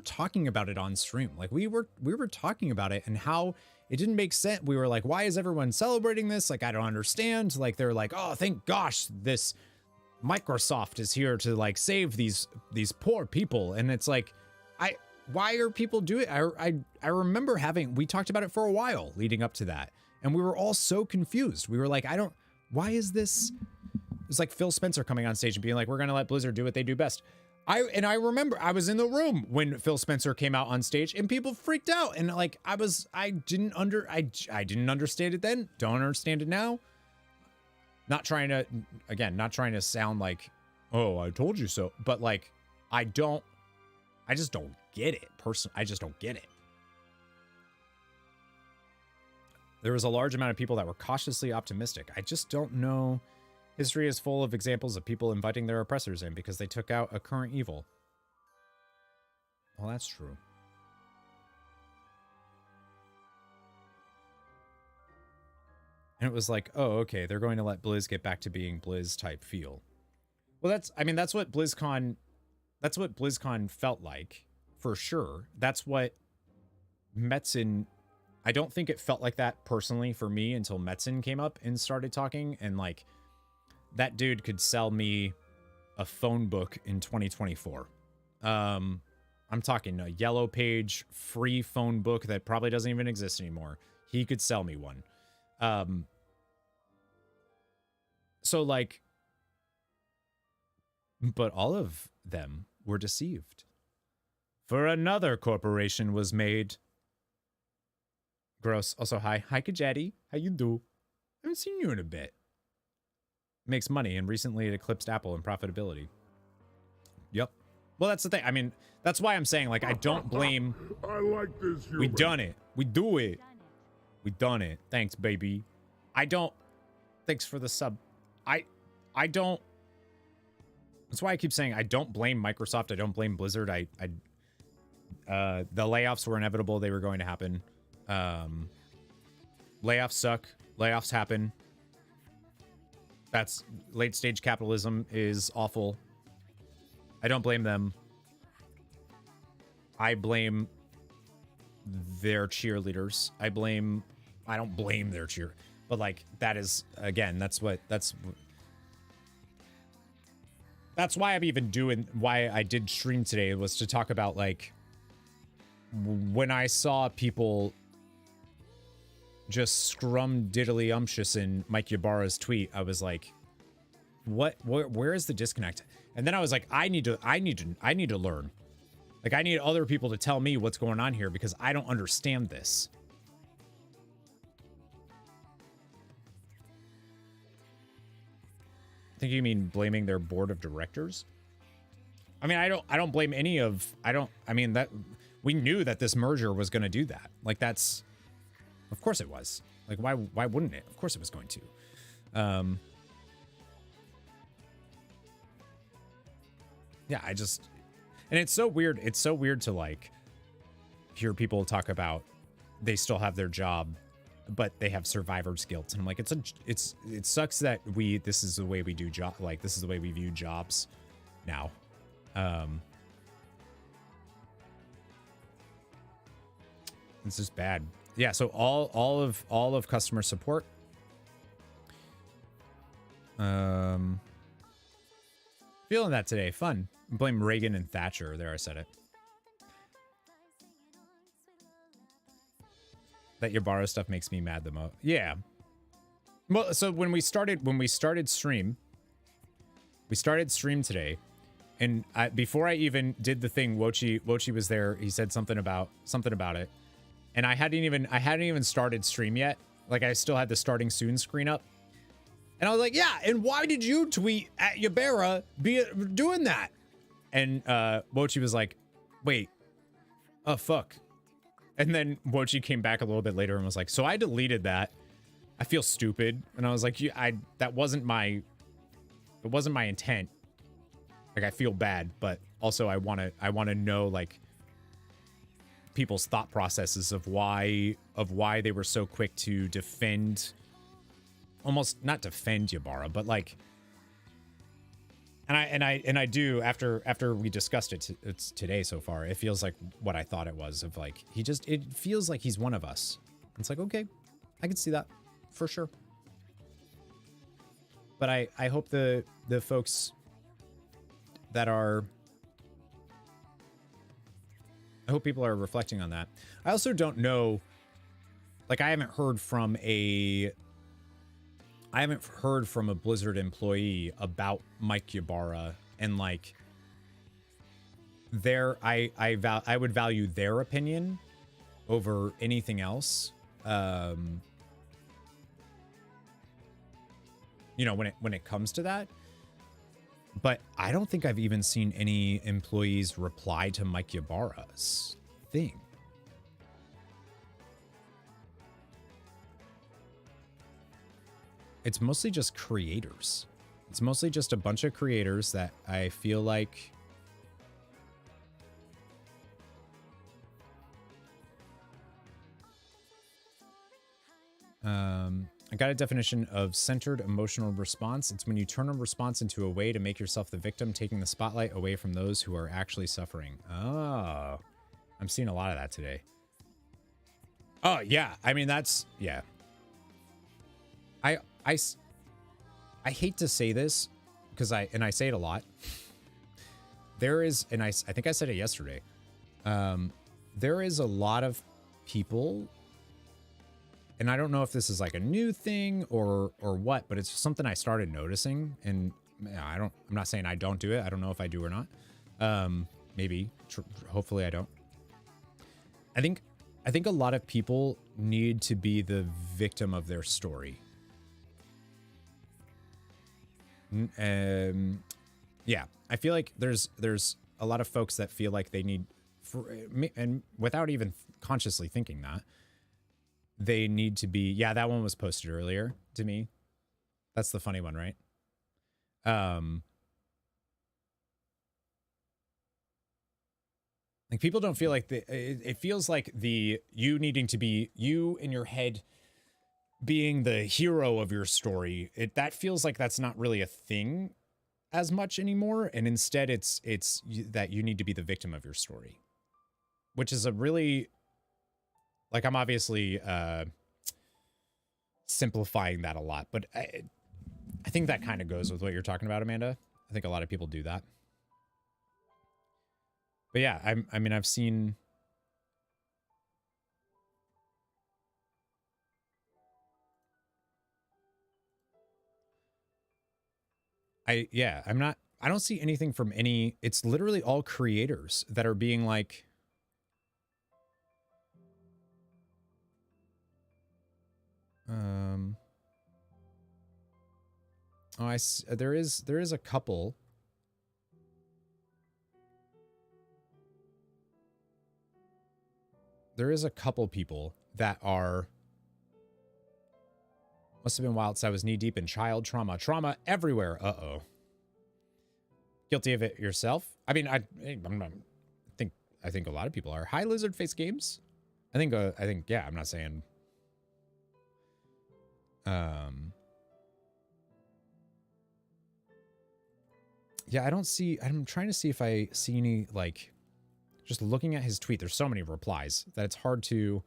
talking about it on stream. Like we were talking about it and how it didn't make sense. We were like, why is everyone celebrating this? Like, I don't understand. Like, they're like, oh, thank gosh, this Microsoft is here to like save these poor people. And it's like, why are people doing it? I remember we talked about it for a while leading up to that. And we were all so confused. We were like, why is this? It's like Phil Spencer coming on stage and being like, we're going to let Blizzard do what they do best. I remember I was in the room when Phil Spencer came out on stage and people freaked out. And like, I didn't understand it then. Don't understand it now. Not trying to sound like, oh, I told you so. But like, I just don't get it. I just don't get it. There was a large amount of people that were cautiously optimistic. I just don't know. History is full of examples of people inviting their oppressors in because they took out a current evil. Well, that's true. And it was like, oh, okay, they're going to let Blizz get back to being Blizz type feel. Well, that's what BlizzCon felt like, for sure. That's what Metzen, I don't think it felt like that personally for me until Metzen came up and started talking, and like, that dude could sell me a phone book in 2024. I'm talking a yellow page free phone book that probably doesn't even exist anymore. He could sell me one. So like, but all of them were deceived. For another corporation was made. Gross. Also, hi. Hi, Kajetti. How you do? I haven't seen you in a bit. Makes money, and recently it eclipsed Apple in profitability. Yep. Well, that's the thing. I mean, that's why I'm saying, like, I don't blame... I like this humor. We done it. We do it. We done it. Thanks, baby. I don't... Thanks for the sub. I don't... That's why I keep saying I don't blame Microsoft. I don't blame Blizzard. The layoffs were inevitable. They were going to happen. Layoffs suck. Layoffs happen. That's late stage capitalism is awful. I don't blame them. I blame their cheerleaders. I don't blame their cheer, but like that is, again, that's why I'm even doing, why I did stream today was to talk about like when I saw people just scrum diddly umptious in Mike Ybarra's tweet, I was like, where is the disconnect? And then I was like, I need to learn. Like, I need other people to tell me what's going on here because I don't understand this. I think you mean blaming their board of directors? I mean, I don't blame any of, I mean, that we knew that this merger was going to do that. Like, that's, of course it was. Like, why wouldn't it? Of course it was going to. Yeah, and it's so weird. It's so weird to like hear people talk about they still have their job, but they have survivor's guilt. And I'm like, it sucks that this is the way we do job. Like, this is the way we view jobs now. It's just bad. Yeah. So all of customer support. Feeling that today. Fun. Blame Reagan and Thatcher. There, I said it. That Ybarra stuff makes me mad the most. Yeah. Well, so when we started stream today, and before I even did the thing, Wochi was there. He said something about it, and I hadn't even started stream yet. Like, I still had the starting soon screen up, and I was like, yeah. And why did you tweet at Ybarra doing that? And Wochi was like, wait, oh fuck. And then Wochi came back a little bit later and was like, so I deleted that. I feel stupid. And I was like, that wasn't my intent. Like, I feel bad, but also I want to know like people's thought processes of why they were so quick to defend, almost not defend Ybarra, but like, and I do, after we discussed it's today so far, it feels like what I thought it was, of like, it feels like he's one of us. It's like, okay, I can see that for sure. But I hope the folks that are, I hope people are reflecting on that. I also don't know, like, I haven't heard from a Blizzard employee about Mike Ybarra, and like I would value their opinion over anything else. You know, when it comes to that. But I don't think I've even seen any employees reply to Mike Ybarra's thing. It's mostly just creators. It's mostly just a bunch of creators that I feel like I got a definition of centered emotional response. It's when you turn a response into a way to make yourself the victim, taking the spotlight away from those who are actually suffering. Oh, I'm seeing a lot of that today. Oh, yeah. I mean, that's, yeah. I hate to say this because I say it a lot. There is, and I think I said it yesterday. There is a lot of people, and I don't know if this is like a new thing or what, but it's something I started noticing. And I'm not saying I don't do it. I don't know if I do or not. Maybe, hopefully I don't. I think a lot of people need to be the victim of their story. Yeah, I feel like there's a lot of folks that feel like they need, and without even consciously thinking that, they need to be, yeah, that one was posted earlier to me. That's the funny one, right? Like people don't feel like it feels like you needing to be, you in your head being the hero of your story. That feels like that's not really a thing as much anymore. And instead it's that you need to be the victim of your story, which is a really, like, I'm obviously simplifying that a lot, but I think that kind of goes with what you're talking about, Amanda. I think a lot of people do that. But yeah, I mean, I've seen, I don't see anything from any, it's literally all creators that are being like, there is a couple. There is a couple people that are, must have been wild since I was knee deep in child trauma everywhere. Uh-oh. Guilty of it yourself? I mean, I think a lot of people are. Hi, Lizard Face Games. I think, yeah, I'm not saying, yeah, I'm trying to see if I see any, like, just looking at his tweet, there's so many replies that it's hard to,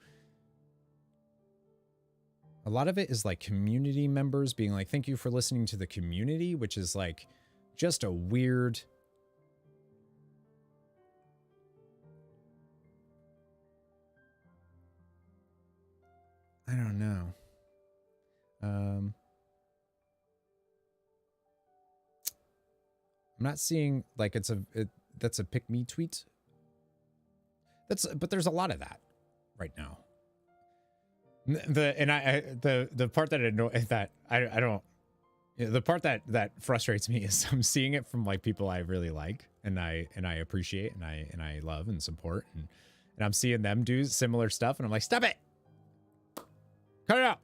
a lot of it is like community members being like, thank you for listening to the community, which is like just a weird, I don't know. I'm not seeing like that's a pick me tweet. But there's a lot of that right now. The part that the part that frustrates me is I'm seeing it from like people I really like and I appreciate and I love and support and I'm seeing them do similar stuff and I'm like, stop it, cut it out.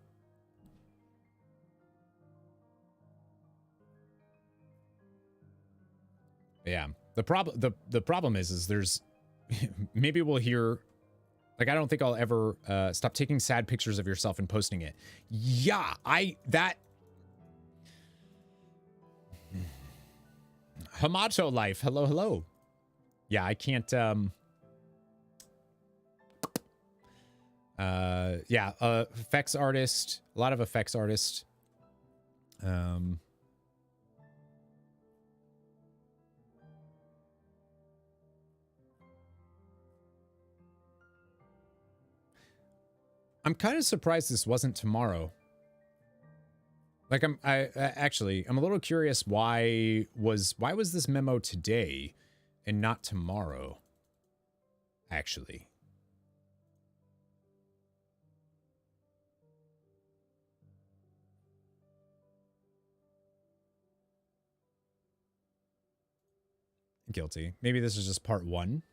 Yeah, the problem is there's maybe we'll hear, like, I don't think I'll ever stop taking sad pictures of yourself and posting it. Yeah, Hamato life. Hello. Yeah, I can't, yeah, effects artist, a lot of effects artists. I'm kind of surprised this wasn't tomorrow. Like I'm a little curious why was this memo today and not tomorrow? Actually. Guilty. Maybe this is just part one.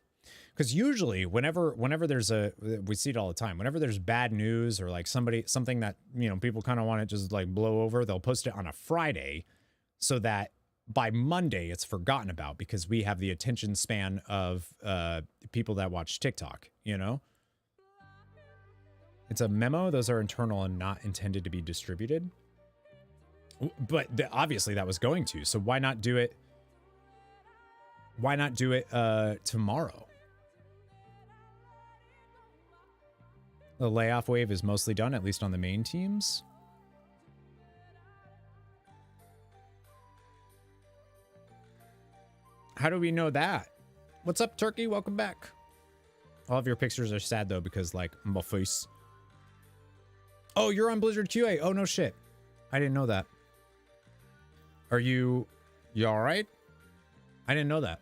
Because usually whenever there's we see it all the time, whenever there's bad news or like something that, you know, people kind of want to just like blow over, they'll post it on a Friday so that by Monday it's forgotten about, because we have the attention span of people that watch TikTok, you know? It's a memo. Those are internal and not intended to be distributed. But obviously that was going to. So why not do it? Why not do it tomorrow? The layoff wave is mostly done, at least on the main teams. How do we know that? What's up, Turkey? Welcome back. All of your pictures are sad, though, because, like, my face. Oh, you're on Blizzard QA. Oh, no shit. I didn't know that. Are you all right? I didn't know that.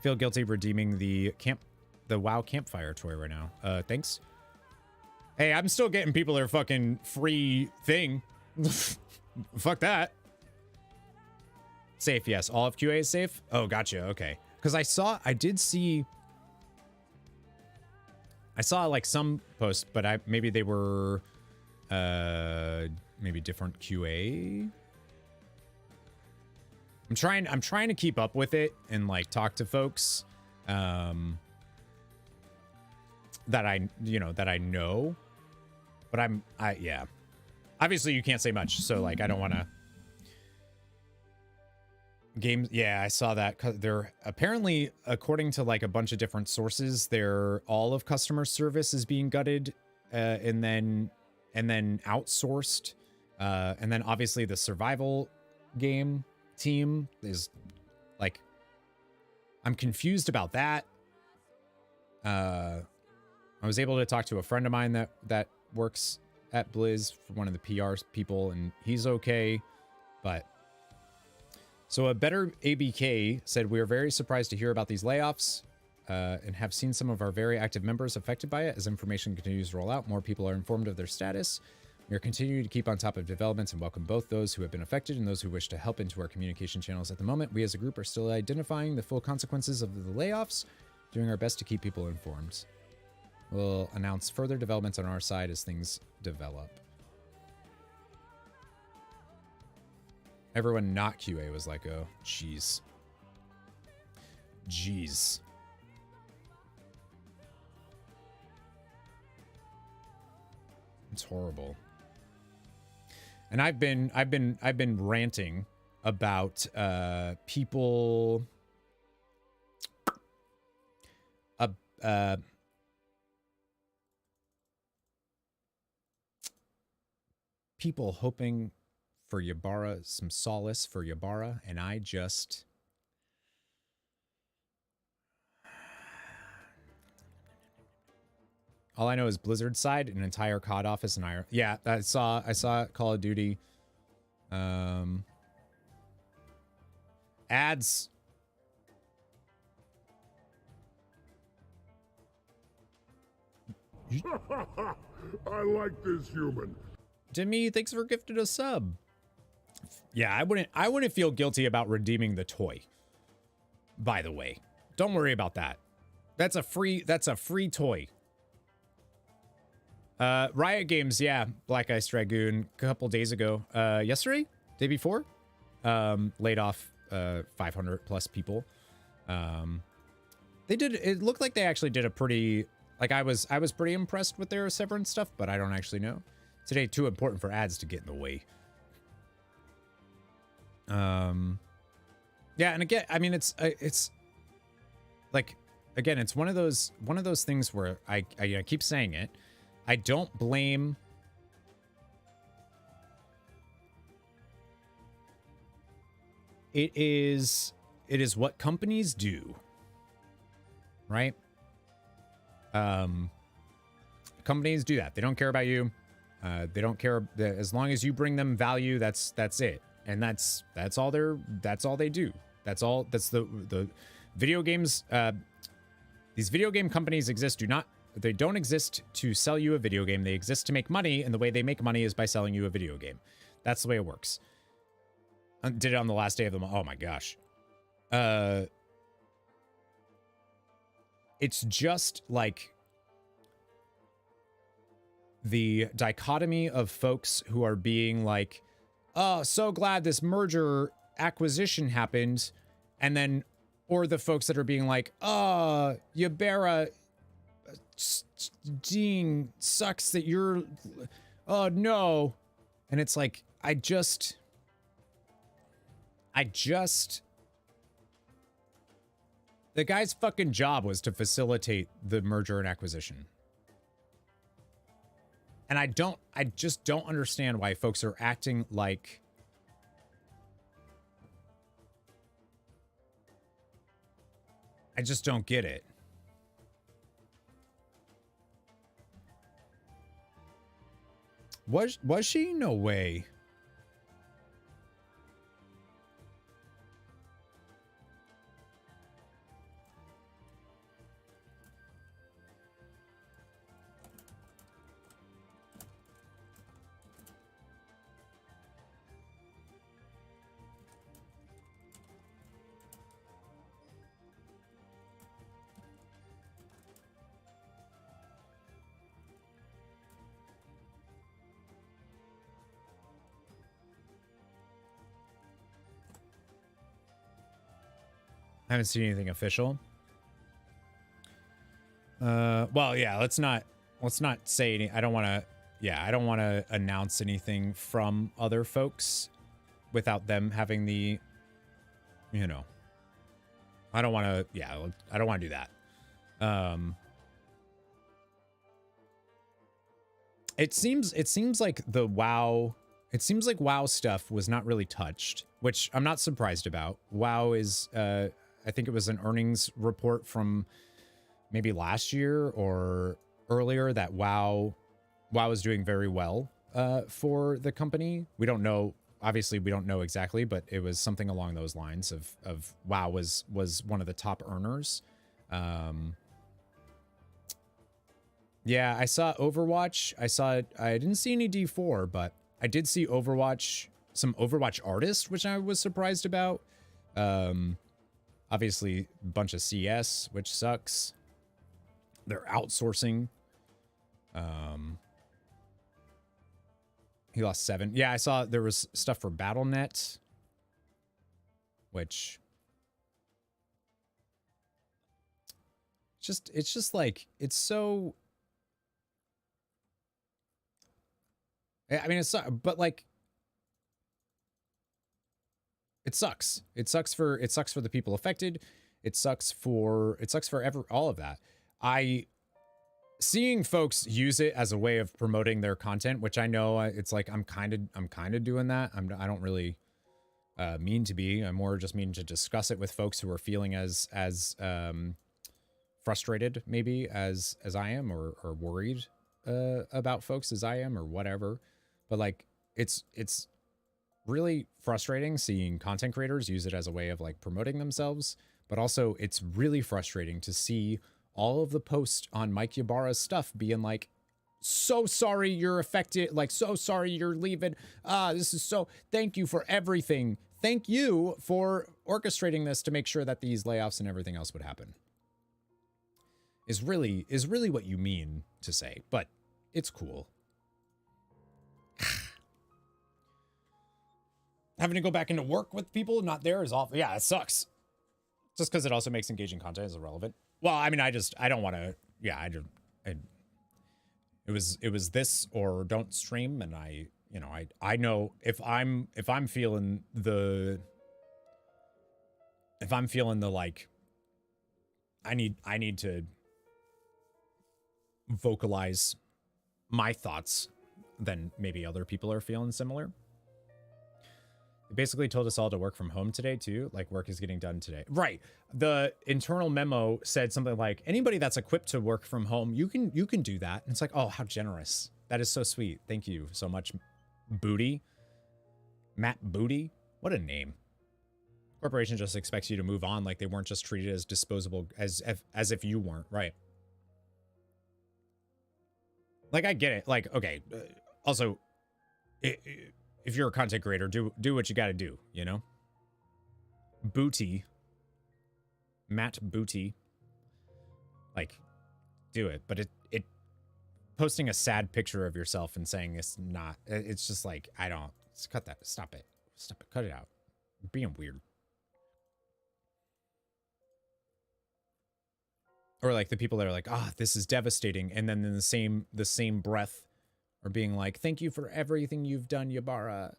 Feel guilty redeeming the WoW campfire toy right now. Thanks. Hey, I'm still getting people their fucking free thing. Fuck that. Safe, yes. All of QA is safe? Oh, gotcha. Okay. Because I saw like some posts, but maybe they were maybe different QA. I'm trying to keep up with it and like talk to folks that I know, but yeah. Obviously you can't say much, so like I don't want to. Games, yeah, I saw that. They're apparently, according to like a bunch of different sources, all of customer service is being gutted, and then outsourced, and then obviously the survival game team is like, I'm confused about that. I was able to talk to a friend of mine that works at Blizz, one of the PR people, and he's okay, but. So a better ABK said, we are very surprised to hear about these layoffs and have seen some of our very active members affected by it. As information continues to roll out, more people are informed of their status. We are continuing to keep on top of developments and welcome both those who have been affected and those who wish to help into our communication channels. At the moment, we as a group are still identifying the full consequences of the layoffs, doing our best to keep people informed. We'll announce further developments on our side as things develop. Everyone not QA was like, oh, jeez. Jeez. It's horrible. And I've been ranting about people people hoping for Ybarra, some solace for Ybarra, and I just... All I know is Blizzard side, an entire COD office in Ireland. Yeah, I saw Call of Duty. Ads. I like this human. Jimmy, thanks for gifting a sub. Yeah, I wouldn't feel guilty about redeeming the toy. By the way, don't worry about that. That's a free toy. Riot Games, yeah, Black Ice Dragoon a couple days ago. Yesterday? Day before? Laid off 500 plus people. It looked like they actually did a pretty, like I was pretty impressed with their severance stuff, but I don't actually know. Today, too important for ads to get in the way. Yeah, and again, I mean, it's like, again, it's one of those things where I keep saying it. I don't blame it is what companies do, right? Companies do that. They don't care about you. They don't care as long as you bring them value. That's it. And that's all they do. That's the video games. These video game companies they don't exist to sell you a video game. They exist to make money, and the way they make money is by selling you a video game. That's the way it works. I did it on the last day of the month. Oh my gosh. It's just like, the dichotomy of folks who are being like, oh, so glad this merger acquisition happened, and then, or the folks that are being like, oh, Yubera, Dean, sucks that you're, oh no. And it's like, I just, the guy's fucking job was to facilitate the merger and acquisition. And I just don't understand why folks are acting like I just don't get it. Was she? No way. I haven't seen anything official. Well, yeah, let's not say any, I don't want to announce anything from other folks without them having the, you know, I don't want to do that. It seems like WoW stuff was not really touched, which I'm not surprised about. WoW is, I think it was an earnings report from maybe last year or earlier that WoW is doing very well for the company. We don't know, obviously we don't know exactly, but it was something along those lines of WoW was one of the top earners. Yeah, I saw Overwatch. I didn't see any D4, but I did see some Overwatch artists, which I was surprised about. Obviously, a bunch of CS, which sucks. They're outsourcing. He lost 7. Yeah, I saw there was stuff for BattleNet, which it's just like, it's so, I mean, it's, but like, it sucks. It sucks for the people affected. It sucks for all of that. Seeing folks use it as a way of promoting their content, which I know it's like, I'm kind of doing that. I don't really mean to be. I'm more just mean to discuss it with folks who are feeling as frustrated maybe as I am, or worried about folks as I am, or whatever. But like, it's really frustrating seeing content creators use it as a way of like promoting themselves, but also it's really frustrating to see all of the posts on Mike Ybarra's stuff being like, so sorry you're affected, like, so sorry you're leaving. This is so, thank you for everything. Thank you for orchestrating this to make sure that these layoffs and everything else would happen. Is really what you mean to say, but it's cool. Having to go back into work with people not there is awful. Yeah, it sucks. Just because it also makes engaging content is irrelevant. Well, I mean, I don't want to. Yeah, it was this or don't stream, and I know if I'm feeling the like, I need to vocalize my thoughts, then maybe other people are feeling similar. They basically told us all to work from home today too, like work is getting done today. Right. The internal memo said something like, anybody that's equipped to work from home, you can do that. And it's like, oh, how generous. That is so sweet. Thank you so much, Booty. Matt Booty. What a name. Corporation just expects you to move on like they weren't just treated as disposable as if you weren't, right? Like, I get it. Like, okay. Also, if you're a content creator, do what you got to do, you know? Booty. Matt Booty. Like, do it. But posting a sad picture of yourself and saying it's not, it's just like, I don't, cut that, stop it, cut it out. You're being weird. Or like the people that are like, this is devastating, and then in the same breath are being like, thank you for everything you've done, Yabara.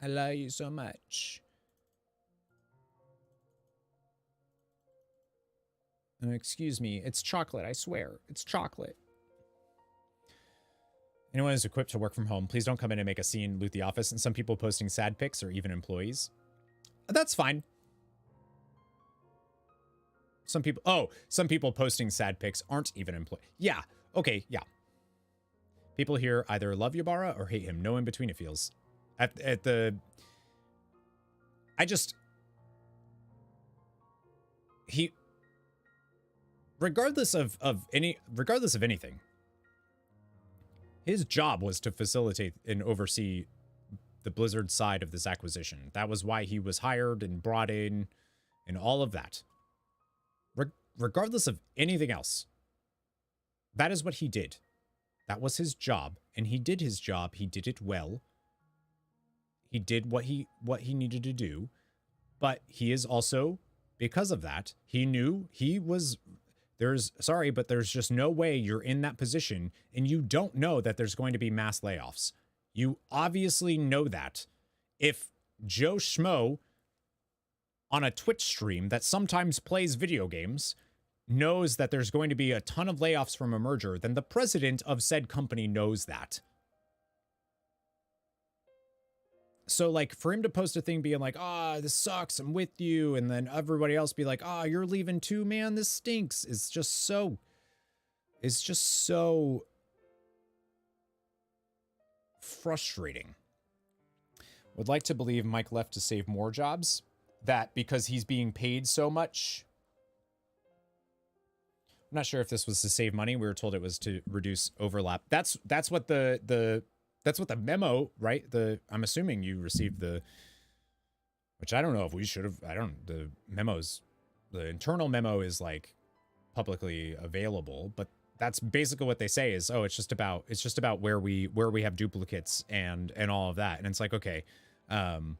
I love you so much. Excuse me, it's chocolate, I swear. It's chocolate. Anyone who's equipped to work from home, please don't come in and make a scene, loot the office, and some people posting sad pics or even employees. That's fine. Some people posting sad pics aren't even employees. Yeah, okay, yeah. People here either love Yabara or hate him. No in between, it feels. Regardless of anything, his job was to facilitate and oversee the Blizzard side of this acquisition. That was why he was hired and brought in and all of that. Regardless of anything else, that is what he did. That was his job, and he did his job. He did it well. He did what he needed to do, but he is also, because of that, he knew he was, there's just no way you're in that position and you don't know that there's going to be mass layoffs. You obviously know that. If Joe Schmo on a Twitch stream that sometimes plays video games knows that there's going to be a ton of layoffs from a merger, then the president of said company knows that. So, like, for him to post a thing being like, this sucks, I'm with you, and then everybody else be like, you're leaving too, man, this stinks, it's just so frustrating. Would like to believe Mike left to save more jobs, that because he's being paid so much. I'm not sure if this was to save money. We were told it was to reduce overlap. That's what the memo, right? I'm assuming you received which I don't know if we should have. The internal memo is like publicly available, but that's basically what they say is, it's just about where we have duplicates and all of that. And it's like, okay, and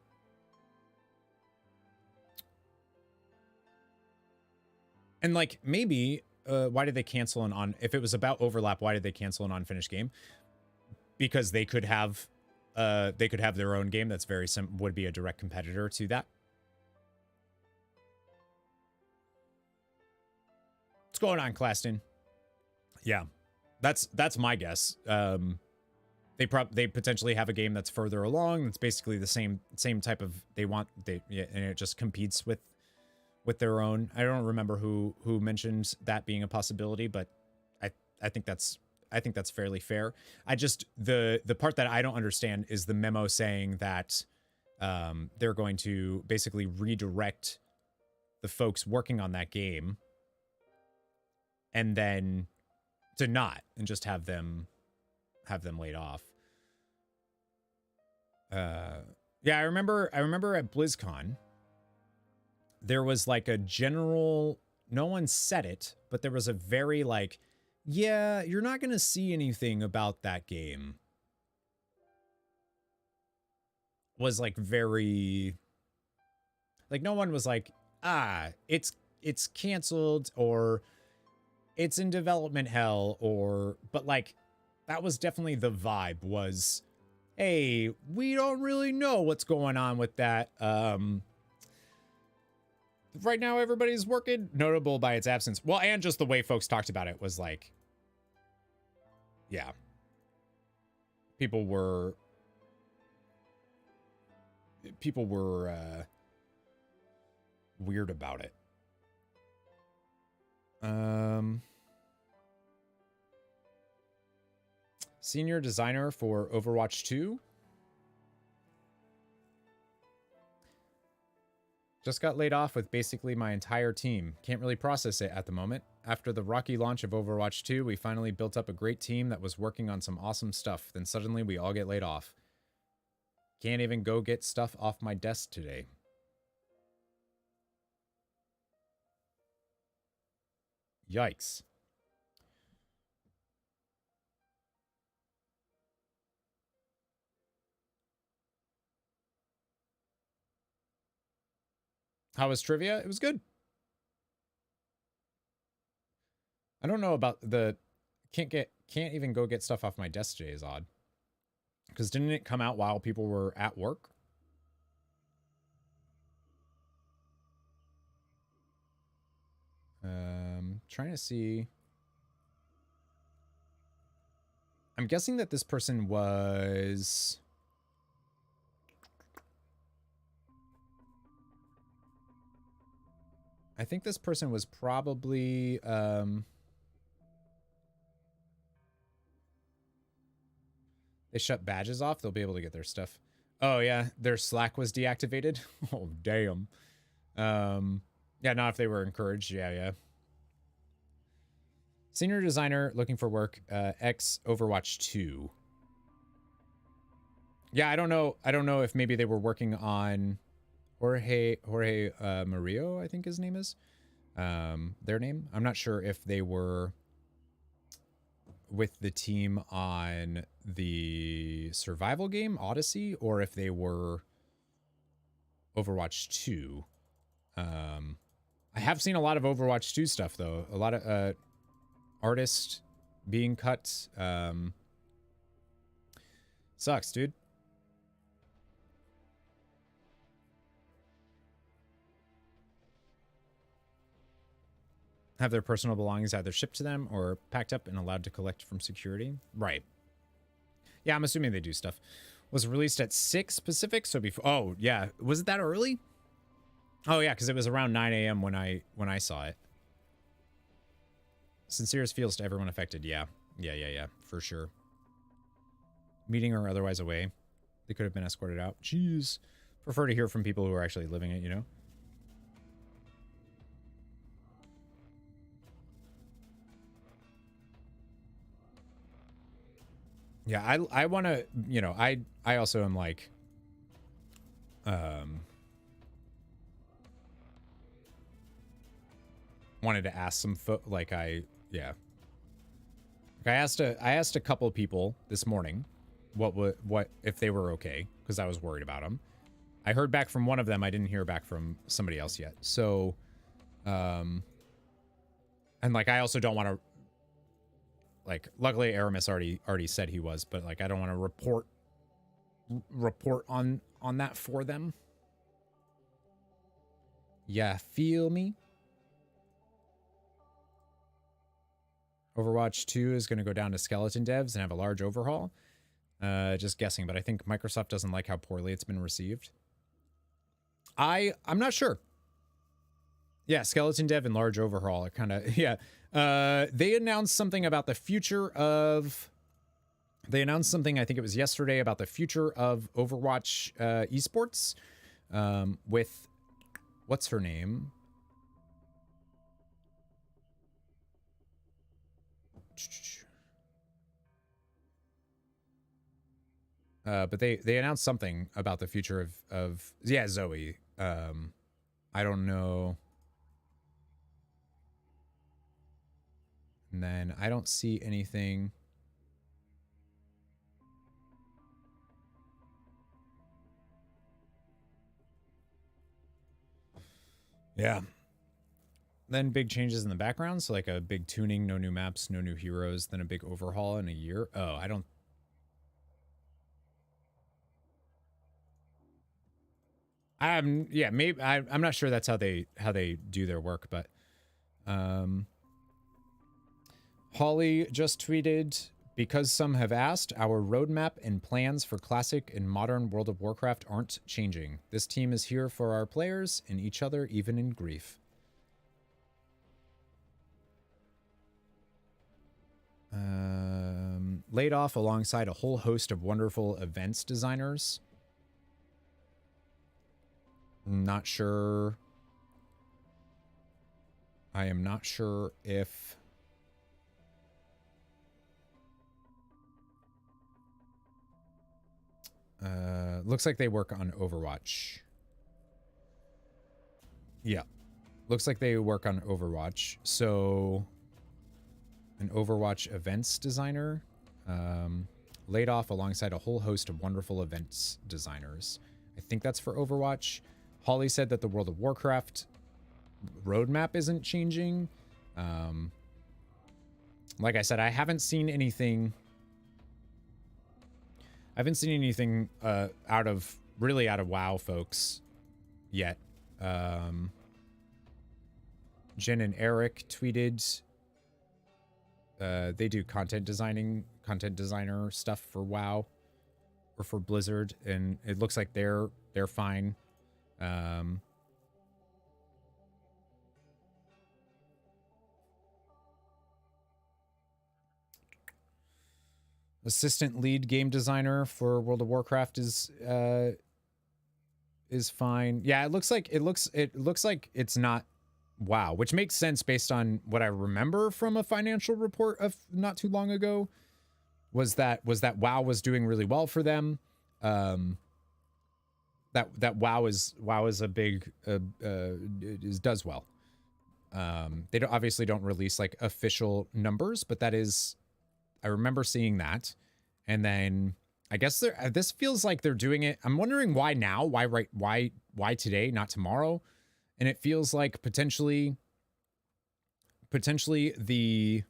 like maybe why did they cancel if it was about overlap, why did they cancel an unfinished game? Because they could have their own game that's would be a direct competitor to that. What's going on, Claston? Yeah, that's my guess. They potentially have a game that's further along. It's basically the same type of and it just competes with their own. I don't remember who mentioned that being a possibility, but I think that's fairly fair. I just the part that I don't understand is the memo saying that they're going to basically redirect the folks working on that game and then to not and just have them laid off. Yeah, I remember at BlizzCon there was like a general, no one said it, but there was a very like, yeah, you're not going to see anything about that game. Was like very, like no one was like, it's canceled or it's in development hell but like that was definitely the vibe was, hey, we don't really know what's going on with that. Right now, everybody's working, notable by its absence. Well, and just the way folks talked about it was like, yeah, people were weird about it. Senior designer for Overwatch 2. Just got laid off with basically my entire team. Can't really process it at the moment. After the rocky launch of Overwatch 2, we finally built up a great team that was working on some awesome stuff. Then suddenly we all get laid off. Can't even go get stuff off my desk today. Yikes. How was trivia? It was good. I don't know about the can't even go get stuff off my desk today is odd. Because didn't it come out while people were at work? Trying to see. I'm guessing that this person was... I think this person was probably... They shut badges off. They'll be able to get their stuff. Oh, yeah. Their Slack was deactivated. Oh, damn. Yeah, not if they were encouraged. Yeah, yeah. Senior designer looking for work. Ex Overwatch 2. Yeah, I don't know. I don't know if maybe they were working on Jorge Murillo, I think his name is. Their name. I'm not sure if they were with the team on the survival game Odyssey or if they were Overwatch 2. I have seen a lot of Overwatch 2 stuff though. A lot of artists being cut. Sucks, dude. Have their personal belongings either shipped to them or packed up and allowed to collect from security. Right. Yeah, I'm assuming they do stuff. Was released at 6 Pacific, so before... Oh, yeah. Was it that early? Oh, yeah, because it was around 9 a.m. when I saw it. Sincerest feels to everyone affected. Yeah. Yeah, for sure. Meeting or otherwise away. They could have been escorted out. Jeez. Prefer to hear from people who are actually living it, you know? Yeah, I want to, you know, I also am like, wanted to ask some yeah. Like I asked a couple people this morning what if they were okay, because I was worried about them. I heard back from one of them. I didn't hear back from somebody else yet. So, and like, I also don't want to, like, luckily Aramis already said he was, but like, I don't want to report on that for them. Yeah, feel me? Overwatch 2 is going to go down to skeleton devs and have a large overhaul. Just guessing, but I think Microsoft doesn't like how poorly it's been received. I'm not sure. Yeah, skeleton dev and large overhaul are kind of, yeah. They announced something about the future of... They announced something, I think it was yesterday, about the future of Overwatch esports with... What's her name? But they announced something about the future of yeah, Zoe. I don't know. And then I don't see anything. Yeah. Then big changes in the background. So like a big tuning, no new maps, no new heroes, then a big overhaul in a year. Oh, I don't. Yeah, maybe I'm not sure that's how they do their work, but Holly just tweeted, because some have asked, our roadmap and plans for classic and modern World of Warcraft aren't changing. This team is here for our players and each other, even in grief. Laid off alongside a whole host of wonderful events designers. Not sure. I am not sure if... looks like they work on Overwatch. Yeah. Looks like they work on Overwatch. So, an Overwatch events designer. Laid off alongside a whole host of wonderful events designers. I think that's for Overwatch. Holly said that the World of Warcraft roadmap isn't changing. Like I said, I haven't seen anything. I haven't seen anything out of WoW folks yet. Jen and Eric tweeted. They do content designer stuff for WoW or for Blizzard, and it looks like they're fine. Assistant lead game designer for World of Warcraft is fine. Yeah, it looks like it's not WoW, which makes sense based on what I remember from a financial report of not too long ago. Was that WoW was doing really well for them. That WoW is a big does well. They obviously don't release like official numbers, but that is, I remember seeing that. And then I guess this feels like they're doing it. I'm wondering why now, why today, not tomorrow. And it feels like potentially the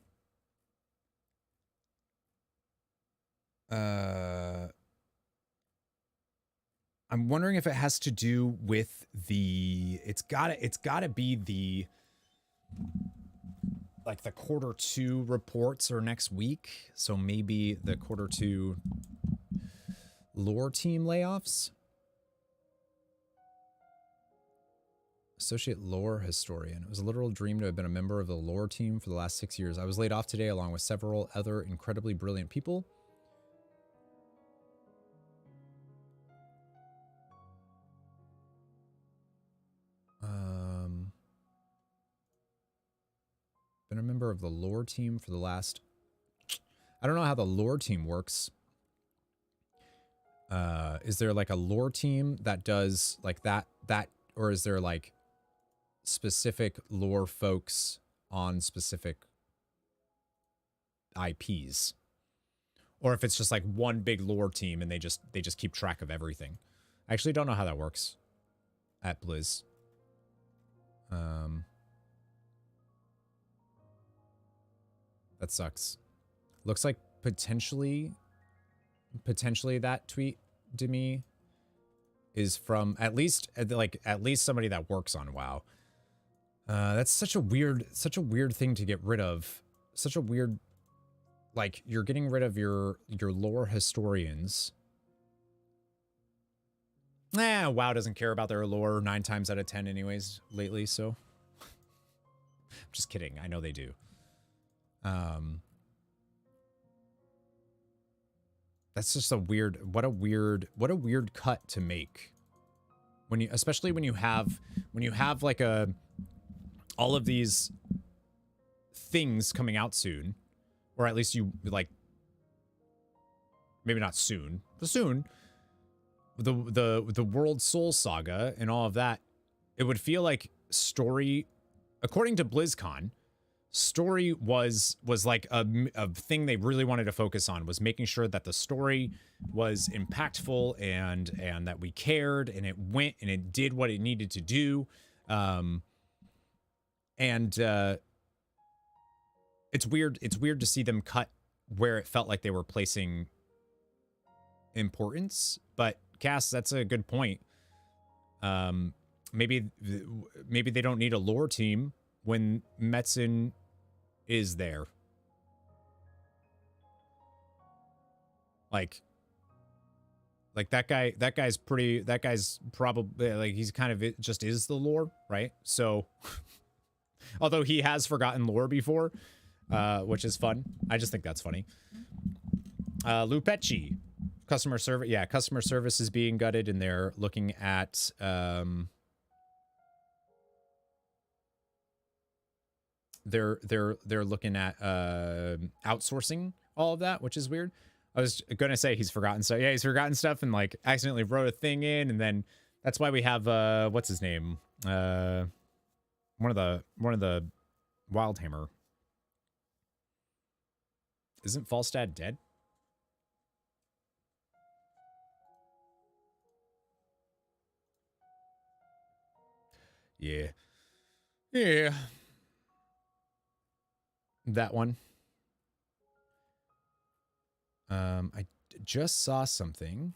I'm wondering if it has to do with the it's gotta be the like the Q2 reports are next week. So maybe the Q2 lore team layoffs. Associate lore historian. It was a literal dream to have been a member of the lore team for the last 6 years. I was laid off today along with several other incredibly brilliant people. Been a member of the lore team for the last... I don't know how the lore team works. Is there like a lore team that does like that, or is there like specific lore folks on specific IPs? Or if it's just like one big lore team and they just keep track of everything. I actually don't know how that works at Blizz. That sucks. Looks like potentially that tweet to me is from at least somebody that works on WoW. That's such a weird thing to get rid of. Such a weird, like, you're getting rid of your lore historians. WoW doesn't care about their lore 9 times out of 10 anyways lately, so I'm just kidding. I know they do. That's just a weird, what a weird cut to make. When you, especially when you have like all of these things coming out soon, or at least you like, maybe not soon, but soon, the World Soul Saga and all of that, it would feel like story, according to BlizzCon, story was like a thing they really wanted to focus on, was making sure that the story was impactful and that we cared, and it went and it did what it needed to do. It's weird to see them cut where it felt like they were placing importance. But Cass, that's a good point. Maybe they don't need a lore team when Metzen is there. Like that guy's probably like, he's kind of, it just is the lore, right? So although he has forgotten lore before, which is fun. I just think that's funny. Lupecci, customer service. Yeah, customer service is being gutted, and they're looking at they're looking at outsourcing all of that, which is weird. I was gonna say he's forgotten stuff. Yeah, he's forgotten stuff and like accidentally wrote a thing in, and then that's why we have what's his name? One of the Wildhammer. Isn't Falstad dead? Yeah. Yeah. That one. I just saw something.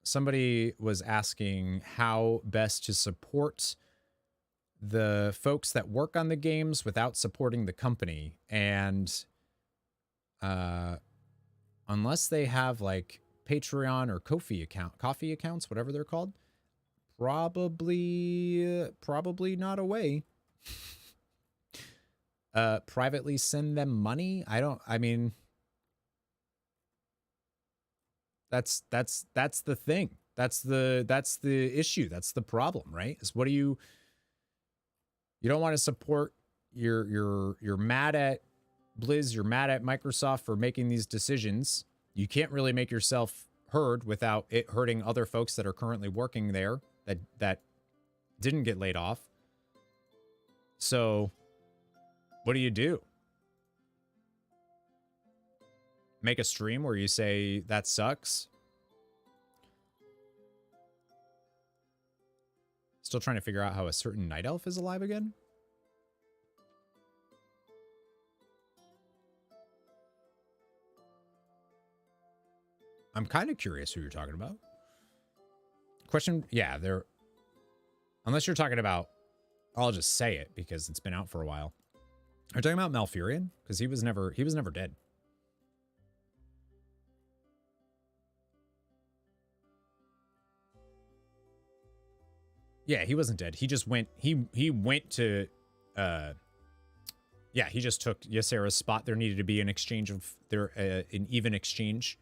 Somebody was asking how best to support the folks that work on the games without supporting the company. And unless they have like Patreon or coffee accounts, whatever they're called, probably not a way. Privately send them money. I mean, that's the thing. That's the issue. That's the problem, right? Is what do you don't want to support you're mad at Blizz, you're mad at Microsoft for making these decisions. You can't really make yourself heard without it hurting other folks that are currently working there that didn't get laid off. So what do? Make a stream where you say that sucks? Still trying to figure out how a certain night elf is alive again? I'm kind of curious who you're talking about. Question, yeah, they're... Unless you're talking about... I'll just say it because it's been out for a while. Are you talking about Malfurion? Because he was never dead. Yeah, he wasn't dead. He just went... He went to... Yeah, he just took Ysera's spot. There needed to be an exchange of... an even exchange.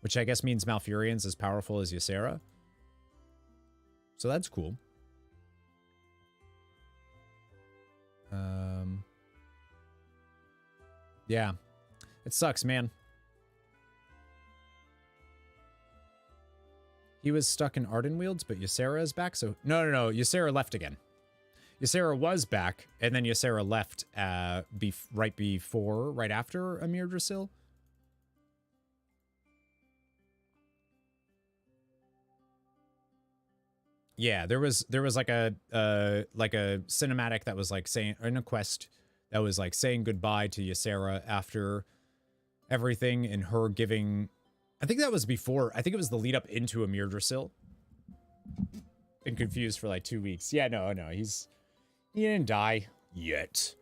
Which I guess means Malfurion's as powerful as Ysera. So that's cool. Yeah. It sucks, man. He was stuck in Ardenwealds, but Ysera is back, so... No. Ysera left again. Ysera was back, and then Ysera left right after Amir Drasil. Yeah, there was like a cinematic that was like saying, in a quest that was like saying goodbye to Ysera after everything, and her giving, I think that was before, I think it was the lead up into Amir Drasil. Been confused for like 2 weeks. Yeah, no, he didn't die yet.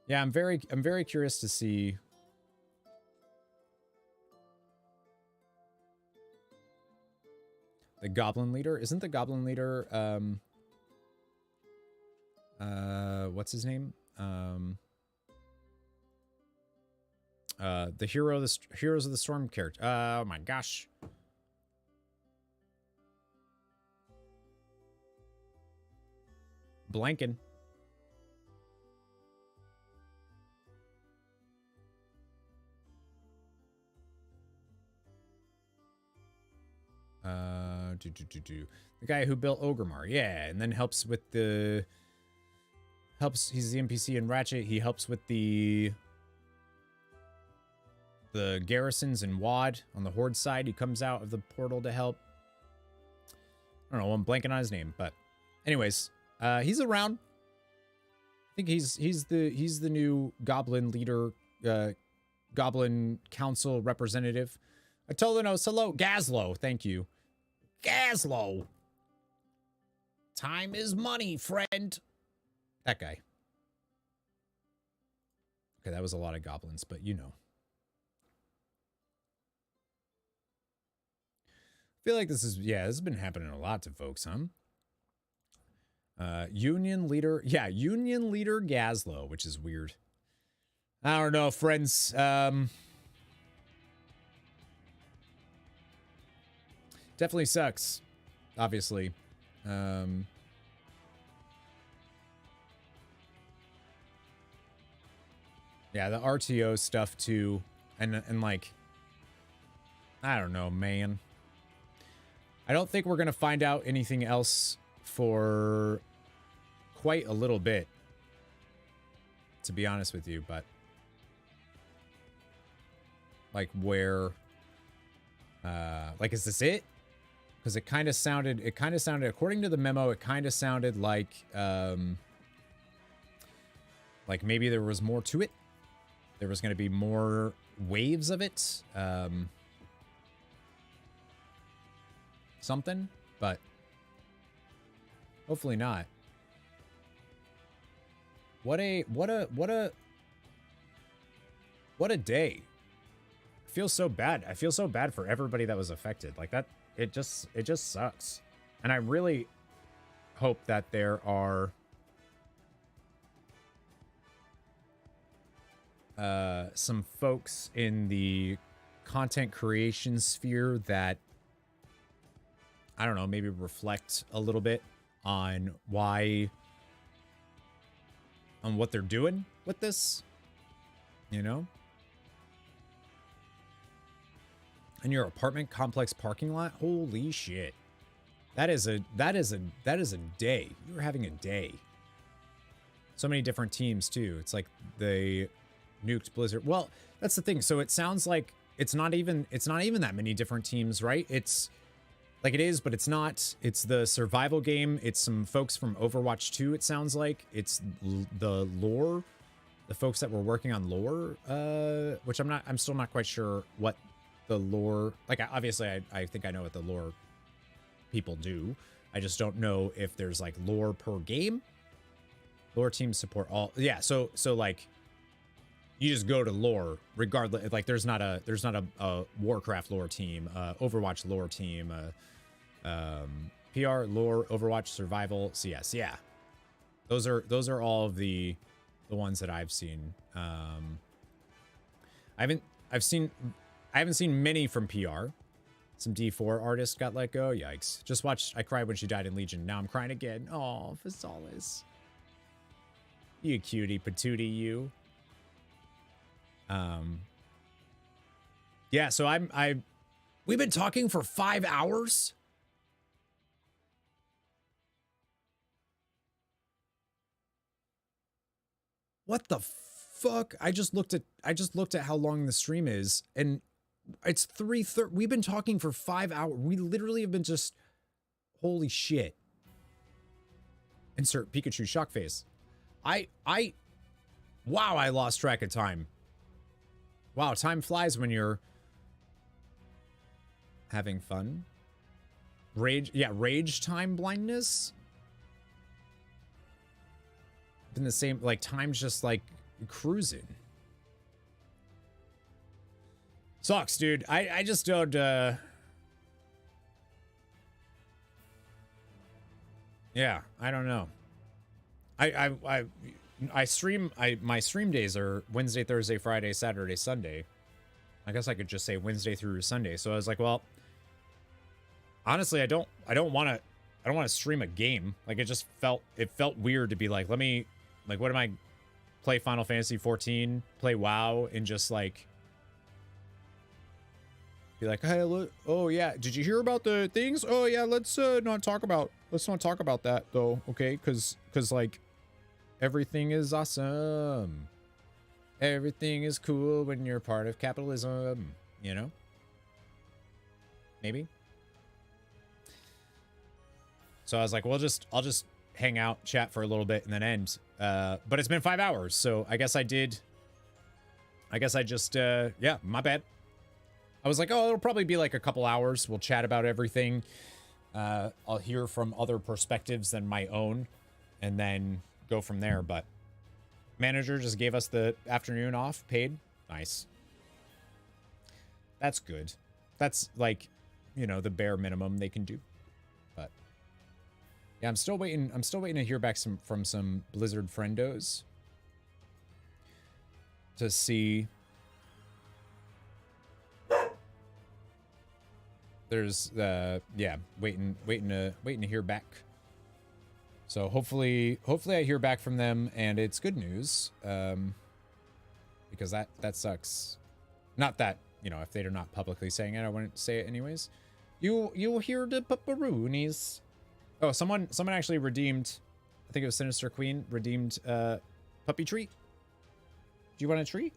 Yeah, I'm very curious to see. The Goblin Leader? Isn't the Goblin Leader, what's his name? The Heroes of the Storm character. Oh my gosh. Blanking. The guy who built Ogremar, yeah, and then helps with the... He's the NPC in Ratchet. He helps with the garrisons in WoD on the Horde side. He comes out of the portal to help. I don't know, I'm blanking on his name, but anyways, he's around. I think he's the new Goblin leader, Goblin Council representative. Atolanos, hello. Gazlo, thank you. Gazlo. Time is money, friend. That guy. Okay, that was a lot of goblins, but you know. I feel like this has been happening a lot to folks, huh? Union leader Gazlo, which is weird. I don't know, friends. Definitely sucks, obviously. Yeah, the RTO stuff too, and like, I don't know, man. I don't think we're gonna find out anything else for quite a little bit, to be honest with you, but like where Like, is this it? Because it kind of sounded, according to the memo, it kind of sounded like maybe there was more to it. There was going to be more waves of it. Something, but hopefully not. What a day. I feel so bad. I feel so bad for everybody that was affected. Like that, it just sucks. And I really hope that there are some folks in the content creation sphere that, I don't know, maybe reflect a little bit on what they're doing with this, you know? In your apartment complex parking lot? Holy shit. That is a day. You're having a day. So many different teams too. It's like they nuked Blizzard. Well, that's the thing. So it sounds like it's not even that many different teams, right? It's like it is, but it's not. It's the survival game. It's some folks from Overwatch 2, it sounds like. It's the lore, the folks that were working on lore, which I'm still not quite sure what the lore, like obviously I think I know what the lore people do. I just don't know if there's like lore per game. Lore teams support all, yeah, so like you just go to lore regardless. Like there's not a Warcraft lore team, Overwatch lore team, PR, lore, Overwatch, survival, CS. Yeah, those are all of the ones that I've seen. I haven't seen many from PR. Some D4 artists got let go. Yikes. Just watched, I cried when she died in Legion. Now I'm crying again. Oh, Visalis. You cutie patootie, you. Yeah, so we've been talking for 5 hours. What the fuck? I just looked at how long the stream is, and it's 3:30. We've been talking for 5 hours. We literally have been just, holy shit. Insert Pikachu shock face. Wow, I lost track of time. Wow, time flies when you're having fun. Rage time blindness. Been the same, like time's just like cruising. Sucks, dude. I just don't yeah, I don't know. I stream, my stream days are Wednesday, Thursday, Friday, Saturday, Sunday. I guess I could just say Wednesday through Sunday. So I was like, well, honestly, I don't want to stream a game. Like it felt weird to be like, what am I, play Final Fantasy 14, play WoW, and just like be like, hey, look, oh yeah, did you hear about the things? Oh yeah, let's not talk about that though, okay? Cause like everything is awesome. Everything is cool when you're part of capitalism, you know? Maybe. So I was like, well, I'll just hang out, chat for a little bit, and then end. But it's been 5 hours, so I guess I just, yeah, my bad. I was like, oh, it'll probably be like a couple hours. We'll chat about everything. I'll hear from other perspectives than my own, and then go from there. But manager just gave us the afternoon off, paid. Nice. That's good. That's like, you know, the bare minimum they can do. But yeah, I'm still waiting to hear back from some Blizzard friendos to see. There's yeah, waiting to hear back. So hopefully I hear back from them and it's good news, because that sucks. Not that, you know, if they're not publicly saying it, I wouldn't say it anyways. You'll hear the pepperoonies. Oh, someone actually redeemed, I think it was Sinister Queen, redeemed puppy treat. Do you want a treat?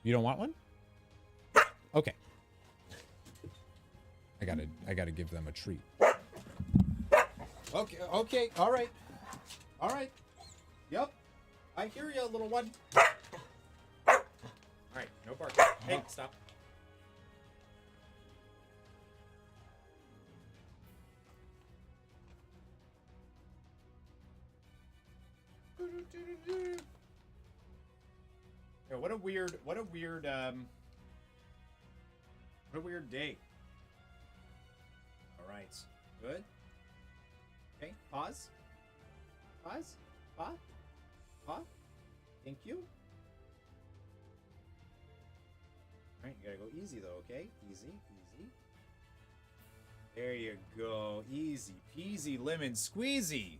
You don't want one? Okay. I gotta give them a treat. Okay, okay, all right. All right. Yep. I hear you, little one. All right, no barking. Hey, stop. Yeah, what a weird day. All right, good. Okay, pause. Pause. Pause. Pause. Thank you. All right, you gotta go easy though, okay? Easy, easy. There you go. Easy peasy lemon squeezy.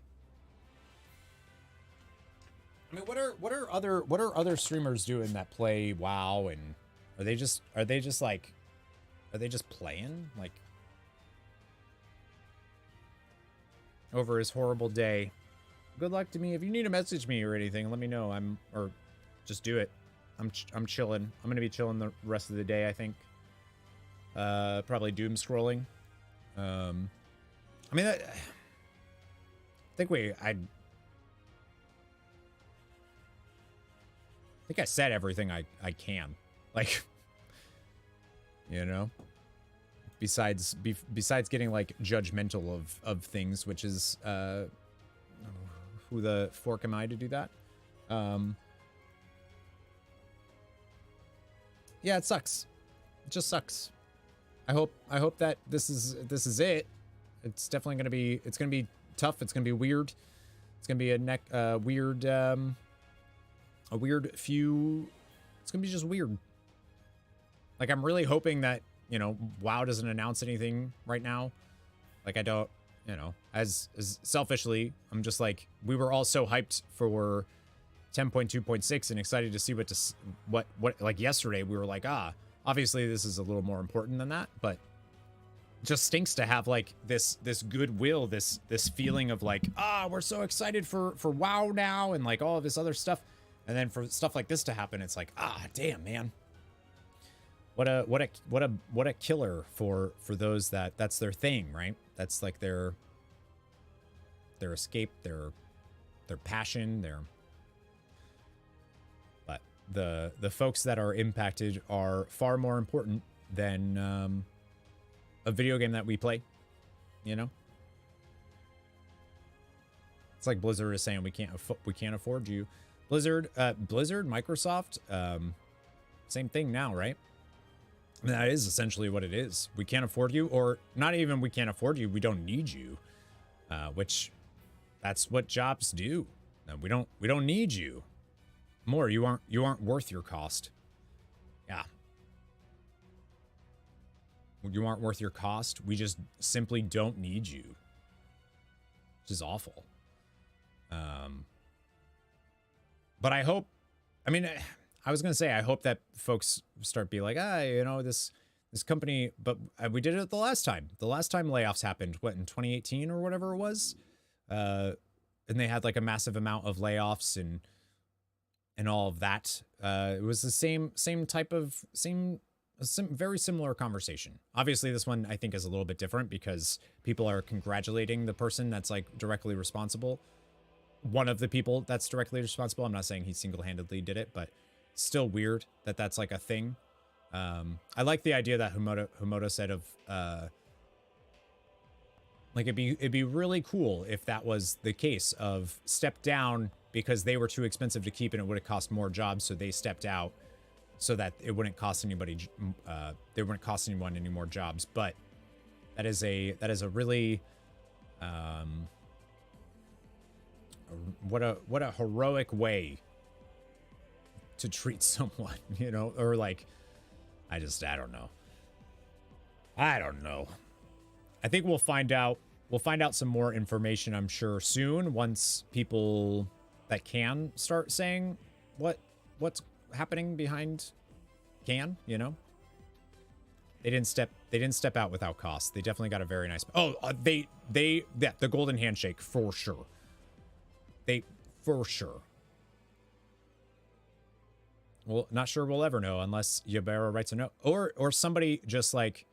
I mean, what are other streamers doing that play WoW, and are they just playing like over his horrible day? Good luck to me. If you need to message me or anything, let me know. Or just do it. I'm chilling. I'm gonna be chilling the rest of the day, I think. Probably doom scrolling. I mean, I think I think I said everything I can. Like, you know, besides getting like judgmental of things, which is who the fork am I to do that? Yeah, it sucks. It just sucks. I hope that this is it. It's definitely gonna be tough. It's gonna be weird. It's gonna be a weird few. It's gonna be just weird. Like, I'm really hoping that, you know, WoW doesn't announce anything right now. Like, I don't, you know, as selfishly, I'm just like, we were all so hyped for 10.2.6 and excited to see what like yesterday we were like, obviously this is a little more important than that, but it just stinks to have like this goodwill, this feeling of like, we're so excited for WoW now and like all of this other stuff. And then for stuff like this to happen, it's like, damn, man. What a killer for those that's their thing, right? That's like their escape, their passion, but the folks that are impacted are far more important than a video game that we play, you know? It's like Blizzard is saying we can't afford you. Blizzard, Microsoft, same thing now, right? I mean, that is essentially what it is. We can't afford you, or not even we can't afford you. We don't need you, which that's what jobs do. We don't need you. More, you aren't worth your cost. Yeah. You aren't worth your cost. We just simply don't need you, which is awful. But I hope, I mean, I was going to say, I hope that folks start being like, you know, this company, but we did it the last time. The last time layoffs happened, what, in 2018 or whatever it was? And they had like a massive amount of layoffs and all of that. It was the same type of, very similar conversation. Obviously, this one I think is a little bit different because people are congratulating the person that's like directly responsible. One of the people that's directly responsible. I'm not saying he single-handedly did it, but still weird that that's like a thing. I like the idea that Humoto said of like it'd be really cool if that was the case of step down because they were too expensive to keep and it would have cost more jobs, so they stepped out so that it wouldn't cost anybody they wouldn't cost anyone any more jobs. But that is a really what a heroic way to treat someone, you know, or like, I don't know. I think we'll find out some more information, I'm sure, soon, once people that can start saying what's happening behind can, you know. They didn't step out without cost. They definitely got a very nice, the golden handshake for sure. For sure. Well, not sure we'll ever know unless Yabera writes a note, or somebody just like,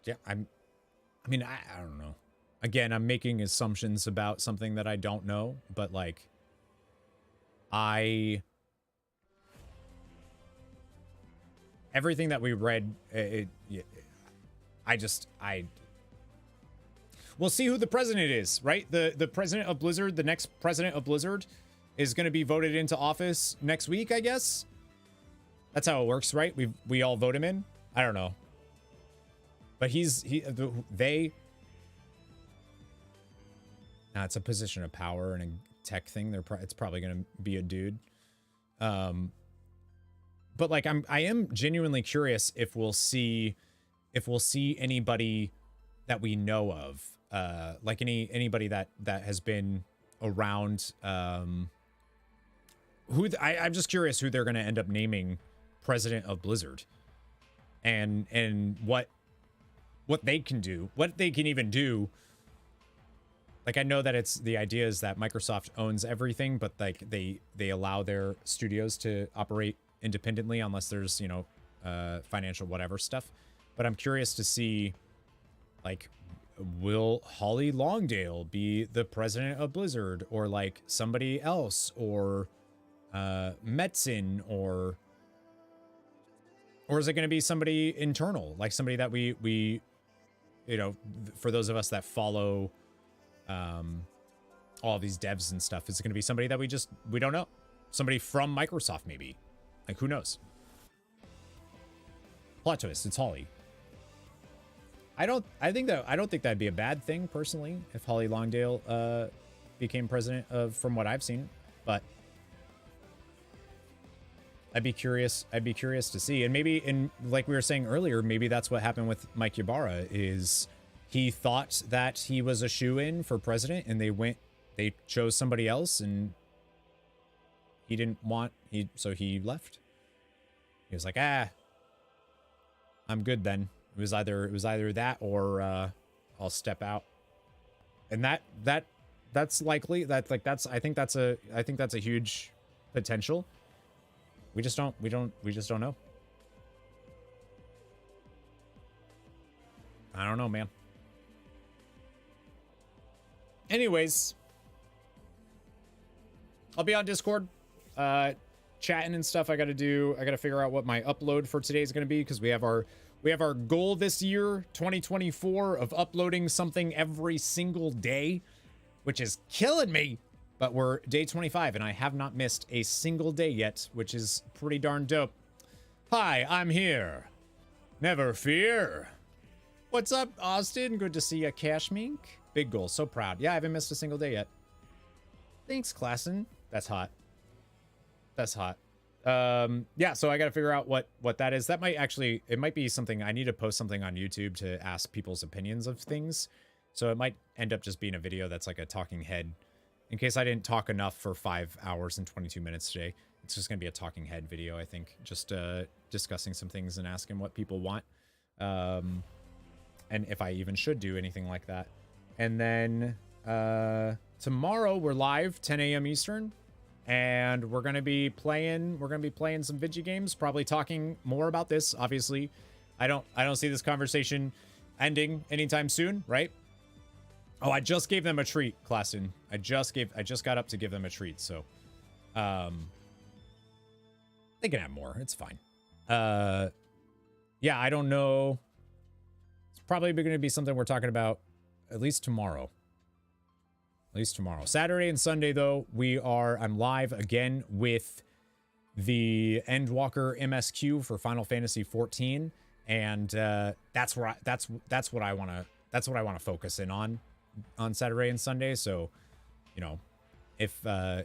yeah, I don't know. Again, I'm making assumptions about something that I don't know, but like, everything that we read, we'll see who the president is, right? The president of Blizzard, the next president of Blizzard is going to be voted into office next week, I guess. That's how it works, right? We all vote him in. I don't know. But it's a position of power and a tech thing. It's probably going to be a dude. But like I am genuinely curious if we'll see anybody that we know of, like anybody that has been around. I'm just curious who they're going to end up naming president of Blizzard, and what they can do, what they can even do. Like, I know that the idea is that Microsoft owns everything, but like they allow their studios to operate independently unless there's, financial whatever stuff. But I'm curious to see, like, will Holly Longdale be the president of Blizzard, or like somebody else, or Metzin, or is it going to be somebody internal, like somebody that we for those of us that follow all these devs and stuff, is it going to be somebody that we don't know, somebody from Microsoft maybe? Like, who knows? Plot twist, it's Holly. I don't think that'd be a bad thing personally if Holly Longdale became president from what I've seen, but I'd be curious to see. And maybe, like we were saying earlier, maybe that's what happened with Mike Ybarra, is he thought that he was a shoo-in for president, and they chose somebody else, and he didn't want, so he left. He was like, I'm good then. It was either that or I'll step out. And that's likely. I think that's a huge potential. We just don't know. I don't know, man. Anyways, I'll be on Discord, chatting and stuff. I got to figure out what my upload for today is going to be, because we have our goal this year, 2024, of uploading something every single day, which is killing me. But we're day 25, and I have not missed a single day yet, which is pretty darn dope. Hi, I'm here. Never fear. What's up, Austin? Good to see you, Cash Mink. Big goal. So proud. Yeah, I haven't missed a single day yet. Thanks, Klassen. That's hot. That's hot. Yeah, so I got to figure out what that is. That it might be something. I need to post something on YouTube to ask people's opinions of things. So it might end up just being a video that's like a talking head. In case I didn't talk enough for 5 hours and 22 minutes today, it's just going to be a talking head video, I think. Just discussing some things and asking what people want. And if I even should do anything like that. And then tomorrow we're live, 10 a.m. Eastern. And we're going to be playing some video games, probably talking more about this. Obviously, I don't see this conversation ending anytime soon, right? Oh, I just gave them a treat, Klassen. I just got up to give them a treat, so they can have more. It's fine. Yeah, I don't know. It's probably going to be something we're talking about at least tomorrow. At least tomorrow. Saturday and Sunday, though, I'm live again with the Endwalker MSQ for Final Fantasy 14, and that's what I want to focus in on Saturday and Sunday. So, if a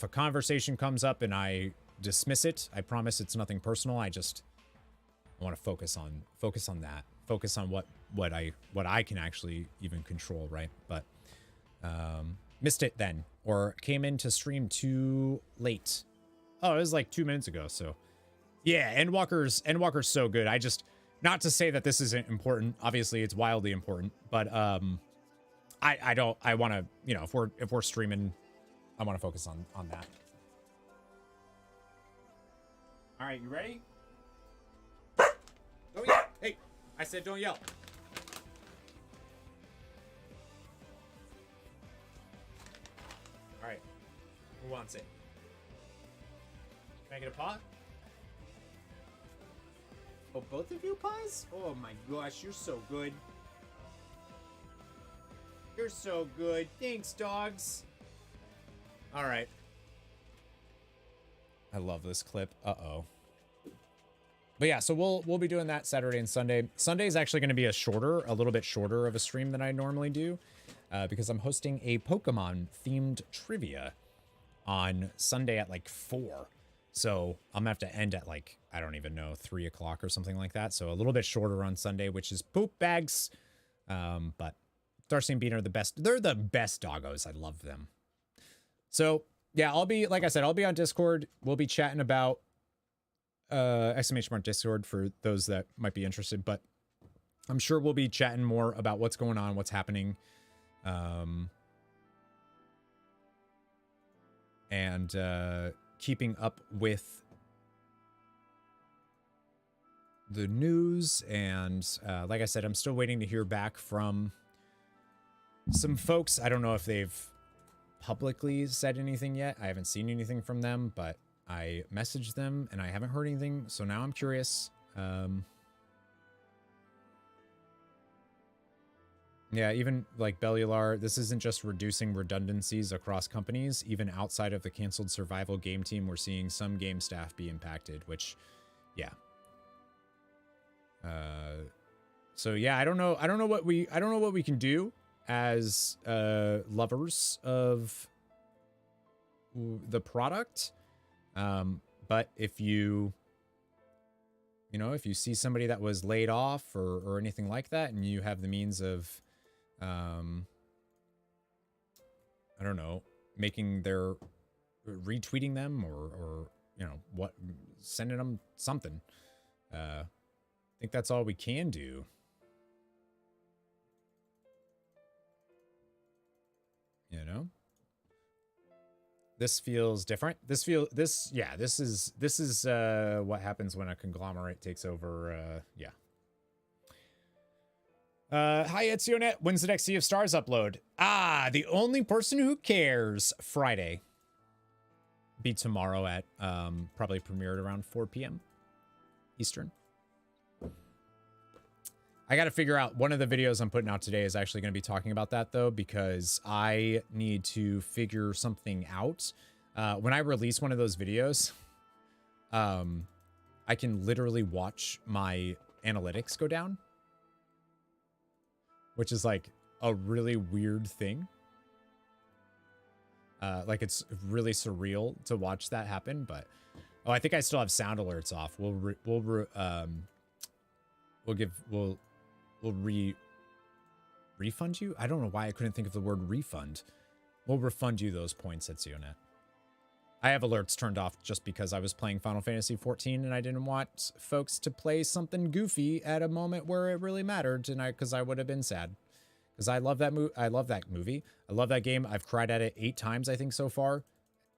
conversation comes up and I dismiss it, I promise it's nothing personal. I want to focus on that. Focus on what I can actually even control, right? But missed it then, or came into stream too late. Oh, it was like 2 minutes ago. So yeah, Endwalker's so good. I just, not to say that this isn't important. Obviously, it's wildly important, but I don't, I want to, you know, if we're streaming, I want to focus on that. All right, you ready? Don't yell. Hey, I said don't yell. All right, who wants it? Can I get a paw? Oh, both of you paws? Oh my gosh, you're so good. You're so good. Thanks, dogs. All right. I love this clip. Uh-oh. But yeah, so we'll be doing that Saturday and Sunday. Sunday is actually going to be a little bit shorter of a stream than I normally do, because I'm hosting a Pokemon-themed trivia on Sunday at like 4. So I'm gonna have to end at like, I don't even know, 3 o'clock or something like that. So a little bit shorter on Sunday, which is poop bags. But Darcy and Bean are the best. They're the best doggos. I love them. So yeah, I'll be, like I said, I'll be on Discord. We'll be chatting about exclamation mark Discord for those that might be interested, but I'm sure we'll be chatting more about what's going on, what's happening. And keeping up with the news. And like I said, I'm still waiting to hear back from some folks. I don't know if they've publicly said anything yet. I haven't seen anything from them, but I messaged them and I haven't heard anything. So now I'm curious. Yeah, even like Bellular, this isn't just reducing redundancies across companies. Even outside of the canceled survival game team, we're seeing some game staff be impacted, which, yeah. So yeah, I don't know what we can do as lovers of the product. But if you see somebody that was laid off or anything like that, and you have the means of, I don't know, making their retweeting them or what, sending them something. I think that's all we can do. This feels different. This is what happens when a conglomerate takes over. Yeah. Hi, Etzionet. When's the next Sea of Stars upload? The only person who cares. Friday. Be tomorrow at probably premiered around 4 p.m. Eastern. I got to figure out, one of the videos I'm putting out today is actually going to be talking about that, though, because I need to figure something out. When I release one of those videos, I can literally watch my analytics go down, which is like a really weird thing. Like, it's really surreal to watch that happen, but I think I still have sound alerts off. We'll refund you? I don't know why I couldn't think of the word refund. We'll refund you those points at Zionet. I have alerts turned off just because I was playing Final Fantasy XIV and I didn't want folks to play something goofy at a moment where it really mattered tonight, because I would have been sad. Because I love that I love that movie. I love that game. I've cried at it 8 times, I think, so far.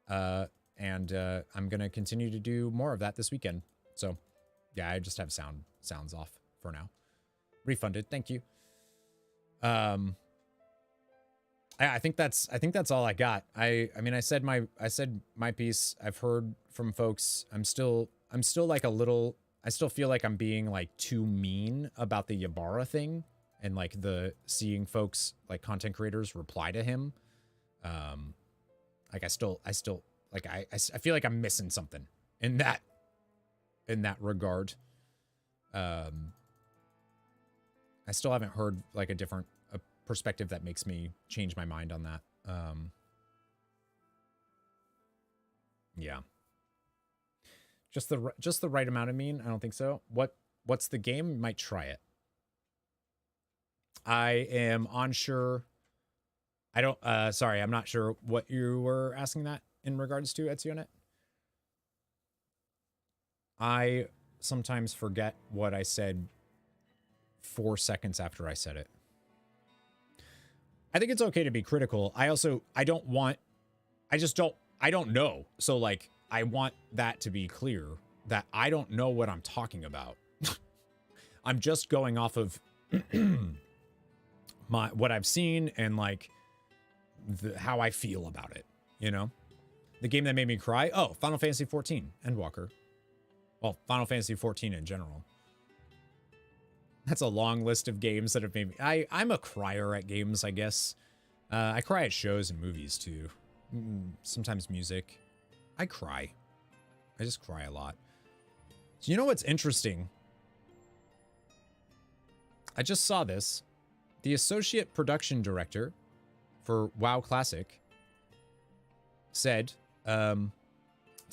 And I'm going to continue to do more of that this weekend. So, yeah, I just have sounds off for now. Refunded, thank you. I think that's all I got. I mean, I said my piece. I've heard from folks. I'm still like a little, I still feel like I'm being like too mean about the Ybarra thing, and like seeing folks, like content creators, reply to him. Like I still like I feel like I'm missing something in that regard. I still haven't heard like a different perspective that makes me change my mind on that. Yeah. Just the right amount of mean? I don't think so. What's the game? Might try it. I am unsure. I don't, sorry, I'm not sure what you were asking that in regards to, Etzionet. I sometimes forget what I said 4 seconds after I said it. I think it's okay to be critical. I don't know. So like, I want that to be clear that I don't know what I'm talking about. I'm just going off of what I've seen and like how I feel about it, you know? The game that made me cry? Oh, Final Fantasy XIV, Endwalker. Well, Final Fantasy XIV in general. That's a long list of games that have made me... I'm a crier at games, I guess. I cry at shows and movies, too. Sometimes music. I cry. I just cry a lot. So you know what's interesting? I just saw this. The associate production director for WoW Classic said, to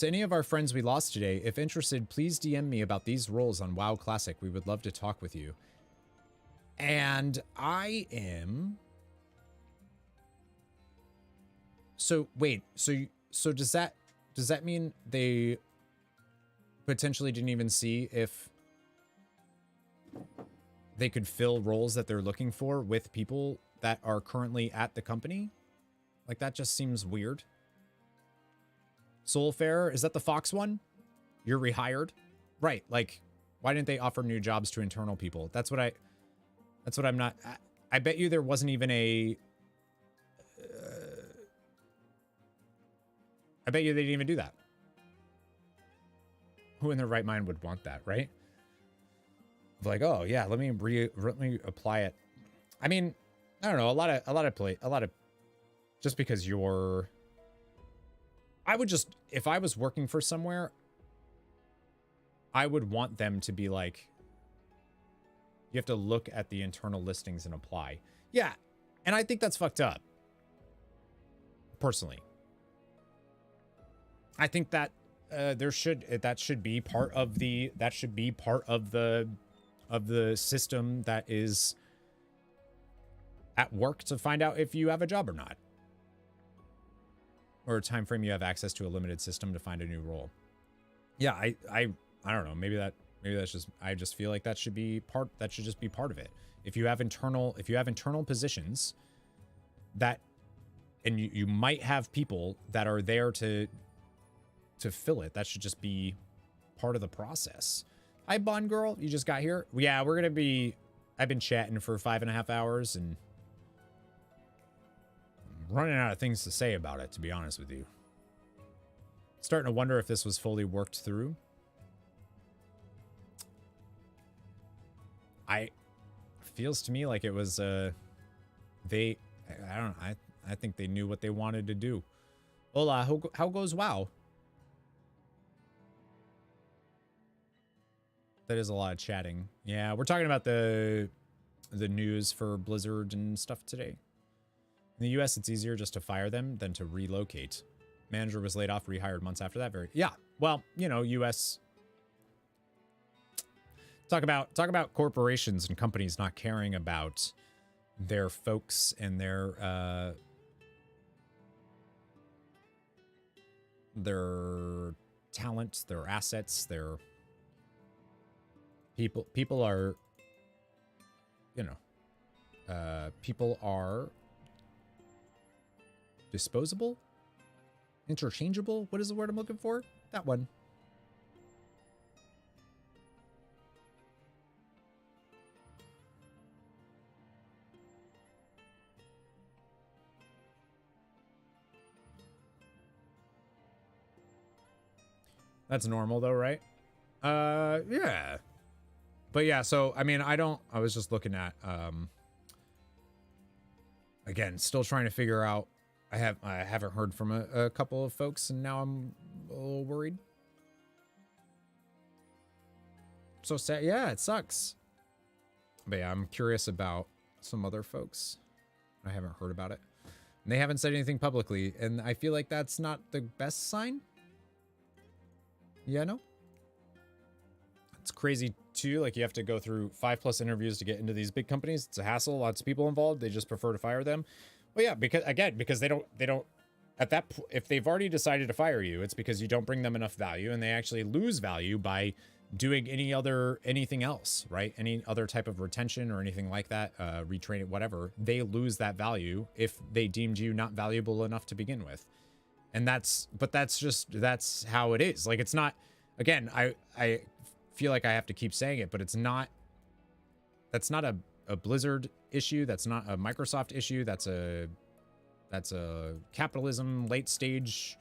any of our friends we lost today, if interested, please DM me about these roles on WoW Classic. We would love to talk with you. And I am... So, wait. So does that mean they potentially didn't even see if they could fill roles that they're looking for with people that are currently at the company? Like, that just seems weird. Soulfarer, is that the Fox one? You're rehired? Right, like, why didn't they offer new jobs to internal people? That's what I'm not... I bet you there wasn't even a... I bet you they didn't even do that. Who in their right mind would want that, right? Like, oh yeah, let me apply it. I mean, I don't know, a lot of just because you're... I would just, if I was working for somewhere, I would want them to be like, you have to look at the internal listings and apply. Yeah, and I think that's fucked up. Personally. I think that that should be part of the system that is at work to find out if you have a job or not. Or a time frame you have access to a limited system to find a new role. Yeah, I don't know. Maybe that's just, I just feel like that should just be part of it. If you have internal positions that, and you might have people that are there to fill it, that should just be part of the process. Hi, Bond Girl, you just got here? Yeah, I've been chatting for 5.5 hours and running out of things to say about it, to be honest with you. Starting to wonder if this was fully worked through. Feels to me like it was, I don't know, I think they knew what they wanted to do. Hola, how goes WoW? That is a lot of chatting. Yeah, we're talking about the news for Blizzard and stuff today. In the US, it's easier just to fire them than to relocate. Manager was laid off, rehired months after that. Yeah. Well, you know, US. Talk about corporations and companies not caring about their folks and their talent, their assets, their people. People are, you know, people are disposable, interchangeable. What is the word I'm looking for? That one. That's normal though, right? Yeah. But yeah, so I mean, I was just looking at again, still trying to figure out. I haven't heard from a couple of folks, and now I'm a little worried. So sad. Yeah, it sucks. But yeah, I'm curious about some other folks. I haven't heard about it. And they haven't said anything publicly, and I feel like that's not the best sign. Yeah, no? It's crazy too. Like, you have to go through 5+ interviews to get into these big companies. It's a hassle. Lots of people involved. They just prefer to fire them. Well, yeah, because they don't at that if they've already decided to fire you, it's because you don't bring them enough value, and they actually lose value by doing anything else, right? Any other type of retention or anything like that, retraining, whatever, they lose that value if they deemed you not valuable enough to begin with. And that's how it is. Like, it's not, again, I feel like I have to keep saying it, but that's not a Blizzard issue. That's not a Microsoft issue. That's a capitalism, late stage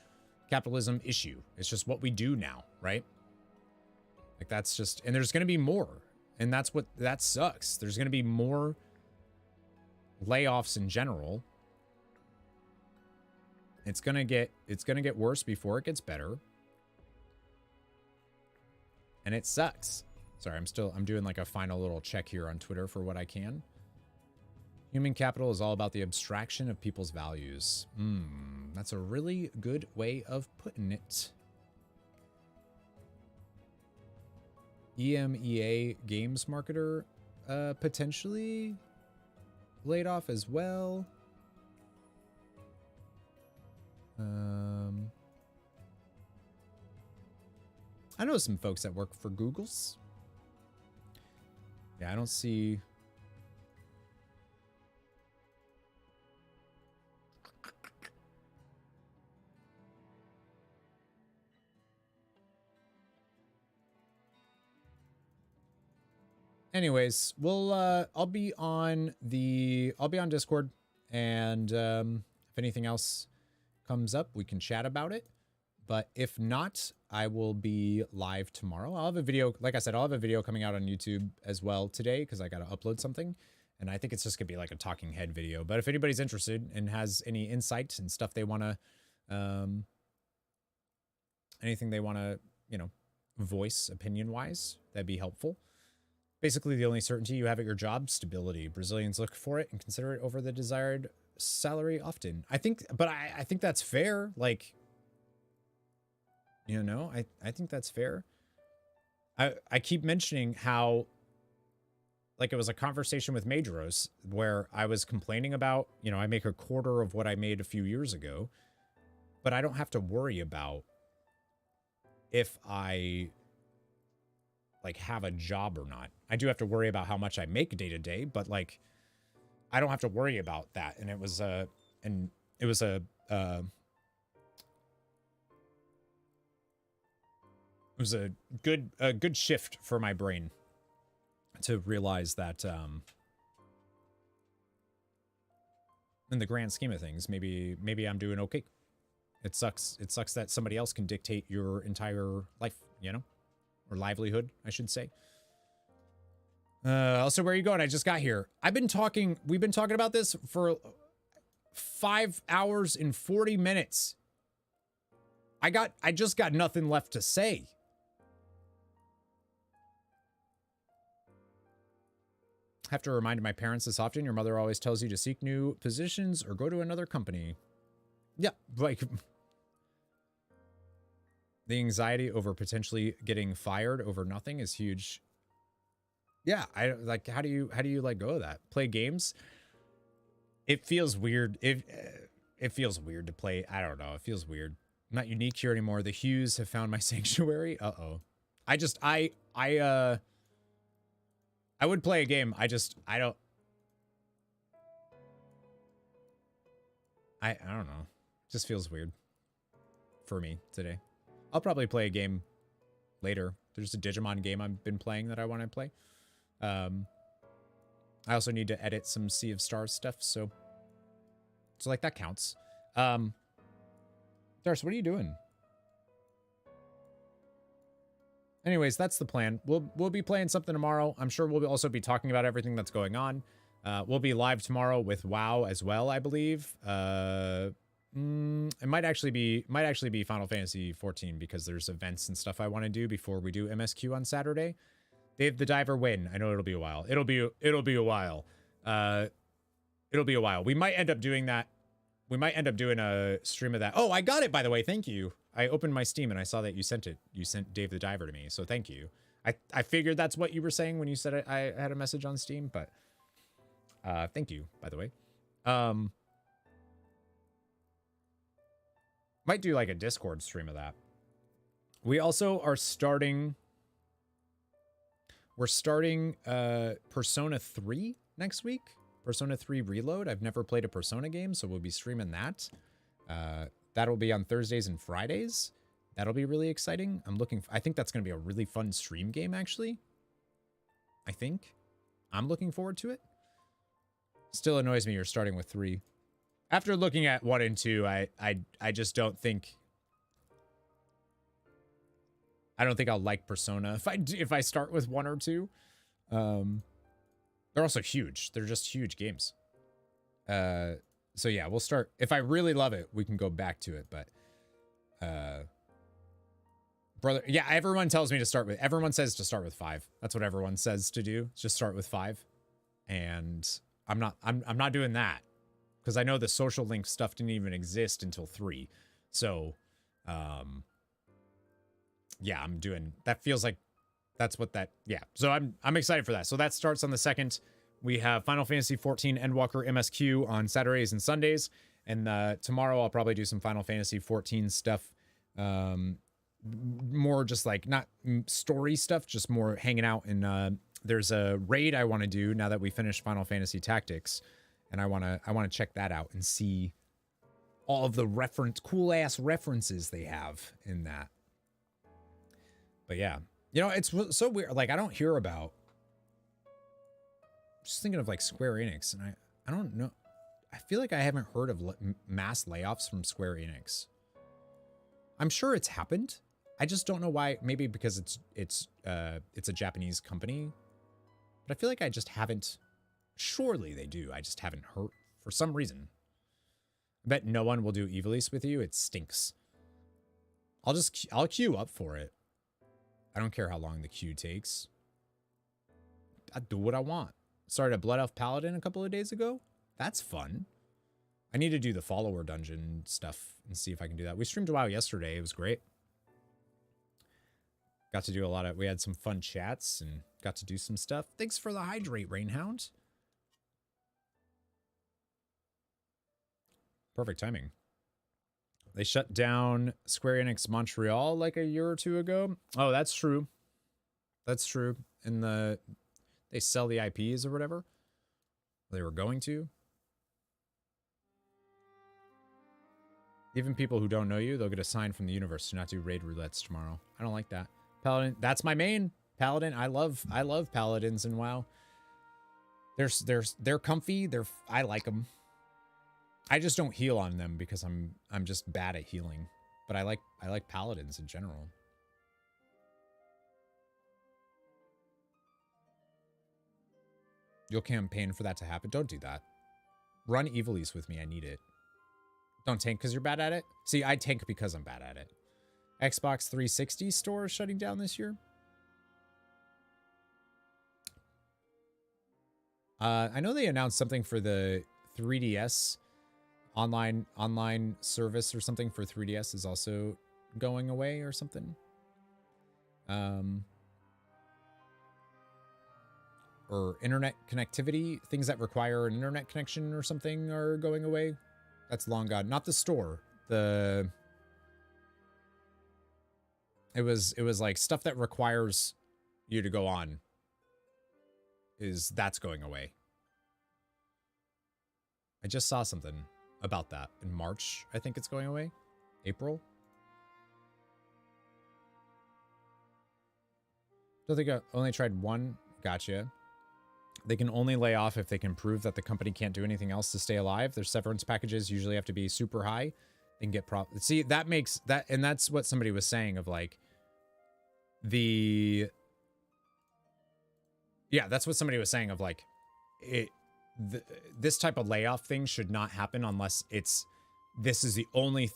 capitalism issue. It's just what we do now, right? Like, that's just, and there's going to be more. And that sucks. There's going to be more layoffs in general. It's going to get worse before it gets better. And it sucks. Sorry, I'm doing like a final little check here on Twitter for what I can. Human capital is all about the abstraction of people's values. That's a really good way of putting it. EMEA games marketer potentially laid off as well. I know some folks that work for Google's. Yeah, I don't see. Anyways, I'll be on Discord, and if anything else comes up, we can chat about it. But if not, I will be live tomorrow. I'll have a video, like I said, I'll have a video coming out on YouTube as well today because I got to upload something. And I think it's just gonna be like a talking head video. But if anybody's interested and has any insight and stuff they want to, anything they want to, voice opinion-wise, that'd be helpful. Basically, the only certainty you have at your job, stability. Brazilians look for it and consider it over the desired salary often. I think that's fair. Like, I think that's fair. I keep mentioning how, like, it was a conversation with Majoros where I was complaining about, I make a quarter of what I made a few years ago, but I don't have to worry about if I like have a job or not. I do have to worry about how much I make day to day, but like, I don't have to worry about that. And it was a good shift for my brain to realize that, in the grand scheme of things, maybe I'm doing okay. It sucks that somebody else can dictate your entire life, or livelihood, I should say. Also, where are you going? I just got here. We've been talking about this for 5 hours and 40 minutes. I just got nothing left to say. Have to remind my parents this often. Your mother always tells you to seek new positions or go to another company. Yeah, like the anxiety over potentially getting fired over nothing is huge. Yeah, I like, how do you let go of that? Play games? It feels weird. It feels weird to play. I don't know. It feels weird. I'm not unique here anymore. The Hughes have found my sanctuary. Uh-oh. I would play a game. I don't know. It just feels weird for me today. I'll probably play a game later. There's a Digimon game I've been playing that I want to play. I also need to edit some Sea of Stars stuff, so like that counts. Darce, what are you doing? Anyways, that's the plan. We'll be playing something tomorrow. I'm sure we'll also be talking about everything that's going on. We'll be live tomorrow with WoW as well, I believe. It might actually be Final Fantasy 14 because there's events and stuff I want to do before we do MSQ on Saturday. Dave the Diver win. I know it'll be a while. It'll be a while. It'll be a while. We might end up doing that. We might end up doing a stream of that. Oh, I got it, by the way. Thank you. I opened my Steam and I saw that you sent it. You sent Dave the Diver to me, so thank you. I figured that's what you were saying when you said I had a message on Steam, but thank you, by the way. Might do like a Discord stream of that. We also are starting We're starting Persona 3 next week. Persona 3 Reload. I've never played a Persona game, so we'll be streaming that. That'll be on Thursdays and Fridays. That'll be really exciting. I think that's going to be a really fun stream game, actually. I think. I'm looking forward to it. Still annoys me you're starting with 3. After looking at 1 and 2, I just don't think... I don't think I'll like Persona if I start with 1 or 2. They're also huge. They're just huge games. So yeah, we'll start. If I really love it, we can go back to it. But brother, yeah, everyone tells me to start with. Everyone says to start with 5. That's what everyone says to do. Just start with 5. And I'm not doing that because I know the social link stuff didn't even exist until 3. So yeah, I'm doing that. Feels like that's what that. Yeah. So I'm excited for that. So that starts on the 2nd. We have Final Fantasy 14 Endwalker MSQ on Saturdays and Sundays. And tomorrow I'll probably do some Final Fantasy 14 stuff. More just like not story stuff, just more hanging out. And there's a raid I want to do now that we finished Final Fantasy Tactics. And I want to check that out and see all of the cool ass references they have in that. But yeah, you know, it's so weird. Like, I don't hear about, just thinking of like Square Enix, and I don't know. I feel like I haven't heard of mass layoffs from Square Enix. I'm sure it's happened. I just don't know why. Maybe because it's a Japanese company, but I feel like I just haven't. Surely they do. I just haven't heard for some reason. I bet no one will do Evilise with you. It stinks. I'll queue up for it. I don't care how long the queue takes. I do what I want. Started a Blood Elf Paladin a couple of days ago. That's fun. I need to do the follower dungeon stuff and see if I can do that. We streamed a while yesterday. It was great. Got to do we had some fun chats and got to do some stuff. Thanks for the hydrate, Rainhound. Perfect timing. They shut down Square Enix Montreal like a year or 2 ago. Oh, that's true. That's true. They sell the IPs or whatever. They were going to. Even people who don't know you, they'll get a sign from the universe to not do raid roulettes tomorrow. I don't like that. Paladin, that's my main Paladin. I love Paladins in WoW. They're comfy. I like them. I just don't heal on them because I'm just bad at healing. But I like Paladins in general. You'll campaign for that to happen. Don't do that. Run Evilise with me. I need it. Don't tank because you're bad at it. See, I tank because I'm bad at it. Xbox 360 store is shutting down this year. I know they announced something for the 3DS. Online service or something for 3DS is also going away or something. Or internet connectivity, things that require an internet connection or something are going away. That's long gone. Not the store. It was like stuff that requires you to go on. That's going away. I just saw something about that in March. I think it's going away. April. Don't think I only tried one. Gotcha. They can only lay off if they can prove that the company can't do anything else to stay alive. Their severance packages usually have to be super high and get See, that makes that, and that's what somebody was saying of like that's what somebody was saying of like this type of layoff thing should not happen unless this is the only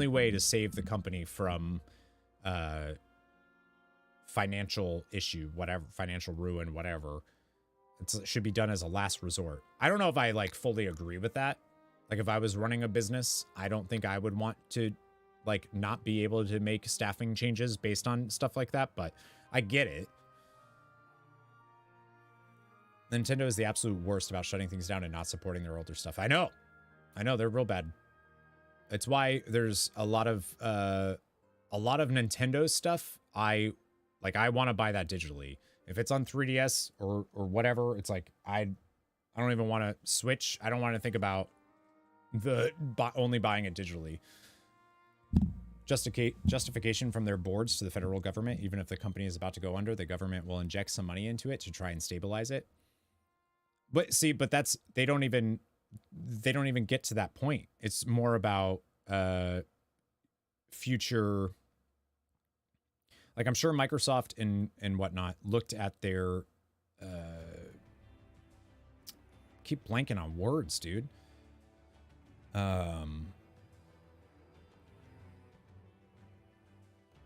way to save the company from financial issue, whatever, financial ruin, whatever. It should be done as a last resort. I don't know if I like fully agree with that. Like if I was running a business, I don't think I would want to like not be able to make staffing changes based on stuff like that, but I get it. Nintendo is the absolute worst about shutting things down and not supporting their older stuff. I know they're real bad. It's why there's a lot of Nintendo stuff. I want to buy that digitally If it's on 3DS or whatever, it's like I don't even want to switch. I don't want to think about only buying it digitally. Justification from their boards to the federal government. Even if the company is about to go under, the government will inject some money into it to try and stabilize it. But see, but that's they don't even get to that point. It's more about future. Like, I'm sure Microsoft and whatnot looked at their keep blanking on words, dude.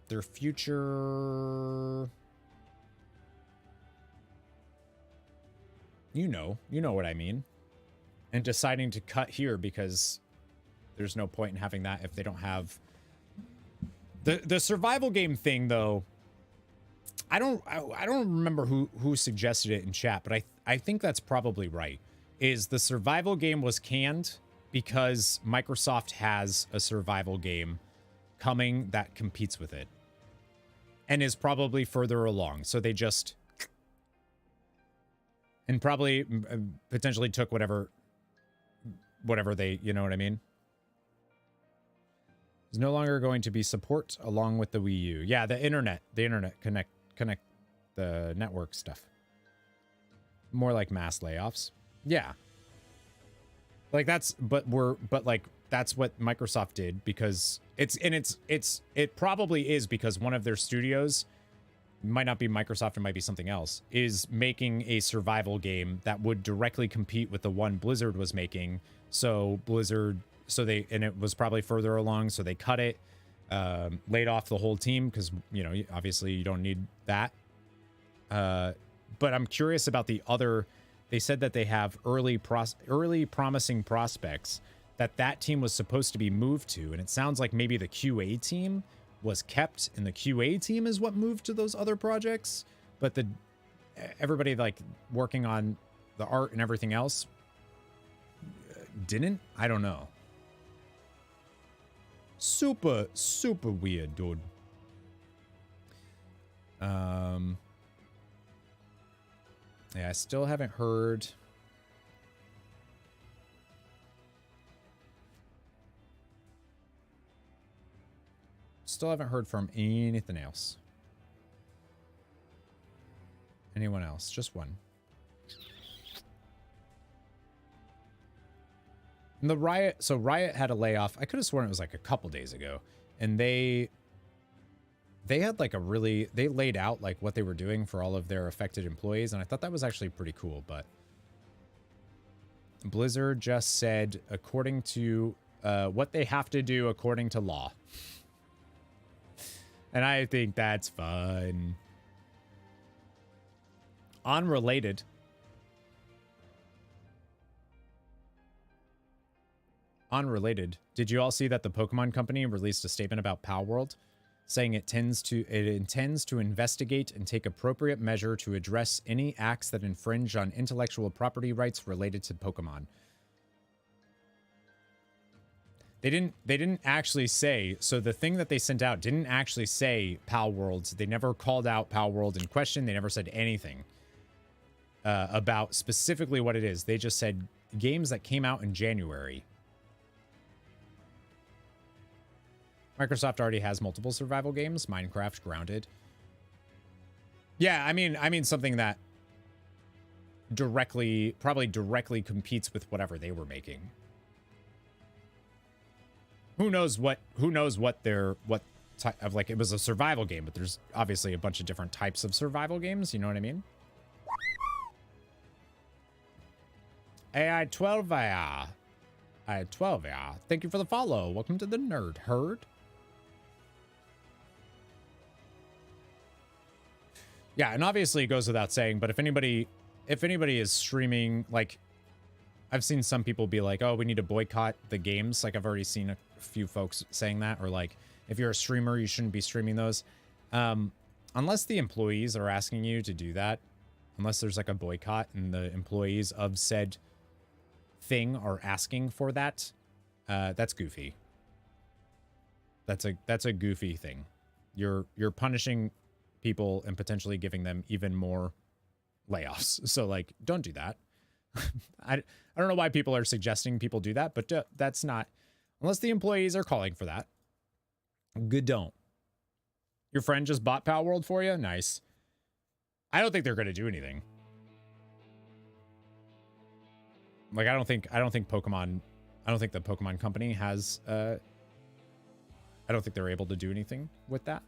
Their future, you know what I mean, and deciding to cut here because there's no point in having that if they don't have the survival game thing. Though I don't remember who suggested it in chat, but I think that's probably right. Is the survival game was canned because Microsoft has a survival game coming that competes with it and is probably further along. So they just, and probably potentially took whatever they, you know what I mean? There's no longer going to be support along with the Wii U. Yeah, the internet connect the network stuff. More like mass layoffs. Yeah. Like that's that's what Microsoft did because it probably is because one of their studios, might not be Microsoft, it might be something else, is making a survival game that would directly compete with the one Blizzard was making. So it was probably further along, so they cut it, laid off the whole team because, you know, obviously you don't need that. But I'm curious about the other. They said that they have early promising prospects that team was supposed to be moved to, and it sounds like maybe the QA team was kept, and the QA team is what moved to those other projects, but everybody like working on the art and everything else didn't. I don't know. Super weird, dude. Yeah, I still haven't heard. Still haven't heard from anything else. Anyone else? Just one. And the Riot, so Riot had a layoff. I could have sworn it was like a couple days ago. And they had like they laid out like what they were doing for all of their affected employees. And I thought that was actually pretty cool. But Blizzard just said, according to what they have to do according to law. And I think that's fun. Unrelated. Did you all see that the Pokemon Company released a statement about Palworld, saying it intends to investigate and take appropriate measure to address any acts that infringe on intellectual property rights related to Pokemon? They didn't actually say, so the thing that they sent out didn't actually say Palworld. They never called out Palworld in question. They never said anything about specifically what it is. They just said games that came out in January. Microsoft already has multiple survival games, Minecraft, Grounded. Yeah, I mean something that probably directly competes with whatever they were making. Who knows what type of, like, it was a survival game, but there's obviously a bunch of different types of survival games, you know what I mean? AI12AR. AI12AR. Thank you for the follow. Welcome to the Nerd Herd. Yeah, and obviously it goes without saying, but if anybody is streaming, like, I've seen some people be like, oh, we need to boycott the games. Like, I've already seen a few folks saying that, or like, if you're a streamer, you shouldn't be streaming those. Unless the employees are asking you to do that, unless there's like a boycott and the employees of said thing are asking for that, that's goofy. That's a goofy thing. You're punishing people and potentially giving them even more layoffs. So like, don't do that. I don't know why people are suggesting people do that, but that's not, unless the employees are calling for that. Good, don't. Your friend just bought Pal World for you? Nice. I don't think they're going to do anything. Like, I don't think Pokemon, I don't think the Pokemon company has, I don't think they're able to do anything with that.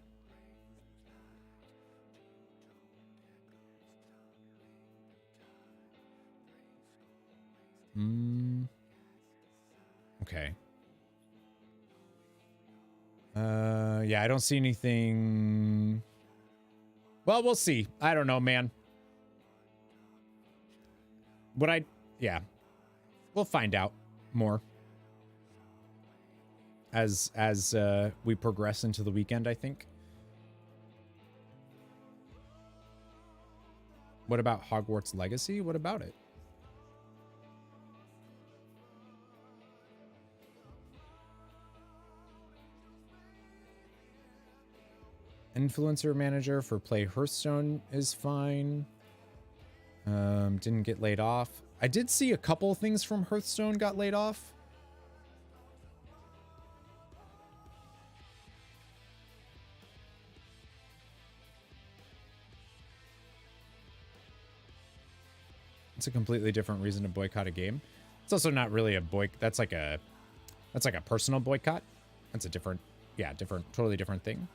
Okay. Yeah, I don't see anything. Well, we'll see. I don't know, man. Yeah. We'll find out more as we progress into the weekend, I think. What about Hogwarts Legacy? What about it? Influencer manager for Play Hearthstone is fine. Didn't get laid off. I did see a couple things from Hearthstone got laid off. It's a completely different reason to boycott a game. It's also not really a that's like a personal boycott. That's a different, totally different thing.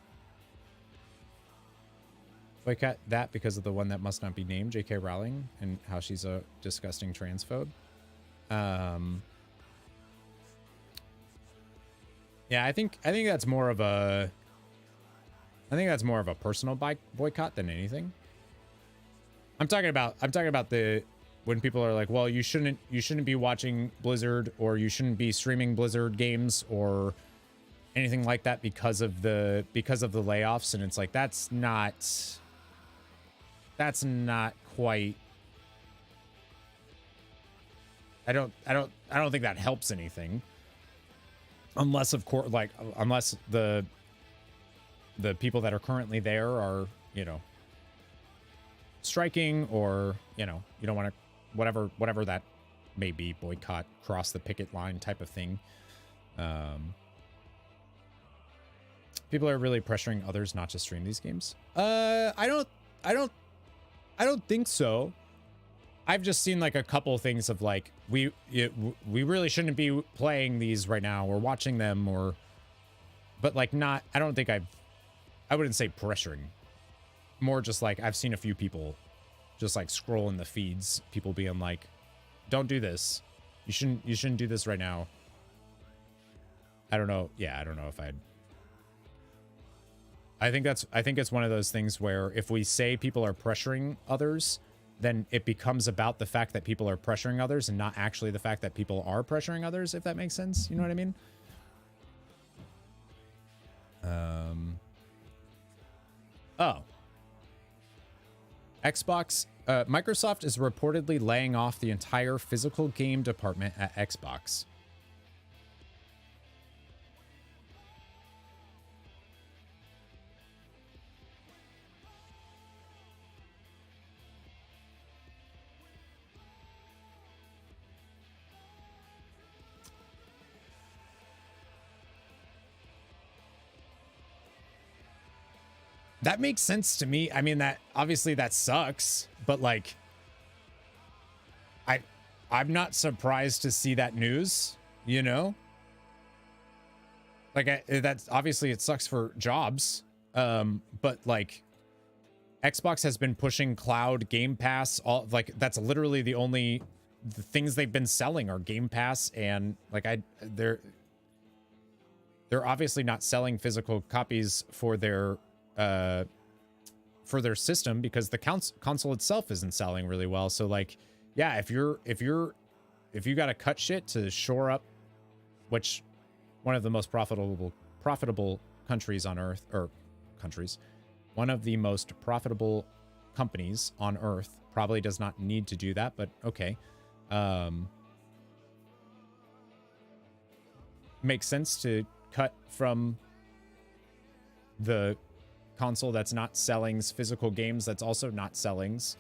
Boycott that because of the one that must not be named, J.K. Rowling, and how she's a disgusting transphobe. Yeah, I think that's more of a personal boycott than anything. I'm talking about the when people are like, well, you shouldn't be watching Blizzard, or you shouldn't be streaming Blizzard games or anything like that because of the layoffs, and it's like that's not quite. I don't think that helps anything. Unless, of course, like, unless the people that are currently there are, striking, or, you don't want to, whatever that may be, boycott, cross the picket line type of thing. People are really pressuring others not to stream these games. I don't think so. I've just seen like a couple things of like, we really shouldn't be playing these right now or watching them, but like not, I wouldn't say pressuring. More just like, I've seen a few people just like scrolling the feeds, people being like, don't do this. You shouldn't do this right now. I don't know. Yeah, I don't know if I think it's one of those things where if we say people are pressuring others, then it becomes about the fact that people are pressuring others and not actually the fact that people are pressuring others, if that makes sense. You know what I mean? Oh. Microsoft is reportedly laying off the entire physical game department at Xbox. That makes sense to me. I mean, that obviously that sucks, but like, I'm not surprised to see that news, Like, that's obviously it sucks for jobs. But like, Xbox has been pushing cloud Game Pass. That's literally the things they've been selling are Game Pass, and like they're obviously not selling physical copies for their system because the console itself isn't selling really well. So like, yeah, if you got to cut shit to shore up, which one of the most profitable countries on earth, or countries, one of the most profitable companies on earth probably does not need to do that, but okay. Makes sense to cut from the console that's not sellings, physical games that's also not sellings,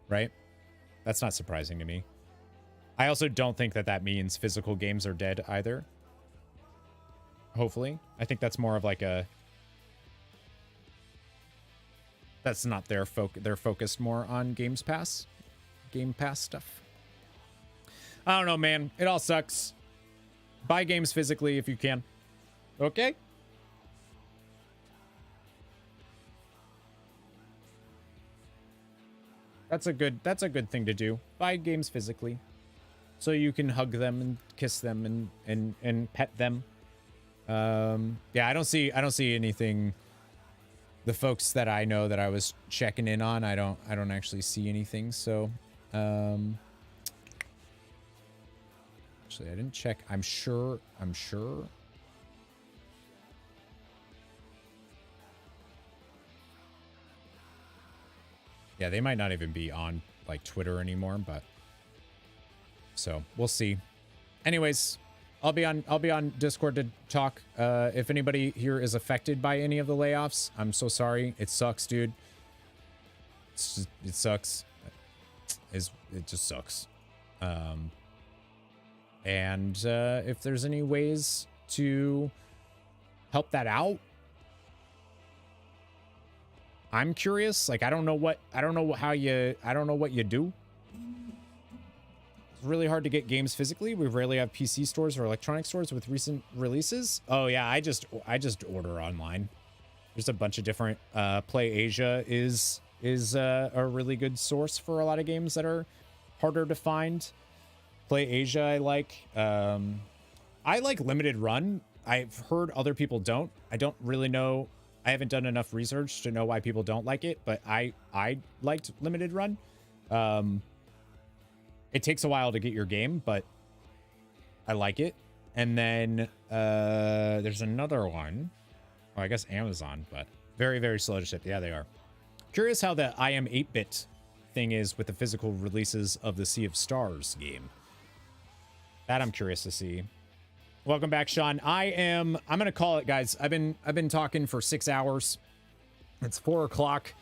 right? That's not surprising to me. I also don't think that that means physical games are dead either. Hopefully. I think that's more of like a... That's not their they're focused more on Game Pass stuff. I don't know, man. It all sucks. Buy games physically if you can. Okay? That's a good thing to do. Buy games physically. So you can hug them and kiss them and pet them. Yeah, I don't see anything. The folks that I know that I was checking in on, I don't actually see anything. So, actually, I didn't check. I'm sure. Yeah, they might not even be on like Twitter anymore, but so we'll see. Anyways, I'll be on Discord to talk. If anybody here is affected by any of the layoffs, I'm so sorry. It sucks, dude. It sucks. It just sucks. And if there's any ways to help that out, I'm curious. Like, I don't know what you do. It's really hard to get games physically. We rarely have PC stores or electronic stores with recent releases. Oh yeah, I just order online. There's a bunch of different Play Asia is a really good source for a lot of games that are harder to find. Play Asia I like Limited Run. I've heard other people don't. I don't really know. I haven't done enough research to know why people don't like it, but I liked Limited Run. It takes a while to get your game, but I like it. And then there's another one. Oh, I guess Amazon, but very, very slow to ship. Yeah, they are. Curious how the I Am 8-bit thing is with the physical releases of the Sea of Stars game. That I'm curious to see. Welcome back, Sean. I'm gonna call it, guys. I've been talking for 6 hours. It's 4 o'clock.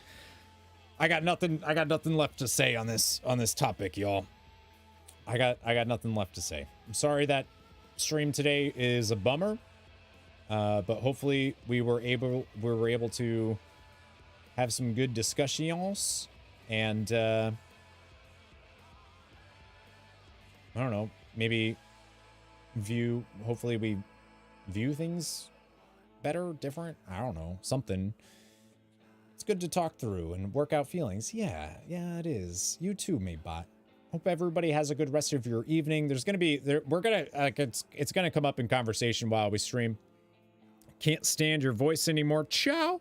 I got nothing left to say on this topic, y'all. I got nothing left to say. I'm sorry that stream today is a bummer. But hopefully we were able to have some good discussions and I don't know, maybe hopefully we view things better, different. I don't know, something. It's good to talk through and work out feelings. Yeah, it is. You too, Maybot. Hope everybody has a good rest of your evening. There's gonna be it's gonna come up in conversation while we stream. Can't stand your voice anymore. Ciao.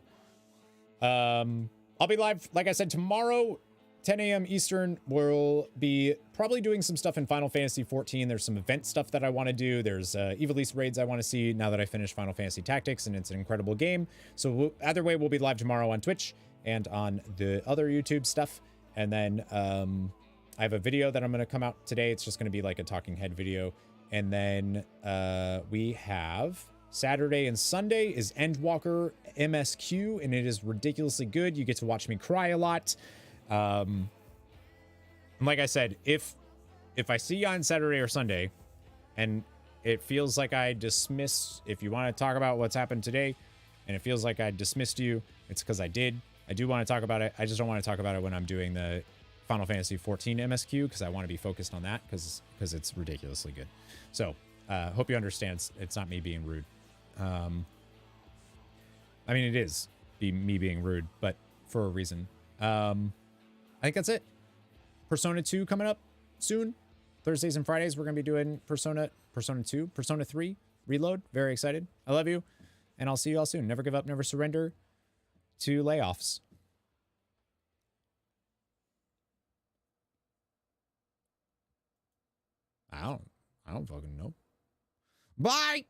I'll be live, like I said, tomorrow, 10 a.m. Eastern. We'll be probably doing some stuff in Final Fantasy 14. There's some event stuff that I want to do. There's Evilise raids I want to see now that I finished Final Fantasy Tactics, and it's an incredible game. So either way, we'll be live tomorrow on Twitch and on the other YouTube stuff. And then I have a video that I'm going to come out today. It's just going to be like a talking head video. And then we have Saturday and Sunday is Endwalker MSQ, and it is ridiculously good. You get to watch me cry a lot. And like I said, if I see you on Saturday or Sunday and it feels like I if you want to talk about what's happened today and it feels like I dismissed you, it's because I did. I do want to talk about it. I just don't want to talk about it when I'm doing the Final Fantasy 14 MSQ, because I want to be focused on that because it's ridiculously good. So hope you understand. It's not me being rude. I mean, it is me being rude, but for a reason. I think that's it. Persona 2 coming up soon. Thursdays and Fridays, we're going to be doing Persona 2, Persona 3 Reload. Very excited. I love you, and I'll see you all soon. Never give up, never surrender to layoffs. I don't fucking know. Bye!